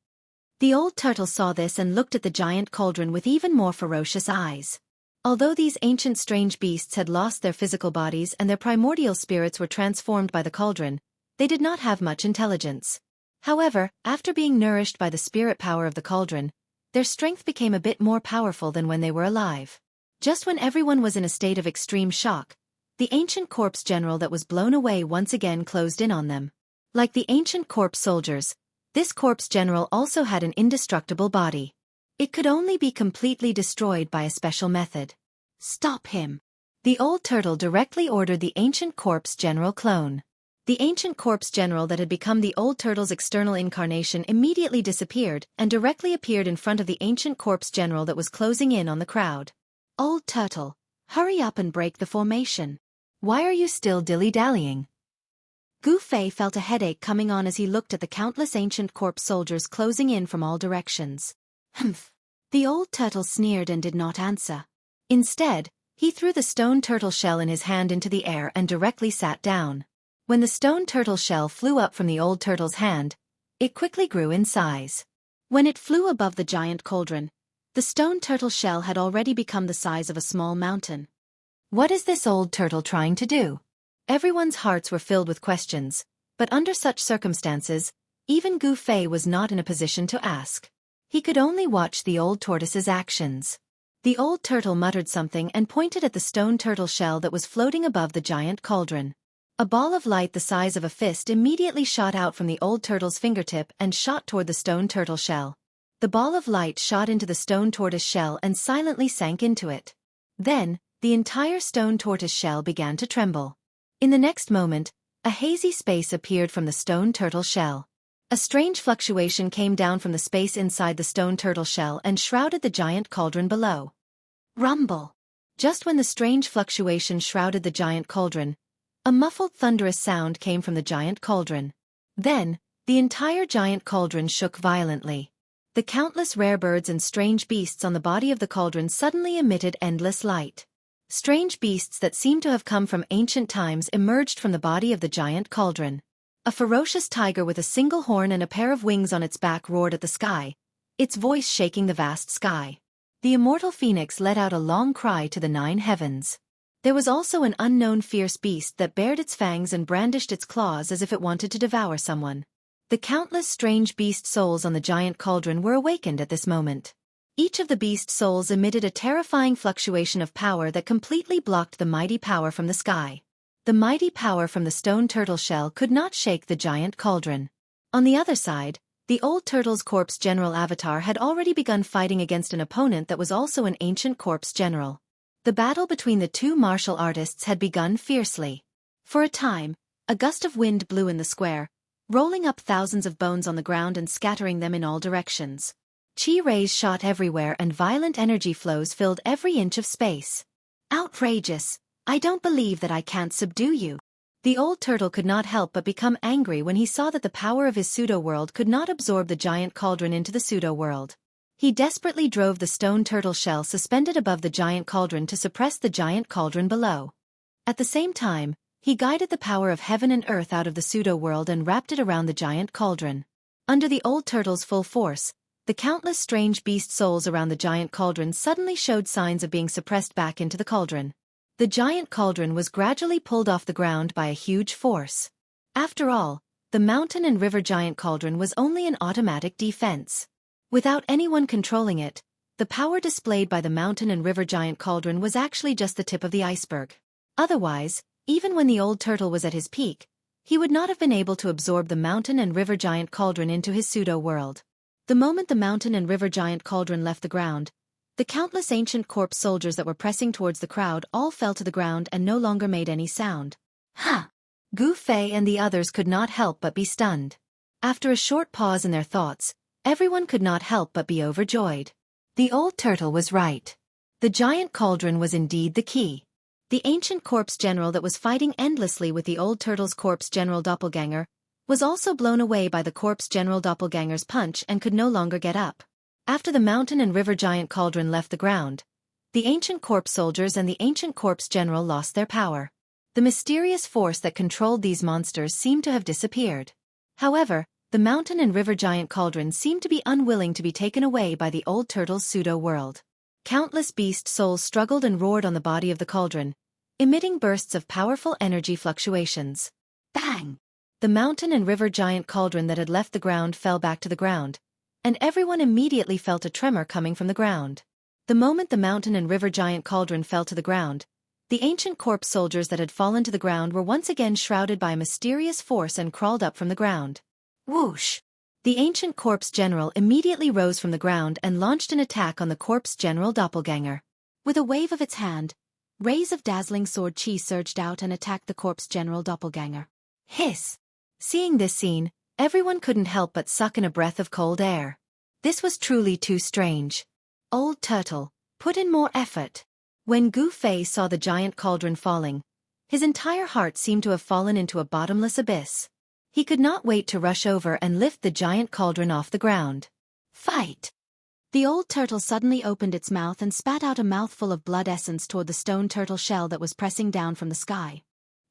The old turtle saw this and looked at the giant cauldron with even more ferocious eyes. Although these ancient strange beasts had lost their physical bodies and their primordial spirits were transformed by the cauldron, they did not have much intelligence. However, after being nourished by the spirit power of the cauldron, their strength became a bit more powerful than when they were alive. Just when everyone was in a state of extreme shock, the ancient corpse general that was blown away once again closed in on them. Like the ancient corpse soldiers, this corpse general also had an indestructible body. It could only be completely destroyed by a special method. Stop him! The old turtle directly ordered the ancient corpse general clone. The ancient corpse general that had become the old turtle's external incarnation immediately disappeared and directly appeared in front of the ancient corpse general that was closing in on the crowd. Old turtle, hurry up and break the formation. Why are you still dilly-dallying? Gu Fei felt a headache coming on as he looked at the countless ancient corpse soldiers closing in from all directions. Humph. The old turtle sneered and did not answer. Instead, he threw the stone turtle shell in his hand into the air and directly sat down. When the stone turtle shell flew up from the old turtle's hand, it quickly grew in size. When it flew above the giant cauldron, the stone turtle shell had already become the size of a small mountain. What is this old turtle trying to do? Everyone's hearts were filled with questions, but under such circumstances, even Gu Fei was not in a position to ask. He could only watch the old tortoise's actions. The old turtle muttered something and pointed at the stone turtle shell that was floating above the giant cauldron. A ball of light the size of a fist immediately shot out from the old turtle's fingertip and shot toward the stone turtle shell. The ball of light shot into the stone tortoise shell and silently sank into it. Then, the entire stone tortoise shell began to tremble. In the next moment, a hazy space appeared from the stone turtle shell. A strange fluctuation came down from the space inside the stone turtle shell and shrouded the giant cauldron below. Rumble! Just when the strange fluctuation shrouded the giant cauldron, a muffled thunderous sound came from the giant cauldron. Then, the entire giant cauldron shook violently. The countless rare birds and strange beasts on the body of the cauldron suddenly emitted endless light. Strange beasts that seemed to have come from ancient times emerged from the body of the giant cauldron. A ferocious tiger with a single horn and a pair of wings on its back roared at the sky, its voice shaking the vast sky. The immortal phoenix let out a long cry to the 9 heavens. There was also an unknown fierce beast that bared its fangs and brandished its claws as if it wanted to devour someone. The countless strange beast souls on the giant cauldron were awakened at this moment. Each of the beast souls emitted a terrifying fluctuation of power that completely blocked the mighty power from the sky. The mighty power from the stone turtle shell could not shake the giant cauldron. On the other side, The old turtle's corpse general avatar had already begun fighting against an opponent that was also an ancient corpse general. The battle between the two martial artists had begun fiercely. For a time, a gust of wind blew in the square, rolling up thousands of bones on the ground and scattering them in all directions. Chi rays shot everywhere and violent energy flows filled every inch of space. Outrageous! I don't believe that I can't subdue you. The old turtle could not help but become angry when he saw that the power of his pseudo-world could not absorb the giant cauldron into the pseudo-world. He desperately drove the stone turtle shell suspended above the giant cauldron to suppress the giant cauldron below. At the same time, he guided the power of heaven and earth out of the pseudo-world and wrapped it around the giant cauldron. Under the old turtle's full force, the countless strange beast souls around the giant cauldron suddenly showed signs of being suppressed back into the cauldron. The giant cauldron was gradually pulled off the ground by a huge force. After all, the mountain and river giant cauldron was only an automatic defense. Without anyone controlling it, the power displayed by the mountain and river giant cauldron was actually just the tip of the iceberg. Otherwise, even when the old turtle was at his peak, he would not have been able to absorb the mountain and river giant cauldron into his pseudo-world. The moment the mountain and river giant cauldron left the ground, the countless ancient corpse soldiers that were pressing towards the crowd all fell to the ground and no longer made any sound. Ha! Gu Fei and the others could not help but be stunned. After a short pause in their thoughts, everyone could not help but be overjoyed. The old turtle was right. The giant cauldron was indeed the key. The ancient corpse general that was fighting endlessly with the old turtle's corpse general doppelganger was also blown away by the corpse general doppelganger's punch and could no longer get up. After the mountain and river giant cauldron left the ground, the ancient corpse soldiers and the ancient corpse general lost their power. The mysterious force that controlled these monsters seemed to have disappeared. However, the mountain and river giant cauldron seemed to be unwilling to be taken away by the old turtle's pseudo-world. Countless beast souls struggled and roared on the body of the cauldron, emitting bursts of powerful energy fluctuations. Bang! The mountain and river giant cauldron that had left the ground fell back to the ground, and everyone immediately felt a tremor coming from the ground. The moment the mountain and river giant cauldron fell to the ground, the ancient corpse soldiers that had fallen to the ground were once again shrouded by a mysterious force and crawled up from the ground. Whoosh! The ancient corpse general immediately rose from the ground and launched an attack on the corpse general doppelganger. With a wave of its hand, rays of dazzling sword chi surged out and attacked the corpse general doppelganger. Hiss! Seeing this scene, everyone couldn't help but suck in a breath of cold air. This was truly too strange. Old turtle, put in more effort. When Gu Fei saw the giant cauldron falling, his entire heart seemed to have fallen into a bottomless abyss. He could not wait to rush over and lift the giant cauldron off the ground. Fight! The old turtle suddenly opened its mouth and spat out a mouthful of blood essence toward the stone turtle shell that was pressing down from the sky.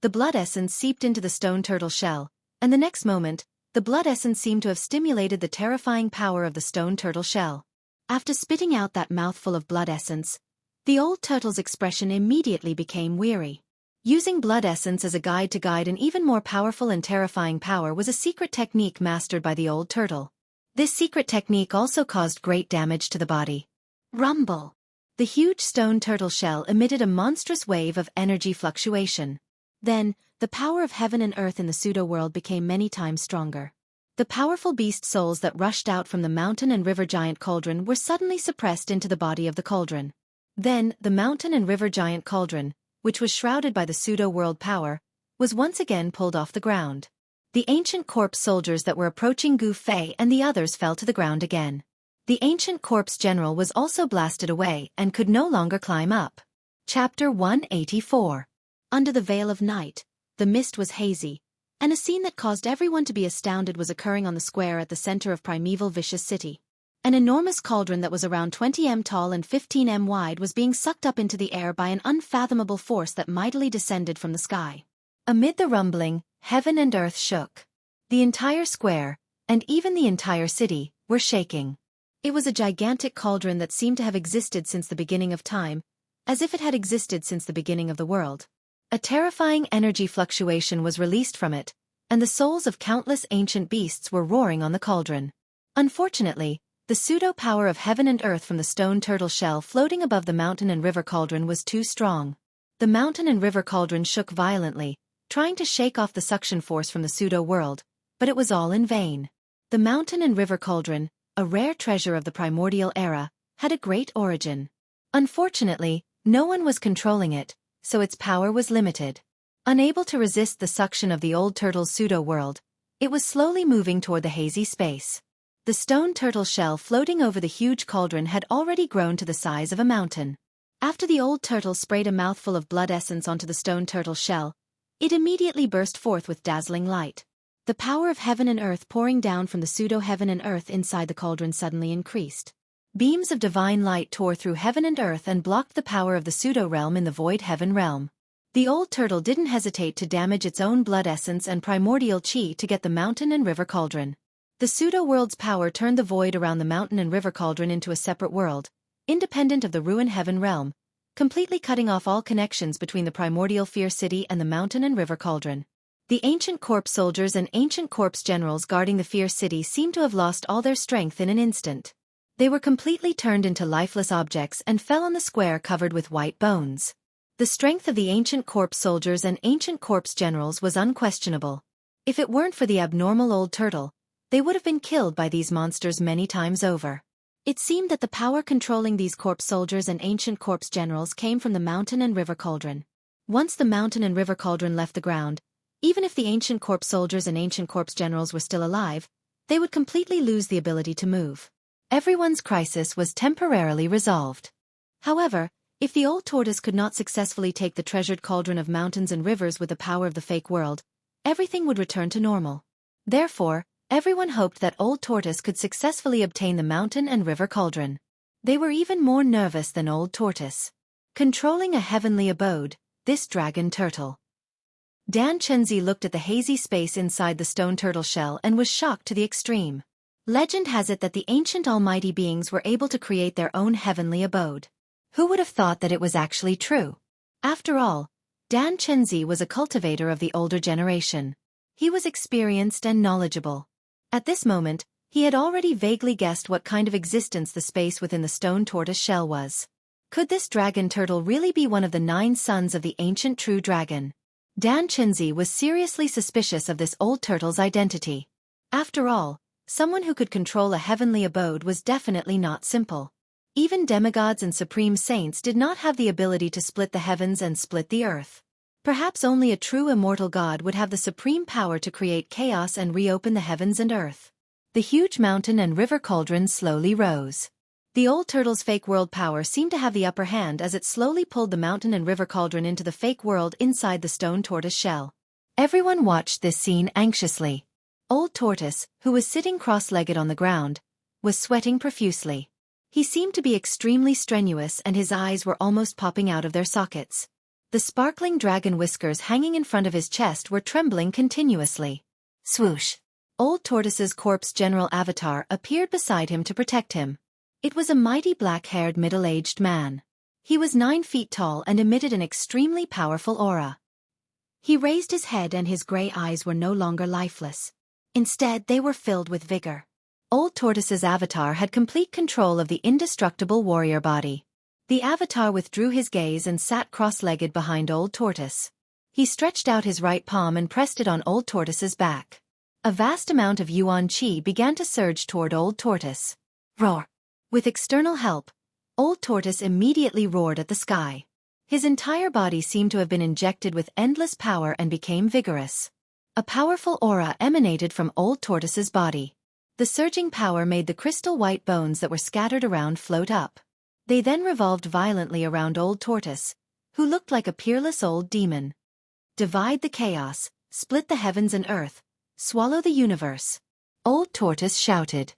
The blood essence seeped into the stone turtle shell, and the next moment, the blood essence seemed to have stimulated the terrifying power of the stone turtle shell. After spitting out that mouthful of blood essence, the old turtle's expression immediately became weary. Using blood essence as a guide to guide an even more powerful and terrifying power was a secret technique mastered by the old turtle. This secret technique also caused great damage to the body. Rumble! The huge stone turtle shell emitted a monstrous wave of energy fluctuation. Then, the power of heaven and earth in the pseudo-world became many times stronger. The powerful beast souls that rushed out from the mountain and river giant cauldron were suddenly suppressed into the body of the cauldron. Then, the mountain and river giant cauldron, which was shrouded by the pseudo-world power, was once again pulled off the ground. The ancient corpse soldiers that were approaching Gu Fei and the others fell to the ground again. The ancient corpse general was also blasted away and could no longer climb up. Chapter 184. Under the veil of night, the mist was hazy, and a scene that caused everyone to be astounded was occurring on the square at the center of primeval vicious city. An enormous cauldron that was around 20 m tall and 15 m wide was being sucked up into the air by an unfathomable force that mightily descended from the sky. Amid the rumbling, heaven and earth shook. The entire square, and even the entire city, were shaking. It was a gigantic cauldron that seemed to have existed since the beginning of time, as if it had existed since the beginning of the world. A terrifying energy fluctuation was released from it, and the souls of countless ancient beasts were roaring on the cauldron. Unfortunately, the pseudo-power of heaven and earth from the stone turtle shell floating above the mountain and river cauldron was too strong. The mountain and river cauldron shook violently, trying to shake off the suction force from the pseudo-world, but it was all in vain. The mountain and river cauldron, a rare treasure of the primordial era, had a great origin. Unfortunately, no one was controlling it, so its power was limited. Unable to resist the suction of the old turtle's pseudo-world, it was slowly moving toward the hazy space. The stone turtle shell floating over the huge cauldron had already grown to the size of a mountain. After the old turtle sprayed a mouthful of blood essence onto the stone turtle shell, it immediately burst forth with dazzling light. The power of heaven and earth pouring down from the pseudo-heaven and earth inside the cauldron suddenly increased. Beams of divine light tore through heaven and earth and blocked the power of the pseudo-realm in the void heaven realm. The old turtle didn't hesitate to damage its own blood essence and primordial chi to get the mountain and river cauldron. The pseudo-world's power turned the void around the mountain and river cauldron into a separate world, independent of the ruin heaven realm, completely cutting off all connections between the primordial Fear City and the mountain and river cauldron. The ancient corpse soldiers and ancient corpse generals guarding the Fear City seemed to have lost all their strength in an instant. They were completely turned into lifeless objects and fell on the square covered with white bones. The strength of the ancient corpse soldiers and ancient corpse generals was unquestionable. If it weren't for the abnormal old turtle, they would have been killed by these monsters many times over. It seemed that the power controlling these corpse soldiers and ancient corpse generals came from the mountain and river cauldron. Once the mountain and river cauldron left the ground, even if the ancient corpse soldiers and ancient corpse generals were still alive, they would completely lose the ability to move. Everyone's crisis was temporarily resolved. However, if the old tortoise could not successfully take the treasured cauldron of mountains and rivers with the power of the fake world, everything would return to normal. Therefore, everyone hoped that old tortoise could successfully obtain the mountain and river cauldron. They were even more nervous than old tortoise. Controlling a heavenly abode, this dragon turtle. Dan Chenzi looked at the hazy space inside the stone turtle shell and was shocked to the extreme. Legend has it that the ancient almighty beings were able to create their own heavenly abode. Who would have thought that it was actually true? After all, Dan Chenzi was a cultivator of the older generation. He was experienced and knowledgeable. At this moment, he had already vaguely guessed what kind of existence the space within the stone tortoise shell was. Could this dragon turtle really be one of the 9 sons of the ancient true dragon? Dan Chenzi was seriously suspicious of this old turtle's identity. After all, someone who could control a heavenly abode was definitely not simple. Even demigods and supreme saints did not have the ability to split the heavens and split the earth. Perhaps only a true immortal god would have the supreme power to create chaos and reopen the heavens and earth. The huge mountain and river cauldron slowly rose. The old turtle's fake world power seemed to have the upper hand as it slowly pulled the mountain and river cauldron into the fake world inside the stone tortoise shell. Everyone watched this scene anxiously. Old Tortoise, who was sitting cross-legged on the ground, was sweating profusely. He seemed to be extremely strenuous and his eyes were almost popping out of their sockets. The sparkling dragon whiskers hanging in front of his chest were trembling continuously. Swoosh! Old Tortoise's corpse general avatar appeared beside him to protect him. It was a mighty black-haired middle-aged man. He was 9 feet tall and emitted an extremely powerful aura. He raised his head and his gray eyes were no longer lifeless. Instead, they were filled with vigor. Old Tortoise's avatar had complete control of the indestructible warrior body. The avatar withdrew his gaze and sat cross-legged behind Old Tortoise. He stretched out his right palm and pressed it on Old Tortoise's back. A vast amount of yuan qi began to surge toward Old Tortoise. Roar! With external help, Old Tortoise immediately roared at the sky. His entire body seemed to have been injected with endless power and became vigorous. A powerful aura emanated from Old Tortoise's body. The surging power made the crystal white bones that were scattered around float up. They then revolved violently around Old Tortoise, who looked like a peerless old demon. Divide the chaos, split the heavens and earth, swallow the universe. Old Tortoise shouted.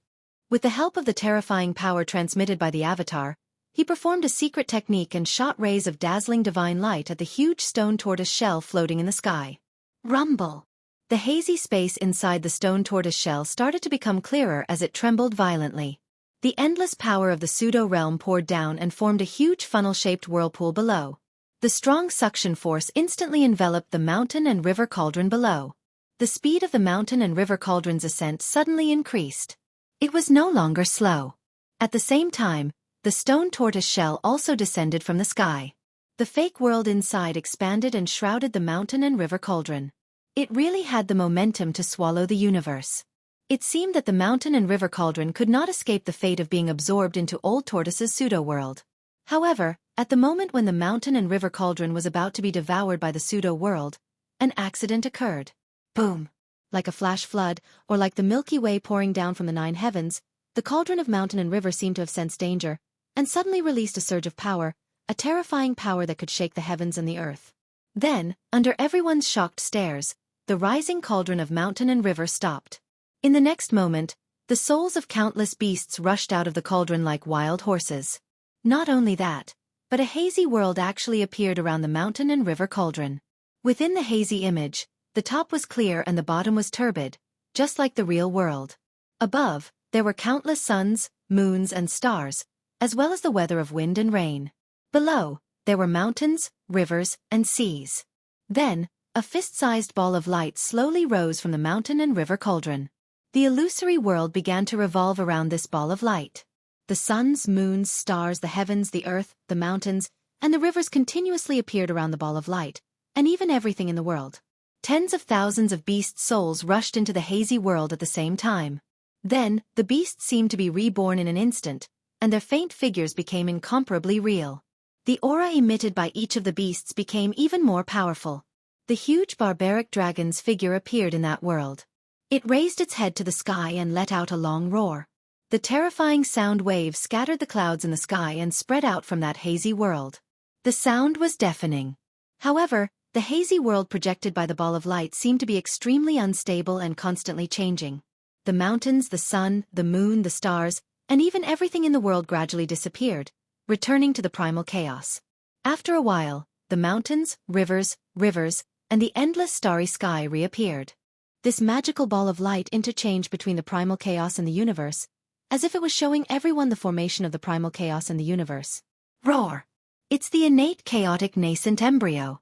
With the help of the terrifying power transmitted by the avatar, he performed a secret technique and shot rays of dazzling divine light at the huge stone tortoise shell floating in the sky. Rumble! The hazy space inside the stone tortoise shell started to become clearer as it trembled violently. The endless power of the pseudo-realm poured down and formed a huge funnel-shaped whirlpool below. The strong suction force instantly enveloped the mountain and river cauldron below. The speed of the mountain and river cauldron's ascent suddenly increased. It was no longer slow. At the same time, the stone tortoise shell also descended from the sky. The fake world inside expanded and shrouded the mountain and river cauldron. It really had the momentum to swallow the universe. It seemed that the mountain and river cauldron could not escape the fate of being absorbed into Old Tortoise's pseudo-world. However, at the moment when the mountain and river cauldron was about to be devoured by the pseudo-world, an accident occurred. Boom! Like a flash flood, or like the Milky Way pouring down from the 9 heavens, the cauldron of mountain and river seemed to have sensed danger, and suddenly released a surge of power, a terrifying power that could shake the heavens and the earth. Then, under everyone's shocked stares, the rising cauldron of mountain and river stopped. In the next moment, the souls of countless beasts rushed out of the cauldron like wild horses. Not only that, but a hazy world actually appeared around the mountain and river cauldron. Within the hazy image, the top was clear and the bottom was turbid, just like the real world. Above, there were countless suns, moons, and stars, as well as the weather of wind and rain. Below, there were mountains, rivers, and seas. Then, a fist-sized ball of light slowly rose from the mountain and river cauldron. The illusory world began to revolve around this ball of light. The suns, moons, stars, the heavens, the earth, the mountains, and the rivers continuously appeared around the ball of light, and even everything in the world. Tens of thousands of beast souls rushed into the hazy world at the same time. Then, the beasts seemed to be reborn in an instant, and their faint figures became incomparably real. The aura emitted by each of the beasts became even more powerful. The huge barbaric dragon's figure appeared in that world. It raised its head to the sky and let out a long roar. The terrifying sound waves scattered the clouds in the sky and spread out from that hazy world. The sound was deafening. However, the hazy world projected by the ball of light seemed to be extremely unstable and constantly changing. The mountains, the sun, the moon, the stars, and even everything in the world gradually disappeared, returning to the primal chaos. After a while, the mountains, rivers, and the endless starry sky reappeared. This magical ball of light interchanged between the primal chaos and the universe, as if it was showing everyone the formation of the primal chaos in the universe. Roar! It's the innate chaotic nascent embryo.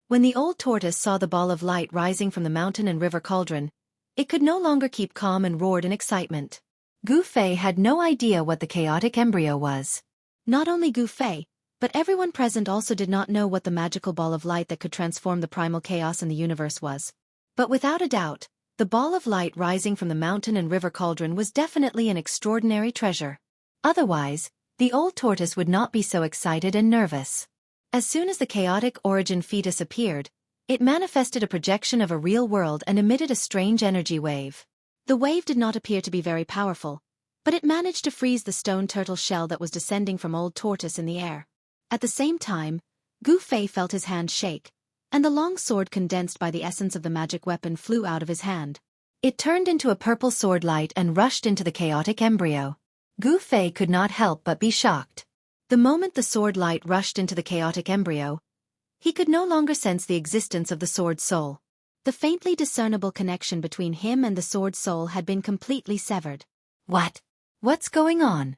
When the old tortoise saw the ball of light rising from the mountain and river cauldron, it could no longer keep calm and roared in excitement. Goofy had no idea what the chaotic embryo was. Not only Goofy, but everyone present also did not know what the magical ball of light that could transform the primal chaos in the universe was. But without a doubt, the ball of light rising from the mountain and river cauldron was definitely an extraordinary treasure. Otherwise, the old tortoise would not be so excited and nervous. As soon as the chaotic origin fetus appeared, it manifested a projection of a real world and emitted a strange energy wave. The wave did not appear to be very powerful, but it managed to freeze the stone turtle shell that was descending from old tortoise in the air. At the same time, Goofy felt his hand shake, and the long sword condensed by the essence of the magic weapon flew out of his hand. It turned into a purple sword light and rushed into the chaotic embryo. Goofy could not help but be shocked. The moment the sword light rushed into the chaotic embryo, he could no longer sense the existence of the sword soul. The faintly discernible connection between him and the sword soul had been completely severed. What's going on?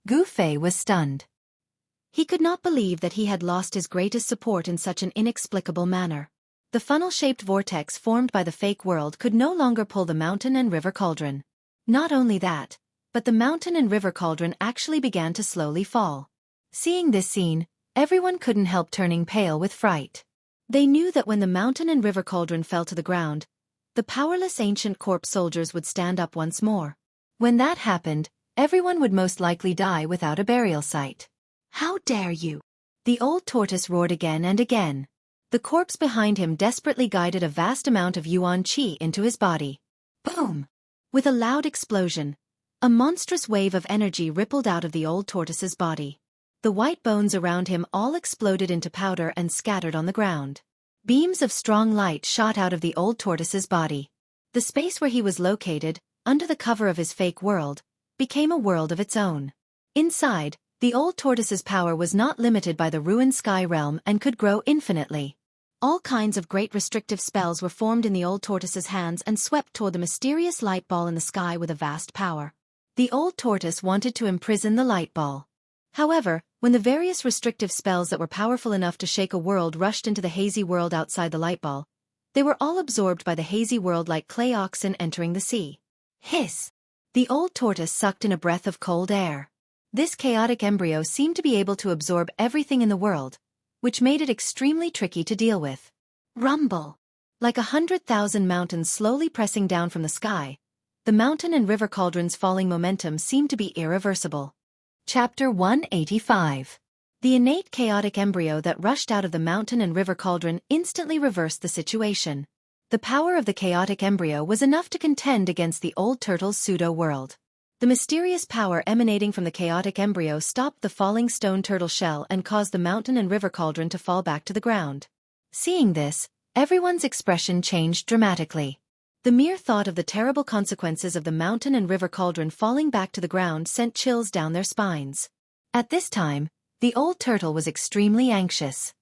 Goofy was stunned. He could not believe that he had lost his greatest support in such an inexplicable manner. The funnel-shaped vortex formed by the fake world could no longer pull the mountain and river cauldron. Not only that, but the mountain and river cauldron actually began to slowly fall. Seeing this scene, everyone couldn't help turning pale with fright. They knew that when the mountain and river cauldron fell to the ground, the powerless ancient corpse soldiers would stand up once more. When that happened, everyone would most likely die without a burial site. How dare you? The old tortoise roared again and again. The corpse behind him desperately guided a vast amount of yuan qi into his body. Boom! With a loud explosion, a monstrous wave of energy rippled out of the old tortoise's body. The white bones around him all exploded into powder and scattered on the ground. Beams of strong light shot out of the old tortoise's body. The space where he was located, under the cover of his fake world, became a world of its own. Inside, the old tortoise's power was not limited by the ruined sky realm and could grow infinitely. All kinds of great restrictive spells were formed in the old tortoise's hands and swept toward the mysterious light ball in the sky with a vast power. The old tortoise wanted to imprison the light ball. However, when the various restrictive spells that were powerful enough to shake a world rushed into the hazy world outside the light ball, they were all absorbed by the hazy world like clay oxen entering the sea. Hiss! The old tortoise sucked in a breath of cold air. This chaotic embryo seemed to be able to absorb everything in the world, which made it extremely tricky to deal with. Rumble! Like 100,000 mountains slowly pressing down from the sky, The mountain and river cauldron's falling momentum seemed to be irreversible. Chapter 185. The innate chaotic embryo that rushed out of the mountain and river cauldron instantly reversed the situation. The power of the chaotic embryo was enough to contend against the old turtle's pseudo-world. The mysterious power emanating from the chaotic embryo stopped the falling stone turtle shell and caused the mountain and river cauldron to fall back to the ground. Seeing this, everyone's expression changed dramatically. The mere thought of the terrible consequences of the mountain and river cauldron falling back to the ground sent chills down their spines. At this time, the old turtle was extremely anxious.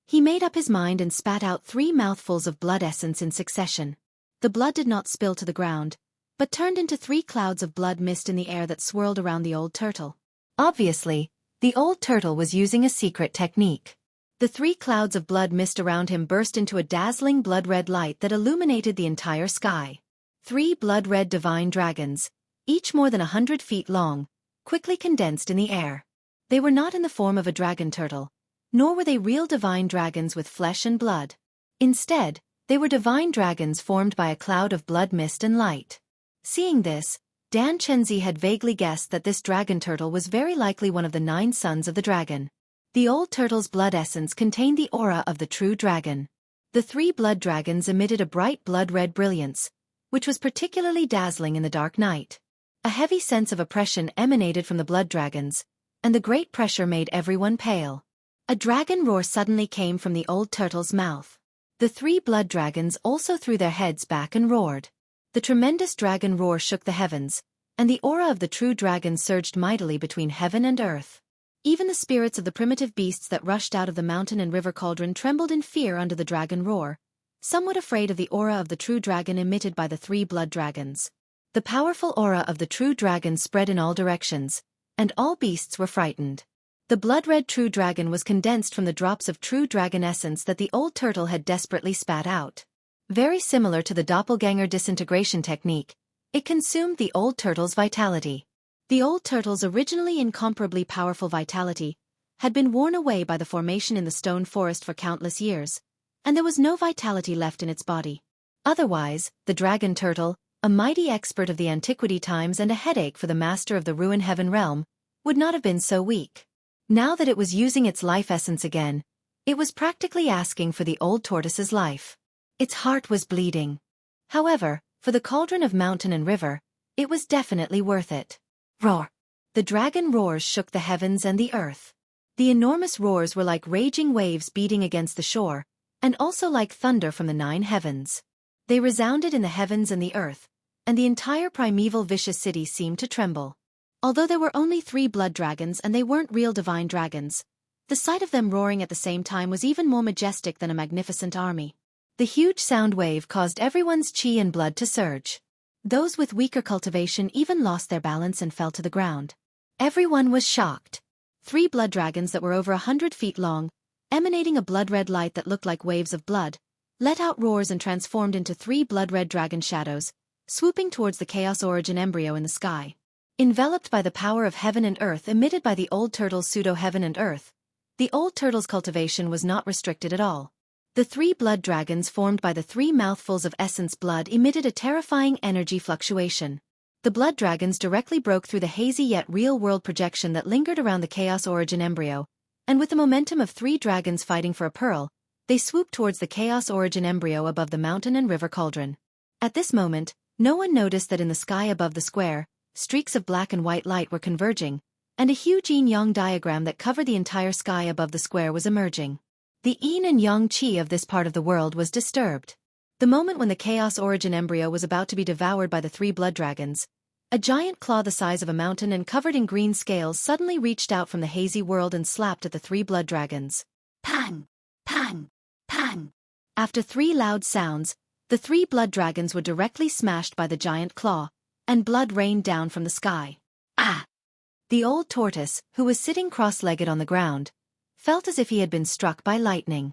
He made up his mind and spat out 3 mouthfuls of blood essence in succession. The blood did not spill to the ground, but turned into 3 clouds of blood mist in the air that swirled around the old turtle. Obviously, the old turtle was using a secret technique. The 3 clouds of blood mist around him burst into a dazzling blood-red light that illuminated the entire sky. 3 blood-red divine dragons, each more than 100 feet long, quickly condensed in the air. They were not in the form of a dragon turtle, nor were they real divine dragons with flesh and blood. Instead, they were divine dragons formed by a cloud of blood mist and light. Seeing this, Dan Chenzi had vaguely guessed that this dragon turtle was very likely one of the 9 sons of the dragon. The old turtle's blood essence contained the aura of the true dragon. The 3 blood dragons emitted a bright blood-red brilliance, which was particularly dazzling in the dark night. A heavy sense of oppression emanated from the blood dragons, and the great pressure made everyone pale. A dragon roar suddenly came from the old turtle's mouth. The 3 blood dragons also threw their heads back and roared. The tremendous dragon roar shook the heavens, and the aura of the true dragon surged mightily between heaven and earth. Even the spirits of the primitive beasts that rushed out of the mountain and river cauldron trembled in fear under the dragon roar, somewhat afraid of the aura of the true dragon emitted by the 3 blood dragons. The powerful aura of the true dragon spread in all directions, and all beasts were frightened. The blood-red true dragon was condensed from the drops of true dragon essence that the old turtle had desperately spat out. Very similar to the doppelganger disintegration technique, it consumed the old turtle's vitality. The old turtle's originally incomparably powerful vitality had been worn away by the formation in the stone forest for countless years, and there was no vitality left in its body. Otherwise, the dragon turtle, a mighty expert of the antiquity times and a headache for the master of the ruin heaven realm, would not have been so weak. Now that it was using its life essence again, it was practically asking for the old tortoise's life. Its heart was bleeding. However, for the cauldron of mountain and river, it was definitely worth it. Roar! The dragon roars shook the heavens and the earth. The enormous roars were like raging waves beating against the shore, and also like thunder from the 9 heavens. They resounded in the heavens and the earth, and the entire primeval vicious city seemed to tremble. Although there were only 3 blood dragons and they weren't real divine dragons, the sight of them roaring at the same time was even more majestic than a magnificent army. The huge sound wave caused everyone's chi and blood to surge. Those with weaker cultivation even lost their balance and fell to the ground. Everyone was shocked. 3 blood dragons that were over 100 feet long, emanating a blood-red light that looked like waves of blood, let out roars and transformed into 3 blood-red dragon shadows, swooping towards the Chaos Origin embryo in the sky. Enveloped by the power of heaven and earth emitted by the old turtle's pseudo-heaven and earth, the old turtle's cultivation was not restricted at all. The 3 blood dragons formed by the 3 mouthfuls of essence blood emitted a terrifying energy fluctuation. The blood dragons directly broke through the hazy yet real-world projection that lingered around the Chaos Origin embryo, and with the momentum of 3 dragons fighting for a pearl, they swooped towards the Chaos Origin embryo above the mountain and river cauldron. At this moment, no one noticed that in the sky above the square, streaks of black and white light were converging, and a huge yin-yang diagram that covered the entire sky above the square was emerging. The yin and yang chi of this part of the world was disturbed. The moment when the Chaos Origin embryo was about to be devoured by the 3 blood dragons, a giant claw the size of a mountain and covered in green scales suddenly reached out from the hazy world and slapped at the 3 blood dragons. Pang! Pang! Pang! After 3 loud sounds, the 3 blood dragons were directly smashed by the giant claw, and blood rained down from the sky. Ah! The old tortoise, who was sitting cross-legged on the ground, felt as if he had been struck by lightning.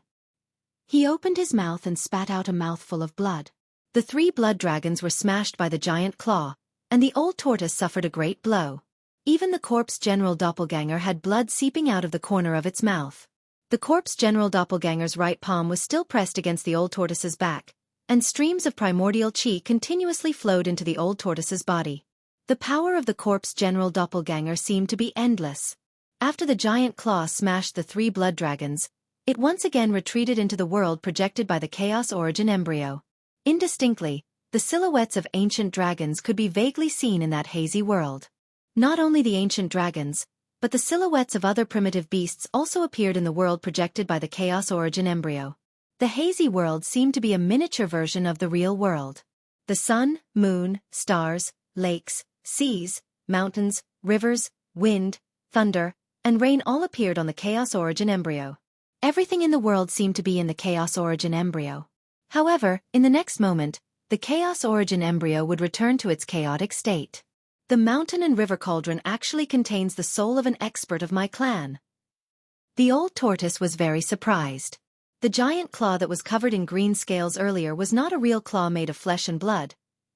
He opened his mouth and spat out a mouthful of blood. The 3 blood dragons were smashed by the giant claw, and the old tortoise suffered a great blow. Even the corpse general doppelganger had blood seeping out of the corner of its mouth. The corpse general doppelganger's right palm was still pressed against the old tortoise's back, and streams of primordial chi continuously flowed into the old tortoise's body. The power of the corpse general doppelganger seemed to be endless. After the giant claw smashed the 3 blood dragons, it once again retreated into the world projected by the Chaos Origin embryo. Indistinctly, the silhouettes of ancient dragons could be vaguely seen in that hazy world. Not only the ancient dragons, but the silhouettes of other primitive beasts also appeared in the world projected by the Chaos Origin embryo. The hazy world seemed to be a miniature version of the real world. The sun, moon, stars, lakes, seas, mountains, rivers, wind, thunder, and rain all appeared on the Chaos Origin embryo. Everything in the world seemed to be in the Chaos Origin embryo. However, in the next moment, the Chaos Origin embryo would return to its chaotic state. The mountain and river cauldron actually contains the soul of an expert of my clan. The old tortoise was very surprised. The giant claw that was covered in green scales earlier was not a real claw made of flesh and blood,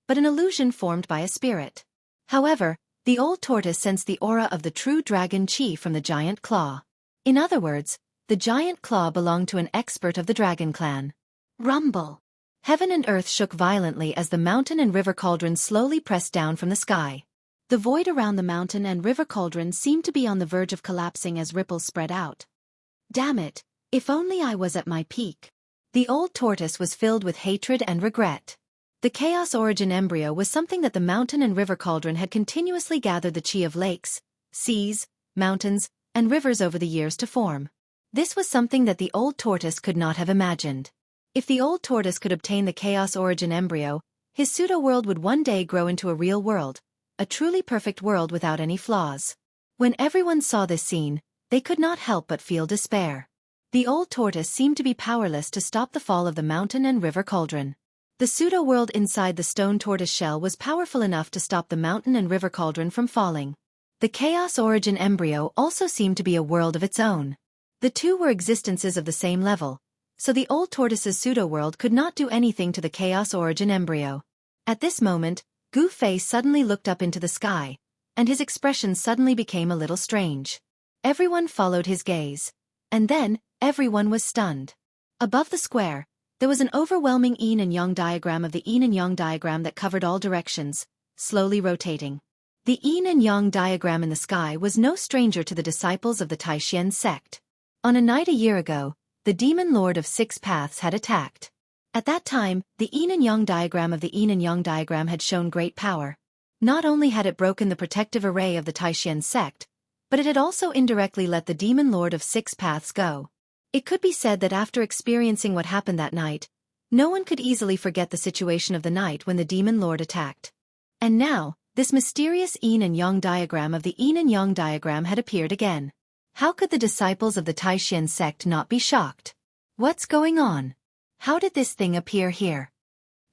but an illusion formed by a spirit. However, the old tortoise sensed the aura of the true dragon chi from the giant claw. In other words, the giant claw belonged to an expert of the dragon clan. Rumble! Heaven and earth shook violently as the mountain and river cauldron slowly pressed down from the sky. The void around the mountain and river cauldron seemed to be on the verge of collapsing as ripples spread out. Damn it, if only I was at my peak. The old tortoise was filled with hatred and regret. The Chaos Origin embryo was something that the mountain and river cauldron had continuously gathered the chi of lakes, seas, mountains, and rivers over the years to form. This was something that the old tortoise could not have imagined. If the old tortoise could obtain the Chaos Origin embryo, his pseudo-world would one day grow into a real world, a truly perfect world without any flaws. When everyone saw this scene, they could not help but feel despair. The old tortoise seemed to be powerless to stop the fall of the mountain and river cauldron. The pseudo-world inside the stone tortoise shell was powerful enough to stop the mountain and river cauldron from falling. The Chaos Origin embryo also seemed to be a world of its own. The two were existences of the same level, so the old tortoise's pseudo-world could not do anything to the Chaos Origin embryo. At this moment, Gu-Fei suddenly looked up into the sky, and his expression suddenly became a little strange. Everyone followed his gaze, and then, everyone was stunned. Above the square, there was an overwhelming yin and yang diagram of the yin and yang diagram that covered all directions, slowly rotating. The yin and yang diagram in the sky was no stranger to the disciples of the Taishan sect. On a night a year ago, the demon lord of 6 paths had attacked. At that time, the yin and yang diagram of the yin and yang diagram had shown great power. Not only had it broken the protective array of the Taishan sect, but it had also indirectly let the demon lord of 6 paths go. It could be said that after experiencing what happened that night, no one could easily forget the situation of the night when the demon lord attacked. And now, this mysterious yin and yang diagram of the yin and yang diagram had appeared again. How could the disciples of the Taishan sect not be shocked? What's going on? How did this thing appear here?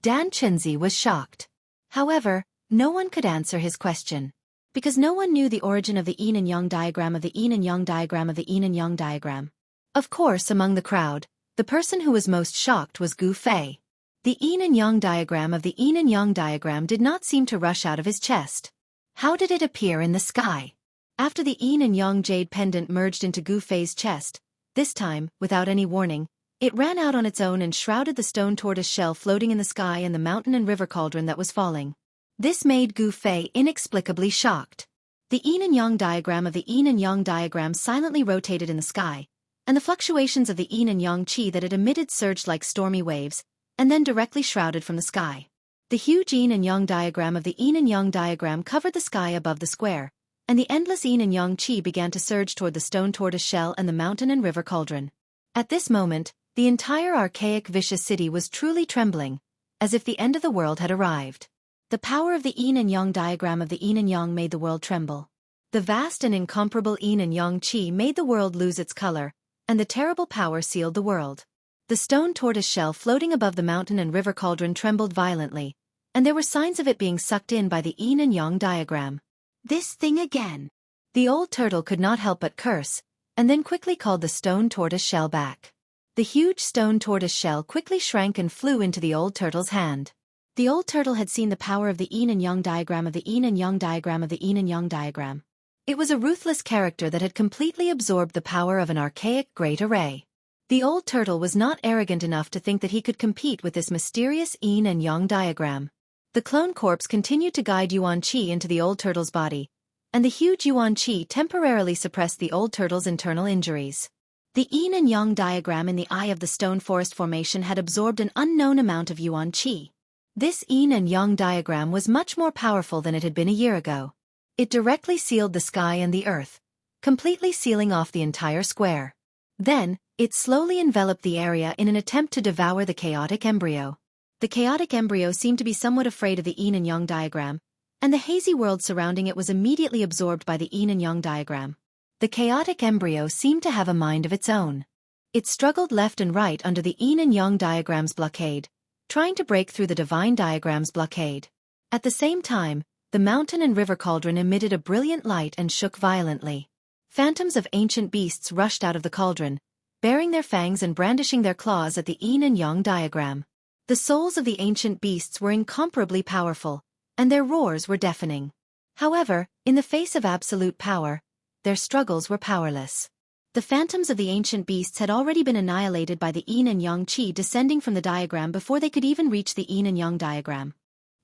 Dan Chenzi was shocked. However, no one could answer his question. Because no one knew the origin of the yin and yang diagram of the yin and yang diagram of the yin and yang diagram. Of course, among the crowd, the person who was most shocked was Gu-Fei. The yin and yang diagram of the yin and yang diagram did not seem to rush out of his chest. How did it appear in the sky? After the yin and yang jade pendant merged into Gu-Fei's chest, this time, without any warning, it ran out on its own and shrouded the stone tortoise shell floating in the sky and the mountain and river cauldron that was falling. This made Gu-Fei inexplicably shocked. The yin and yang diagram of the yin and yang diagram silently rotated in the sky, and the fluctuations of the yin and yang chi that it emitted surged like stormy waves, and then directly shrouded from the sky. The huge yin and yang diagram of the yin and yang diagram covered the sky above the square, and the endless yin and yang chi began to surge toward the stone tortoise shell and the mountain and river cauldron. At this moment, the entire archaic vicious city was truly trembling, as if the end of the world had arrived. The power of the yin and yang diagram of the yin and yang made the world tremble. The vast and incomparable yin and yang chi made the world lose its color, and the terrible power sealed the world. The stone tortoise shell floating above the mountain and river cauldron trembled violently, and there were signs of it being sucked in by the yin and yang diagram. This thing again! The old turtle could not help but curse, and then quickly called the stone tortoise shell back. The huge stone tortoise shell quickly shrank and flew into the old turtle's hand. The old turtle had seen the power of the yin and yang diagram of the yin and yang diagram of the yin and yang diagram. It was a ruthless character that had completely absorbed the power of an archaic great array. The old turtle was not arrogant enough to think that he could compete with this mysterious yin and yang diagram. The clone corpse continued to guide Yuan Qi into the old turtle's body, and the huge Yuan Qi temporarily suppressed the old turtle's internal injuries. The yin and yang diagram in the eye of the stone forest formation had absorbed an unknown amount of Yuan Qi. This yin and yang diagram was much more powerful than it had been a year ago. It directly sealed the sky and the earth, completely sealing off the entire square. Then, it slowly enveloped the area in an attempt to devour the chaotic embryo. The chaotic embryo seemed to be somewhat afraid of the yin and yang diagram, and the hazy world surrounding it was immediately absorbed by the yin and yang diagram. The chaotic embryo seemed to have a mind of its own. It struggled left and right under the yin and yang diagram's blockade, trying to break through the divine diagram's blockade. At the same time, the mountain and river cauldron emitted a brilliant light and shook violently. Phantoms of ancient beasts rushed out of the cauldron, baring their fangs and brandishing their claws at the yin and yang diagram. The souls of the ancient beasts were incomparably powerful, and their roars were deafening. However, in the face of absolute power, their struggles were powerless. The phantoms of the ancient beasts had already been annihilated by the yin and yang qi descending from the diagram before they could even reach the yin and yang diagram.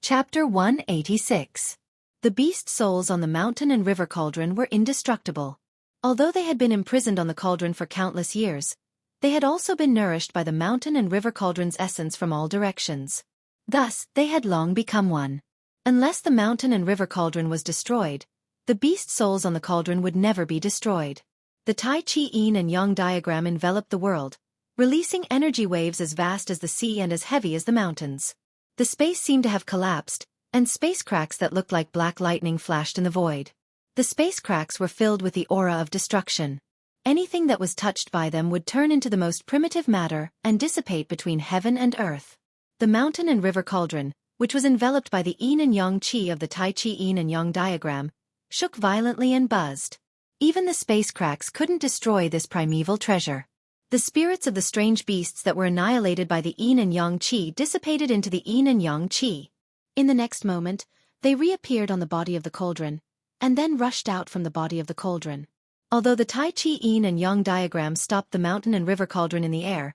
Chapter 186. The beast souls on the mountain and river cauldron were indestructible. Although they had been imprisoned on the cauldron for countless years, they had also been nourished by the mountain and river cauldron's essence from all directions. Thus, they had long become one. Unless the mountain and river cauldron was destroyed, the beast souls on the cauldron would never be destroyed. The Tai Chi yin and yang diagram enveloped the world, releasing energy waves as vast as the sea and as heavy as the mountains. The space seemed to have collapsed, and space cracks that looked like black lightning flashed in the void. The space cracks were filled with the aura of destruction. Anything that was touched by them would turn into the most primitive matter and dissipate between heaven and earth. The mountain and river cauldron, which was enveloped by the yin and yang qi of the Tai Chi yin and yang diagram, shook violently and buzzed. Even the space cracks couldn't destroy this primeval treasure. The spirits of the strange beasts that were annihilated by the yin and yang qi dissipated into the yin and yang qi. In the next moment, they reappeared on the body of the cauldron, and then rushed out from the body of the cauldron. Although the Tai Chi yin and yang diagram stopped the mountain and river cauldron in the air,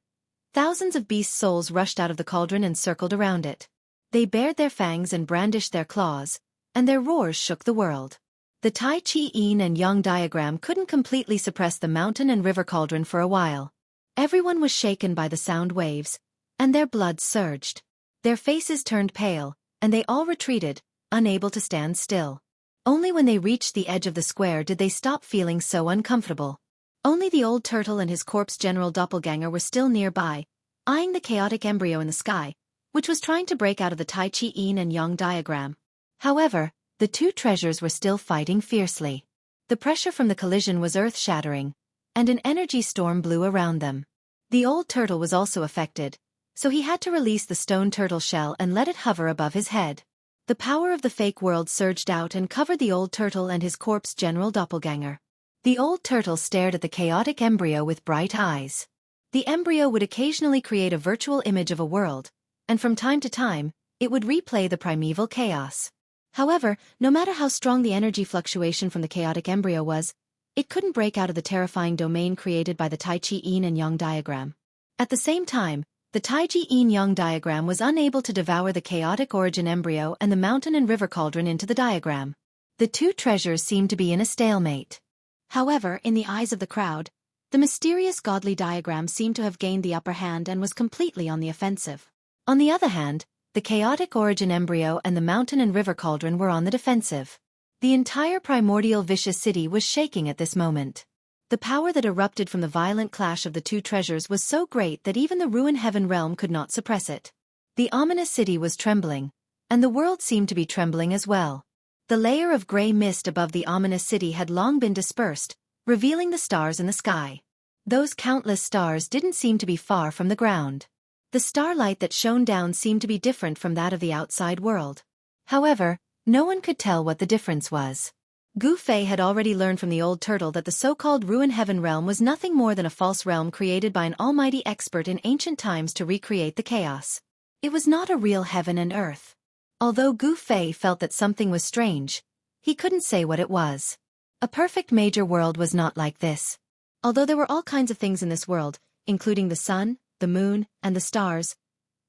thousands of beast souls rushed out of the cauldron and circled around it. They bared their fangs and brandished their claws, and their roars shook the world. The Tai Chi yin and yang diagram couldn't completely suppress the mountain and river cauldron for a while. Everyone was shaken by the sound waves, and their blood surged. Their faces turned pale, and they all retreated, unable to stand still. Only when they reached the edge of the square did they stop feeling so uncomfortable. Only the old turtle and his corpse general doppelganger were still nearby, eyeing the chaotic embryo in the sky, which was trying to break out of the Tai Chi yin and yang diagram. However, the two treasures were still fighting fiercely. The pressure from the collision was earth-shattering, and an energy storm blew around them. The old turtle was also affected, so he had to release the stone turtle shell and let it hover above his head. The power of the fake world surged out and covered the old turtle and his corpse general doppelganger. The old turtle stared at the chaotic embryo with bright eyes. The embryo would occasionally create a virtual image of a world, and from time to time, it would replay the primeval chaos. However, no matter how strong the energy fluctuation from the chaotic embryo was, it couldn't break out of the terrifying domain created by the Tai Chi yin and yang diagram. At the same time, the Tai Chi yin yang diagram was unable to devour the chaotic origin embryo and the mountain and river cauldron into the diagram. The two treasures seemed to be in a stalemate. However, in the eyes of the crowd, the mysterious godly diagram seemed to have gained the upper hand and was completely on the offensive. On the other hand, the chaotic origin embryo and the mountain and river cauldron were on the defensive. The entire primordial vicious city was shaking at this moment. The power that erupted from the violent clash of the two treasures was so great that even the ruin heaven realm could not suppress it. The ominous city was trembling, and the world seemed to be trembling as well. The layer of gray mist above the ominous city had long been dispersed, revealing the stars in the sky. Those countless stars didn't seem to be far from the ground. The starlight that shone down seemed to be different from that of the outside world. However, no one could tell what the difference was. Gu Fei had already learned from the old turtle that the so-called ruin heaven realm was nothing more than a false realm created by an almighty expert in ancient times to recreate the chaos. It was not a real heaven and earth. Although Gu Fei felt that something was strange, he couldn't say what it was. A perfect major world was not like this. Although there were all kinds of things in this world, including the sun, the moon, and the stars.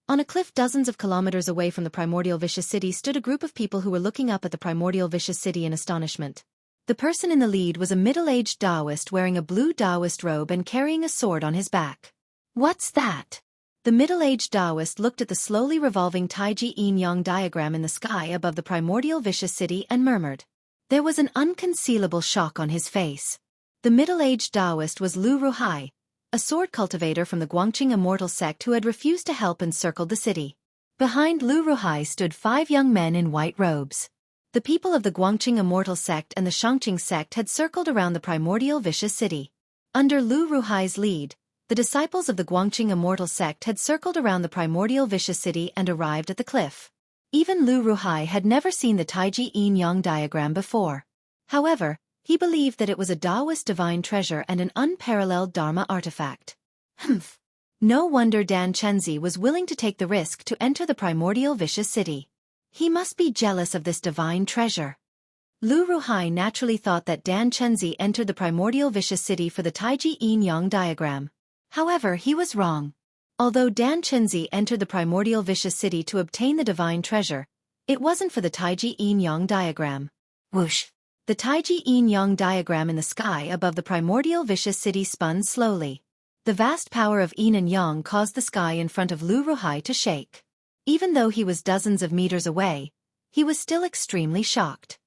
On a cliff dozens of kilometers away from the primordial vicious city stood a group of people who were looking up at the primordial vicious city in astonishment. The person in the lead was a middle-aged Taoist wearing a blue Taoist robe and carrying a sword on his back. "What's that?" The middle-aged Taoist looked at the slowly revolving Taiji yin-yang diagram in the sky above the primordial vicious city and murmured. There was an unconcealable shock on his face. The middle-aged Taoist was Lu Ruhai, a sword cultivator from the Guangqing immortal sect who had refused to help and circled the city. Behind Lu Ruhai stood 5 young men in white robes. The people of the Guangqing immortal sect and the Shangqing sect had circled around the primordial vicious city. Under Lu Ruhai's lead, the disciples of the Guangqing immortal sect had circled around the primordial vicious city and arrived at the cliff. Even Lu Ruhai had never seen the Taiji yin-yang diagram before. However, he believed that it was a Taoist divine treasure and an unparalleled Dharma artifact. Humph! No wonder Dan Chenzi was willing to take the risk to enter the primordial vicious city. He must be jealous of this divine treasure. Lu Ruhai naturally thought that Dan Chenzi entered the primordial vicious city for the Taiji yin-yang diagram. However, he was wrong. Although Dan Chenzi entered the primordial vicious city to obtain the divine treasure, it wasn't for the Taiji yin-yang diagram. Whoosh! The Taiji yin-yang diagram in the sky above the primordial vicious city spun slowly. The vast power of yin and yang caused the sky in front of Lu Ruhai to shake. Even though he was dozens of meters away, he was still extremely shocked.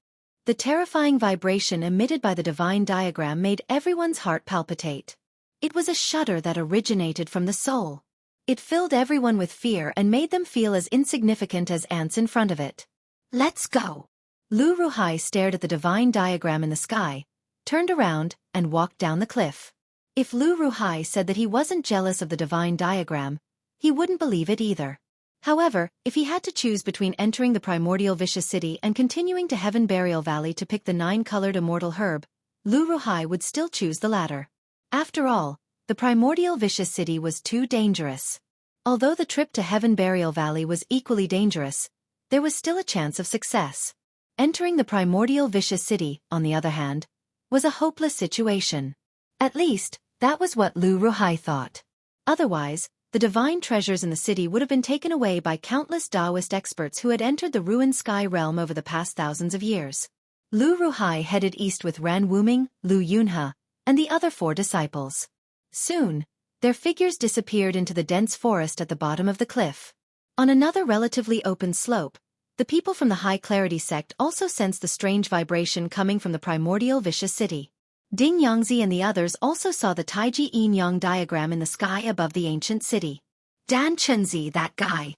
The terrifying vibration emitted by the divine diagram made everyone's heart palpitate. It was a shudder that originated from the soul. It filled everyone with fear and made them feel as insignificant as ants in front of it. "Let's go." Lu Ruhai stared at the divine diagram in the sky, turned around, and walked down the cliff. If Lu Ruhai said that he wasn't jealous of the divine diagram, he wouldn't believe it either. However, if he had to choose between entering the primordial vicious city and continuing to Heaven Burial Valley to pick the 9-colored immortal herb, Lu Ruhai would still choose the latter. After all, the primordial vicious city was too dangerous. Although the trip to Heaven Burial Valley was equally dangerous, there was still a chance of success. Entering the primordial vicious city, on the other hand, was a hopeless situation. At least, that was what Lu Ruhai thought. Otherwise, the divine treasures in the city would have been taken away by countless Taoist experts who had entered the ruined sky realm over the past thousands of years. Lu Ruhai headed east with Ran Wuming, Lu Yunhe, and the other 4 disciples. Soon, their figures disappeared into the dense forest at the bottom of the cliff. On another relatively open slope, the people from the High Clarity sect also sensed the strange vibration coming from the primordial vicious city. Ding Yangzi and the others also saw the Taiji yin-yang diagram in the sky above the ancient city. Dan Chenzi, that guy.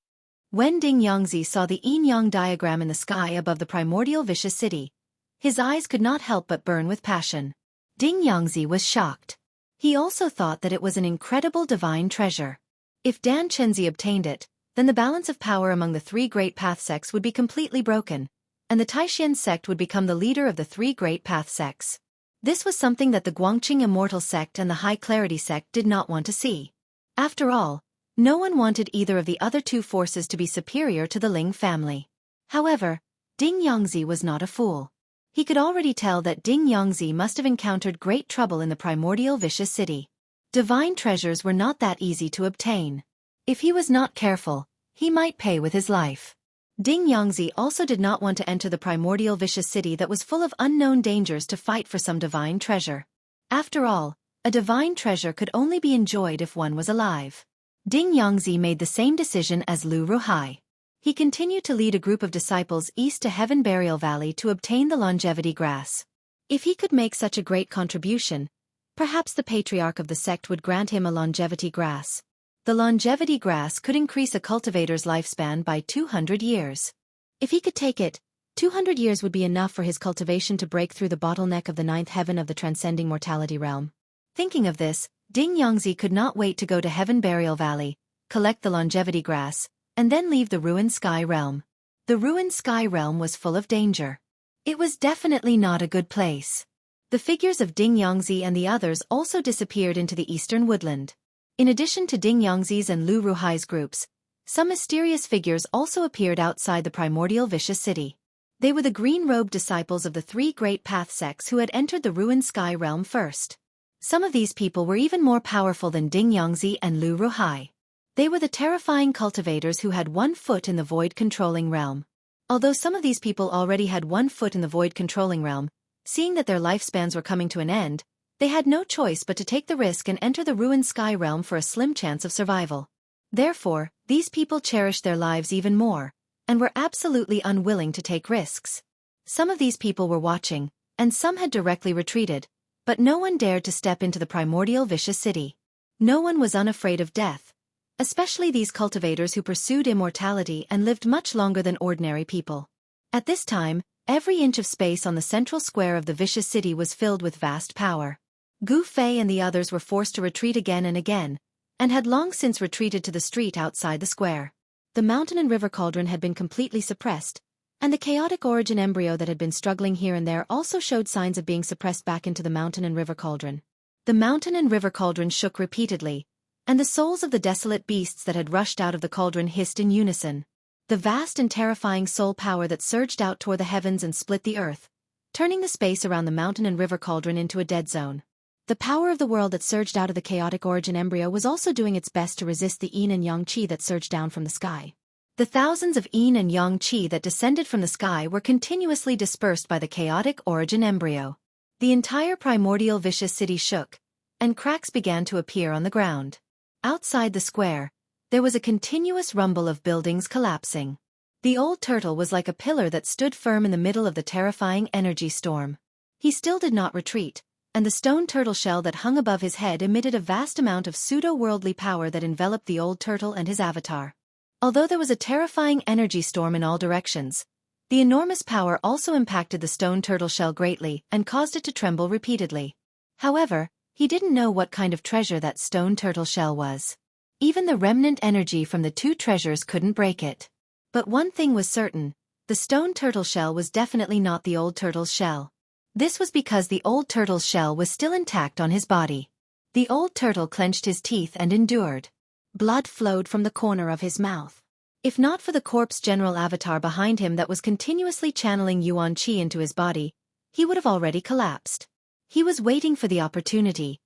When Ding Yangzi saw the yin-yang diagram in the sky above the primordial vicious city, his eyes could not help but burn with passion. Ding Yangzi was shocked. He also thought that it was an incredible divine treasure. If Dan Chenzi obtained it, then the balance of power among the 3 great path sects would be completely broken, and the Taishan sect would become the leader of the 3 great path sects. This was something that the Guangqing Immortal sect and the High Clarity sect did not want to see. After all, no one wanted either of the other 2 forces to be superior to the Ling family. However, Ding Yangzi was not a fool. He could already tell that Ding Yangzi must have encountered great trouble in the primordial vicious city. Divine treasures were not that easy to obtain. If he was not careful, he might pay with his life. Ding Yangzi also did not want to enter the primordial vicious city that was full of unknown dangers to fight for some divine treasure. After all, a divine treasure could only be enjoyed if one was alive. Ding Yangzi made the same decision as Lu Ruhai. He continued to lead a group of disciples east to Heaven Burial Valley to obtain the longevity grass. If he could make such a great contribution, perhaps the patriarch of the sect would grant him a longevity grass. The longevity grass could increase a cultivator's lifespan by 200 years. If he could take it, 200 years would be enough for his cultivation to break through the bottleneck of the 9th heaven of the transcending mortality realm. Thinking of this, Ding Yangzi could not wait to go to Heaven Burial Valley, collect the longevity grass, and then leave the ruined sky realm. The ruined sky realm was full of danger. It was definitely not a good place. The figures of Ding Yangzi and the others also disappeared into the eastern woodland. In addition to Ding Yangzi's and Lu Ruhai's groups, some mysterious figures also appeared outside the primordial vicious city. They were the green-robed disciples of the 3 great path sects who had entered the ruined sky realm first. Some of these people were even more powerful than Ding Yongzi and Lu Ruhai. They were the terrifying cultivators who had 1 foot in the void-controlling realm. Although some of these people already had 1 foot in the void-controlling realm, seeing that their lifespans were coming to an end, they had no choice but to take the risk and enter the ruined sky realm for a slim chance of survival. Therefore, these people cherished their lives even more, and were absolutely unwilling to take risks. Some of these people were watching, and some had directly retreated, but no one dared to step into the primordial vicious city. No one was unafraid of death, especially these cultivators who pursued immortality and lived much longer than ordinary people. At this time, every inch of space on the central square of the vicious city was filled with vast power. Gu Fei and the others were forced to retreat again and again, and had long since retreated to the street outside the square. The mountain and river cauldron had been completely suppressed, and the chaotic origin embryo that had been struggling here and there also showed signs of being suppressed back into the mountain and river cauldron. The mountain and river cauldron shook repeatedly, and the souls of the desolate beasts that had rushed out of the cauldron hissed in unison. The vast and terrifying soul power that surged out toward the heavens and split the earth, turning the space around the mountain and river cauldron into a dead zone. The power of the world that surged out of the chaotic origin embryo was also doing its best to resist the yin and yang qi that surged down from the sky. The thousands of yin and yang qi that descended from the sky were continuously dispersed by the chaotic origin embryo. The entire primordial vicious city shook, and cracks began to appear on the ground. Outside the square, there was a continuous rumble of buildings collapsing. The old turtle was like a pillar that stood firm in the middle of the terrifying energy storm. He still did not retreat, and the stone turtle shell that hung above his head emitted a vast amount of pseudo-worldly power that enveloped the old turtle and his avatar. Although there was a terrifying energy storm in all directions, the enormous power also impacted the stone turtle shell greatly and caused it to tremble repeatedly. However, he didn't know what kind of treasure that stone turtle shell was. Even the remnant energy from the 2 treasures couldn't break it. But one thing was certain, the stone turtle shell was definitely not the old turtle's shell. This was because the old turtle's shell was still intact on his body. The old turtle clenched his teeth and endured. Blood flowed from the corner of his mouth. If not for the corpse general avatar behind him that was continuously channeling Yuan Qi into his body, he would have already collapsed. He was waiting for the opportunity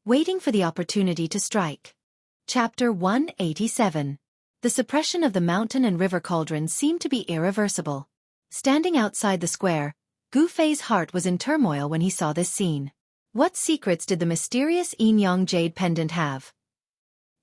to strike. Chapter 187. The suppression of the mountain and river cauldron seemed to be irreversible. Standing outside the square, Gu Fei's heart was in turmoil when he saw this scene. What secrets did the mysterious yin-yang jade pendant have?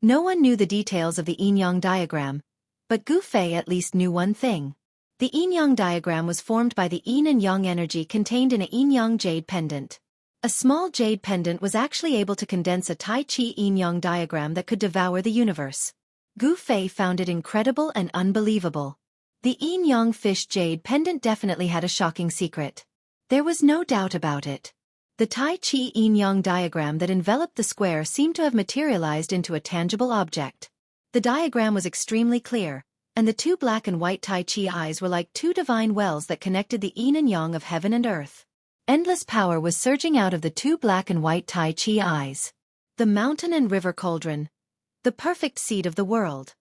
No one knew the details of the yin-yang diagram, but Gu Fei at least knew one thing. The yin-yang diagram was formed by the yin and yang energy contained in a yin-yang jade pendant. A small jade pendant was actually able to condense a Tai Chi yin-yang diagram that could devour the universe. Gu Fei found it incredible and unbelievable. The yin-yang fish jade pendant definitely had a shocking secret. There was no doubt about it. The Tai Chi yin-yang diagram that enveloped the square seemed to have materialized into a tangible object. The diagram was extremely clear, and the 2 black and white Tai Chi eyes were like 2 divine wells that connected the yin and yang of heaven and earth. Endless power was surging out of the 2 black and white Tai Chi eyes. The mountain and river cauldron. The perfect seed of the world.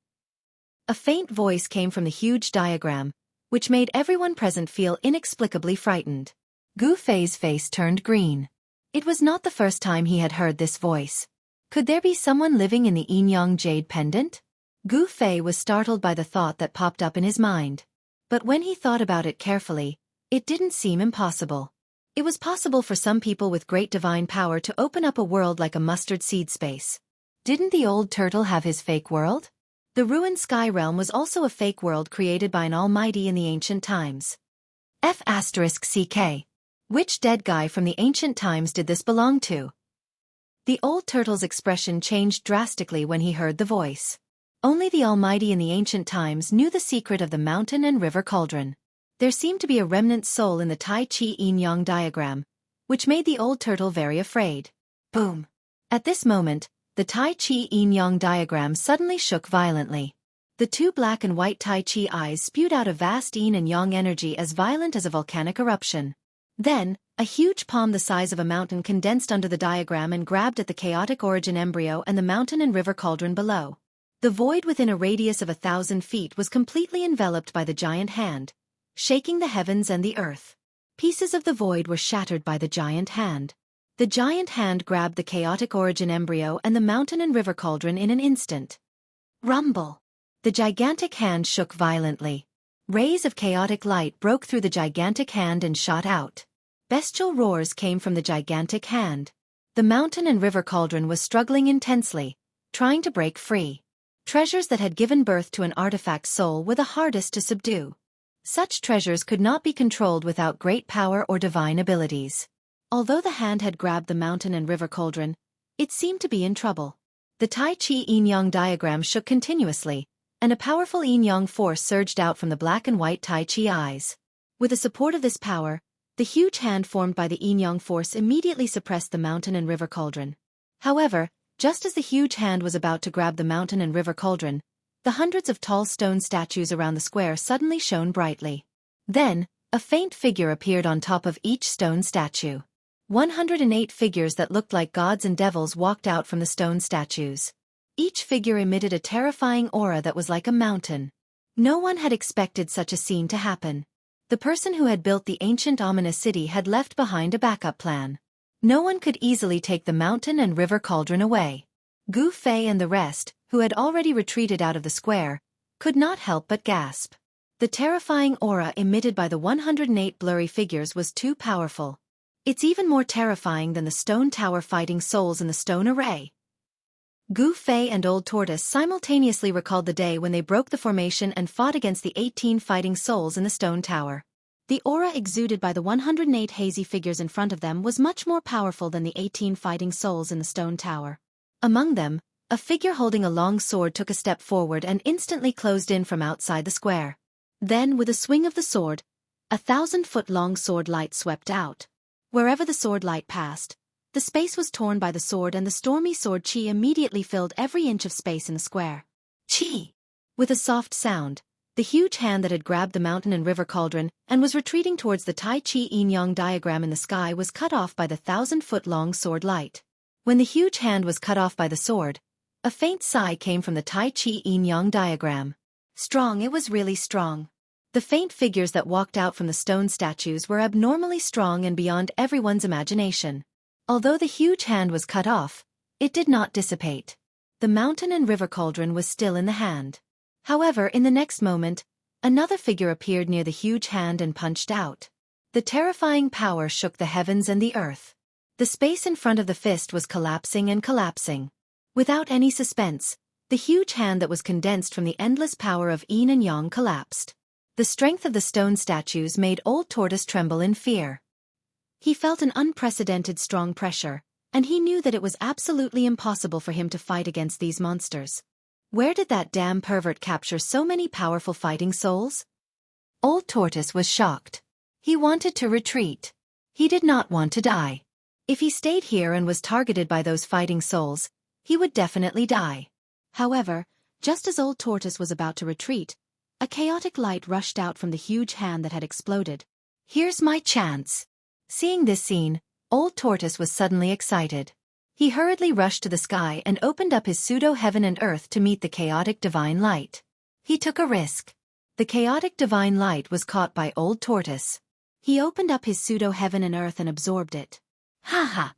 A faint voice came from the huge diagram, which made everyone present feel inexplicably frightened. Gu Fei's face turned green. It was not the first time he had heard this voice. Could there be someone living in the yin-yang jade pendant? Gu Fei was startled by the thought that popped up in his mind. But when he thought about it carefully, it didn't seem impossible. It was possible for some people with great divine power to open up a world like a mustard seed space. Didn't the old turtle have his fake world? The ruined sky realm was also a fake world created by an almighty in the ancient times. F***CK. Which dead guy from the ancient times did this belong to? The old turtle's expression changed drastically when he heard the voice. Only the almighty in the ancient times knew the secret of the mountain and river cauldron. There seemed to be a remnant soul in the Tai Chi yin-yang diagram, which made the old turtle very afraid. Boom! At this moment, the Tai Chi yin-yang diagram suddenly shook violently. The 2 black and white Tai Chi eyes spewed out a vast yin and yang energy as violent as a volcanic eruption. Then, a huge palm the size of a mountain condensed under the diagram and grabbed at the chaotic origin embryo and the mountain and river cauldron below. The void within a radius of 1,000 feet was completely enveloped by the giant hand, shaking the heavens and the earth. Pieces of the void were shattered by the giant hand. The giant hand grabbed the chaotic origin embryo and the mountain and river cauldron in an instant. Rumble! The gigantic hand shook violently. Rays of chaotic light broke through the gigantic hand and shot out. Bestial roars came from the gigantic hand. The mountain and river cauldron was struggling intensely, trying to break free. Treasures that had given birth to an artifact soul were the hardest to subdue. Such treasures could not be controlled without great power or divine abilities. Although the hand had grabbed the mountain and river cauldron, it seemed to be in trouble. The Tai Chi yin-yang diagram shook continuously, and a powerful yin-yang force surged out from the black and white Tai Chi eyes. With the support of this power, the huge hand formed by the yin-yang force immediately suppressed the mountain and river cauldron. However, just as the huge hand was about to grab the mountain and river cauldron, the hundreds of tall stone statues around the square suddenly shone brightly. Then, a faint figure appeared on top of each stone statue. 108 figures that looked like gods and devils walked out from the stone statues. Each figure emitted a terrifying aura that was like a mountain. No one had expected such a scene to happen. The person who had built the ancient ominous city had left behind a backup plan. No one could easily take the mountain and river cauldron away. Gu Fei and the rest, who had already retreated out of the square, could not help but gasp. The terrifying aura emitted by the 108 blurry figures was too powerful. It's even more terrifying than the stone tower fighting souls in the stone array. Gu Fei and Old Tortoise simultaneously recalled the day when they broke the formation and fought against the 18 fighting souls in the stone tower. The aura exuded by the 108 hazy figures in front of them was much more powerful than the 18 fighting souls in the stone tower. Among them, a figure holding a long sword took a step forward and instantly closed in from outside the square. Then, with a swing of the sword, a 1,000-foot-long sword light swept out. Wherever the sword light passed, the space was torn by the sword and the stormy sword chi immediately filled every inch of space in the square. Chi! With a soft sound, the huge hand that had grabbed the mountain and river cauldron and was retreating towards the Tai Chi yin-yang diagram in the sky was cut off by the 1,000-foot-long sword light. When the huge hand was cut off by the sword, a faint sigh came from the Tai Chi yin-yang diagram. Strong, it was really strong. The faint figures that walked out from the stone statues were abnormally strong and beyond everyone's imagination. Although the huge hand was cut off, it did not dissipate. The mountain and river cauldron was still in the hand. However, in the next moment, another figure appeared near the huge hand and punched out. The terrifying power shook the heavens and the earth. The space in front of the fist was collapsing and collapsing. Without any suspense, the huge hand that was condensed from the endless power of yin and yang collapsed. The strength of the stone statues made Old Tortoise tremble in fear. He felt an unprecedented strong pressure, and he knew that it was absolutely impossible for him to fight against these monsters. Where did that damn pervert capture so many powerful fighting souls? Old Tortoise was shocked. He wanted to retreat. He did not want to die. If he stayed here and was targeted by those fighting souls, he would definitely die. However, just as Old Tortoise was about to retreat, a chaotic light rushed out from the huge hand that had exploded. Here's my chance. Seeing this scene, Old Tortoise was suddenly excited. He hurriedly rushed to the sky and opened up his pseudo-heaven and earth to meet the chaotic divine light. He took a risk. The chaotic divine light was caught by Old Tortoise. He opened up his pseudo-heaven and earth and absorbed it. Ha ha!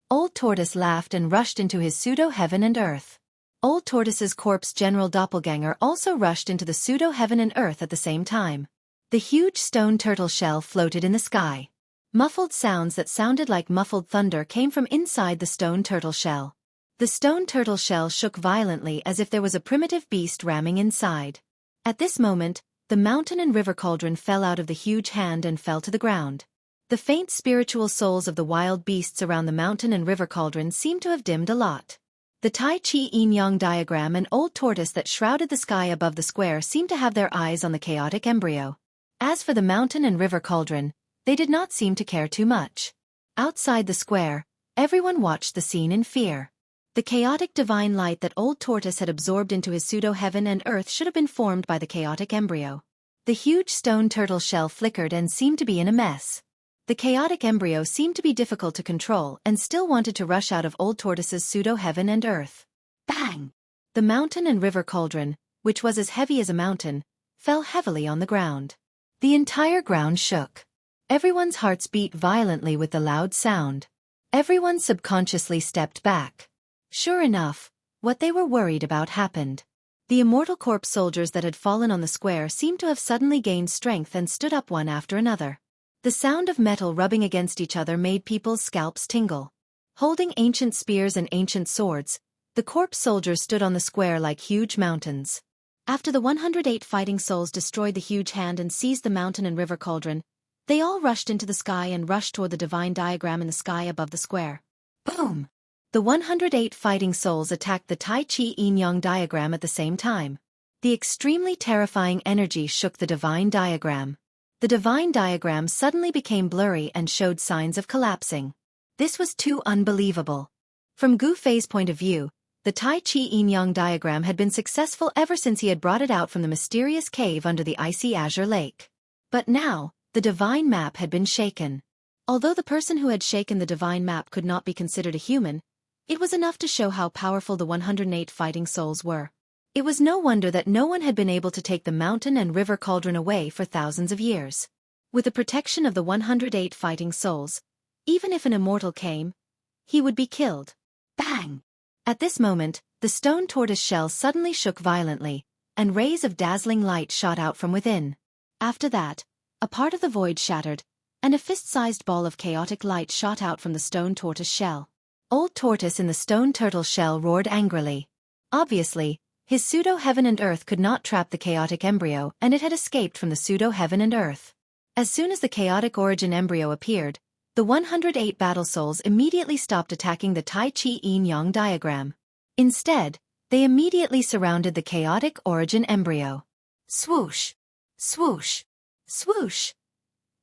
Old Tortoise laughed and rushed into his pseudo-heaven and earth. Old Tortoise's corpse general doppelganger also rushed into the pseudo-heaven and earth at the same time. The huge stone turtle shell floated in the sky. Muffled sounds that sounded like muffled thunder came from inside the stone turtle shell. The stone turtle shell shook violently as if there was a primitive beast ramming inside. At this moment, the mountain and river cauldron fell out of the huge hand and fell to the ground. The faint spiritual souls of the wild beasts around the mountain and river cauldron seemed to have dimmed a lot. The Tai Chi yin-yang diagram and Old Tortoise that shrouded the sky above the square seemed to have their eyes on the chaotic embryo. As for the mountain and river cauldron, they did not seem to care too much. Outside the square, everyone watched the scene in fear. The chaotic divine light that Old Tortoise had absorbed into his pseudo-heaven and earth should have been formed by the chaotic embryo. The huge stone turtle shell flickered and seemed to be in a mess. The chaotic embryo seemed to be difficult to control and still wanted to rush out of Old Tortoise's pseudo-heaven and earth. Bang! The mountain and river cauldron, which was as heavy as a mountain, fell heavily on the ground. The entire ground shook. Everyone's hearts beat violently with the loud sound. Everyone subconsciously stepped back. Sure enough, what they were worried about happened. The immortal corpse soldiers that had fallen on the square seemed to have suddenly gained strength and stood up one after another. The sound of metal rubbing against each other made people's scalps tingle. Holding ancient spears and ancient swords, the corpse soldiers stood on the square like huge mountains. After the 108 fighting souls destroyed the huge hand and seized the mountain and river cauldron, they all rushed into the sky and rushed toward the divine diagram in the sky above the square. Boom! The 108 fighting souls attacked the Tai Chi Yin-Yang diagram at the same time. The extremely terrifying energy shook the divine diagram. The divine diagram suddenly became blurry and showed signs of collapsing. This was too unbelievable. From Gu Fei's point of view, the Tai Chi Yin-Yang diagram had been successful ever since he had brought it out from the mysterious cave under the icy azure lake. But now, the divine map had been shaken. Although the person who had shaken the divine map could not be considered a human, it was enough to show how powerful the 108 fighting souls were. It was no wonder that no one had been able to take the mountain and river cauldron away for thousands of years. With the protection of the 108 fighting souls, even if an immortal came, he would be killed. Bang! At this moment, the stone tortoise shell suddenly shook violently, and rays of dazzling light shot out from within. After that, a part of the void shattered, and a fist-sized ball of chaotic light shot out from the stone tortoise shell. Old Tortoise in the stone turtle shell roared angrily. Obviously, his pseudo-heaven and earth could not trap the chaotic embryo, and it had escaped from the pseudo-heaven and earth. As soon as the chaotic origin embryo appeared, the 108 battle souls immediately stopped attacking the Tai Chi Yin-Yang diagram. Instead, they immediately surrounded the chaotic origin embryo. Swoosh! Swoosh! Swoosh!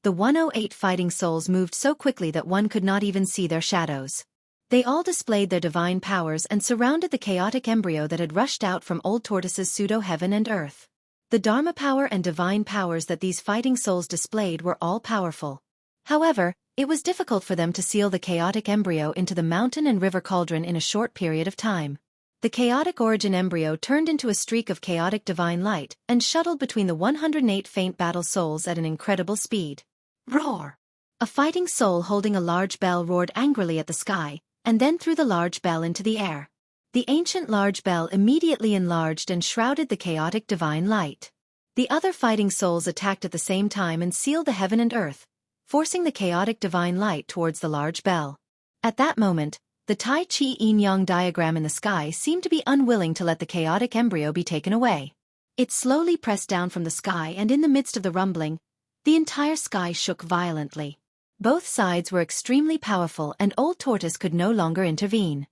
The 108 fighting souls moved so quickly that one could not even see their shadows. They all displayed their divine powers and surrounded the chaotic embryo that had rushed out from Old Tortoise's pseudo-heaven and earth. The Dharma power and divine powers that these fighting souls displayed were all powerful. However, it was difficult for them to seal the chaotic embryo into the mountain and river cauldron in a short period of time. The chaotic origin embryo turned into a streak of chaotic divine light and shuttled between the 108 faint battle souls at an incredible speed. Roar! A fighting soul holding a large bell roared angrily at the sky, and then threw the large bell into the air. The ancient large bell immediately enlarged and shrouded the chaotic divine light. The other fighting souls attacked at the same time and sealed the heaven and earth, forcing the chaotic divine light towards the large bell. At that moment, the Tai Chi Yin-Yang diagram in the sky seemed to be unwilling to let the chaotic embryo be taken away. It slowly pressed down from the sky, and in the midst of the rumbling, the entire sky shook violently. Both sides were extremely powerful, and Old Tortoise could no longer intervene.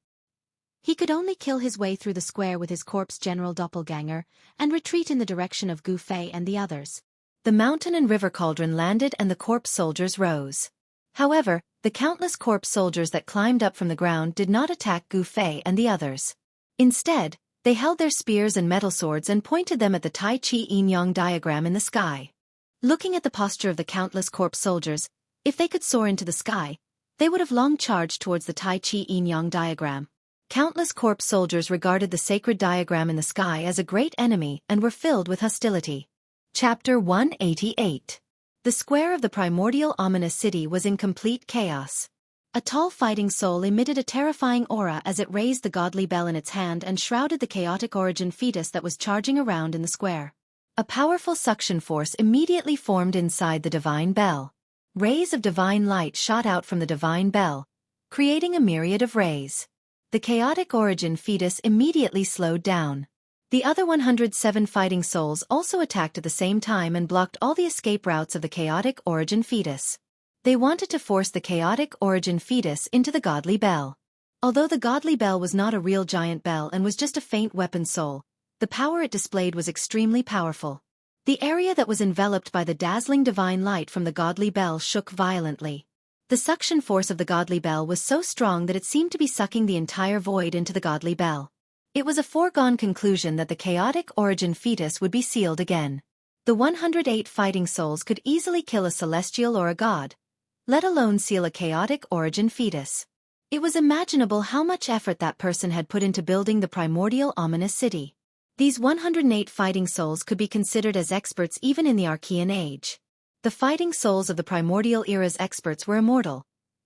He could only kill his way through the square with his corpse general doppelganger, and retreat in the direction of Gu Fei and the others. The mountain and river cauldron landed and the corpse soldiers rose. However, the countless corpse soldiers that climbed up from the ground did not attack Gu Fei and the others. Instead, they held their spears and metal swords and pointed them at the Tai Chi Yin-Yang diagram in the sky. Looking at the posture of the countless corpse soldiers, if they could soar into the sky, they would have long charged towards the Tai Chi Yin-Yang diagram. Countless corpse soldiers regarded the sacred diagram in the sky as a great enemy and were filled with hostility. Chapter 188. The square of the primordial ominous city was in complete chaos. A tall fighting soul emitted a terrifying aura as it raised the godly bell in its hand and shrouded the chaotic origin fetus that was charging around in the square. A powerful suction force immediately formed inside the divine bell. Rays of divine light shot out from the divine bell, creating a myriad of rays. The chaotic origin fetus immediately slowed down. The other 107 fighting souls also attacked at the same time and blocked all the escape routes of the chaotic origin fetus. They wanted to force the chaotic origin fetus into the godly bell. Although the godly bell was not a real giant bell and was just a faint weapon soul, the power it displayed was extremely powerful. The area that was enveloped by the dazzling divine light from the godly bell shook violently. The suction force of the godly bell was so strong that it seemed to be sucking the entire void into the godly bell. It was a foregone conclusion that the chaotic origin fetus would be sealed again. The 108 fighting souls could easily kill a celestial or a god, let alone seal a chaotic origin fetus. It was imaginable how much effort that person had put into building the primordial ominous city. These 108 fighting souls could be considered as experts even in the Archean Age. The fighting souls of the primordial era's experts were immortal,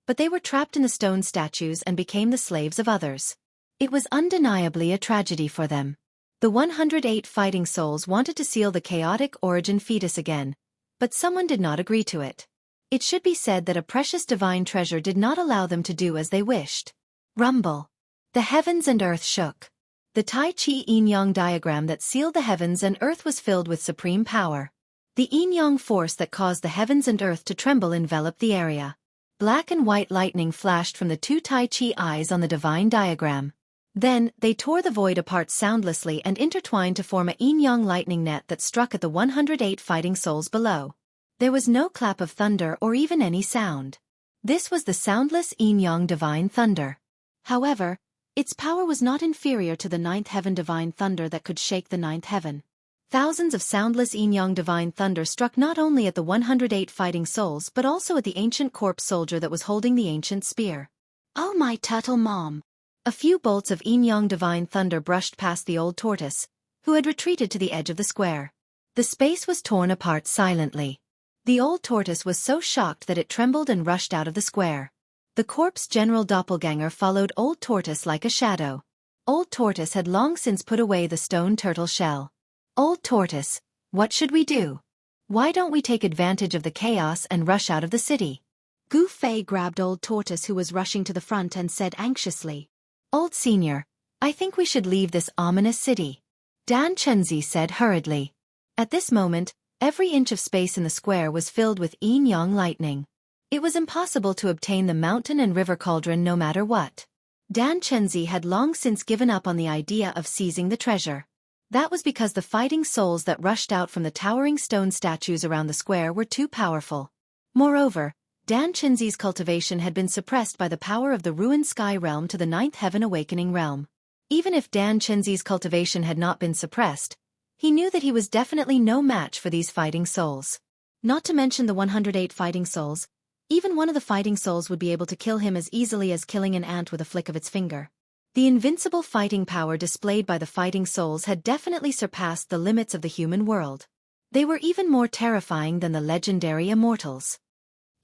but they were trapped in the stone statues and became the slaves of others. It was undeniably a tragedy for them. The 108 fighting souls wanted to seal the chaotic origin fetus again, but someone did not agree to it. It should be said that a precious divine treasure did not allow them to do as they wished. Rumble. The heavens and earth shook. The Tai Chi yin-yang diagram that sealed the heavens and earth was filled with supreme power. The yin-yang force that caused the heavens and earth to tremble enveloped the area. Black and white lightning flashed from the two Tai Chi eyes on the divine diagram. Then, they tore the void apart soundlessly and intertwined to form a yin-yang lightning net that struck at the 108 fighting souls below. There was no clap of thunder or even any sound. This was the soundless yin-yang divine thunder. However, its power was not inferior to the ninth heaven divine thunder that could shake the ninth heaven. Thousands of soundless yin-yang divine thunder struck not only at the 108 fighting souls but also at the ancient corpse soldier that was holding the ancient spear. Oh my turtle mom! A few bolts of yin-yang divine thunder brushed past the old tortoise, who had retreated to the edge of the square. The space was torn apart silently. The old tortoise was so shocked that it trembled and rushed out of the square. The corpse general doppelganger followed old tortoise like a shadow. Old tortoise had long since put away the stone turtle shell. Old tortoise, what should we do? Why don't we take advantage of the chaos and rush out of the city? Gu Fei grabbed old tortoise who was rushing to the front and said anxiously, Old senior, I think we should leave this ominous city. Dan Chenzi said hurriedly. At this moment, every inch of space in the square was filled with yin-yang lightning. It was impossible to obtain the mountain and river cauldron no matter what. Dan Chenzi had long since given up on the idea of seizing the treasure. That was because the fighting souls that rushed out from the towering stone statues around the square were too powerful. Moreover, Dan Chenzi's cultivation had been suppressed by the power of the ruined sky realm to the ninth heaven awakening realm. Even if Dan Chenzi's cultivation had not been suppressed, he knew that he was definitely no match for these fighting souls. Not to mention the 108 fighting souls, even one of the fighting souls would be able to kill him as easily as killing an ant with a flick of its finger. The invincible fighting power displayed by the fighting souls had definitely surpassed the limits of the human world. They were even more terrifying than the legendary immortals.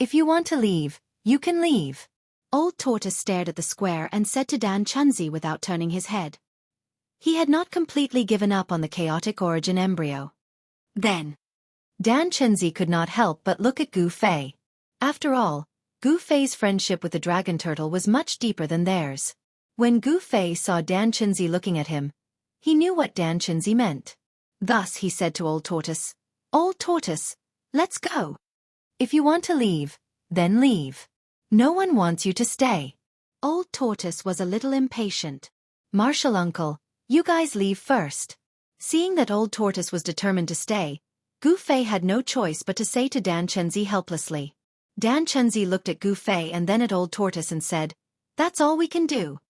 If you want to leave, you can leave. Old Tortoise stared at the square and said to Dan Chenzi without turning his head. He had not completely given up on the chaotic origin embryo. Then, Dan Chenzi could not help but look at Gu Fei. After all, Gu Fei's friendship with the dragon turtle was much deeper than theirs. When Gu Fei saw Dan Chenzi looking at him, he knew what Dan Chenzi meant. Thus he said to Old Tortoise, Old Tortoise, let's go. If you want to leave, then leave. No one wants you to stay. Old Tortoise was a little impatient. Marshal uncle, you guys leave first. Seeing that Old Tortoise was determined to stay, Gu Fei had no choice but to say to Dan Chenzi helplessly. Dan Chenzi looked at Gu Fei and then at Old Tortoise and said, That's all we can do.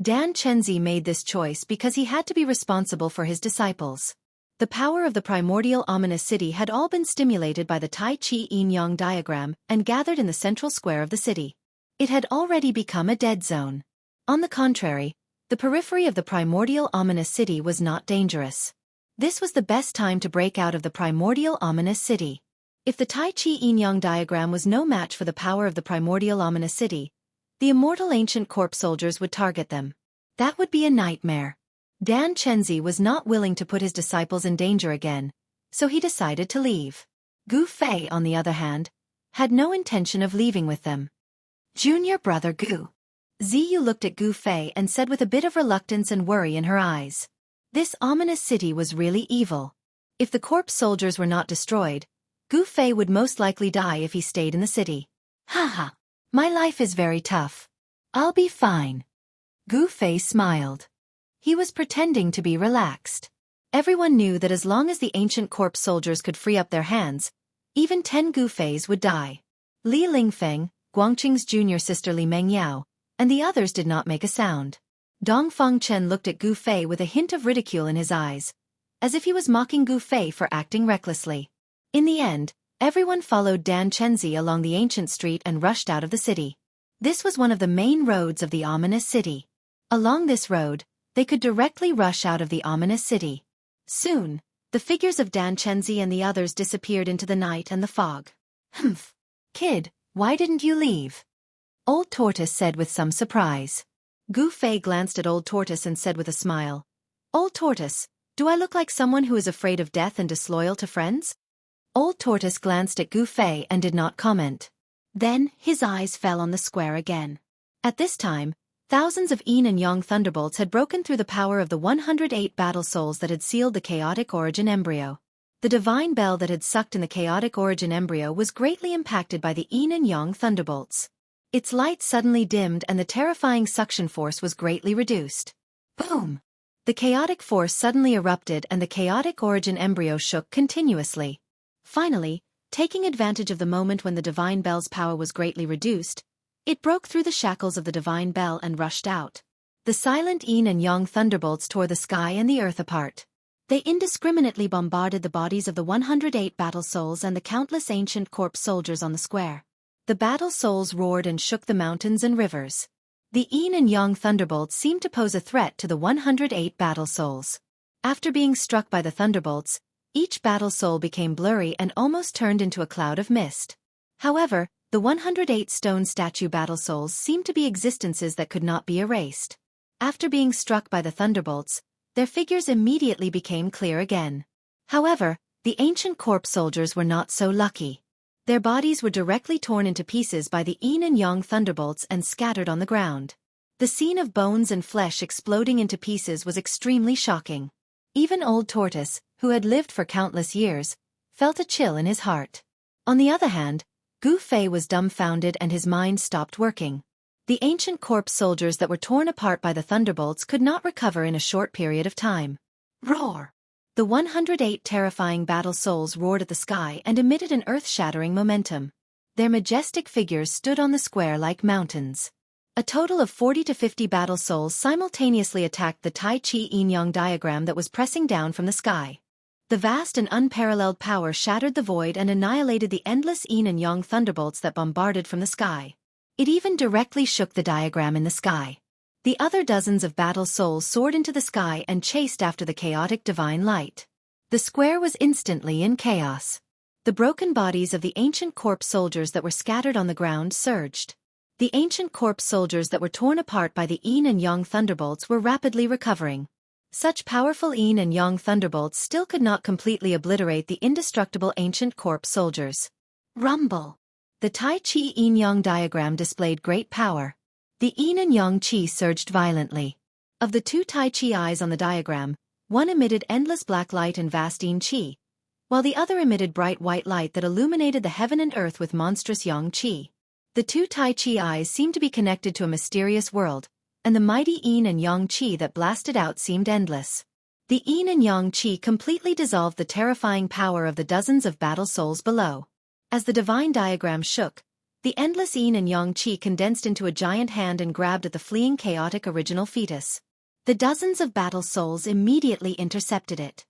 Dan Chenzi made this choice because he had to be responsible for his disciples. The power of the primordial ominous city had all been stimulated by the Tai Chi yin-yang diagram and gathered in the central square of the city. It had already become a dead zone. On the contrary, the periphery of the primordial ominous city was not dangerous. This was the best time to break out of the primordial ominous city. If the Tai Chi yin-yang diagram was no match for the power of the primordial ominous city, the immortal ancient corpse soldiers would target them. That would be a nightmare. Dan Chenzi was not willing to put his disciples in danger again, so he decided to leave. Gu Fei, on the other hand, had no intention of leaving with them. Junior brother Gu. Ziyu looked at Gu Fei and said with a bit of reluctance and worry in her eyes. This ominous city was really evil. If the corpse soldiers were not destroyed, Gu Fei would most likely die if he stayed in the city. Haha, my life is very tough. I'll be fine. Gu Fei smiled. He was pretending to be relaxed. Everyone knew that as long as the ancient corpse soldiers could free up their hands, even 10 Gu Feis would die. Li Lingfeng, Guangqing's junior sister Li Mengyao, and the others did not make a sound. Dong Fengchen looked at Gu Fei with a hint of ridicule in his eyes, as if he was mocking Gu Fei for acting recklessly. In the end, everyone followed Dan Chenzi along the ancient street and rushed out of the city. This was one of the main roads of the ominous city. Along this road, they could directly rush out of the ominous city. Soon, the figures of Dan Chenzi and the others disappeared into the night and the fog. Humph. Kid, why didn't you leave? Old Tortoise said with some surprise. Gu Fei glanced at Old Tortoise and said with a smile, "Old Tortoise, do I look like someone who is afraid of death and disloyal to friends?" Old Tortoise glanced at Gu Fei and did not comment. Then, his eyes fell on the square again. At this time, thousands of yin and yang thunderbolts had broken through the power of the 108 battle souls that had sealed the chaotic origin embryo. The divine bell that had sucked in the chaotic origin embryo was greatly impacted by the yin and yang thunderbolts. Its light suddenly dimmed and the terrifying suction force was greatly reduced. Boom! The chaotic force suddenly erupted and the chaotic origin embryo shook continuously. Finally, taking advantage of the moment when the divine bell's power was greatly reduced, it broke through the shackles of the divine bell and rushed out. The silent yin and yang thunderbolts tore the sky and the earth apart. They indiscriminately bombarded the bodies of the 108 battle souls and the countless ancient corpse soldiers on the square. The battle souls roared and shook the mountains and rivers. The yin and yang thunderbolts seemed to pose a threat to the 108 battle souls. After being struck by the thunderbolts, each battle soul became blurry and almost turned into a cloud of mist. However, the 108 stone statue battle souls seemed to be existences that could not be erased. After being struck by the thunderbolts, their figures immediately became clear again. However, the ancient corpse soldiers were not so lucky. Their bodies were directly torn into pieces by the yin and yang thunderbolts and scattered on the ground. The scene of bones and flesh exploding into pieces was extremely shocking. Even Old Tortoise, who had lived for countless years, felt a chill in his heart. On the other hand, Gu Fei was dumbfounded and his mind stopped working. The ancient corpse soldiers that were torn apart by the thunderbolts could not recover in a short period of time. Roar! The 108 terrifying battle souls roared at the sky and emitted an earth-shattering momentum. Their majestic figures stood on the square like mountains. A total of 40 to 50 battle souls simultaneously attacked the Tai Chi yin-yang diagram that was pressing down from the sky. The vast and unparalleled power shattered the void and annihilated the endless yin and yang thunderbolts that bombarded from the sky. It even directly shook the diagram in the sky. The other dozens of battle souls soared into the sky and chased after the chaotic divine light. The square was instantly in chaos. The broken bodies of the ancient corpse soldiers that were scattered on the ground surged. The ancient corpse soldiers that were torn apart by the yin and yang thunderbolts were rapidly recovering. Such powerful yin and yang thunderbolts still could not completely obliterate the indestructible ancient corpse soldiers. Rumble! The Tai Chi yin-yang diagram displayed great power. The yin and yang chi surged violently. Of the two Tai Chi eyes on the diagram, one emitted endless black light and vast yin chi, while the other emitted bright white light that illuminated the heaven and earth with monstrous yang chi. The two Tai Chi eyes seemed to be connected to a mysterious world, and the mighty yin and yang chi that blasted out seemed endless. The yin and yang chi completely dissolved the terrifying power of the dozens of battle souls below. As the divine diagram shook, the endless yin and yang chi condensed into a giant hand and grabbed at the fleeing chaotic original fetus. The dozens of battle souls immediately intercepted it.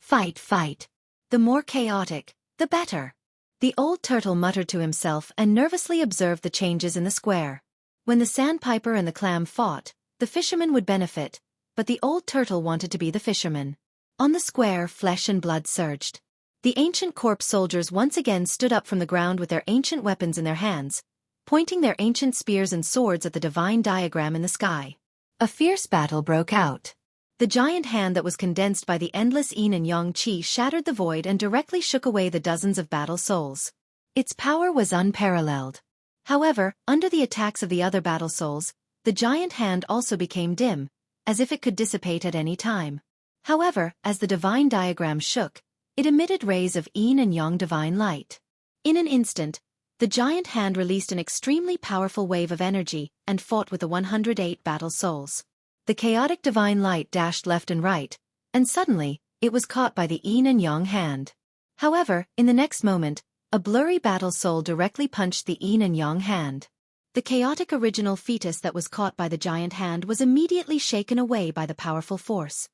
Fight, fight. The more chaotic, the better. The old turtle muttered to himself and nervously observed the changes in the square. When the sandpiper and the clam fought, the fisherman would benefit, but the old turtle wanted to be the fisherman. On the square, flesh and blood surged. The ancient corpse soldiers once again stood up from the ground with their ancient weapons in their hands, pointing their ancient spears and swords at the divine diagram in the sky. A fierce battle broke out. The giant hand that was condensed by the endless yin and yang chi shattered the void and directly shook away the dozens of battle souls. Its power was unparalleled. However, under the attacks of the other battle souls, the giant hand also became dim, as if it could dissipate at any time. However, as the divine diagram shook, it emitted rays of yin and yang divine light. In an instant, the giant hand released an extremely powerful wave of energy and fought with the 108 battle souls. The chaotic divine light dashed left and right, and suddenly, it was caught by the yin and yang hand. However, in the next moment, a blurry battle soul directly punched the yin and yang hand. The chaotic original fetus that was caught by the giant hand was immediately shaken away by the powerful force.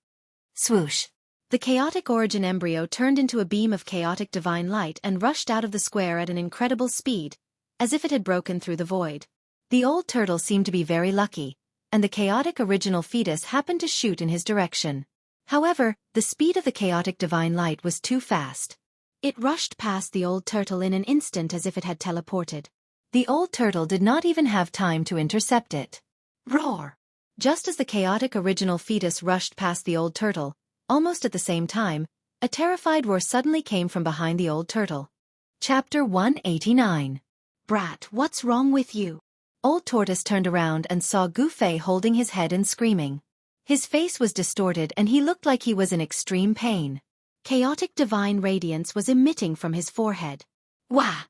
Swoosh! The chaotic origin embryo turned into a beam of chaotic divine light and rushed out of the square at an incredible speed, as if it had broken through the void. The old turtle seemed to be very lucky, and the chaotic original fetus happened to shoot in his direction. However, the speed of the chaotic divine light was too fast. It rushed past the old turtle in an instant as if it had teleported. The old turtle did not even have time to intercept it. Roar! Just as the chaotic original fetus rushed past the old turtle, almost at the same time, a terrified roar suddenly came from behind the old turtle. Chapter 189. Brat, what's wrong with you? Old Tortoise turned around and saw Goofy holding his head and screaming. His face was distorted and he looked like he was in extreme pain. Chaotic divine radiance was emitting from his forehead. Wah!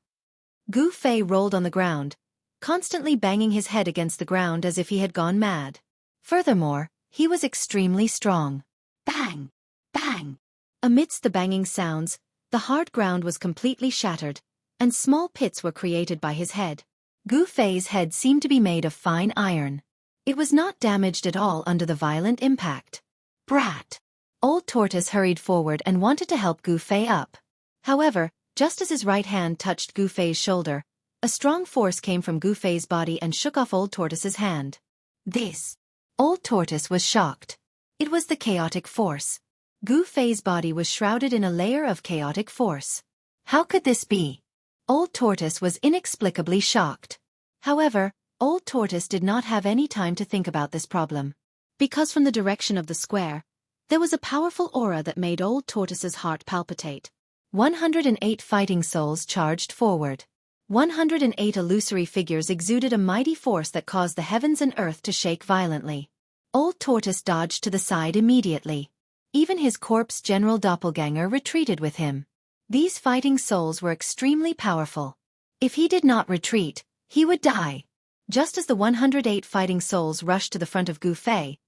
Goofy rolled on the ground, constantly banging his head against the ground as if he had gone mad. Furthermore, he was extremely strong. Bang! Bang! Amidst the banging sounds, the hard ground was completely shattered, and small pits were created by his head. Goofy's head seemed to be made of fine iron. It was not damaged at all under the violent impact. Brat! Old Tortoise hurried forward and wanted to help Goofy up. However, just as his right hand touched Goofy's shoulder, a strong force came from Goofy's body and shook off Old Tortoise's hand. This! Old Tortoise was shocked. It was the chaotic force. Goofy's body was shrouded in a layer of chaotic force. How could this be? Old Tortoise was inexplicably shocked. However, Old Tortoise did not have any time to think about this problem. Because from the direction of the square, there was a powerful aura that made Old Tortoise's heart palpitate. 108 fighting souls charged forward. 108 illusory figures exuded a mighty force that caused the heavens and earth to shake violently. Old Tortoise dodged to the side immediately. Even his corpse general doppelganger retreated with him. These fighting souls were extremely powerful. If he did not retreat, he would die. Just as the 108 fighting souls rushed to the front of Goofy,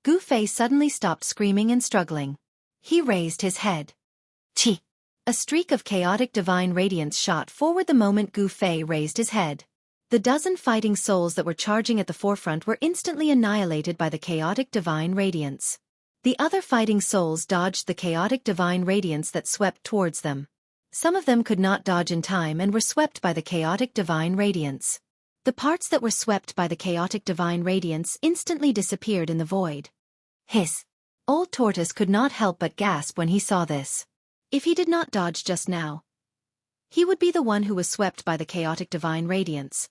Goofy suddenly stopped screaming and struggling. He raised his head. Chi! A streak of chaotic divine radiance shot forward the moment Goofy raised his head. The dozen fighting souls that were charging at the forefront were instantly annihilated by the chaotic divine radiance. The other fighting souls dodged the chaotic divine radiance that swept towards them. Some of them could not dodge in time and were swept by the chaotic divine radiance. The parts that were swept by the chaotic divine radiance instantly disappeared in the void. Hiss! Old Tortoise could not help but gasp when he saw this. If he did not dodge just now, he would be the one who was swept by the chaotic divine radiance.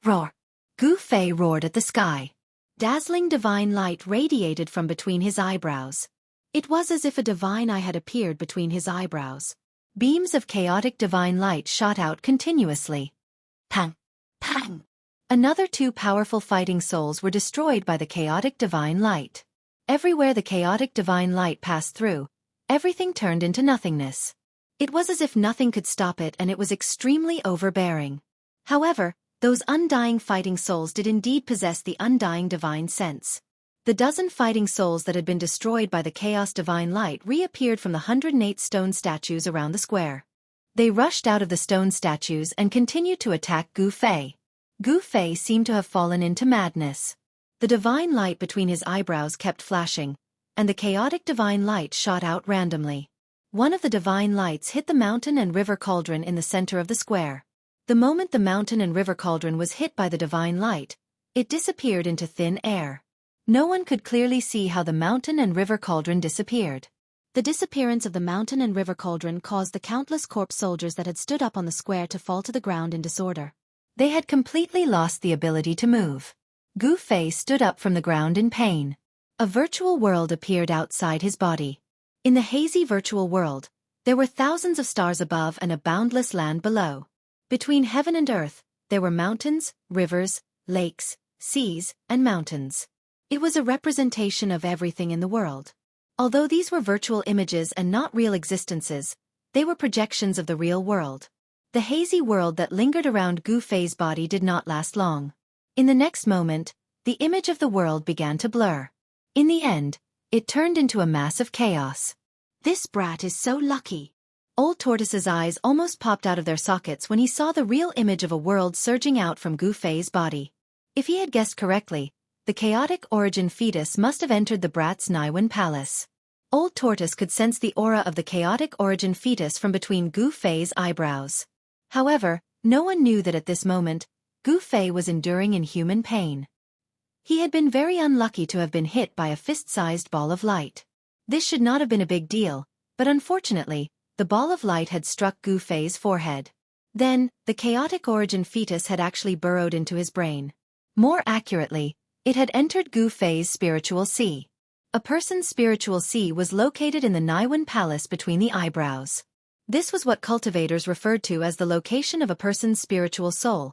Roar! Goofy roared at the sky. Dazzling divine light radiated from between his eyebrows. It was as if a divine eye had appeared between his eyebrows. Beams of chaotic divine light shot out continuously. Pang! Pang! Another two powerful fighting souls were destroyed by the chaotic divine light. Everywhere the chaotic divine light passed through, everything turned into nothingness. It was as if nothing could stop it and it was extremely overbearing. However, those undying fighting souls did indeed possess the undying divine sense. The dozen fighting souls that had been destroyed by the chaos divine light reappeared from the 108 stone statues around the square. They rushed out of the stone statues and continued to attack Goofy. Goofy seemed to have fallen into madness. The divine light between his eyebrows kept flashing, and the chaotic divine light shot out randomly. One of the divine lights hit the mountain and river cauldron in the center of the square. The moment the mountain and river cauldron was hit by the divine light, it disappeared into thin air. No one could clearly see how the mountain and river cauldron disappeared. The disappearance of the mountain and river cauldron caused the countless corpse soldiers that had stood up on the square to fall to the ground in disorder. They had completely lost the ability to move. Goofy stood up from the ground in pain. A virtual world appeared outside his body. In the hazy virtual world, there were thousands of stars above and a boundless land below. Between heaven and earth, there were mountains, rivers, lakes, seas, and mountains. It was a representation of everything in the world. Although these were virtual images and not real existences, they were projections of the real world. The hazy world that lingered around Goofy's body did not last long. In the next moment, the image of the world began to blur. In the end, it turned into a mass of chaos. This brat is so lucky. Old Tortoise's eyes almost popped out of their sockets when he saw the real image of a world surging out from Goofy's body. If he had guessed correctly, the chaotic origin fetus must have entered the brat's Niwen palace. Old Tortoise could sense the aura of the chaotic origin fetus from between Goofy's eyebrows. However, no one knew that at this moment, Goofy was enduring inhuman pain. He had been very unlucky to have been hit by a fist-sized ball of light. This should not have been a big deal, but unfortunately, the ball of light had struck Goofy's forehead. Then, the chaotic origin fetus had actually burrowed into his brain. More accurately, it had entered Gu Fei's spiritual sea. A person's spiritual sea was located in the Naiwen Palace between the eyebrows. This was what cultivators referred to as the location of a person's spiritual soul,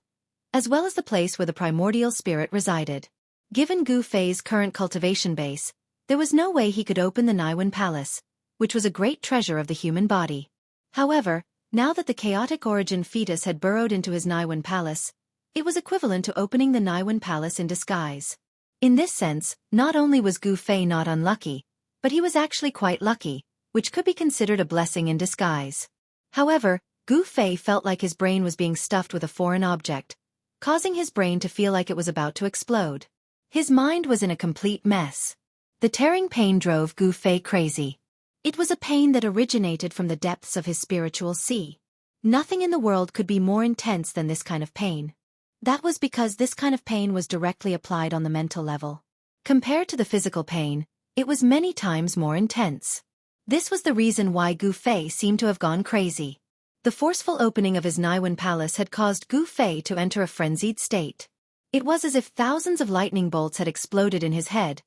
as well as the place where the primordial spirit resided. Given Gu Fei's current cultivation base, there was no way he could open the Naiwen Palace, which was a great treasure of the human body. However, now that the chaotic origin fetus had burrowed into his Naiwen Palace, it was equivalent to opening the Naiwen Palace in disguise. In this sense, not only was Gu Fei not unlucky, but he was actually quite lucky, which could be considered a blessing in disguise. However, Gu Fei felt like his brain was being stuffed with a foreign object, causing his brain to feel like it was about to explode. His mind was in a complete mess. The tearing pain drove Gu Fei crazy. It was a pain that originated from the depths of his spiritual sea. Nothing in the world could be more intense than this kind of pain. That was because this kind of pain was directly applied on the mental level. Compared to the physical pain, it was many times more intense. This was the reason why Gu Fei seemed to have gone crazy. The forceful opening of his Naiwen Palace had caused Gu Fei to enter a frenzied state. It was as if thousands of lightning bolts had exploded in his head,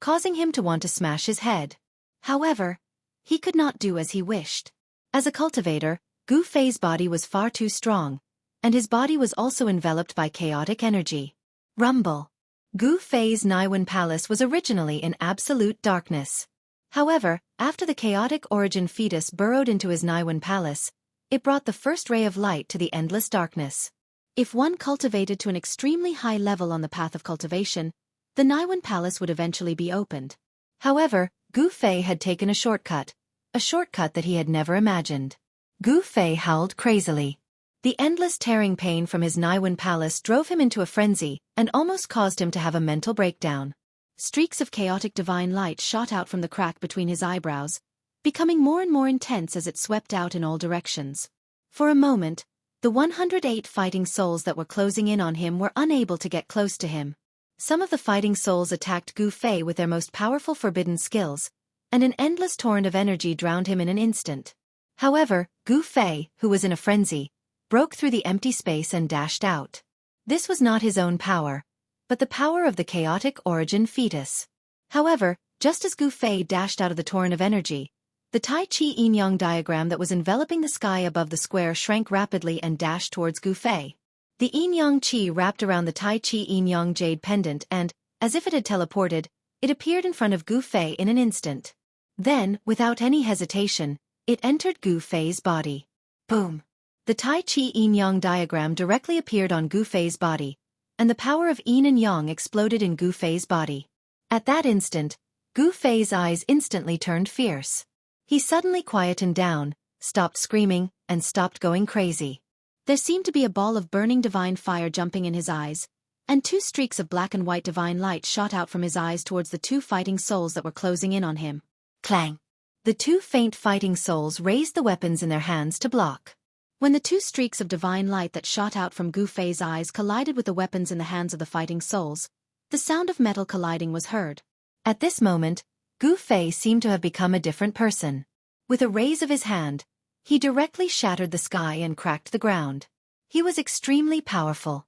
causing him to want to smash his head. However, he could not do as he wished. As a cultivator, Gu Fei's body was far too strong, and his body was also enveloped by chaotic energy. Rumble. Gu Fei's Naiwen Palace was originally in absolute darkness. However, after the chaotic origin fetus burrowed into his Naiwen Palace, it brought the first ray of light to the endless darkness. If one cultivated to an extremely high level on the path of cultivation, the Naiwen Palace would eventually be opened. However, Gu Fei had taken a shortcut that he had never imagined. Gu Fei howled crazily. The endless tearing pain from his Naiwen Palace drove him into a frenzy and almost caused him to have a mental breakdown. Streaks of chaotic divine light shot out from the crack between his eyebrows, becoming more and more intense as it swept out in all directions. For a moment, the 108 fighting souls that were closing in on him were unable to get close to him. Some of the fighting souls attacked Gu Fei with their most powerful forbidden skills, and an endless torrent of energy drowned him in an instant. However, Gu Fei, who was in a frenzy, broke through the empty space and dashed out. This was not his own power, but the power of the chaotic origin fetus. However, just as Gu Fei dashed out of the torrent of energy, the Tai Chi yin-yang diagram that was enveloping the sky above the square shrank rapidly and dashed towards Gu Fei. The yin-yang chi wrapped around the Tai Chi yin-yang jade pendant and, as if it had teleported, it appeared in front of Gu Fei in an instant. Then, without any hesitation, it entered Gu Fei's body. Boom! The Tai Chi yin-yang diagram directly appeared on Gu Fei's body, and the power of yin and yang exploded in Gu Fei's body. At that instant, Gu Fei's eyes instantly turned fierce. He suddenly quietened down, stopped screaming, and stopped going crazy. There seemed to be a ball of burning divine fire jumping in his eyes, and two streaks of black and white divine light shot out from his eyes towards the two fighting souls that were closing in on him. Clang! The two faint fighting souls raised the weapons in their hands to block. When the two streaks of divine light that shot out from Gu Fei's eyes collided with the weapons in the hands of the fighting souls, the sound of metal colliding was heard. At this moment, Gu Fei seemed to have become a different person. With a raise of his hand, he directly shattered the sky and cracked the ground. He was extremely powerful.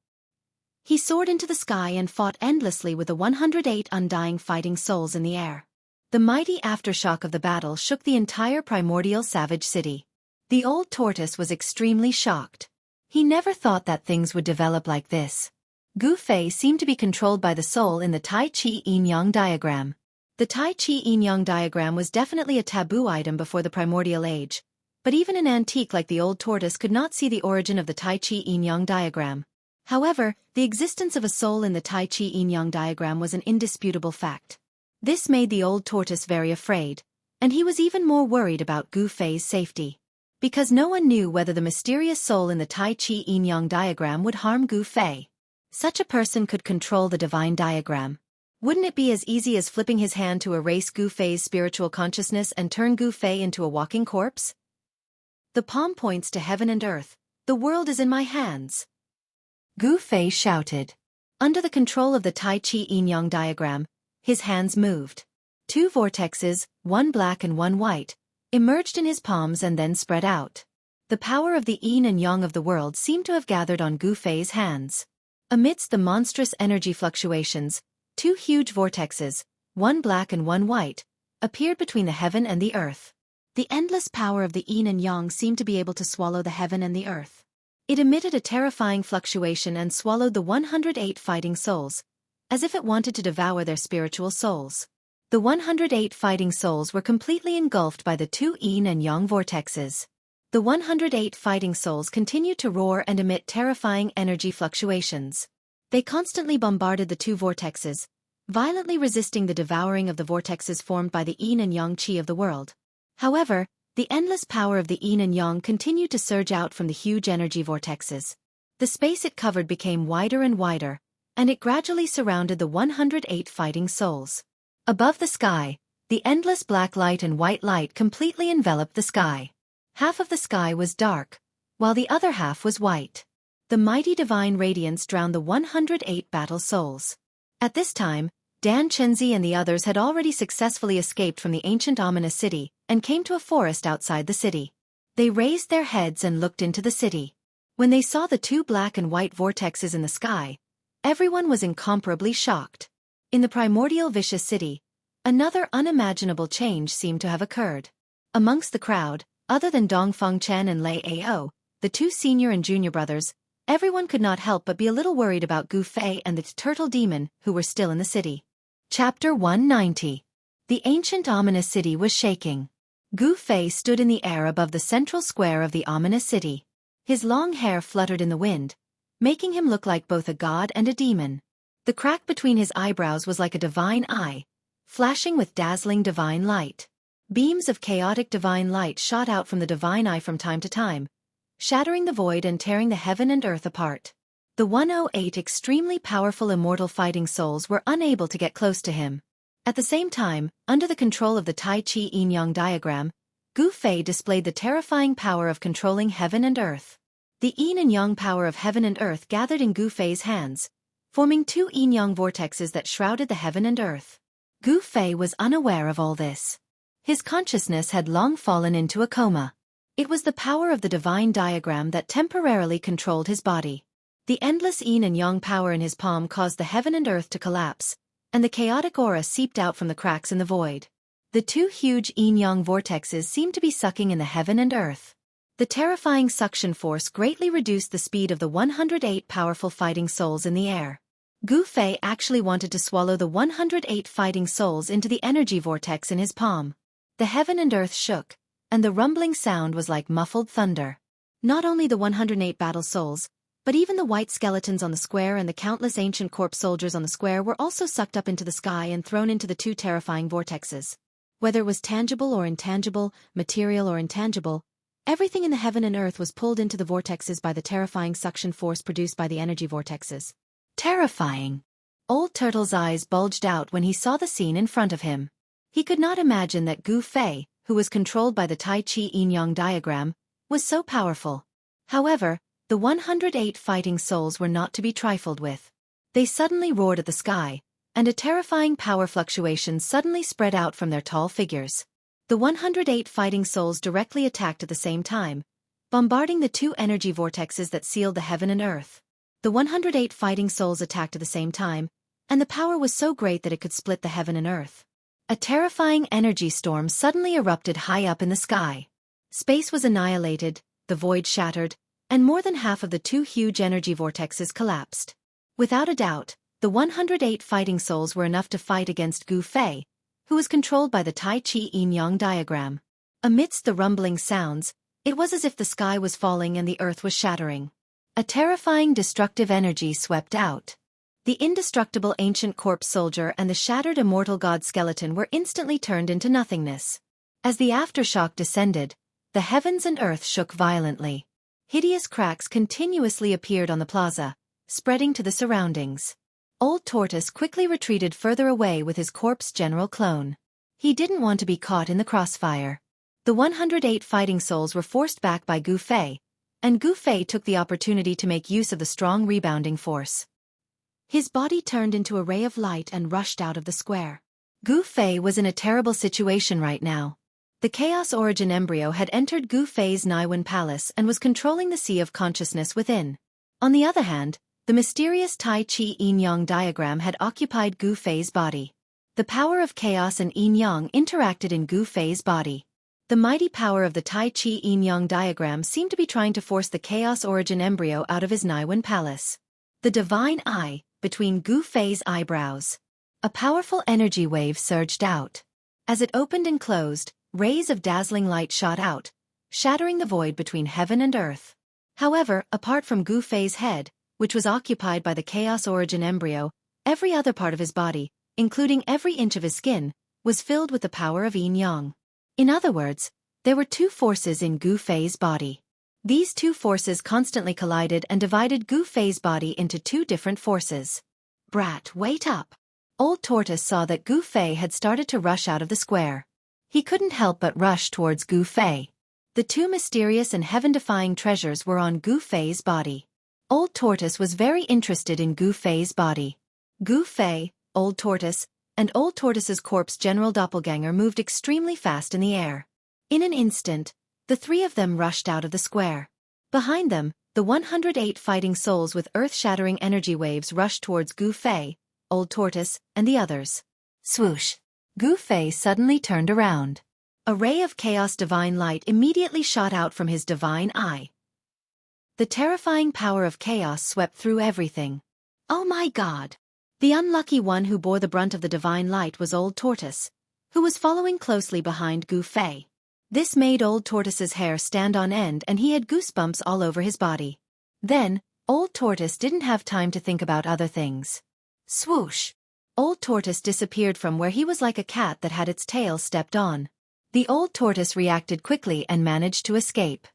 He soared into the sky and fought endlessly with the 108 undying fighting souls in the air. The mighty aftershock of the battle shook the entire primordial savage city. The old tortoise was extremely shocked. He never thought that things would develop like this. Gu Fei seemed to be controlled by the soul in the Tai Chi yin-yang diagram. The Tai Chi yin-yang diagram was definitely a taboo item before the primordial age, but even an antique like the old tortoise could not see the origin of the Tai Chi yin-yang diagram. However, the existence of a soul in the Tai Chi yin-yang diagram was an indisputable fact. This made the old tortoise very afraid, and he was even more worried about Gu Fei's safety. Because no one knew whether the mysterious soul in the Tai Chi yin-yang diagram would harm Gu Fei. Such a person could control the divine diagram. Wouldn't it be as easy as flipping his hand to erase Gu Fei's spiritual consciousness and turn Gu Fei into a walking corpse? The palm points to heaven and earth. The world is in my hands. Gu Fei shouted. Under the control of the Tai Chi yin-yang diagram, his hands moved. Two vortexes, one black and one white, emerged in his palms and then spread out. The power of the yin and yang of the world seemed to have gathered on Gu Fei's hands. Amidst the monstrous energy fluctuations, two huge vortexes, one black and one white, appeared between the heaven and the earth. The endless power of the yin and yang seemed to be able to swallow the heaven and the earth. It emitted a terrifying fluctuation and swallowed the 108 fighting souls, as if it wanted to devour their spiritual souls. The 108 fighting souls were completely engulfed by the two yin and yang vortexes. The 108 fighting souls continued to roar and emit terrifying energy fluctuations. They constantly bombarded the two vortexes, violently resisting the devouring of the vortexes formed by the yin and yang qi of the world. However, the endless power of the yin and yang continued to surge out from the huge energy vortexes. The space it covered became wider and wider, and it gradually surrounded the 108 fighting souls. Above the sky, the endless black light and white light completely enveloped the sky. Half of the sky was dark, while the other half was white. The mighty divine radiance drowned the 108 battle souls. At this time, Dan Chenzi and the others had already successfully escaped from the ancient ominous city and came to a forest outside the city. They raised their heads and looked into the city. When they saw the two black and white vortexes in the sky, everyone was incomparably shocked. In the primordial vicious city, another unimaginable change seemed to have occurred. Amongst the crowd, other than Dongfeng Chen and Lei Ao, the two senior and junior brothers, everyone could not help but be a little worried about Gu Fei and the turtle demon who were still in the city. Chapter 190. The ancient ominous city was shaking. Gu Fei stood in the air above the central square of the ominous city. His long hair fluttered in the wind, making him look like both a god and a demon. The crack between his eyebrows was like a divine eye, flashing with dazzling divine light. Beams of chaotic divine light shot out from the divine eye from time to time, shattering the void and tearing the heaven and earth apart. The 108 extremely powerful immortal fighting souls were unable to get close to him. At the same time, under the control of the Tai Chi Yin-Yang diagram, Gu Fei displayed the terrifying power of controlling heaven and earth. The yin and yang power of heaven and earth gathered in Gu Fei's hands, forming two yin-yang vortexes that shrouded the heaven and earth. Gu Fei was unaware of all this. His consciousness had long fallen into a coma. It was the power of the divine diagram that temporarily controlled his body. The endless yin and yang power in his palm caused the heaven and earth to collapse, and the chaotic aura seeped out from the cracks in the void. The two huge yin-yang vortexes seemed to be sucking in the heaven and earth. The terrifying suction force greatly reduced the speed of the 108 powerful fighting souls in the air. Gu Fei actually wanted to swallow the 108 fighting souls into the energy vortex in his palm. The heaven and earth shook, and the rumbling sound was like muffled thunder. Not only the 108 battle souls, but even the white skeletons on the square and the countless ancient corpse soldiers on the square were also sucked up into the sky and thrown into the two terrifying vortexes. Whether it was tangible or intangible, material or intangible, everything in the heaven and earth was pulled into the vortexes by the terrifying suction force produced by the energy vortexes. Terrifying! Old Turtle's eyes bulged out when he saw the scene in front of him. He could not imagine that Gu Fei, who was controlled by the Tai Chi Yin-Yang diagram, was so powerful. However, the 108 fighting souls were not to be trifled with. They suddenly roared at the sky, and a terrifying power fluctuation suddenly spread out from their tall figures. The 108 fighting souls directly attacked at the same time, bombarding the two energy vortexes that sealed the heaven and earth. The 108 fighting souls attacked at the same time, and the power was so great that it could split the heaven and earth. A terrifying energy storm suddenly erupted high up in the sky. Space was annihilated, the void shattered, and more than half of the two huge energy vortexes collapsed. Without a doubt, the 108 fighting souls were enough to fight against Gu Fei, who was controlled by the Tai Chi Yin-Yang diagram. Amidst the rumbling sounds, it was as if the sky was falling and the earth was shattering. A terrifying destructive energy swept out. The indestructible ancient corpse soldier and the shattered immortal god skeleton were instantly turned into nothingness. As the aftershock descended, the heavens and earth shook violently. Hideous cracks continuously appeared on the plaza, spreading to the surroundings. Old Tortoise quickly retreated further away with his corpse general clone. He didn't want to be caught in the crossfire. The 108 fighting souls were forced back by Gu Fei, and Gu Fei took the opportunity to make use of the strong rebounding force. His body turned into a ray of light and rushed out of the square. Gu Fei was in a terrible situation right now. The Chaos Origin embryo had entered Gu Fei's Naiwen Palace and was controlling the sea of consciousness within. On the other hand, the mysterious Tai Chi Yin-Yang diagram had occupied Gu Fei's body. The power of chaos and yin-yang interacted in Gu Fei's body. The mighty power of the Tai Chi Yin-Yang diagram seemed to be trying to force the Chaos Origin embryo out of his Naiwen Palace. The divine eye, between Gu Fei's eyebrows. A powerful energy wave surged out. As it opened and closed, rays of dazzling light shot out, shattering the void between heaven and earth. However, apart from Gu Fei's head, which was occupied by the Chaos Origin embryo, every other part of his body, including every inch of his skin, was filled with the power of yin-yang. In other words, there were two forces in Gu Fei's body. These two forces constantly collided and divided Gu Fei's body into two different forces. Brat, wait up! Old Tortoise saw that Gu Fei had started to rush out of the square. He couldn't help but rush towards Gu Fei. The two mysterious and heaven-defying treasures were on Gu Fei's body. Old Tortoise was very interested in Gu Fei's body. Gu Fei, Old Tortoise, and Old Tortoise's corpse general doppelganger moved extremely fast in the air. In an instant, the three of them rushed out of the square. Behind them, the 108 fighting souls with earth-shattering energy waves rushed towards Gu Fei, Old Tortoise, and the others. Swoosh! Gu Fei suddenly turned around. A ray of chaos divine light immediately shot out from his divine eye. The terrifying power of chaos swept through everything. Oh my God! The unlucky one who bore the brunt of the divine light was Old Tortoise, who was following closely behind Gu Fei. This made Old Tortoise's hair stand on end and he had goosebumps all over his body. Then, Old Tortoise didn't have time to think about other things. Swoosh! Old Tortoise disappeared from where he was like a cat that had its tail stepped on. The Old Tortoise reacted quickly and managed to escape.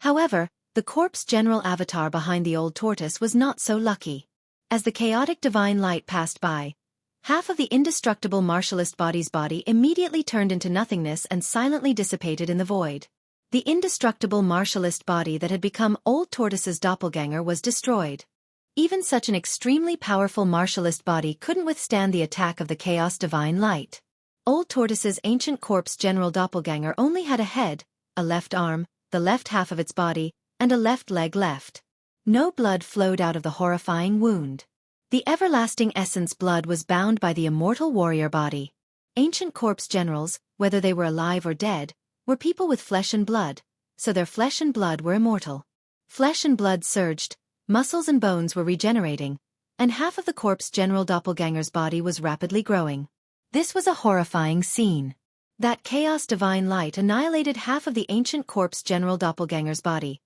However, the corpse general avatar behind the Old Tortoise was not so lucky. As the chaotic divine light passed by, half of the indestructible martialist body's body immediately turned into nothingness and silently dissipated in the void. The indestructible martialist body that had become Old Tortoise's doppelganger was destroyed. Even such an extremely powerful martialist body couldn't withstand the attack of the chaos divine light. Old Tortoise's ancient corpse general doppelganger only had a head, a left arm, the left half of its body, and a left leg left. No blood flowed out of the horrifying wound. The everlasting essence blood was bound by the immortal warrior body. Ancient corpse generals, whether they were alive or dead, were people with flesh and blood, so their flesh and blood were immortal. Flesh and blood surged, muscles and bones were regenerating, and half of the corpse general doppelganger's body was rapidly growing. This was a horrifying scene. That chaos divine light annihilated half of the ancient corpse general doppelganger's body.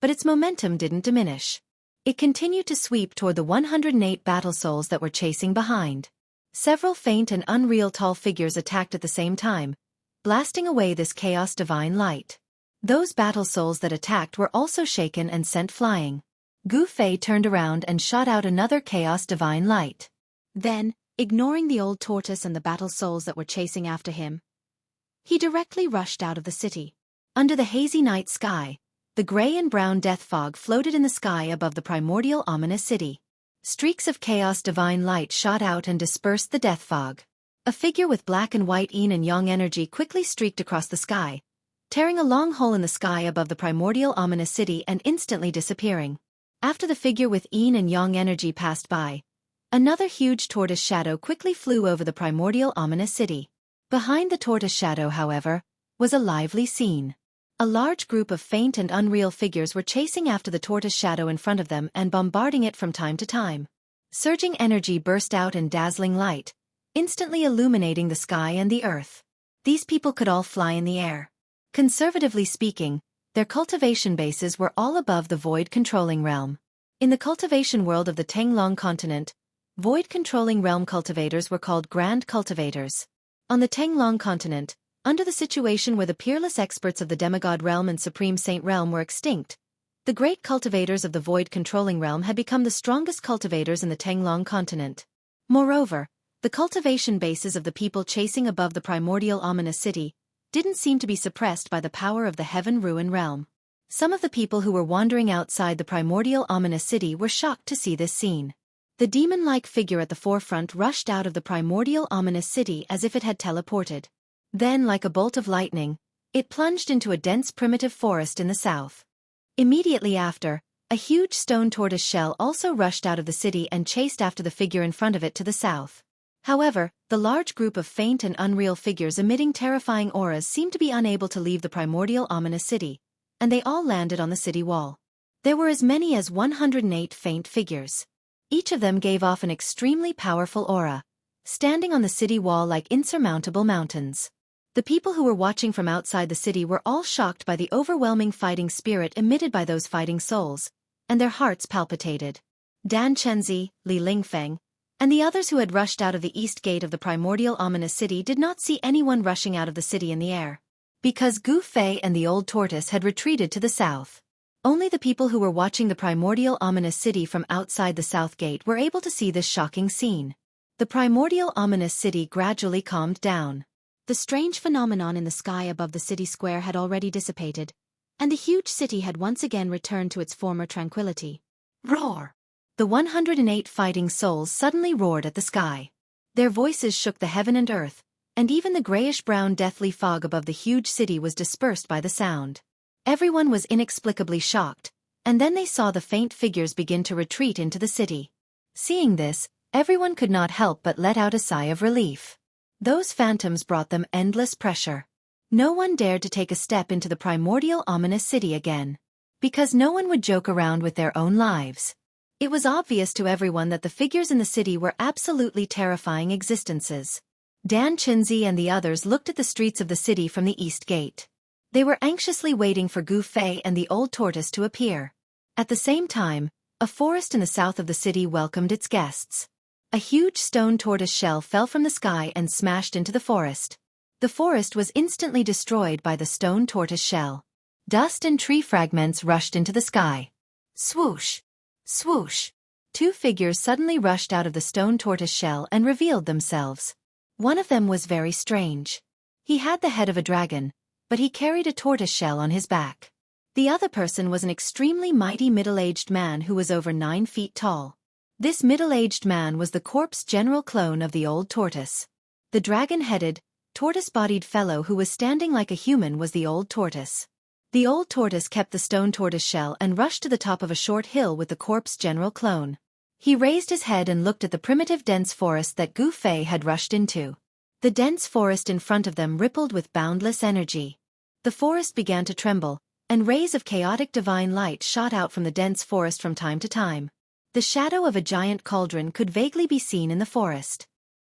But its momentum didn't diminish. It continued to sweep toward the 108 battle souls that were chasing behind. Several faint and unreal tall figures attacked at the same time, blasting away this chaos divine light. Those battle souls that attacked were also shaken and sent flying. Gu Fei turned around and shot out another chaos divine light. Then, ignoring the Old Tortoise and the battle souls that were chasing after him, he directly rushed out of the city. Under the hazy night sky, the gray and brown death fog floated in the sky above the primordial ominous city. Streaks of chaos divine light shot out and dispersed the death fog. A figure with black and white yin and yang energy quickly streaked across the sky, tearing a long hole in the sky above the primordial ominous city and instantly disappearing. After the figure with yin and yang energy passed by, another huge tortoise shadow quickly flew over the primordial ominous city. Behind the tortoise shadow, however, was a lively scene. A large group of faint and unreal figures were chasing after the tortoise shadow in front of them and bombarding it from time to time. Surging energy burst out in dazzling light, instantly illuminating the sky and the earth. These people could all fly in the air. Conservatively speaking, their cultivation bases were all above the void-controlling realm. In the cultivation world of the Tenglong continent, void-controlling realm cultivators were called grand cultivators. On the Tenglong continent, under the situation where the peerless experts of the demigod realm and supreme saint realm were extinct, the great cultivators of the void-controlling realm had become the strongest cultivators in the Tenglong continent. Moreover, the cultivation bases of the people chasing above the primordial ominous city didn't seem to be suppressed by the power of the heaven ruin realm. Some of the people who were wandering outside the primordial ominous city were shocked to see this scene. The demon-like figure at the forefront rushed out of the primordial ominous city as if it had teleported. Then, like a bolt of lightning, It plunged into a dense primitive forest in the south. Immediately after, a huge stone tortoise shell also rushed out of the city and chased after the figure in front of it to the south. However, the large group of faint and unreal figures emitting terrifying auras seemed to be unable to leave the primordial ominous city, and they all landed on the city wall. There were as many as 108 faint figures. Each of them gave off an extremely powerful aura, standing on the city wall like insurmountable mountains. The people who were watching from outside the city were all shocked by the overwhelming fighting spirit emitted by those fighting souls, and their hearts palpitated. Dan Chenzi, Li Lingfeng, and the others who had rushed out of the east gate of the primordial ominous city did not see anyone rushing out of the city in the air, because Gu Fei and the old tortoise had retreated to the south. Only the people who were watching the primordial ominous city from outside the south gate were able to see this shocking scene. The primordial ominous city gradually calmed down. The strange phenomenon in the sky above the city square had already dissipated, and the huge city had once again returned to its former tranquility. Roar! The 108 fighting souls suddenly roared at the sky. Their voices shook the heaven and earth, and even the grayish-brown deathly fog above the huge city was dispersed by the sound. Everyone was inexplicably shocked, and then they saw the faint figures begin to retreat into the city. Seeing this, everyone could not help but let out a sigh of relief. Those phantoms brought them endless pressure. No one dared to take a step into the primordial ominous city again, because no one would joke around with their own lives. It was obvious to everyone that the figures in the city were absolutely terrifying existences. Dan Chenzi and the others looked at the streets of the city from the east gate. They were anxiously waiting for Gu Fei and the old tortoise to appear. At the same time, a forest in the south of the city welcomed its guests. A huge stone tortoise shell fell from the sky and smashed into the forest. The forest was instantly destroyed by the stone tortoise shell. Dust and tree fragments rushed into the sky. Swoosh! Swoosh! Two figures suddenly rushed out of the stone tortoise shell and revealed themselves. One of them was very strange. He had the head of a dragon, but he carried a tortoise shell on his back. The other person was an extremely mighty middle-aged man who was over 9 feet tall. This middle-aged man was the corpse general clone of the old tortoise. The dragon-headed, tortoise-bodied fellow who was standing like a human was the old tortoise. The old tortoise kept the stone tortoise shell and rushed to the top of a short hill with the corpse general clone. He raised his head and looked at the primitive dense forest that Gu Fei had rushed into. The dense forest in front of them rippled with boundless energy. The forest began to tremble, and rays of chaotic divine light shot out from the dense forest from time to time. The shadow of a giant cauldron could vaguely be seen in the forest.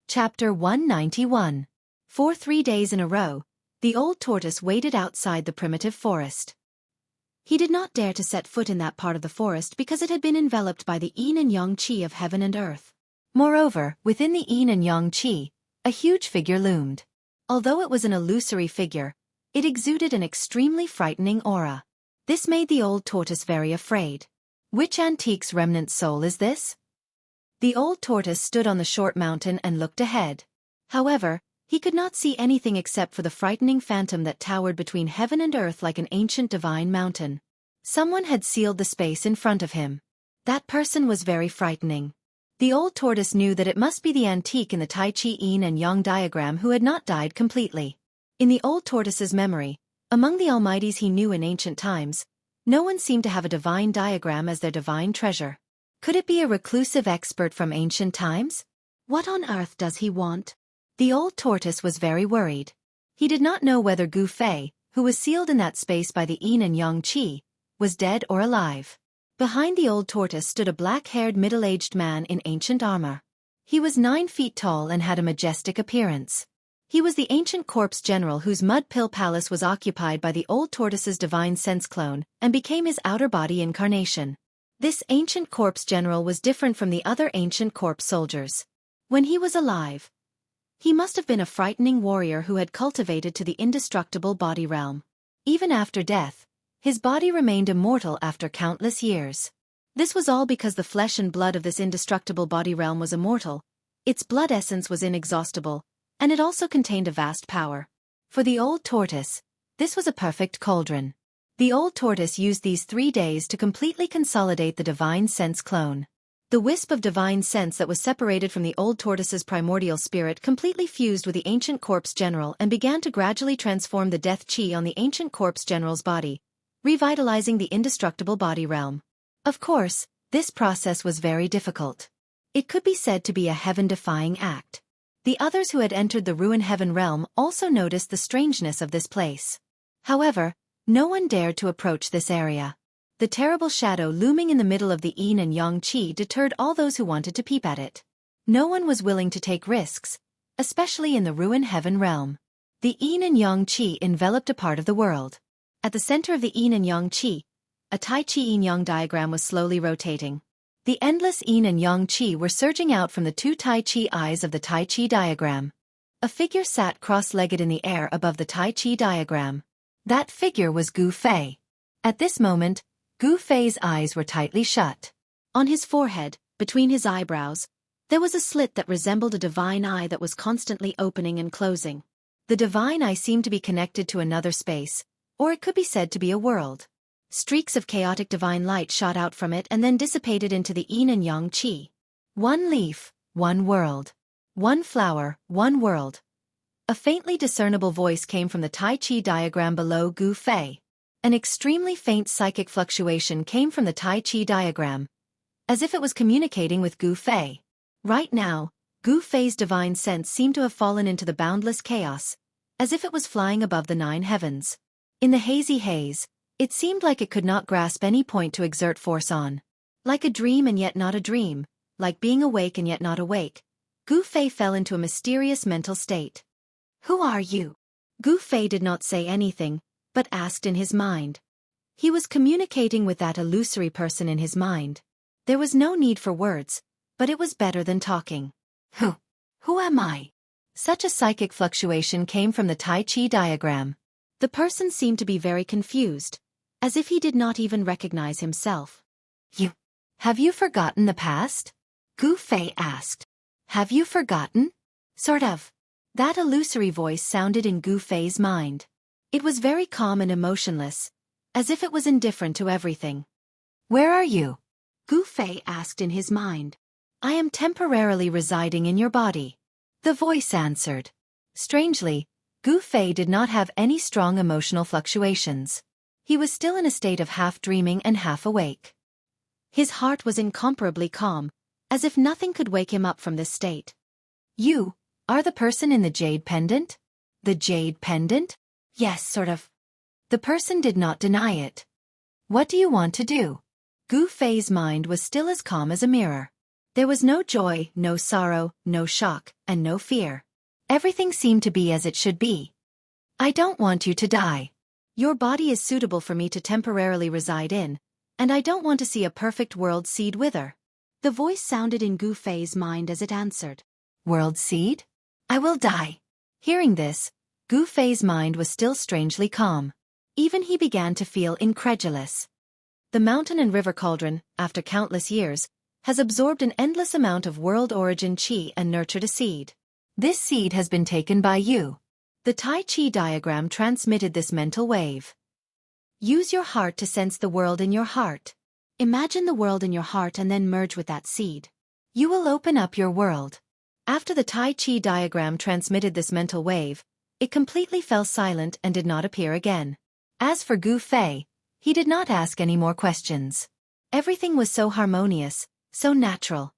Chapter 191. For 3 days in a row, the old tortoise waited outside the primitive forest. He did not dare to set foot in that part of the forest because it had been enveloped by the yin and yang qi of heaven and earth. Moreover, within the yin and yang qi, a huge figure loomed. Although it was an illusory figure, it exuded an extremely frightening aura. This made the old tortoise very afraid. Which antique's remnant soul is this? The old tortoise stood on the short mountain and looked ahead. However, he could not see anything except for the frightening phantom that towered between heaven and earth like an ancient divine mountain. Someone had sealed the space in front of him. That person was very frightening. The old tortoise knew that it must be the antique in the Tai Chi yin and yang diagram who had not died completely. In the old tortoise's memory, among the almighties he knew in ancient times, no one seemed to have a divine diagram as their divine treasure. Could it be a reclusive expert from ancient times? What on earth does he want? The old tortoise was very worried. He did not know whether Gu Fei, who was sealed in that space by the yin and yang qi, was dead or alive. Behind the old tortoise stood a black-haired middle-aged man in ancient armor. He was 9 feet tall and had a majestic appearance. He was the ancient corpse general whose mud pill palace was occupied by the old tortoise's divine sense clone and became his outer body incarnation. This ancient corpse general was different from the other ancient corpse soldiers. When he was alive, he must have been a frightening warrior who had cultivated to the indestructible body realm. Even after death, his body remained immortal after countless years. This was all because the flesh and blood of this indestructible body realm was immortal, its blood essence was inexhaustible, and it also contained a vast power. For the old tortoise, this was a perfect cauldron. The old tortoise used these 3 days to completely consolidate the divine sense clone. The wisp of divine sense that was separated from the old tortoise's primordial spirit completely fused with the ancient corpse general and began to gradually transform the death chi on the ancient corpse general's body, revitalizing the indestructible body realm. Of course, this process was very difficult. It could be said to be a heaven-defying act. The others who had entered the ruin heaven realm also noticed the strangeness of this place. However, no one dared to approach this area. The terrible shadow looming in the middle of the yin and yang chi deterred all those who wanted to peep at it. No one was willing to take risks, especially in the ruin heaven realm. The yin and yang chi enveloped a part of the world. At the center of the yin and yang chi, a Tai Chi yin-yang diagram was slowly rotating. The endless yin and yang chi were surging out from the two Tai Chi eyes of the Tai Chi diagram. A figure sat cross-legged in the air above the Tai Chi diagram. That figure was Gu Fei. At this moment, Gu Fei's eyes were tightly shut. On his forehead, between his eyebrows, there was a slit that resembled a divine eye that was constantly opening and closing. The divine eye seemed to be connected to another space, or it could be said to be a world. Streaks of chaotic divine light shot out from it and then dissipated into the yin and yang chi. One leaf, one world. One flower, one world. A faintly discernible voice came from the Tai Chi diagram below Gu Fei. An extremely faint psychic fluctuation came from the Tai Chi diagram, as if it was communicating with Gu Fei. Right now, Gu Fei's divine sense seemed to have fallen into the boundless chaos, as if it was flying above the 9 heavens. In the hazy haze, it seemed like it could not grasp any point to exert force on. Like a dream and yet not a dream, like being awake and yet not awake, Gu Fei fell into a mysterious mental state. "Who are you?" Gu Fei did not say anything, but asked in his mind. He was communicating with that illusory person in his mind. There was no need for words, but it was better than talking. Who am I?" Such a psychic fluctuation came from the Tai Chi diagram. The person seemed to be very confused, as if he did not even recognize himself. Have you forgotten the past?" Gu Fei asked. "Have you forgotten?" "Sort of." That illusory voice sounded in Gu Fei's mind. It was very calm and emotionless, as if it was indifferent to everything. "Where are you?" Gu Fei asked in his mind. "I am temporarily residing in your body," the voice answered. Strangely, Gu Fei did not have any strong emotional fluctuations. He was still in a state of half dreaming and half awake. His heart was incomparably calm, as if nothing could wake him up from this state. "You are the person in the jade pendant?" "The jade pendant?" "Yes, sort of." The person did not deny it. "What do you want to do?" Gu Fei's mind was still as calm as a mirror. There was no joy, no sorrow, no shock, and no fear. Everything seemed to be as it should be. "I don't want you to die. Your body is suitable for me to temporarily reside in, and I don't want to see a perfect world seed wither." The voice sounded in Gu Fei's mind as it answered. "World seed? I will die." Hearing this, Gu Fei's mind was still strangely calm. Even he began to feel incredulous. The mountain and river cauldron, after countless years, has absorbed an endless amount of world origin chi and nurtured a seed. This seed has been taken by you. The Tai Chi diagram transmitted this mental wave. Use your heart to sense the world in your heart. Imagine the world in your heart and then merge with that seed. You will open up your world. After the Tai Chi diagram transmitted this mental wave, it completely fell silent and did not appear again. As for Gu Fei, he did not ask any more questions. Everything was so harmonious, so natural.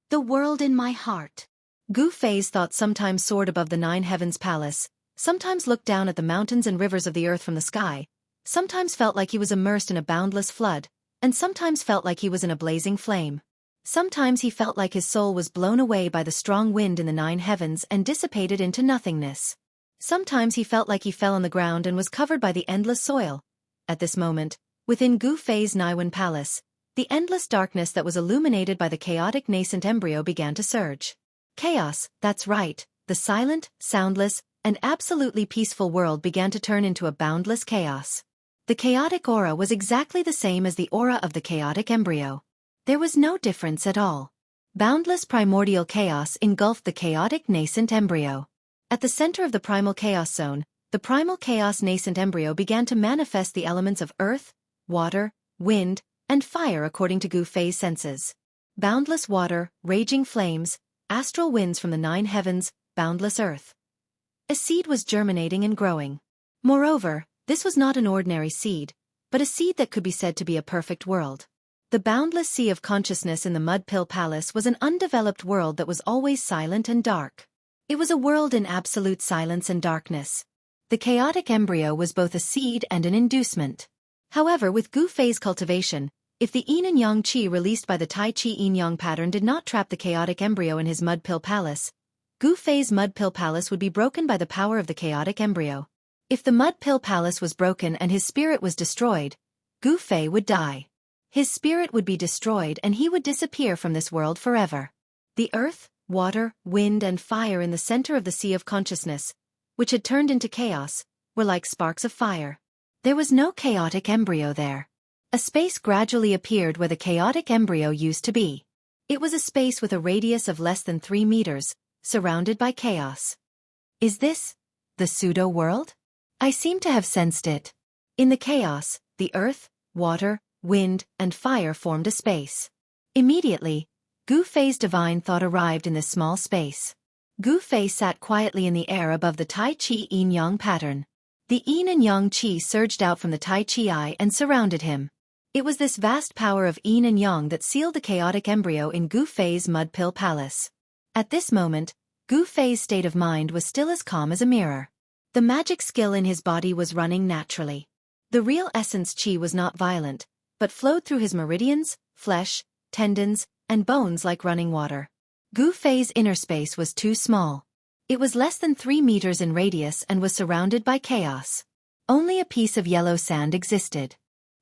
The world in my heart. Gu Fei's thoughts sometimes soared above the 9 heavens palace, sometimes looked down at the mountains and rivers of the earth from the sky, sometimes felt like he was immersed in a boundless flood, and sometimes felt like he was in a blazing flame. Sometimes he felt like his soul was blown away by the strong wind in the 9 heavens and dissipated into nothingness. Sometimes he felt like he fell on the ground and was covered by the endless soil. At this moment, within Gu Fei's Naiwen palace, the endless darkness that was illuminated by the chaotic nascent embryo began to surge. Chaos, that's right, the silent, soundless, and absolutely peaceful world began to turn into a boundless chaos. The chaotic aura was exactly the same as the aura of the chaotic embryo. There was no difference at all. Boundless primordial chaos engulfed the chaotic nascent embryo. At the center of the primal chaos zone, the primal chaos nascent embryo began to manifest the elements of earth, water, wind, and fire according to Gu Fei's senses. boundless water, raging flames, astral winds from the 9 heavens, boundless earth. A seed was germinating and growing. Moreover, this was not an ordinary seed, but a seed that could be said to be a perfect world. The boundless sea of consciousness in the Mud Pill Palace was an undeveloped world that was always silent and dark. It was a world in absolute silence and darkness. The chaotic embryo was both a seed and an inducement. However, with Gu Fei's cultivation, if the yin and yang qi released by the Tai Chi yin yang pattern did not trap the chaotic embryo in his Mud Pill Palace, Gu Fei's Mud Pill Palace would be broken by the power of the chaotic embryo. If the Mud Pill Palace was broken and his spirit was destroyed, Gu Fei would die. His spirit would be destroyed and he would disappear from this world forever. The earth, water, wind and fire in the center of the sea of consciousness, which had turned into chaos, were like sparks of fire. There was no chaotic embryo there. A space gradually appeared where the chaotic embryo used to be. It was a space with a radius of less than 3 meters, surrounded by chaos. Is this the pseudo-world? I seem to have sensed it. In the chaos, the earth, water, wind, and fire formed a space. Immediately, Gu Fei's divine thought arrived in this small space. Gu Fei sat quietly in the air above the Tai Chi yin-yang pattern. The yin and yang qi surged out from the Tai Chi eye and surrounded him. It was this vast power of yin and yang that sealed the chaotic embryo in Gu Fei's Mud Pill Palace. At this moment, Gu Fei's state of mind was still as calm as a mirror. The magic skill in his body was running naturally. The real essence qi was not violent, but flowed through his meridians, flesh, tendons, and bones like running water. Gu Fei's inner space was too small. It was less than 3 meters in radius and was surrounded by chaos. Only a piece of yellow sand existed.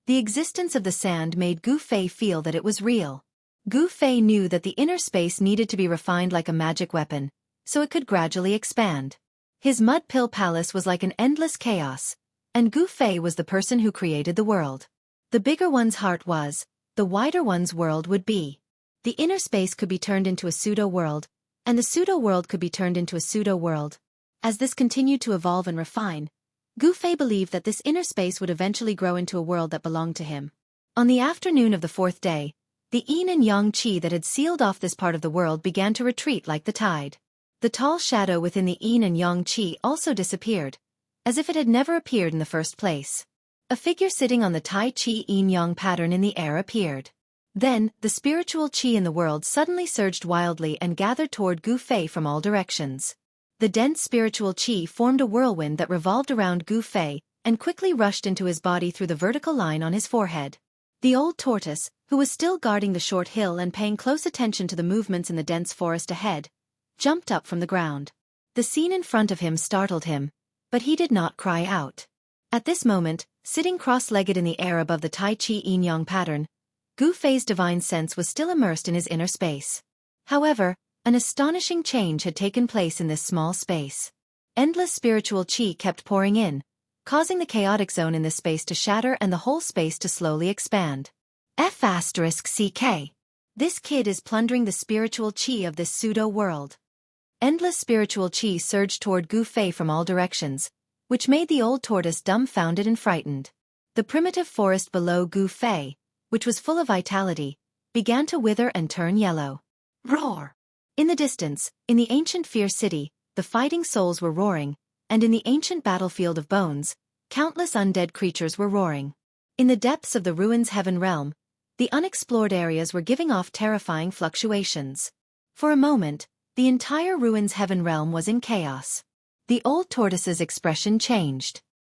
The existence of the sand made Gu Fei feel that it was real. Gu Fei knew that the inner space needed to be refined like a magic weapon, so it could gradually expand. His Mud Pill Palace was like an endless chaos, and Gu Fei was the person who created the world. The bigger one's heart was, the wider one's world would be. The inner space could be turned into a pseudo-world, and the pseudo-world could be turned into a pseudo-world. As this continued to evolve and refine, Gu Fei believed that this inner space would eventually grow into a world that belonged to him. On the afternoon of the 4th day, the yin and yang qi that had sealed off this part of the world began to retreat like the tide. The tall shadow within the yin and yang qi also disappeared, as if it had never appeared in the first place. A figure sitting on the Tai Chi yin-yang pattern in the air appeared. Then, the spiritual qi in the world suddenly surged wildly and gathered toward Gu Fei from all directions. The dense spiritual qi formed a whirlwind that revolved around Gu Fei and quickly rushed into his body through the vertical line on his forehead. The old tortoise, who was still guarding the short hill and paying close attention to the movements in the dense forest ahead, jumped up from the ground. The scene in front of him startled him, but he did not cry out. At this moment, sitting cross-legged in the air above the Tai Chi yin-yang pattern, Gu Fei's divine sense was still immersed in his inner space. However, an astonishing change had taken place in this small space. Endless spiritual qi kept pouring in, causing the chaotic zone in this space to shatter and the whole space to slowly expand. F***CK. This kid is plundering the spiritual qi of this pseudo-world. Endless spiritual qi surged toward Gu Fei from all directions, which made the old tortoise dumbfounded and frightened. The primitive forest below Gu Fei, which was full of vitality, began to wither and turn yellow. Roar! In the distance, in the ancient fierce city, the fighting souls were roaring, and in the ancient battlefield of bones, countless undead creatures were roaring. In the depths of the ruins heaven realm, the unexplored areas were giving off terrifying fluctuations. For a moment, the entire ruins heaven realm was in chaos. The old tortoise's expression changed.